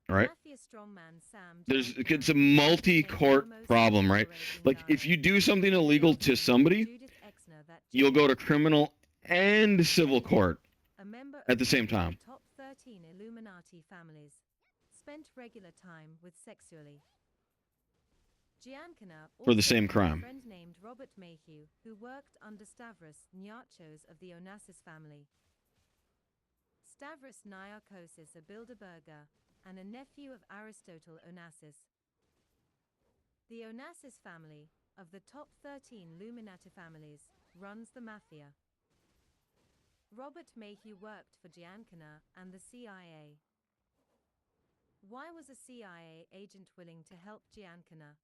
[SPEAKER 2] Right.
[SPEAKER 15] Mafia strongman Sam
[SPEAKER 2] It's a multi-court problem, right? Like if you do something illegal to somebody, you'll go to criminal and civil court
[SPEAKER 15] a member
[SPEAKER 2] at the same time.
[SPEAKER 15] Top 13 Illuminati families spent regular time with sexually. Giancana
[SPEAKER 2] For the same crime.
[SPEAKER 15] A friend named Robert Mayhew who worked under Stavros Niarchos of the Onassis family. Stavros Niarchos, a Bilderberger, and a nephew of Aristotle Onassis. The Onassis family, of the top 13 Illuminati families, runs the mafia. Robert Mayhew worked for Giancana and the CIA. Why was a CIA agent willing to help Giancana?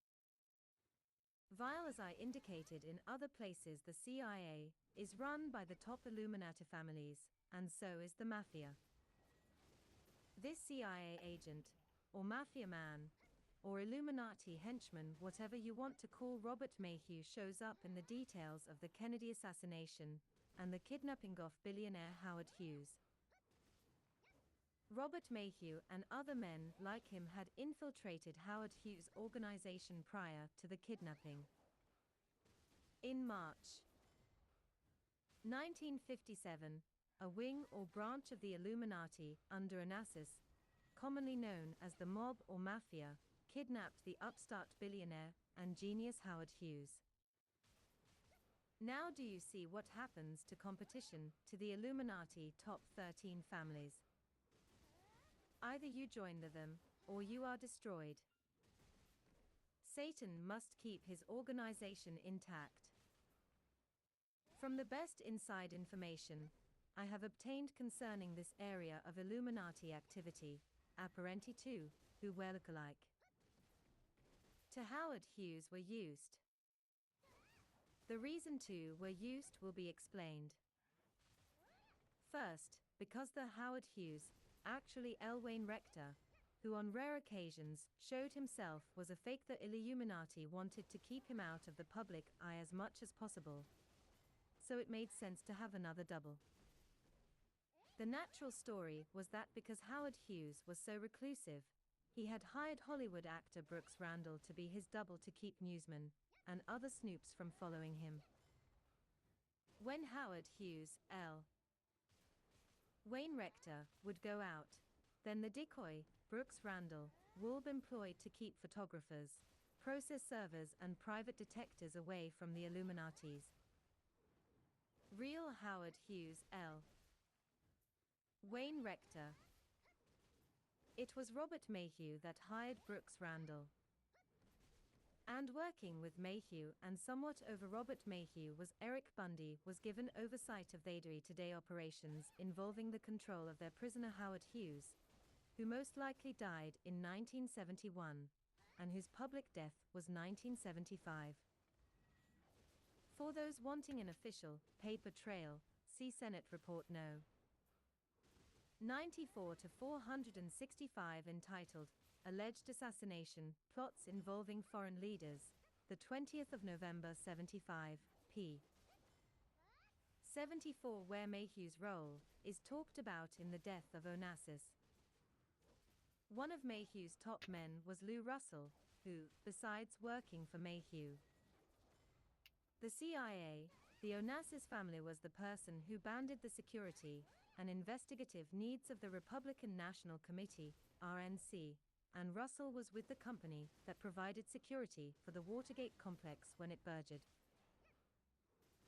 [SPEAKER 15] While, as I indicated in other places, the CIA is run by the top Illuminati families, and so is the mafia. This CIA agent, or mafia man, or Illuminati henchman, whatever you want to call Robert Mayhew, shows up in the details of the Kennedy assassination and the kidnapping of billionaire Howard Hughes. Robert Mayhew and other men like him had infiltrated Howard Hughes' organization prior to the kidnapping. In March 1957, a wing or branch of the Illuminati under Onassis, commonly known as the mob or mafia, kidnapped the upstart billionaire and genius Howard Hughes. Now do you see what happens to competition to the Illuminati top 13 families? Either you join them, or you are destroyed. Satan must keep his organization intact. From the best inside information I have obtained concerning this area of Illuminati activity, apparently two, who were lookalike to Howard Hughes were used. The reason two were used will be explained. First, because the Howard Hughes, actually L. Wayne Rector, who on rare occasions showed himself was a fake, the Illuminati wanted to keep him out of the public eye as much as possible. So it made sense to have another double. The natural story was that because Howard Hughes was so reclusive, he had hired Hollywood actor Brooks Randall to be his double to keep newsmen and other snoops from following him. When Howard Hughes, L. Wayne Rector, would go out, then the decoy, Brooks Randall, would be employed to keep photographers, process servers and private detectives away from the Illuminatis. Real Howard Hughes, L. Wayne Rector. It was Robert Mayhew that hired Brooks Randall. And working with Mayhew and somewhat over Robert Mayhew was Eric Bundy, was given oversight of their day-to-day operations involving the control of their prisoner Howard Hughes, who most likely died in 1971, and whose public death was 1975. For those wanting an official, paper trail, see Senate Report No. 94 to 465 entitled, Alleged Assassination, Plots Involving Foreign Leaders, the 20th of November 75, p. 74 where Mayhew's role is talked about in the death of Onassis. One of Mayhew's top men was Lou Russell, who, besides working for Mayhew, the CIA, the Onassis family was the person who bounded the security and investigative needs of the Republican National Committee, RNC, and Russell was with the company that provided security for the Watergate complex when it burgeoned.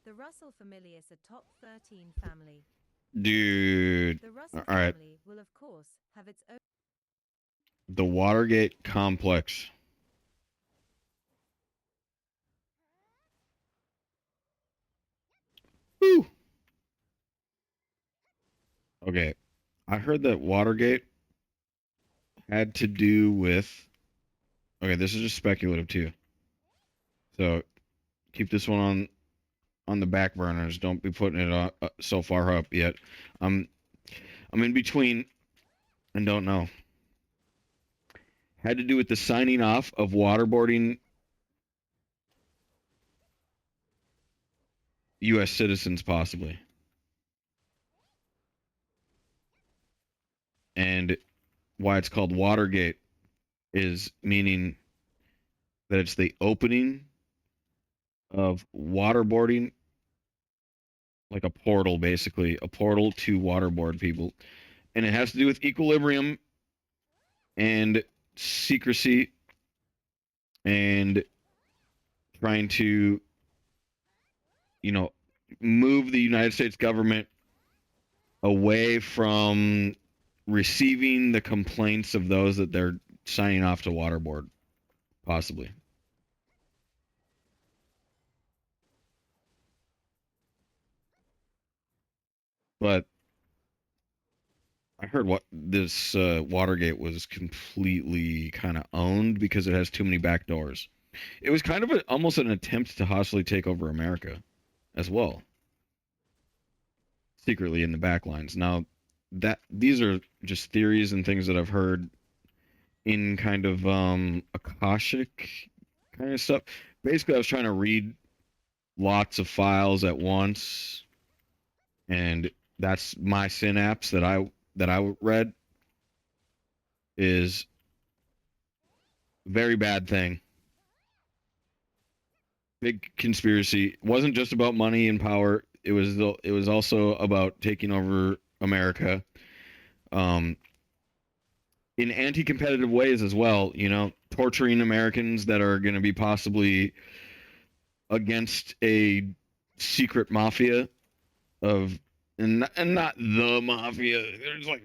[SPEAKER 15] The Russell family is a top 13 family.
[SPEAKER 2] Dude.
[SPEAKER 15] The Russell
[SPEAKER 2] All right.
[SPEAKER 15] family will of course have its own.
[SPEAKER 2] The Watergate complex. Whew. Okay. I heard that Watergate had to do with. Okay, this is just speculative too. So keep this one on the back burners. Don't be putting it on, so far up yet. I'm in between and don't know. Had to do with the signing off of waterboarding U.S. citizens, possibly. And why it's called Watergate is meaning that it's the opening of waterboarding, like a portal, basically, a portal to waterboard people. And it has to do with equilibrium and secrecy and trying to, move the United States government away from receiving the complaints of those that they're signing off to waterboard, possibly. But I heard what this Watergate was completely kind of owned because it has too many back doors. It was kind of almost an attempt to hostily take over America as well, secretly in the back lines. Now, these are just theories and things that I've heard in kind of Akashic kind of stuff. Basically, I was trying to read lots of files at once, and that's my synapse that I read is very bad thing. Big conspiracy. It wasn't just about money and power. It was also about taking over America. In anti-competitive ways as well, torturing Americans that are going to be possibly against a secret mafia of and not the mafia. There's like,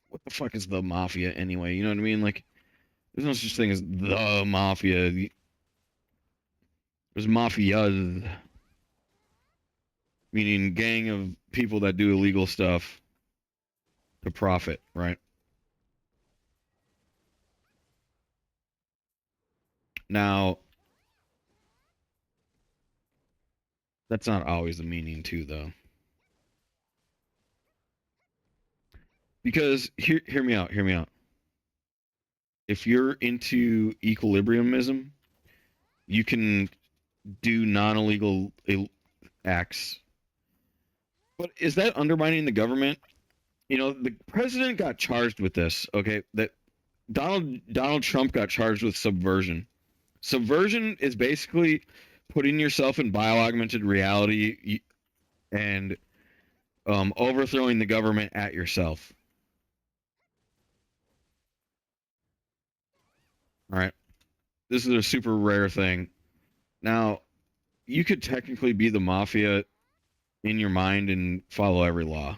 [SPEAKER 2] what the fuck is the mafia anyway? You know what I mean? Like, there's no such thing as the mafia. There's mafias, meaning gang of people that do illegal stuff to profit, right? Now, that's not always the meaning too, though. Because hear me out. If you're into equilibriumism, you can do non-illegal acts. But is that undermining the government? The president got charged with this, okay? That Donald Trump got charged with subversion. Subversion is basically putting yourself in bioaugmented reality and overthrowing the government at yourself. All right. This is a super rare thing. Now, you could technically be the mafia in your mind and follow every law.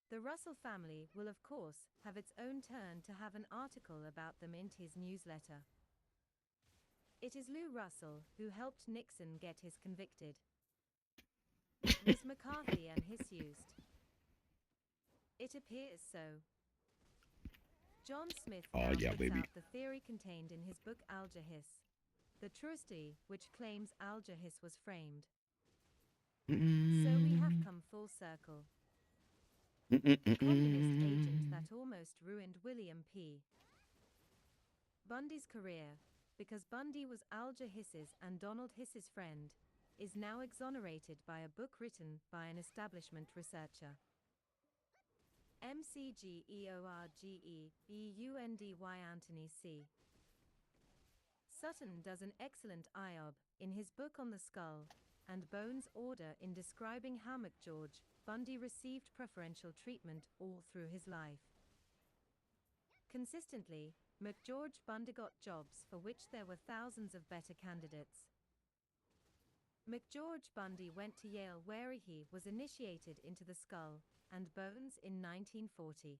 [SPEAKER 15] The Russell family will of course have its own turn to have an article about them in his newsletter. It is Lou Russell who helped Nixon get his convicted. Miss McCarthy and his used. It appears so. John Smith now puts out the theory contained in his book Al-Jahis, the truisty which claims Al-Jahis was framed. So we have come full circle. the communist agent that almost ruined William P. Bundy's career, because Bundy was Alger Hiss's and Donald Hiss's friend, is now exonerated by a book written by an establishment researcher. McGeorgeBeundy Anthony C. Sutton does an excellent IOB in his book on the skull and bones order in describing how McGeorge Bundy received preferential treatment all through his life. Consistently, McGeorge Bundy got jobs for which there were thousands of better candidates. McGeorge Bundy went to Yale where he was initiated into the skull and bones in 1940.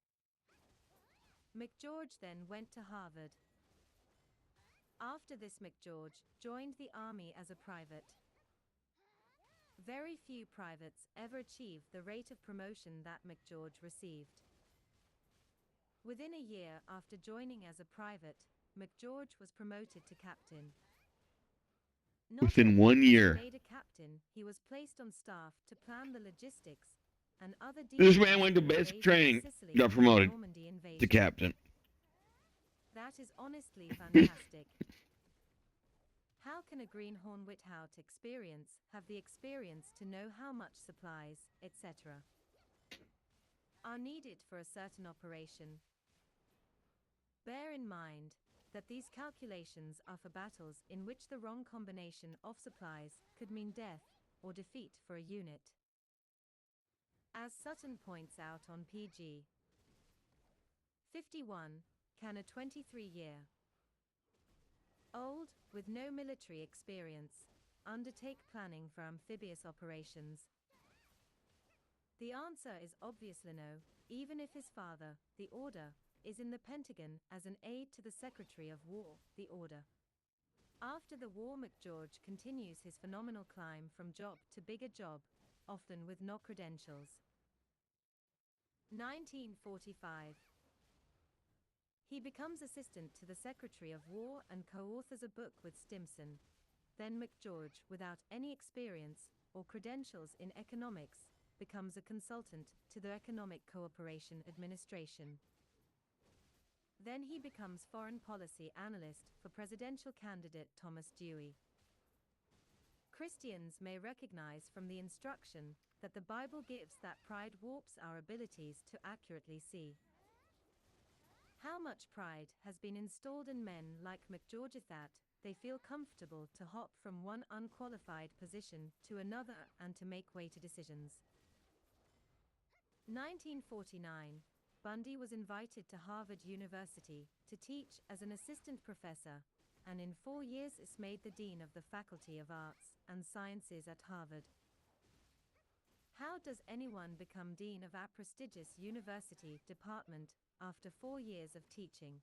[SPEAKER 15] McGeorge then went to Harvard. After this, McGeorge joined the Army as a private. Very few privates ever achieve the rate of promotion that McGeorge received. Within a year after joining as a private, McGeorge was promoted to captain.
[SPEAKER 2] Within 1 year.
[SPEAKER 15] Made a captain, he was placed on staff to plan the logistics and other
[SPEAKER 2] This man went to basic training, got promoted to captain.
[SPEAKER 15] That is honestly fantastic. How can a greenhorn Without experience have the experience to know how much supplies, etc., are needed for a certain operation? Bear in mind that these calculations are for battles in which the wrong combination of supplies could mean death or defeat for a unit. As Sutton points out on pg 51, can a 23-year-old, with no military experience, undertake planning for amphibious operations? The answer is obviously no, even if his father, the Order, is in the Pentagon as an aide to the Secretary of War, the Order. After the war, McGeorge continues his phenomenal climb from job to bigger job, often with no credentials. 1945. He becomes assistant to the Secretary of War and co-authors a book with Stimson. Then McGeorge, without any experience or credentials in economics, becomes a consultant to the Economic Cooperation Administration. Then he becomes foreign policy analyst for presidential candidate Thomas Dewey. Christians may recognize from the instruction that the Bible gives that pride warps our abilities to accurately see. How much pride has been installed in men like McGeorge that they feel comfortable to hop from one unqualified position to another and to make weighty decisions. 1949, Bundy was invited to Harvard University to teach as an assistant professor, and in 4 years is made the dean of the Faculty of Arts and Sciences at Harvard. How does anyone become dean of a prestigious university department after 4 years of teaching?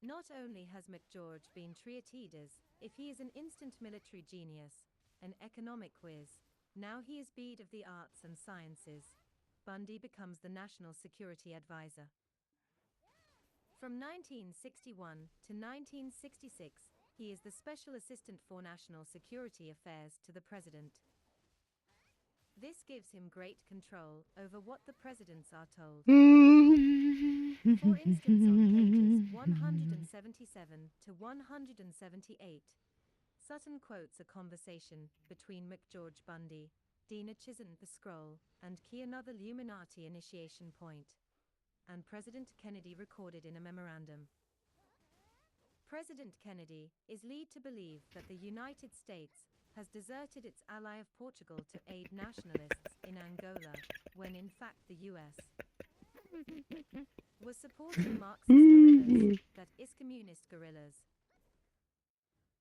[SPEAKER 15] Not only has McGeorge been treated as if he is an instant military genius, an economic whiz, now he is Dean of the Arts and Sciences. Bundy becomes the National Security Advisor. From 1961 to 1966, he is the Special Assistant for National Security Affairs to the President. This gives him great control over what the presidents are told. For instance, on pages 177 to 178, Sutton quotes a conversation between McGeorge Bundy, Dina Chisholm the Scroll, and key another Illuminati initiation point, and President Kennedy recorded in a memorandum. President Kennedy is led to believe that the United States has deserted its ally of Portugal to aid nationalists in Angola, when in fact the U.S. was supporting Marxist guerrillas, that is communist guerrillas.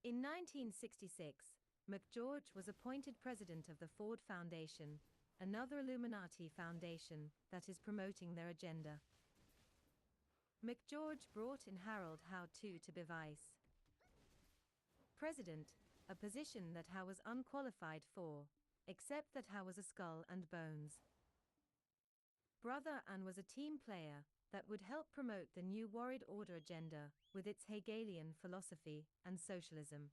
[SPEAKER 15] In 1966, McGeorge was appointed president of the Ford Foundation, another Illuminati foundation that is promoting their agenda. McGeorge brought in Harold Howe too to be vice president, a position that Howe was unqualified for, except that Howe was a skull and bones brother and was a team player that would help promote the New World Order agenda with its Hegelian philosophy and socialism.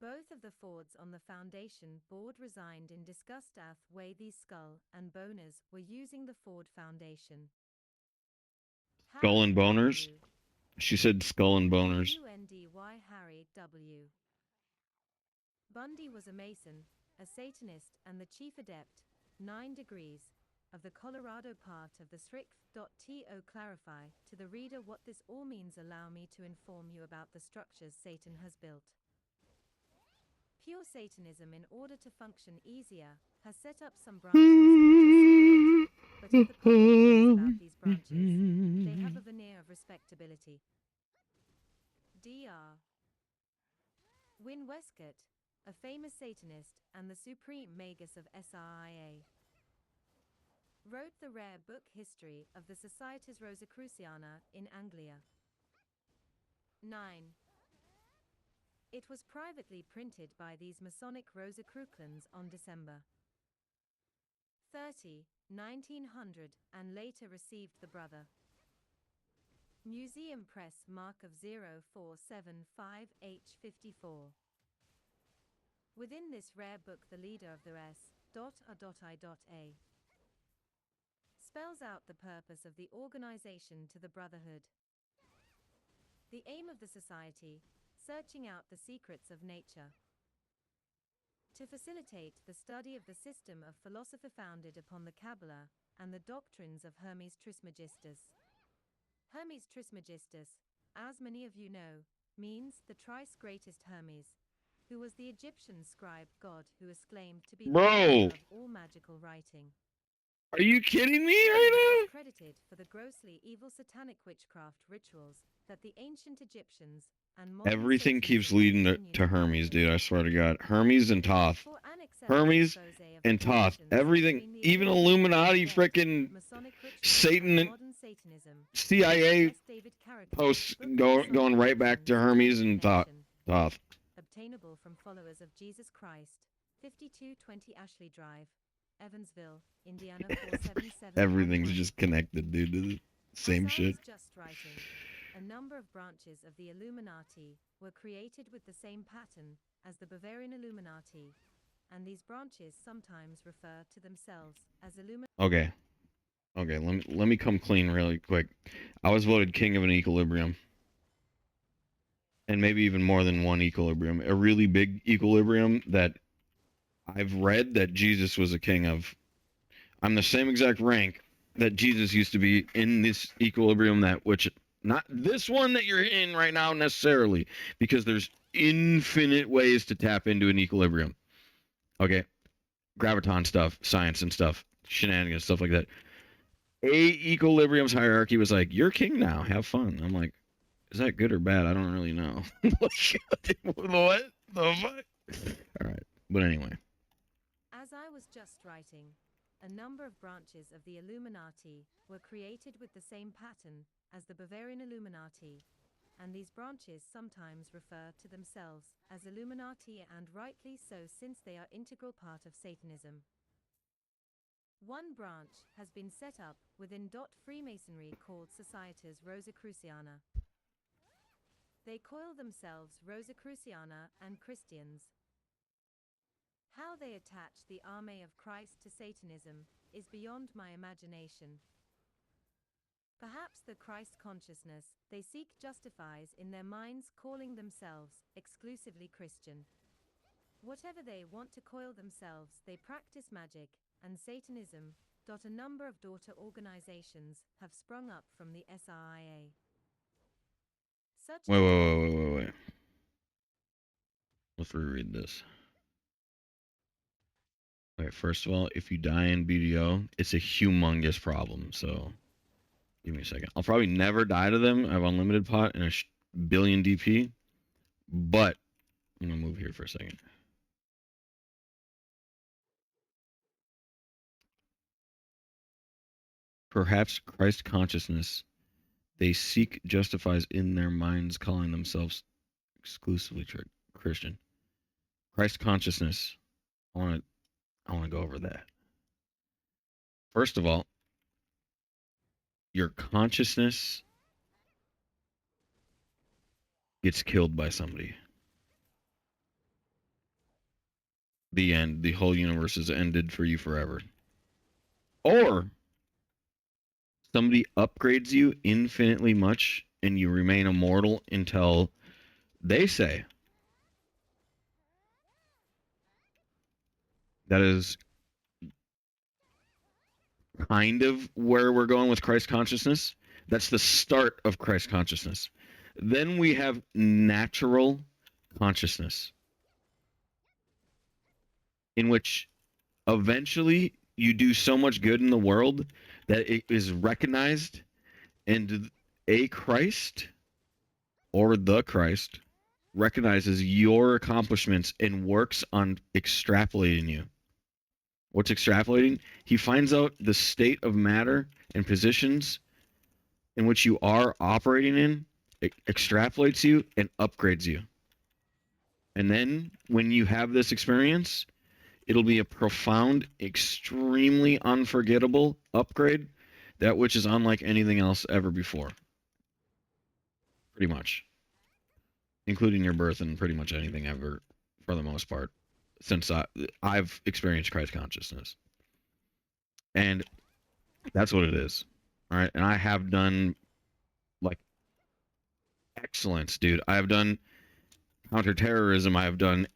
[SPEAKER 15] Both of the Fords on the Foundation board resigned in disgust at the way these Skull and Boners were using the Ford Foundation.
[SPEAKER 2] Skull and
[SPEAKER 15] Harry
[SPEAKER 2] boners?
[SPEAKER 15] W.
[SPEAKER 2] She said skull and boners.
[SPEAKER 15] UNDY Harry W. Bundy was a Mason, a Satanist, and the chief adept, 9 degrees, of the Colorado part of the SRIC.to clarify to the reader what this all means. Allow me to inform you about the structures Satan has built. Pure Satanism, in order to function easier, has set up some branches which are secret, but if the public hears about these branches, they have a veneer of respectability. Dr. Win Westcott, a famous Satanist and the supreme magus of SRIA, wrote the rare book History of the Societas Rosicruciana in Anglia. 9. It was privately printed by these Masonic Rosicrucians on December 30, 1900, and later received the Brother Museum Press mark of 0475H54. Within this rare book, the leader of the S.I.A. spells out the purpose of the organization to the Brotherhood. The aim of the society, searching out the secrets of nature. To facilitate the study of the system of philosophy founded upon the Kabbalah and the doctrines of Hermes Trismegistus. Hermes Trismegistus, as many of you know, means the thrice greatest Hermes, who was the Egyptian scribe god who is claimed to be the author of all magical writing.
[SPEAKER 2] Are you kidding me right now?
[SPEAKER 15] Credited for the grossly evil satanic witchcraft rituals that the ancient Egyptians and modern
[SPEAKER 2] Everything keeps leading to Hermes, dude. I swear to God. Hermes and Thoth. Hermes and Thoth. Everything, even Illuminati, frickin' Satan and CIA posts going right back to Hermes and Thoth.
[SPEAKER 15] Obtainable from followers of Jesus Christ. 5220 Ashley Drive, Evansville, Indiana 477.
[SPEAKER 2] Everything's just connected, dude. To the same shit.
[SPEAKER 15] Just writing. A number of branches of the Illuminati were created with the same pattern as the Bavarian Illuminati, and these branches sometimes refer to themselves as Illuminati.
[SPEAKER 2] Okay. Let me come clean really quick. I was voted king of an equilibrium. And maybe even more than one equilibrium. A really big equilibrium that I've read that Jesus was a king of. I'm the same exact rank that Jesus used to be in this equilibrium, that which not this one that you're in right now necessarily, because there's infinite ways to tap into an equilibrium. Okay, graviton stuff, science and stuff, shenanigans, stuff like that. Equilibrium's hierarchy was like, you're king now, have fun. I'm like, is that good or bad? I don't really know. What the fuck? All right, but anyway.
[SPEAKER 15] As I was just writing, a number of branches of the Illuminati were created with the same pattern as the Bavarian Illuminati, and these branches sometimes refer to themselves as Illuminati, and rightly so, since they are integral part of Satanism. One branch has been set up within Freemasonry called Societas Rosicruciana. They coil themselves Rosicruciana and Christians. How they attach the army of Christ to Satanism is beyond my imagination. Perhaps the Christ consciousness they seek justifies in their minds calling themselves exclusively Christian. Whatever they want to coil themselves, they practice magic and Satanism. A number of daughter organizations have sprung up from the SRIA.
[SPEAKER 2] Wait. Let's reread this. Alright, first of all, if you die in BDO, it's a humongous problem, so give me a second. I'll probably never die to them. I have unlimited pot and a billion DP, but I'm going to move here for a second. Perhaps Christ consciousness they seek justifies in their minds, calling themselves exclusively Christian. Christ consciousness. I want to go over that. First of all, your consciousness gets killed by somebody. the end. The whole universe is ended for you forever. Or somebody upgrades you infinitely much and you remain immortal until they say. That is kind of where we're going with Christ consciousness. That's the start of Christ consciousness. Then we have natural consciousness, in which eventually you do so much good in the world that it is recognized, and a Christ or the Christ recognizes your accomplishments and works on extrapolating you. What's extrapolating? He finds out the state of matter and positions in which you are operating in, it extrapolates you and upgrades you. And then when you have this experience, it'll be a profound, extremely unforgettable upgrade, that which is unlike anything else ever before. Pretty much. Including your birth and pretty much anything ever, for the most part, since I've experienced Christ consciousness. And that's what it is. All right. And I have done like excellence, dude. I have done counterterrorism. I have done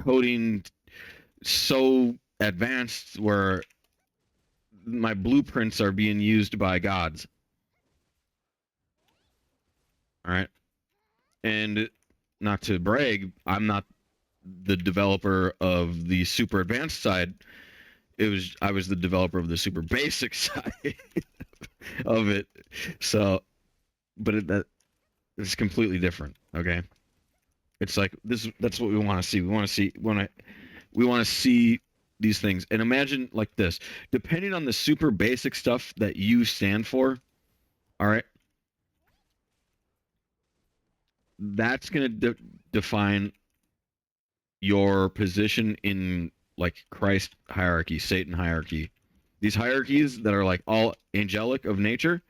[SPEAKER 2] coding so advanced where my blueprints are being used by gods. All right. And not to brag, I'm not the developer of the super advanced side. I was the developer of the super basic side of it. So, but that it's completely different. Okay. It's like that's what we want to see. We want to see these things. And imagine like this, depending on the super basic stuff that you stand for, all right, that's going to define your position in like Christ hierarchy, Satan hierarchy. These hierarchies that are like all angelic of nature,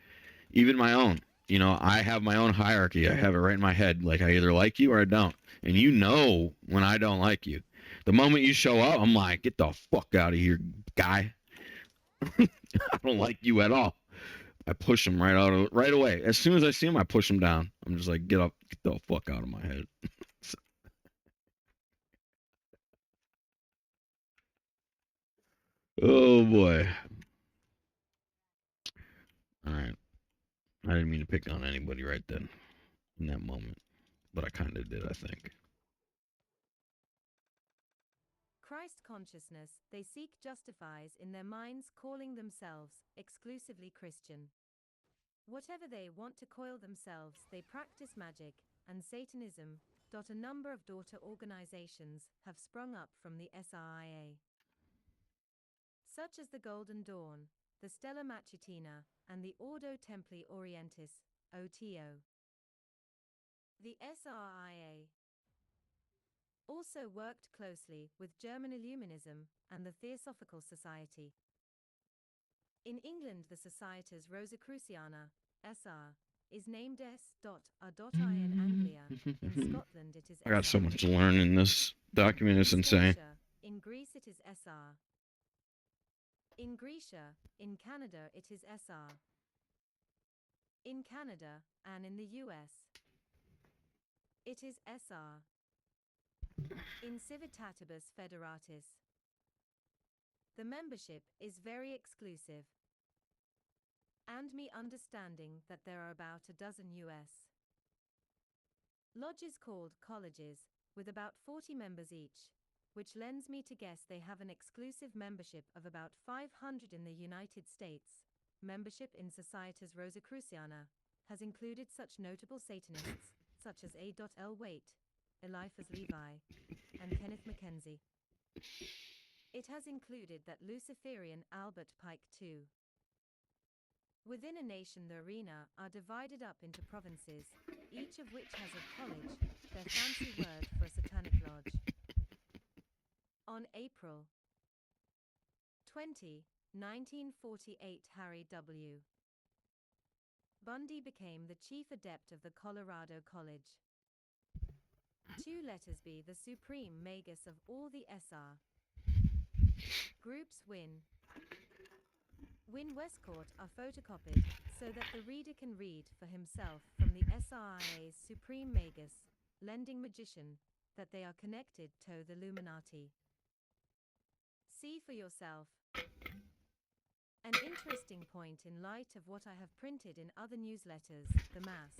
[SPEAKER 2] even my own. You know, I have my own hierarchy. I have it right in my head. Like I either like you or I don't. And you know when I don't like you. The moment you show up, I'm like, get the fuck out of here, guy. I don't like you at all. I push him right away. As soon as I see him, I push him down. I'm just like, get the fuck out of my head. Oh boy. All right. I didn't mean to pick on anybody right then in that moment, but I kind of did, I think.
[SPEAKER 15] Christ consciousness they seek justifies in their minds, calling themselves exclusively Christian. Whatever they want to coil themselves, they practice magic and Satanism. A number of daughter organizations have sprung up from the SRIA, such as the Golden Dawn, the Stella Matutina, and the Ordo Templi Orientis, OTO. The SRIA also worked closely with German Illuminism and the Theosophical Society. In England, the Societas Rosicruciana, SR, is named S.A.I. in Anglia. In Scotland, it is SR.
[SPEAKER 2] I got so much to learn in this document. It's insane.
[SPEAKER 15] In Greece, it is SR. In Grecia, in Canada, it is SR. In Canada, and in the US, it is SR. In Civitatibus Federatis, the membership is very exclusive, and me understanding that there are about a dozen US lodges called colleges, with about 40 members each, which lends me to guess they have an exclusive membership of about 500 in the United States. Membership in Societas Rosicruciana has included such notable Satanists, such as A.L. Waite, Eliphas Levi, and Kenneth Mackenzie. It has included that Luciferian Albert Pike too. Within a nation, the arena are divided up into provinces, each of which has a college, their fancy word for a satanic lodge. On April 20, 1948, Harry W. Bundy became the chief adept of the Colorado College. 2 letters B, the supreme magus of all the SR, Groups Win Westcourt are photocopied so that the reader can read for himself from the SRIA's Supreme Magus, lending magician, that they are connected to the Illuminati. See for yourself. An interesting point in light of what I have printed in other newsletters, the Mass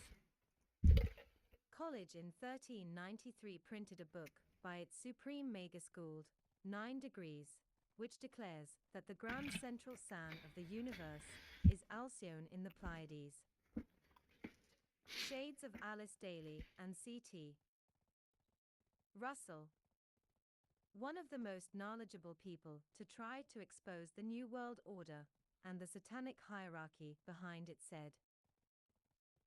[SPEAKER 15] College in 1393 printed a book by its Supreme Magus called 9 Degrees, which declares that the grand central sun of the universe is Alcyone in the Pleiades. Shades of Alice Daly and C.T. Russell. One of the most knowledgeable people to try to expose the New World Order and the satanic hierarchy behind it said,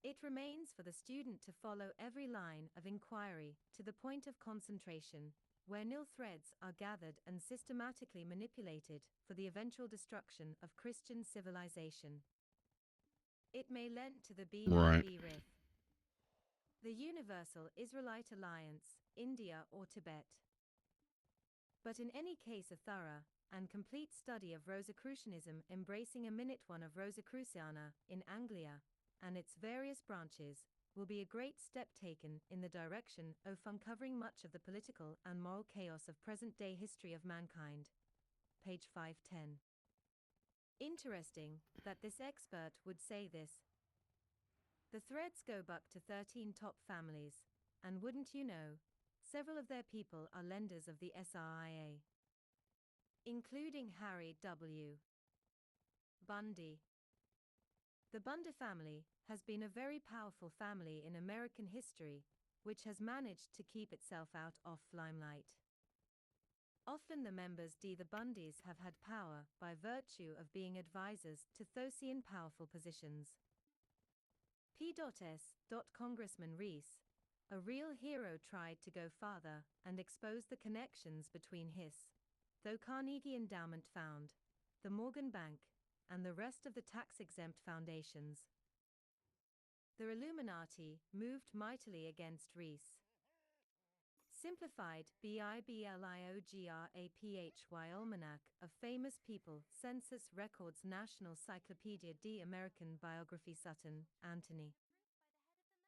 [SPEAKER 15] "It remains for the student to follow every line of inquiry to the point of concentration, where nil threads are gathered and systematically manipulated for the eventual destruction of Christian civilization. It may lend to the BIB Rith, the Universal Israelite Alliance, India or Tibet. But in any case a thorough and complete study of Rosicrucianism embracing a minute one of Rosicruciana in Anglia and its various branches will be a great step taken in the direction of uncovering much of the political and moral chaos of present-day history of mankind." Page 510. Interesting that this expert would say this. The threads go back to 13 top families, and wouldn't you know, several of their people are lenders of the SRIA, including Harry W. Bundy. The Bundy family has been a very powerful family in American history, which has managed to keep itself out of limelight. Often the members the Bundys have had power by virtue of being advisors to those in powerful positions. P.S. Congressman Reese, a real hero, tried to go farther and expose the connections between his, though Carnegie Endowment Fund, the Morgan Bank, and the rest of the tax-exempt foundations. The Illuminati moved mightily against Reese. Simplified Bibliography Almanac of Famous People, Census Records, National Cyclopedia D. American Biography, Sutton, Anthony.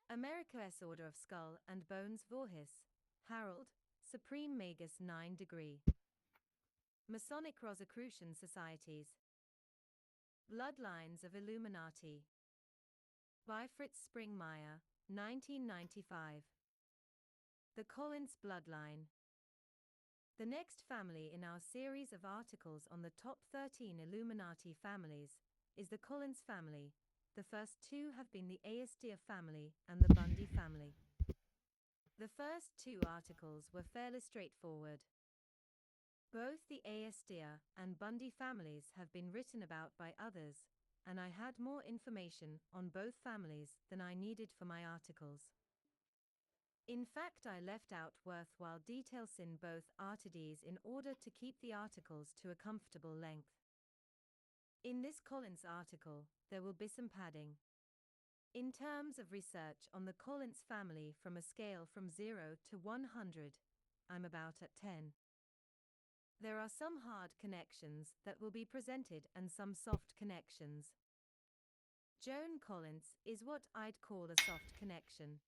[SPEAKER 15] America's Order of Skull and Bones, Voorhis, Harold, Supreme Magus 9 Degree. Masonic Rosicrucian Societies. Bloodlines of Illuminati. By Fritz Springmeier, 1995. The Collins Bloodline. The next family in our series of articles on the top 13 Illuminati families is the Collins family. The first two have been the Aestia family and the Bundy family. The first two articles were fairly straightforward. Both the Aestia and Bundy families have been written about by others, and I had more information on both families than I needed for my articles. In fact, I left out worthwhile details in both articles in order to keep the articles to a comfortable length. In this Collins article, there will be some padding. In terms of research on the Collins family from a scale from 0 to 100, I'm about at 10. There are some hard connections that will be presented and some soft connections. Joan Collins is what I'd call a soft connection.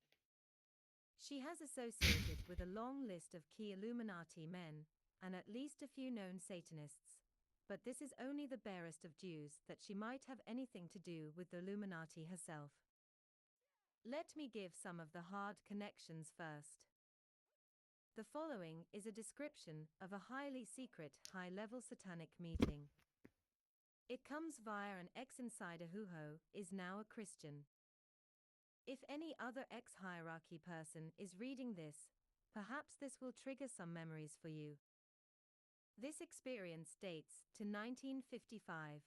[SPEAKER 15] She has associated with a long list of key Illuminati men, and at least a few known Satanists, but this is only the barest of dues that she might have anything to do with the Illuminati herself. Let me give some of the hard connections first. The following is a description of a highly secret, high-level satanic meeting. It comes via an ex-insider who is now a Christian. If any other ex-hierarchy person is reading this, perhaps this will trigger some memories for you. This experience dates to 1955.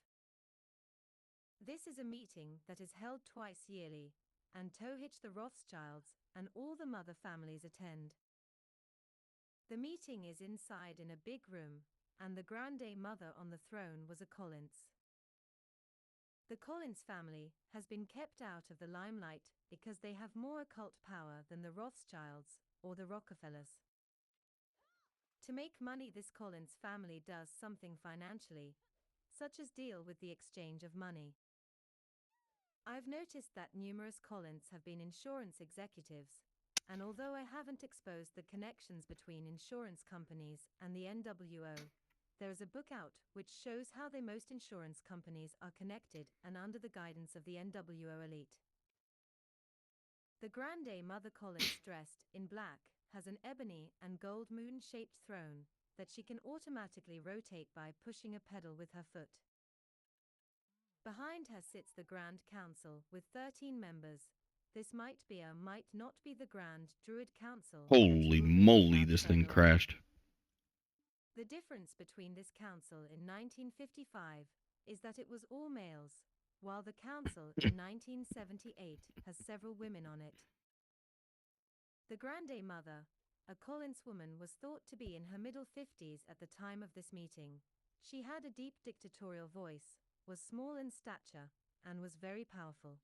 [SPEAKER 15] This is a meeting that is held twice yearly, and Tohich the Rothschilds and all the mother families attend. The meeting is inside in a big room, and the Grande Mother on the throne was a Collins. The Collins family has been kept out of the limelight because they have more occult power than the Rothschilds or the Rockefellers. To make money, this Collins family does something financially, such as deal with the exchange of money. I've noticed that numerous Collins have been insurance executives, and although I haven't exposed the connections between insurance companies and the NWO, there is a book out which shows how most insurance companies are connected and under the guidance of the NWO elite. The Grande Mother Collins, dressed in black, has an ebony and gold moon-shaped throne that she can automatically rotate by pushing a pedal with her foot. Behind her sits the Grand Council with 13 members. This might be or might not be the Grand Druid Council.
[SPEAKER 2] Holy moly, this thing crashed.
[SPEAKER 15] The difference between this council in 1955 is that it was all males, while the council in 1978 has several women on it. The Grande Mother, a Collins woman, was thought to be in her middle 50s at the time of this meeting. She had a deep dictatorial voice, was small in stature, and was very powerful.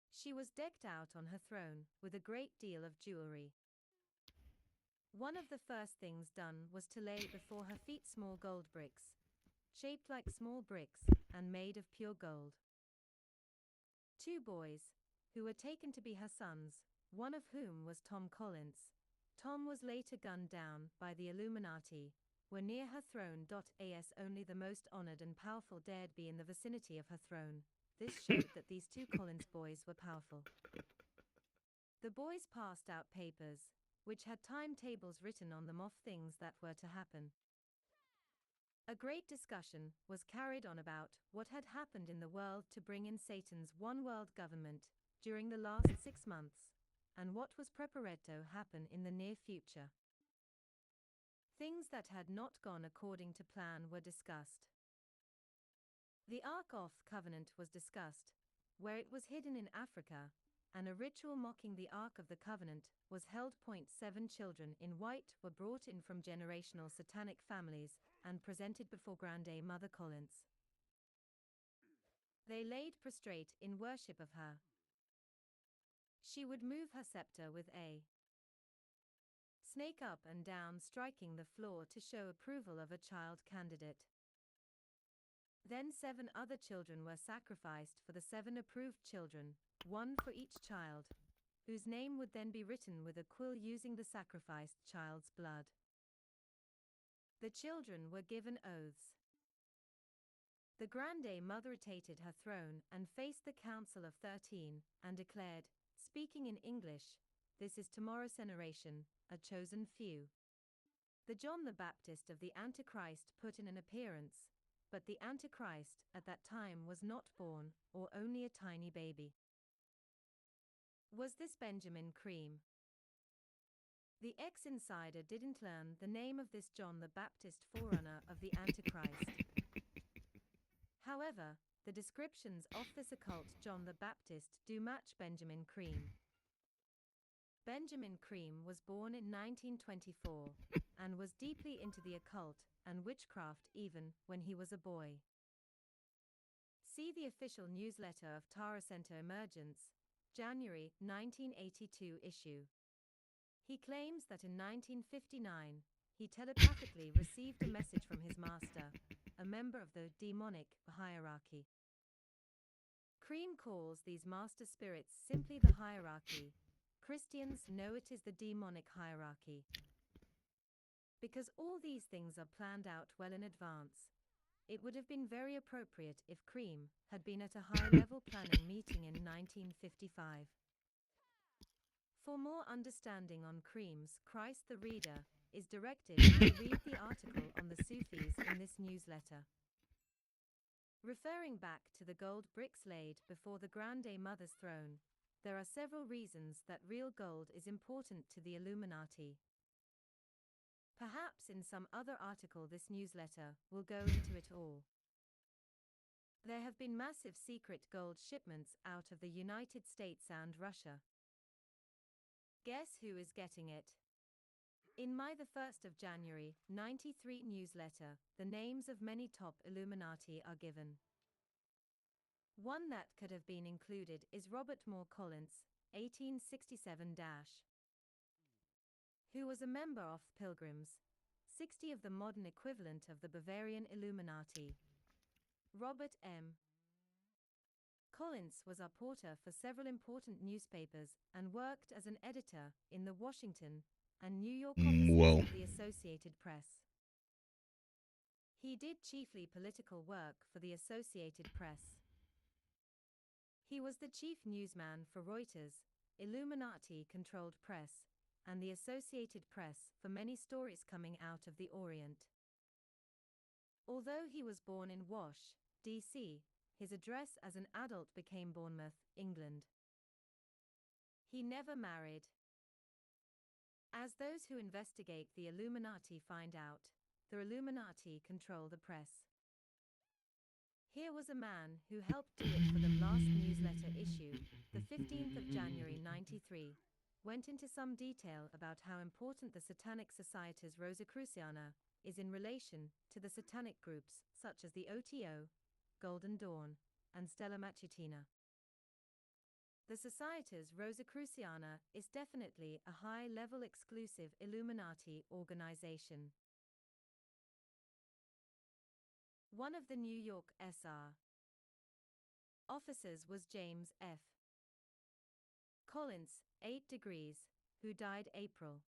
[SPEAKER 15] She was decked out on her throne with a great deal of jewelry. One of the first things done was to lay before her feet small gold bricks, shaped like small bricks, and made of pure gold. 2 boys, who were taken to be her sons, one of whom was Tom Collins. Tom was later gunned down by the Illuminati, were near her throne. As only the most honored and powerful dared be in the vicinity of her throne. This showed that these 2 Collins boys were powerful. The boys passed out papers, which had timetables written on them of things that were to happen. A great discussion was carried on about what had happened in the world to bring in Satan's one world government during the last 6 months, and what was prepared to happen in the near future. Things that had not gone according to plan were discussed. The Ark of Covenant was discussed, where it was hidden in Africa, and a ritual mocking the Ark of the Covenant was held. 7 children in white were brought in from generational satanic families and presented before Grande Mother Collins. They laid prostrate in worship of her. She would move her scepter with a snake up and down, striking the floor to show approval of a child candidate. Then 7 other children were sacrificed for the 7 approved children, 1 for each child, whose name would then be written with a quill using the sacrificed child's blood. The children were given oaths. The Grande Mother rotated her throne and faced the Council of 13 and declared, speaking in English, "This is tomorrow's generation, a chosen few." The John the Baptist of the Antichrist put in an appearance, but the Antichrist at that time was not born, or only a tiny baby. Was this Benjamin Cream? The ex-insider didn't learn the name of this John the Baptist, forerunner of the Antichrist. However, the descriptions of this occult John the Baptist do match Benjamin Cream. Benjamin Cream was born in 1924, and was deeply into the occult and witchcraft even when he was a boy. See the official newsletter of Tara Center Emergence, January 1982 issue. He claims that in 1959, he telepathically received a message from his master, a member of the demonic hierarchy. Cream calls these master spirits simply the hierarchy. Christians know it is the demonic hierarchy. Because all these things are planned out well in advance, it would have been very appropriate if Cream had been at a high-level planning meeting in 1955. For more understanding on Cream's Christ the Reader, is directed to read the article on the Sufis in this newsletter. Referring back to the gold bricks laid before the Grande Mother's throne, there are several reasons that real gold is important to the Illuminati. Perhaps in some other article this newsletter will go into it all. There have been massive secret gold shipments out of the United States and Russia. Guess who is getting it? In my the 1st of January, 93 newsletter, the names of many top Illuminati are given. One that could have been included is Robert Moore Collins, 1867-. who was a member of Pilgrims, 60 of the modern equivalent of the Bavarian Illuminati. Robert M. Collins was a porter for several important newspapers and worked as an editor in the Washington and New York offices
[SPEAKER 2] Whoa.
[SPEAKER 15] of the Associated Press. He did chiefly political work for the Associated Press. He was the chief newsman for Reuters, Illuminati-controlled press, and the Associated Press for many stories coming out of the Orient. Although he was born in Wash, D.C., his address as an adult became Bournemouth, England. He never married. As those who investigate the Illuminati find out, the Illuminati control the press. Here was a man who helped do it for them. Last newsletter issue, the 15th of January 93, went into some detail about how important the Satanic Society's Rosicruciana is in relation to the satanic groups such as the OTO, Golden Dawn, and Stella Matutina. The Society's Rosicruciana is definitely a high-level exclusive Illuminati organization. One of the New York SR officers was James F. Collins, 8 degrees, who died April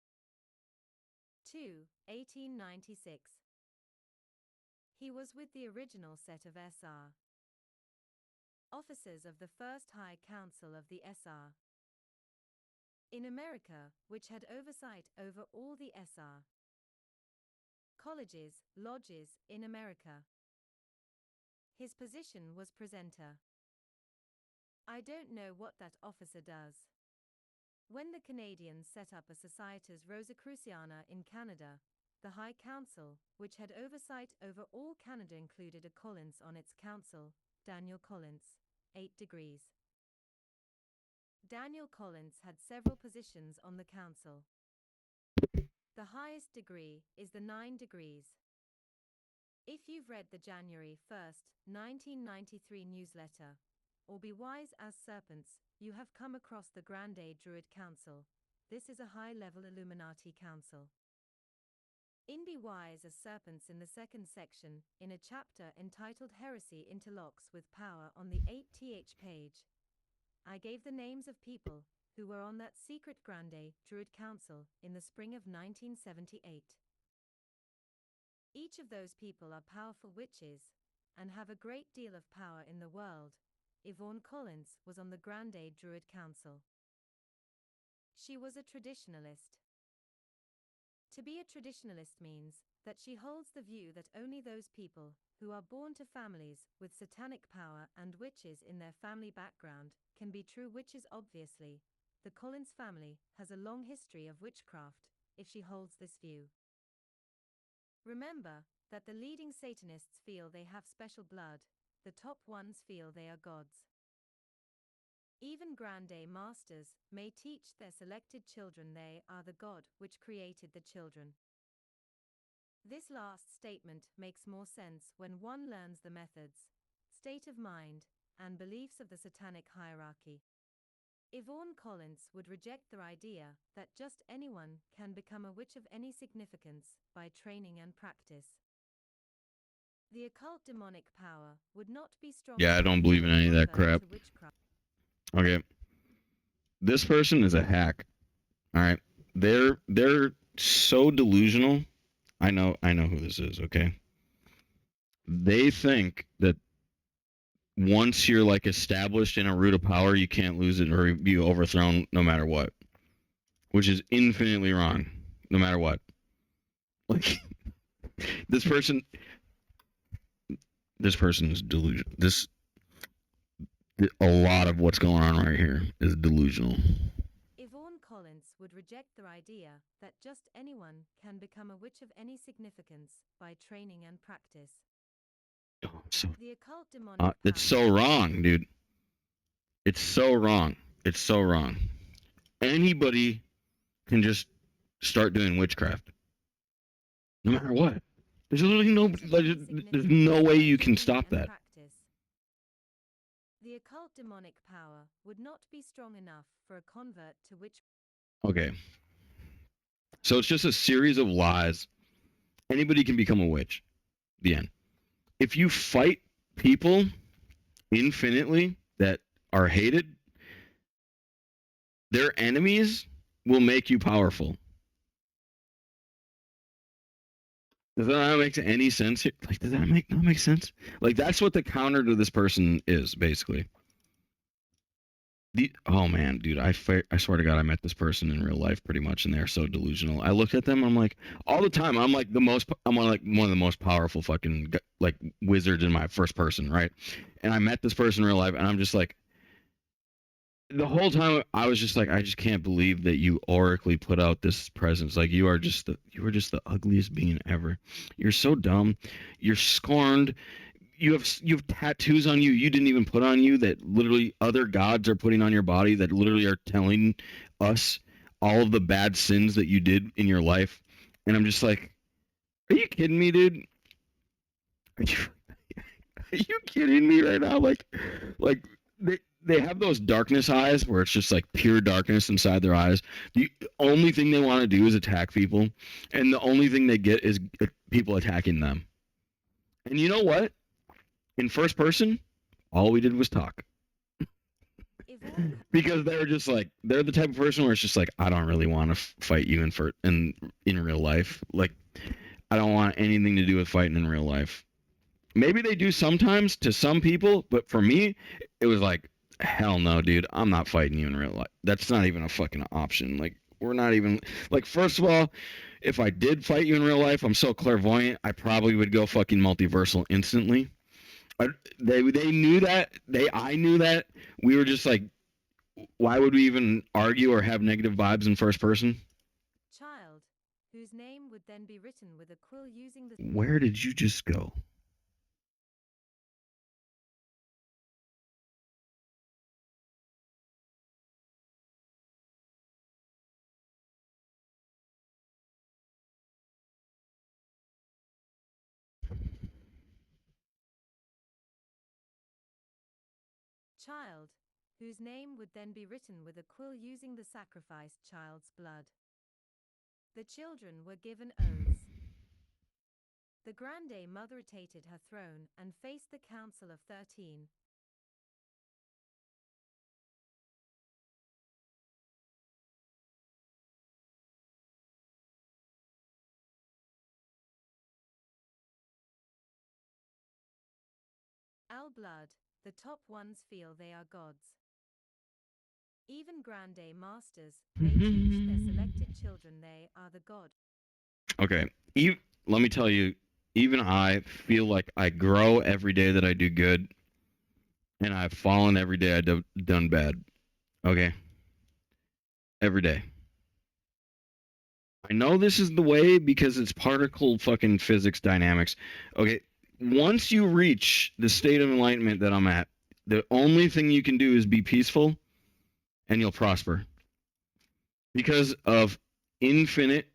[SPEAKER 15] 2, 1896. He was with the original set of SR officers of the First High Council of the SR in America, which had oversight over all the SR colleges, lodges in America. His position was presenter. I don't know what that officer does. When the Canadians set up a Societas Rosicruciana in Canada, the High Council, which had oversight over all Canada, included a Collins on its council, Daniel Collins, 8 degrees. Daniel Collins had several positions on the council. The highest degree is the 9 degrees. If you've read the January 1st, 1993 newsletter, or Be Wise as Serpents, you have come across the Grande Druid Council. This is a high-level Illuminati council. In Be Wise as Serpents, in the second section, in a chapter entitled Heresy Interlocks with Power on the 8th page, I gave the names of people who were on that secret Grande Druid Council in the spring of 1978. Each of those people are powerful witches, and have a great deal of power in the world. Yvonne Collins was on the Grande Druid Council. She was a traditionalist. To be a traditionalist means that she holds the view that only those people who are born to families with satanic power and witches in their family background can be true witches. Obviously, the Collins family has a long history of witchcraft, if she holds this view. Remember that the leading Satanists feel they have special blood, the top ones feel they are gods. Even Grande Masters may teach their selected children they are the God which created the children. This last statement makes more sense when one learns the methods, state of mind, and beliefs of the satanic hierarchy. Yvonne Collins would reject the idea that just anyone can become a witch of any significance by training and practice. The occult demonic power would not be strong.
[SPEAKER 2] Yeah, I don't believe in any of that crap. Okay. This person is a hack. All right. They're so delusional. I know who this is, okay? They think that once you're like established in a root of power, you can't lose it or be overthrown no matter what. Which is infinitely wrong, no matter what. Like this person is delusional. A lot of what's going on right here is delusional.
[SPEAKER 15] Yvonne Collins would reject the idea that just anyone can become a witch of any significance by training and practice. The occult demonic
[SPEAKER 2] it's so wrong, dude. It's so wrong. It's so wrong. Anybody can just start doing witchcraft. No matter what. There's literally there's no way you can stop that.
[SPEAKER 15] The occult demonic power would not be strong enough for a convert to witch.
[SPEAKER 2] Okay. So it's just a series of lies. Anybody can become a witch. The end. If you fight people infinitely that are hated, their enemies will make you powerful. Does that not make any sense here? Like, does that not make sense? Like, that's what the counter to this person is, basically. Oh man, dude, I swear to God, I met this person in real life pretty much, and they're so delusional. I looked at them, I'm like, all the time, I'm like one of the most powerful fucking like wizards in my first person, right? And I met this person in real life, and I'm just like, the whole time I was just like, I just can't believe that you oracally put out this presence. Like, you were just the ugliest being ever. You're so dumb. You're scorned. You have tattoos on you didn't even put on you, that literally other gods are putting on your body, that literally are telling us all of the bad sins that you did in your life. And I'm just like, are you kidding me, dude? Are you kidding me right now? Like they have those darkness eyes where it's just like pure darkness inside their eyes. The only thing they want to do is attack people, and the only thing they get is people attacking them. And you know what? In first person, all we did was talk. Because they're just like, they're the type of person where it's just like, I don't really want to fight you in real life. Like, I don't want anything to do with fighting in real life. Maybe they do sometimes to some people, but for me, it was like, hell no, dude. I'm not fighting you in real life. That's not even a fucking option. Like, we're not even, like, first of all, if I did fight you in real life, I'm so clairvoyant, I probably would go fucking multiversal instantly. They knew that. I knew that. We were just like, why would we even argue or have negative vibes in first person?
[SPEAKER 15] Child, whose name would then be written with a quill using the...
[SPEAKER 2] Where did you just go?
[SPEAKER 15] Child, whose name would then be written with a quill using the sacrificed child's blood. The children were given oaths. The Grande Mother rotated her throne and faced the Council of 13. Al Blood, the top ones feel they are gods. Even Grande Masters, they teach their selected children they are the god.
[SPEAKER 2] Okay, let me tell you, even I feel like I grow every day that I do good, and I've fallen every day I've done bad. Okay? Every day. I know this is the way because it's particle fucking physics dynamics. Okay, once you reach the state of enlightenment that I'm at, the only thing you can do is be peaceful, and you'll prosper. Because of infinite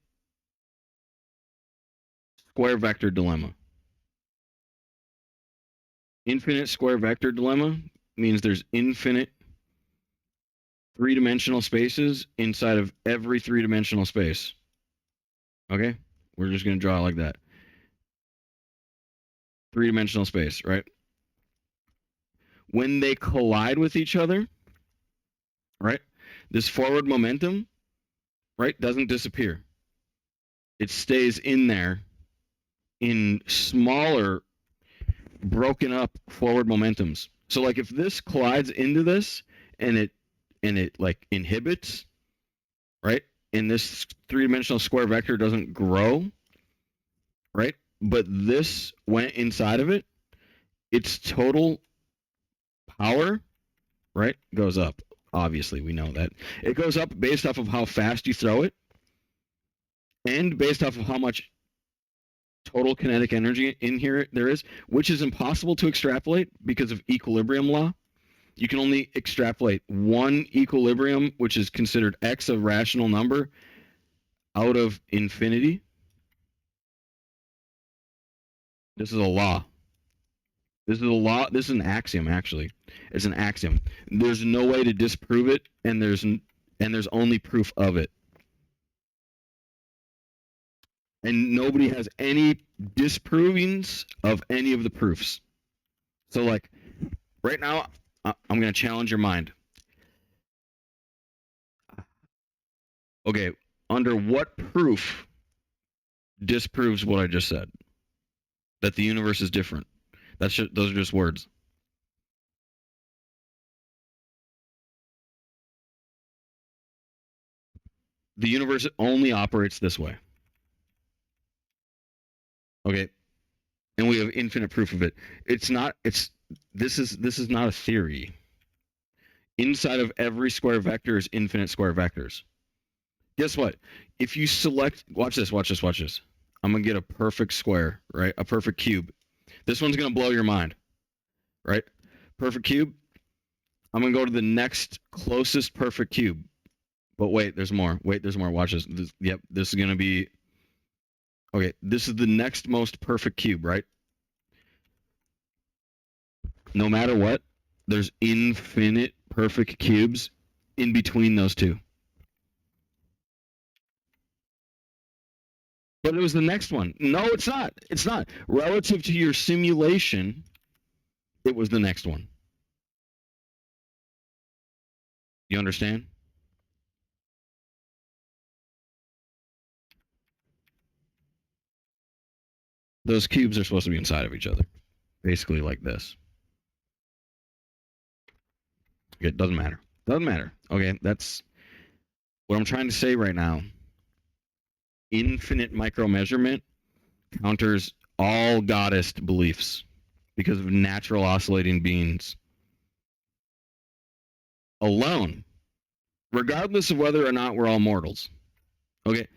[SPEAKER 2] square vector dilemma. Infinite square vector dilemma means there's infinite three-dimensional spaces inside of every three-dimensional space. Okay? We're just going to draw it like that. Three-dimensional space, right? When they collide with each other, right? This forward momentum, right, doesn't disappear. It stays in there in smaller, broken up forward momentums. So like if this collides into this and it like inhibits, right? And this three-dimensional square vector doesn't grow, right? But this went inside of it, its total power, right, goes up. Obviously, we know that. It goes up based off of how fast you throw it and based off of how much total kinetic energy in here there is, which is impossible to extrapolate because of equilibrium law. You can only extrapolate one equilibrium, which is considered x, a rational number, out of infinity. This is a law. This is a law. This is an axiom, actually. It's an axiom. There's no way to disprove it, and there's only proof of it. and nobody has any disprovings of any of the proofs. So, like, right now, I'm going to challenge your mind. Okay, under what proof disproves what I just said? That the universe is different. Those are just words. The universe only operates this way. Okay, and we have infinite proof of it. This is not a theory. Inside of every square vector is infinite square vectors. Guess what? If you select, watch this. I'm gonna get a perfect square, right? A perfect cube. This one's gonna blow your mind, right? Perfect cube. I'm gonna go to the next closest perfect cube. But wait, there's more. Watch this. This is gonna be. Okay, this is the next most perfect cube, right? No matter what, there's infinite perfect cubes in between those two. But it was the next one. No, it's not. It's not. Relative to your simulation, it was the next one. You understand? Those cubes are supposed to be inside of each other. Basically like this. It doesn't matter. Doesn't matter. Okay, that's what I'm trying to say right now. Infinite micro measurement counters all goddess beliefs because of natural oscillating beings alone, regardless of whether or not we're all mortals. Okay,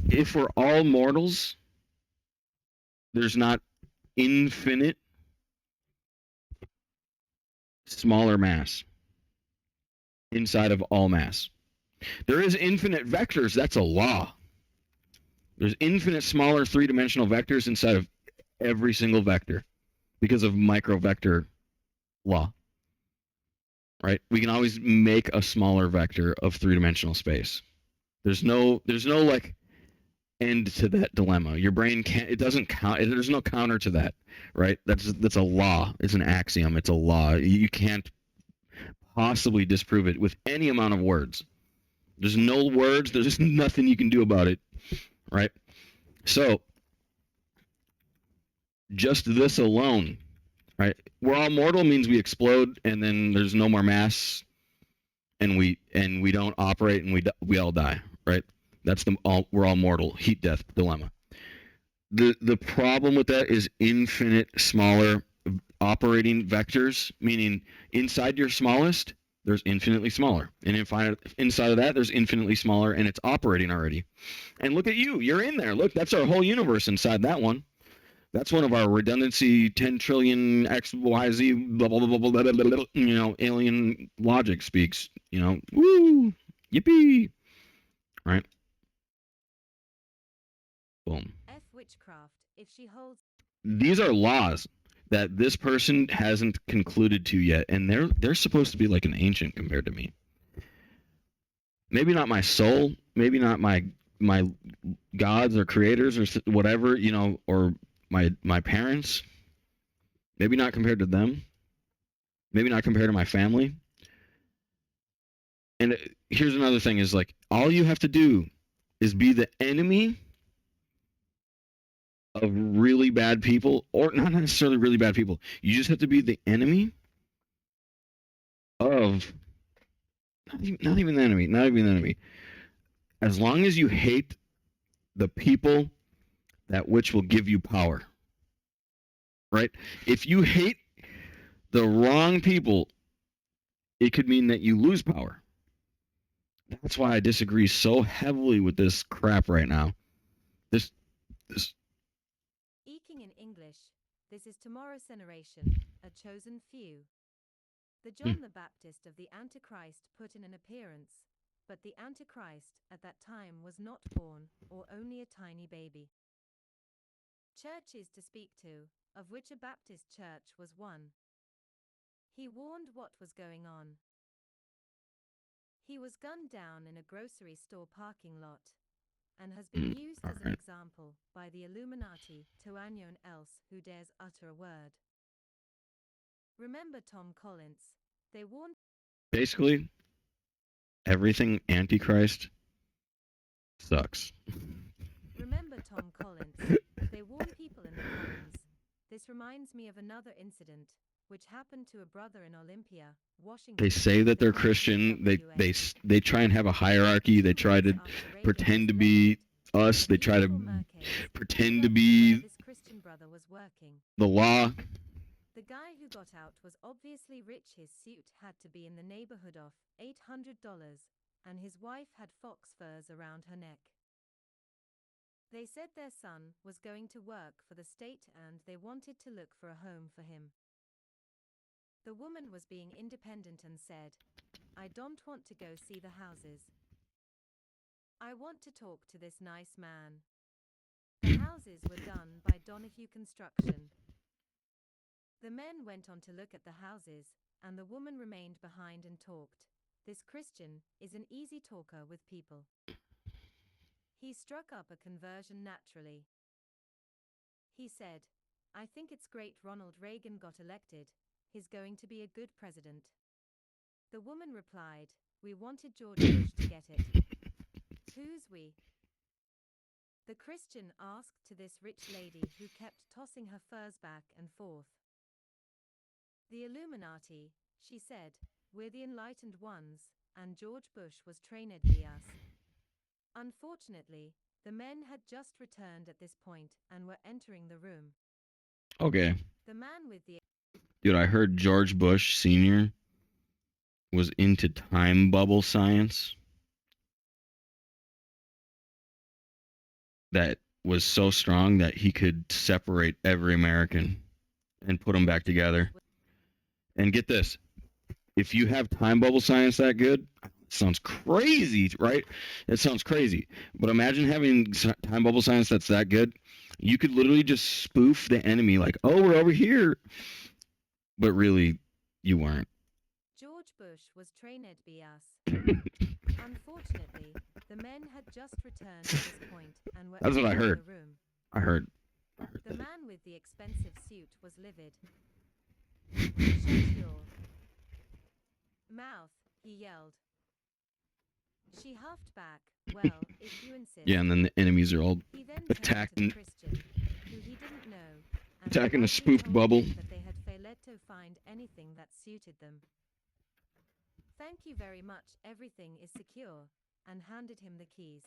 [SPEAKER 2] if we're all mortals, there's not infinite smaller mass inside of all mass. There is infinite vectors. That's a law. There's infinite smaller three-dimensional vectors inside of every single vector because of microvector law. Right? We can always make a smaller vector of three-dimensional space. There's no like end to that dilemma. Your brain can't. It doesn't count. There's no counter to that. Right? That's a law. It's an axiom. It's a law. You can't possibly disprove it with any amount of words. There's no words. There's just nothing you can do about it. Right? So, just this alone, right? We're all mortal means we explode and then there's no more mass and we don't operate and we all die, right? That's we're all mortal, heat death dilemma. The problem with that is infinite smaller operating vectors, meaning inside your smallest there's infinitely smaller, and inside of that there's infinitely smaller, and it's operating already. And look at you, you're in there. Look, that's our whole universe inside that one. That's one of our redundancy 10 trillion XYZ blah, blah, blah, blah, blah, blah, blah, alien logic speaks, woo, yippee, right? Boom.
[SPEAKER 15] F witchcraft, if she holds.
[SPEAKER 2] These are laws that this person hasn't concluded to yet, and they're supposed to be like an ancient compared to me. Maybe not my soul, maybe not my gods or creators or whatever, or my parents. Maybe not compared to them. Maybe not compared to my family. And here's another thing is like all you have to do is be the enemy of really bad people, or not necessarily really bad people. You just have to be the enemy of not even the enemy. As long as you hate the people that which will give you power. Right? If you hate the wrong people, it could mean that you lose power. That's why I disagree so heavily with this crap right now. This
[SPEAKER 15] Eking in English, this is tomorrow's generation, a chosen few. The John the Baptist of the Antichrist put in an appearance, but the Antichrist at that time was not born, or only a tiny baby. Churches to speak to, of which a Baptist church was one. He warned what was going on. He was gunned down in a grocery store parking lot. and has been used as an
[SPEAKER 2] Alright.
[SPEAKER 15] example by the Illuminati to anyone else who dares utter a word. Remember Tom Collins? They warned.
[SPEAKER 2] Basically, everything Antichrist sucks.
[SPEAKER 15] Remember Tom Collins? They warn people in the colonies. This reminds me of another incident, which happened to a brother in Olympia, Washington.
[SPEAKER 2] They say that they're Christian. They try and have a hierarchy. They try to pretend to be us. They try to pretend to be
[SPEAKER 15] this Christian brother was working.
[SPEAKER 2] the law.
[SPEAKER 15] The guy who got out was obviously rich. His suit had to be in the neighborhood of $800, and his wife had fox furs around her neck. They said their son was going to work for the state and they wanted to look for a home for him. The woman was being independent and said, "I don't want to go see the houses. I want to talk to this nice man." The houses were done by Donahue Construction. The men went on to look at the houses, and the woman remained behind and talked. This Christian is an easy talker with people. He struck up a conversion naturally. He said, "I think it's great Ronald Reagan got elected. He's going to be a good president." The woman replied, "We wanted George Bush to get it." "Who's we?" The Christian asked to this rich lady who kept tossing her furs back and forth. "The Illuminati," she said, "we're the enlightened ones, and George Bush was trained by us." Unfortunately, the men had just returned at this point and were entering the room.
[SPEAKER 2] Okay.
[SPEAKER 15] The man with the
[SPEAKER 2] Dude, I heard George Bush Sr. was into time bubble science. That was so strong that he could separate every American and put them back together. And get this, if you have time bubble science that good, it sounds crazy, right? It sounds crazy. But imagine having time bubble science that's that good. You could literally just spoof the enemy like, "Oh, we're over here." But really, you weren't.
[SPEAKER 15] George Bush was trained by us. Unfortunately, the men had just returned at this point and were
[SPEAKER 2] That's what I
[SPEAKER 15] entering
[SPEAKER 2] heard.
[SPEAKER 15] the room.
[SPEAKER 2] I heard
[SPEAKER 15] The man with the expensive suit was livid. "Shut your mouth," he yelled. She huffed back. "Well, if you insist."
[SPEAKER 2] Yeah, and then the enemies are all
[SPEAKER 15] He then turned to the
[SPEAKER 2] attacking,
[SPEAKER 15] Christian, who he didn't know, and
[SPEAKER 2] attacking a
[SPEAKER 15] politely
[SPEAKER 2] spoofed
[SPEAKER 15] told
[SPEAKER 2] bubble.
[SPEAKER 15] him that they had failed to find anything that suited them. "Thank you very much, everything is secure," and handed him the keys.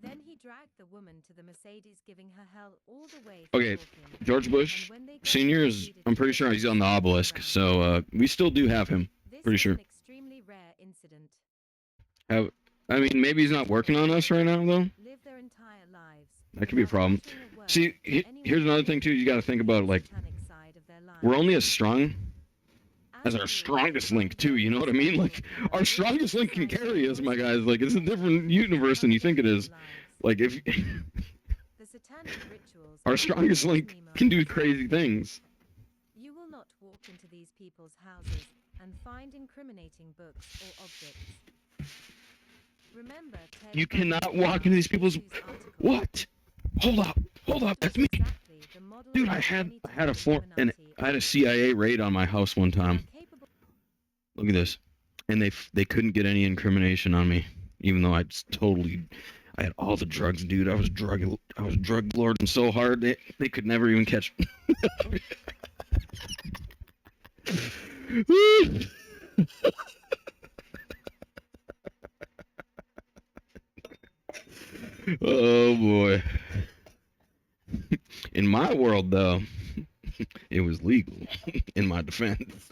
[SPEAKER 15] Then he dragged the woman to the Mercedes, giving her hell all the way for
[SPEAKER 2] Okay,
[SPEAKER 15] talking.
[SPEAKER 2] George Bush Sr. is, I'm pretty sure he's on the obelisk, so we still do have him. Pretty sure.
[SPEAKER 15] An extremely rare incident.
[SPEAKER 2] I mean, maybe he's not working on us right now, though.
[SPEAKER 15] Live their entire lives.
[SPEAKER 2] That could be a problem. See, here's another thing, too. You got to think about, like, we're only as strong as our strongest link, too. You know what I mean? Like, our strongest link can carry us, my guys. Like, it's a different universe than you think it is. Like, if our strongest link can do crazy things.
[SPEAKER 15] You will not walk into these people's houses and find incriminating books or objects. Remember,
[SPEAKER 2] You cannot walk into these people's... What? Hold up, that's me. Dude, I had a CIA raid on my house one time. Look at this. And they couldn't get any incrimination on me, even though I had all the drugs, dude. I was drug lording so hard they could never even catch me. Oh boy. In my world, though, it was legal in my defense.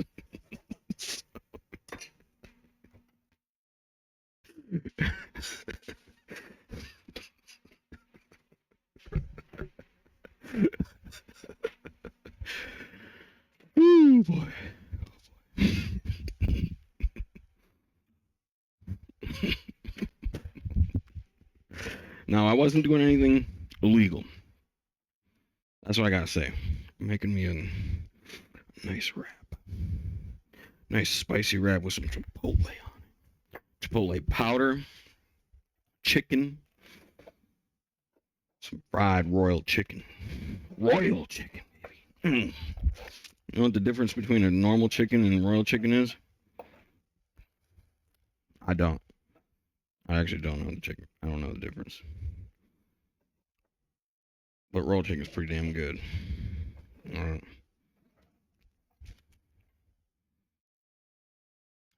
[SPEAKER 2] Ooh, boy. No, I wasn't doing anything illegal. That's what I gotta say. Making me a nice wrap. Nice spicy wrap with some chipotle on it. Chipotle powder, chicken, Some fried royal chicken. Royal chicken, baby. You know what the difference between a normal chicken and royal chicken is? I don't. I actually don't know the chicken. I don't know the difference. But royal chicken is pretty damn good. All right.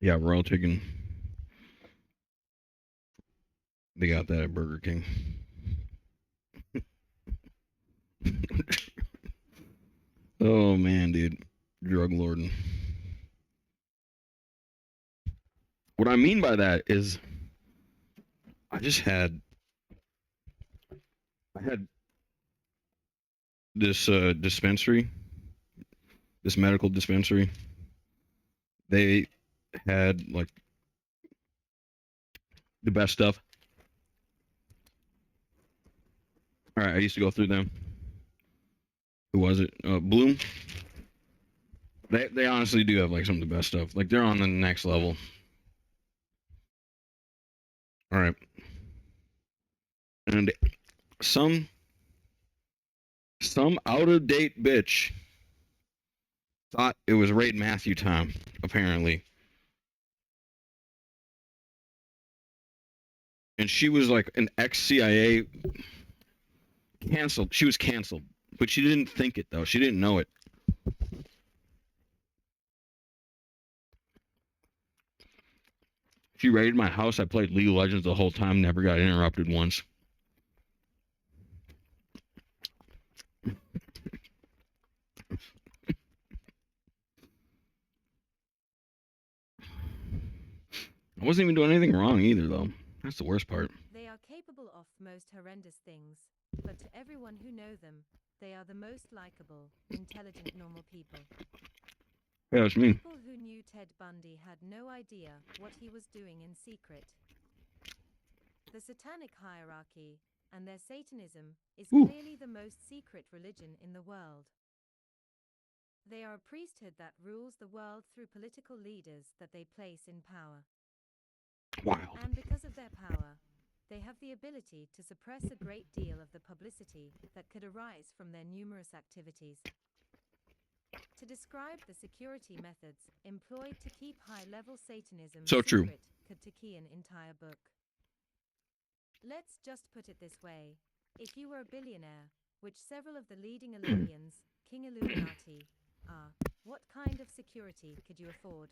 [SPEAKER 2] Yeah, royal chicken. They got that at Burger King. Oh man, dude. Drug lording. What I mean by that is I had this dispensary, this medical dispensary. They had like the best stuff. All right, I used to go through them. Who was it? Bloom. They honestly do have like some of the best stuff. Like they're on the next level. All right. And some out of date bitch thought it was Raid Matthew time, apparently. And she was like an ex-CIA canceled. She was canceled, but she didn't think it though. She didn't know it. She raided my house. I played League of Legends the whole time. Never got interrupted once. I wasn't even doing anything wrong either, though. That's the worst part.
[SPEAKER 15] They are capable of most horrendous things, but to everyone who know them, they are the most likable, intelligent, normal people.
[SPEAKER 2] Yeah, that's me.
[SPEAKER 15] People who knew Ted Bundy had no idea what he was doing in secret. The satanic hierarchy and their Satanism is clearly the most secret religion in the world. They are a priesthood that rules the world through political leaders that they place in power.
[SPEAKER 2] Wild.
[SPEAKER 15] And because of their power, they have the ability to suppress a great deal of the publicity that could arise from their numerous activities. To describe the security methods employed to keep high-level Satanism secret could take an entire book. Let's just put it this way. If you were a billionaire, which several of the leading Olympians, King Illuminati, are, what kind of security could you afford?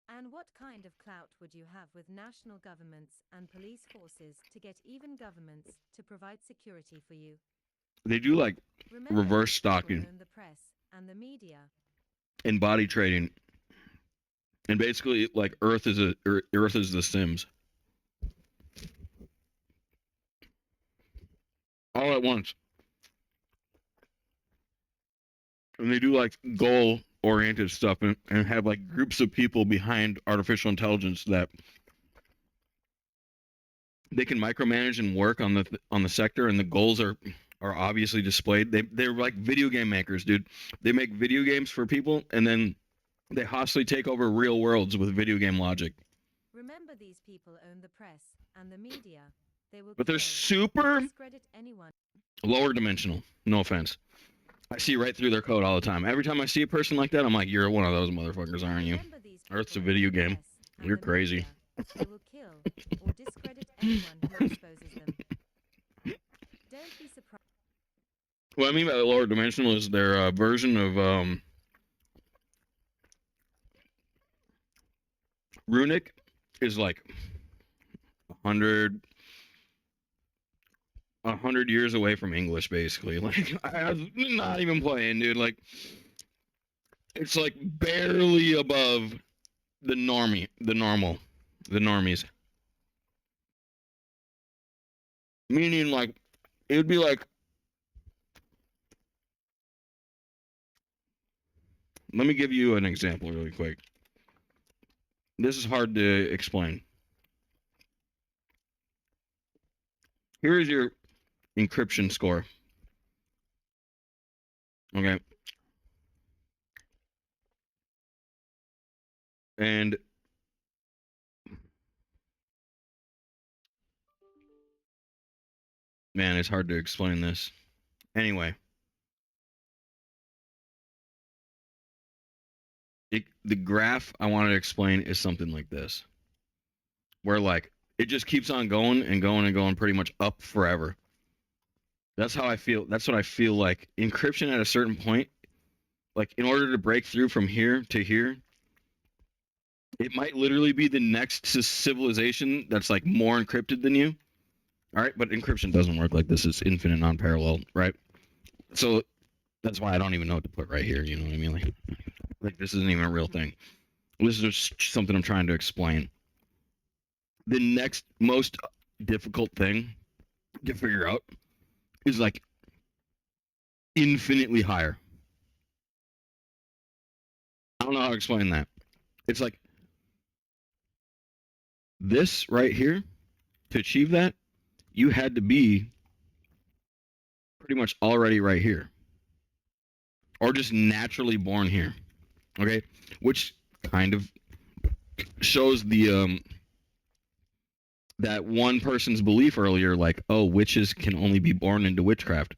[SPEAKER 15] And what kind of clout would you have with national governments and police forces to get even governments to provide security for you?
[SPEAKER 2] They do like reverse stalking
[SPEAKER 15] the press and the media
[SPEAKER 2] and body trading, and basically like Earth is the Sims. All at once. And they do like goal-oriented stuff and have like groups of people behind artificial intelligence that they can micromanage and work on the sector, and the goals are obviously displayed. They're like video game makers, dude. They make video games for people, and then they hostily take over real worlds with video game logic.
[SPEAKER 15] Remember, these people own the press and the media. They will
[SPEAKER 2] but they're super
[SPEAKER 15] discredit anyone.
[SPEAKER 2] Lower dimensional. No offense. I see right through their code all the time. Every time I see a person like that, I'm like, you're one of those motherfuckers, aren't you? Earth's a video game. You're crazy.
[SPEAKER 15] They will kill or discredit anyone who exposes them. Don't be surprised.
[SPEAKER 2] What I mean by the lower dimensional is their version of runic is like 100 years away from English, basically. Like, I'm not even playing, dude. Like, it's like barely above the normies. Meaning, like, it would be like, let me give you an example really quick. This is hard to explain. Here is your encryption score. Okay. And Man, it's hard to explain this. Anyway. The graph I wanted to explain is something like this. Where like it just keeps on going and going and going pretty much up forever. That's how I feel. That's what I feel like. Encryption at a certain point, like in order to break through from here to here, it might literally be the next civilization that's like more encrypted than you. All right, but encryption doesn't work like this. It's infinite, non-parallel, right? So that's why I don't even know what to put right here. You know what I mean? Like this isn't even a real thing. This is just something I'm trying to explain. The next most difficult thing to figure out is like infinitely higher. I don't know how to explain that. It's like this right here, to achieve that, you had to be pretty much already right here. Or just naturally born here. Okay? Which kind of shows the that one person's belief earlier, like, oh, witches can only be born into witchcraft.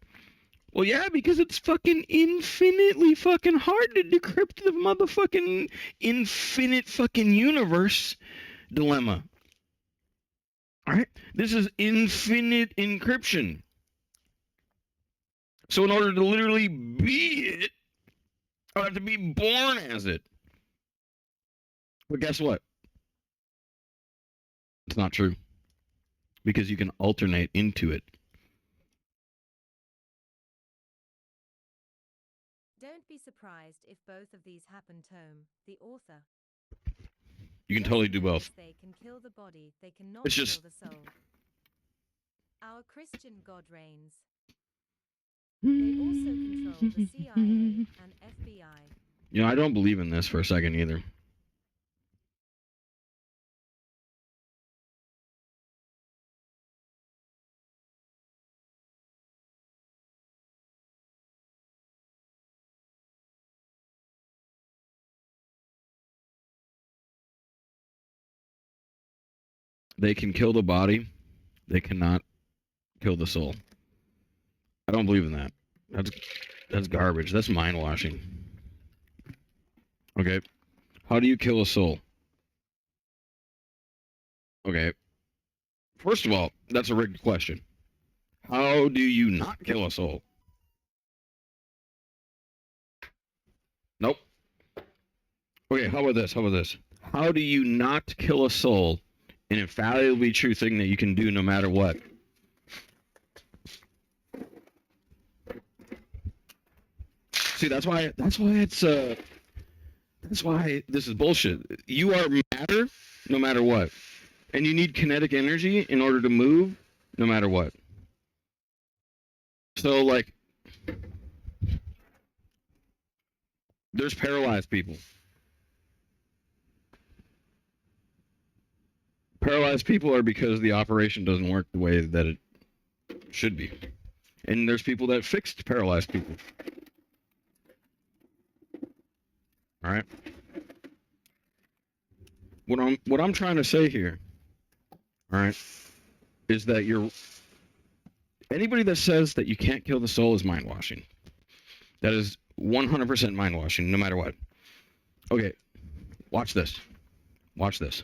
[SPEAKER 2] Well, yeah, because it's fucking infinitely fucking hard to decrypt the motherfucking infinite fucking universe dilemma. All right? This is infinite encryption. So in order to literally be it, I have to be born as it. But guess what? It's not true. Because you can alternate into it.
[SPEAKER 15] Don't be surprised if both of these happen. Tome, the author.
[SPEAKER 2] You can totally do both.
[SPEAKER 15] They can kill the body, they cannot
[SPEAKER 2] It's just
[SPEAKER 15] kill the soul. Our Christian God reigns. They also control the CIA and FBI.
[SPEAKER 2] You know, I don't believe in this for a second either. They can kill the body. They cannot kill the soul. I don't believe in that. That's garbage. That's mind washing. Okay. How do you kill a soul? Okay. First of all, that's a rigged question. How do you not kill a soul? Nope. Okay, how about this? How about this? How do you not kill a soul? An infallibly true thing that you can do no matter what. See, that's why this is bullshit. You are matter no matter what. And you need kinetic energy in order to move no matter what. So like there's paralyzed people. Paralyzed people are because the operation doesn't work the way that it should be. And there's people that fixed paralyzed people. All right. What I'm trying to say here, all right, is that anybody that says that you can't kill the soul is mind washing. That is 100% mind washing, no matter what. Okay, watch this. Watch this.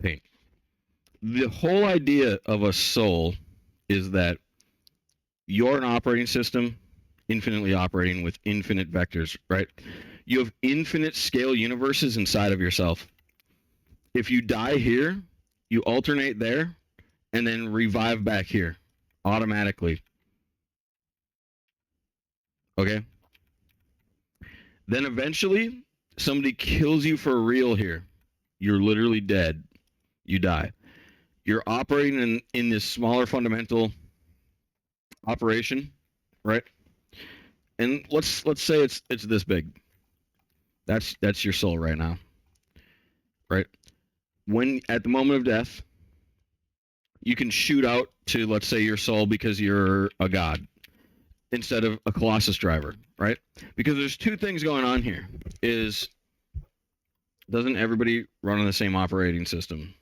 [SPEAKER 2] Paint. The whole idea of a soul is that you're an operating system, infinitely operating with infinite vectors, right? You have infinite scale universes inside of yourself. If you die here, you alternate there, and then revive back here automatically. Okay? Then eventually, somebody kills you for real here. You're literally dead. You die. You're operating in this smaller fundamental operation, right? And let's say it's this big. That's your soul right now. Right? When at the moment of death, you can shoot out to, let's say, your soul because you're a god instead of a Colossus driver, right? Because there's two things going on here. Is Doesn't everybody run on the same operating system?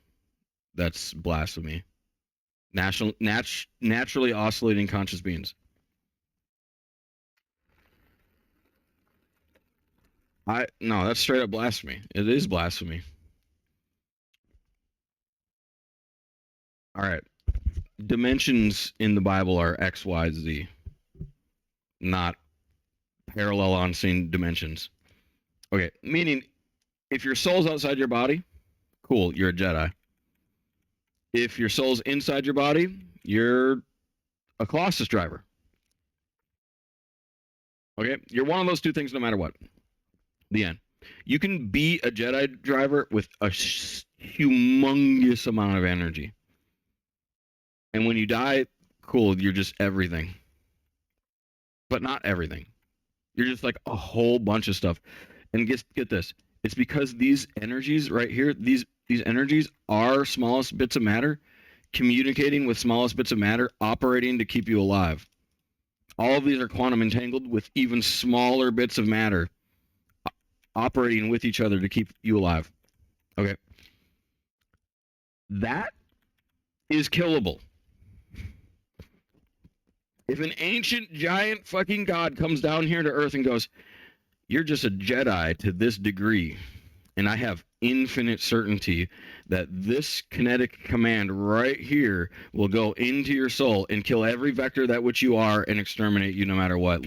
[SPEAKER 2] That's blasphemy. Naturally oscillating conscious beings. No, that's straight up blasphemy. It is blasphemy. All right. Dimensions in the Bible are X, Y, Z, not parallel on-scene dimensions. Okay, meaning if your soul's outside your body, cool, you're a Jedi. If your soul's inside your body, you're a Colossus driver. Okay, you're one of those two things no matter what. The end. You can be a Jedi driver with a humongous amount of energy. And when you die, cool, you're just everything. But not everything. You're just like a whole bunch of stuff. And get this. It's because these energies right here, these energies are smallest bits of matter, communicating with smallest bits of matter, operating to keep you alive. All of these are quantum entangled with even smaller bits of matter operating with each other to keep you alive. Okay. That is killable. If an ancient giant fucking god comes down here to Earth and goes, you're just a Jedi to this degree, and I have infinite certainty that this kinetic command right here will go into your soul and kill every vector that which you are and exterminate you no matter what.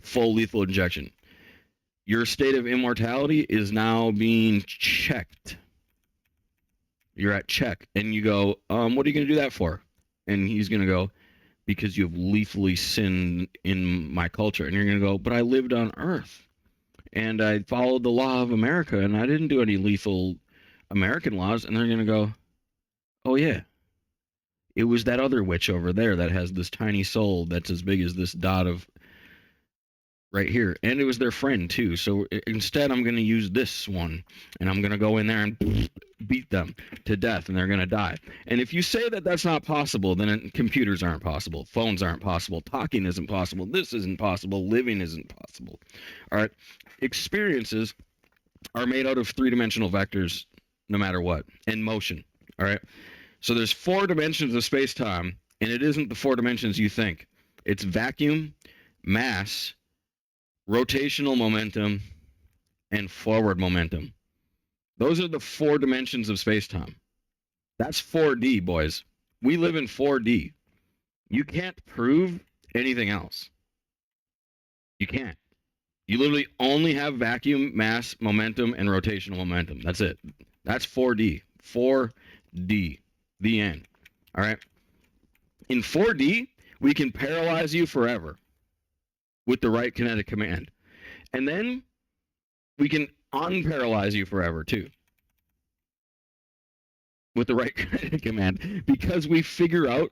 [SPEAKER 2] Full lethal injection. Your state of immortality is now being checked. You're at check. And you go, what are you going to do that for? And he's going to go, because you have lethally sinned in my culture. And you're going to go, but I lived on Earth. And I followed the law of America, and I didn't do any lethal American laws. And they're going to go, oh, yeah. It was that other witch over there that has this tiny soul that's as big as this dot of right here. And it was their friend, too. So instead, I'm going to use this one, and I'm going to go in there and beat them to death, and they're going to die. And if you say that that's not possible, then computers aren't possible. Phones aren't possible. Talking isn't possible. This isn't possible. Living isn't possible. All right? Experiences are made out of three-dimensional vectors no matter what, and motion. All right? So there's 4 dimensions of space-time, and it isn't the 4 dimensions you think. It's vacuum, mass, rotational momentum, and forward momentum. Those are the 4 dimensions of space-time. That's 4D, boys. We live in 4D. You can't prove anything else. You can't. You literally only have vacuum, mass, momentum, and rotational momentum. That's it. That's 4D. 4D. The end. All right? In 4D, we can paralyze you forever with the right kinetic command. And then we can unparalyze you forever, too, with the right kinetic command, because we figure out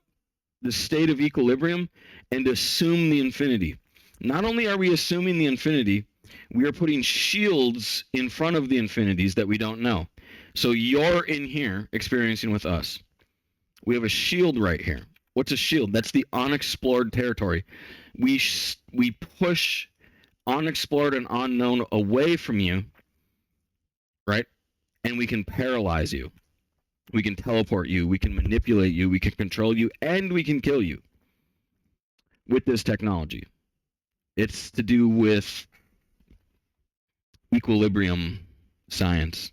[SPEAKER 2] the state of equilibrium and assume the infinity. Not only are we assuming the infinity, we are putting shields in front of the infinities that we don't know. So you're in here experiencing with us. We have a shield right here. What's a shield? That's the unexplored territory. We push unexplored and unknown away from you, right? And we can paralyze you. We can teleport you. We can manipulate you. We can control you. And we can kill you with this technology. It's to do with equilibrium science.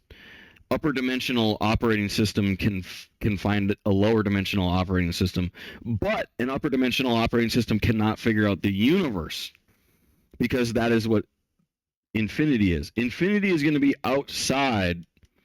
[SPEAKER 2] Upper dimensional operating system can find a lower dimensional operating system, but an upper dimensional operating system cannot figure out the universe, because that is what infinity is. Infinity is going to be outside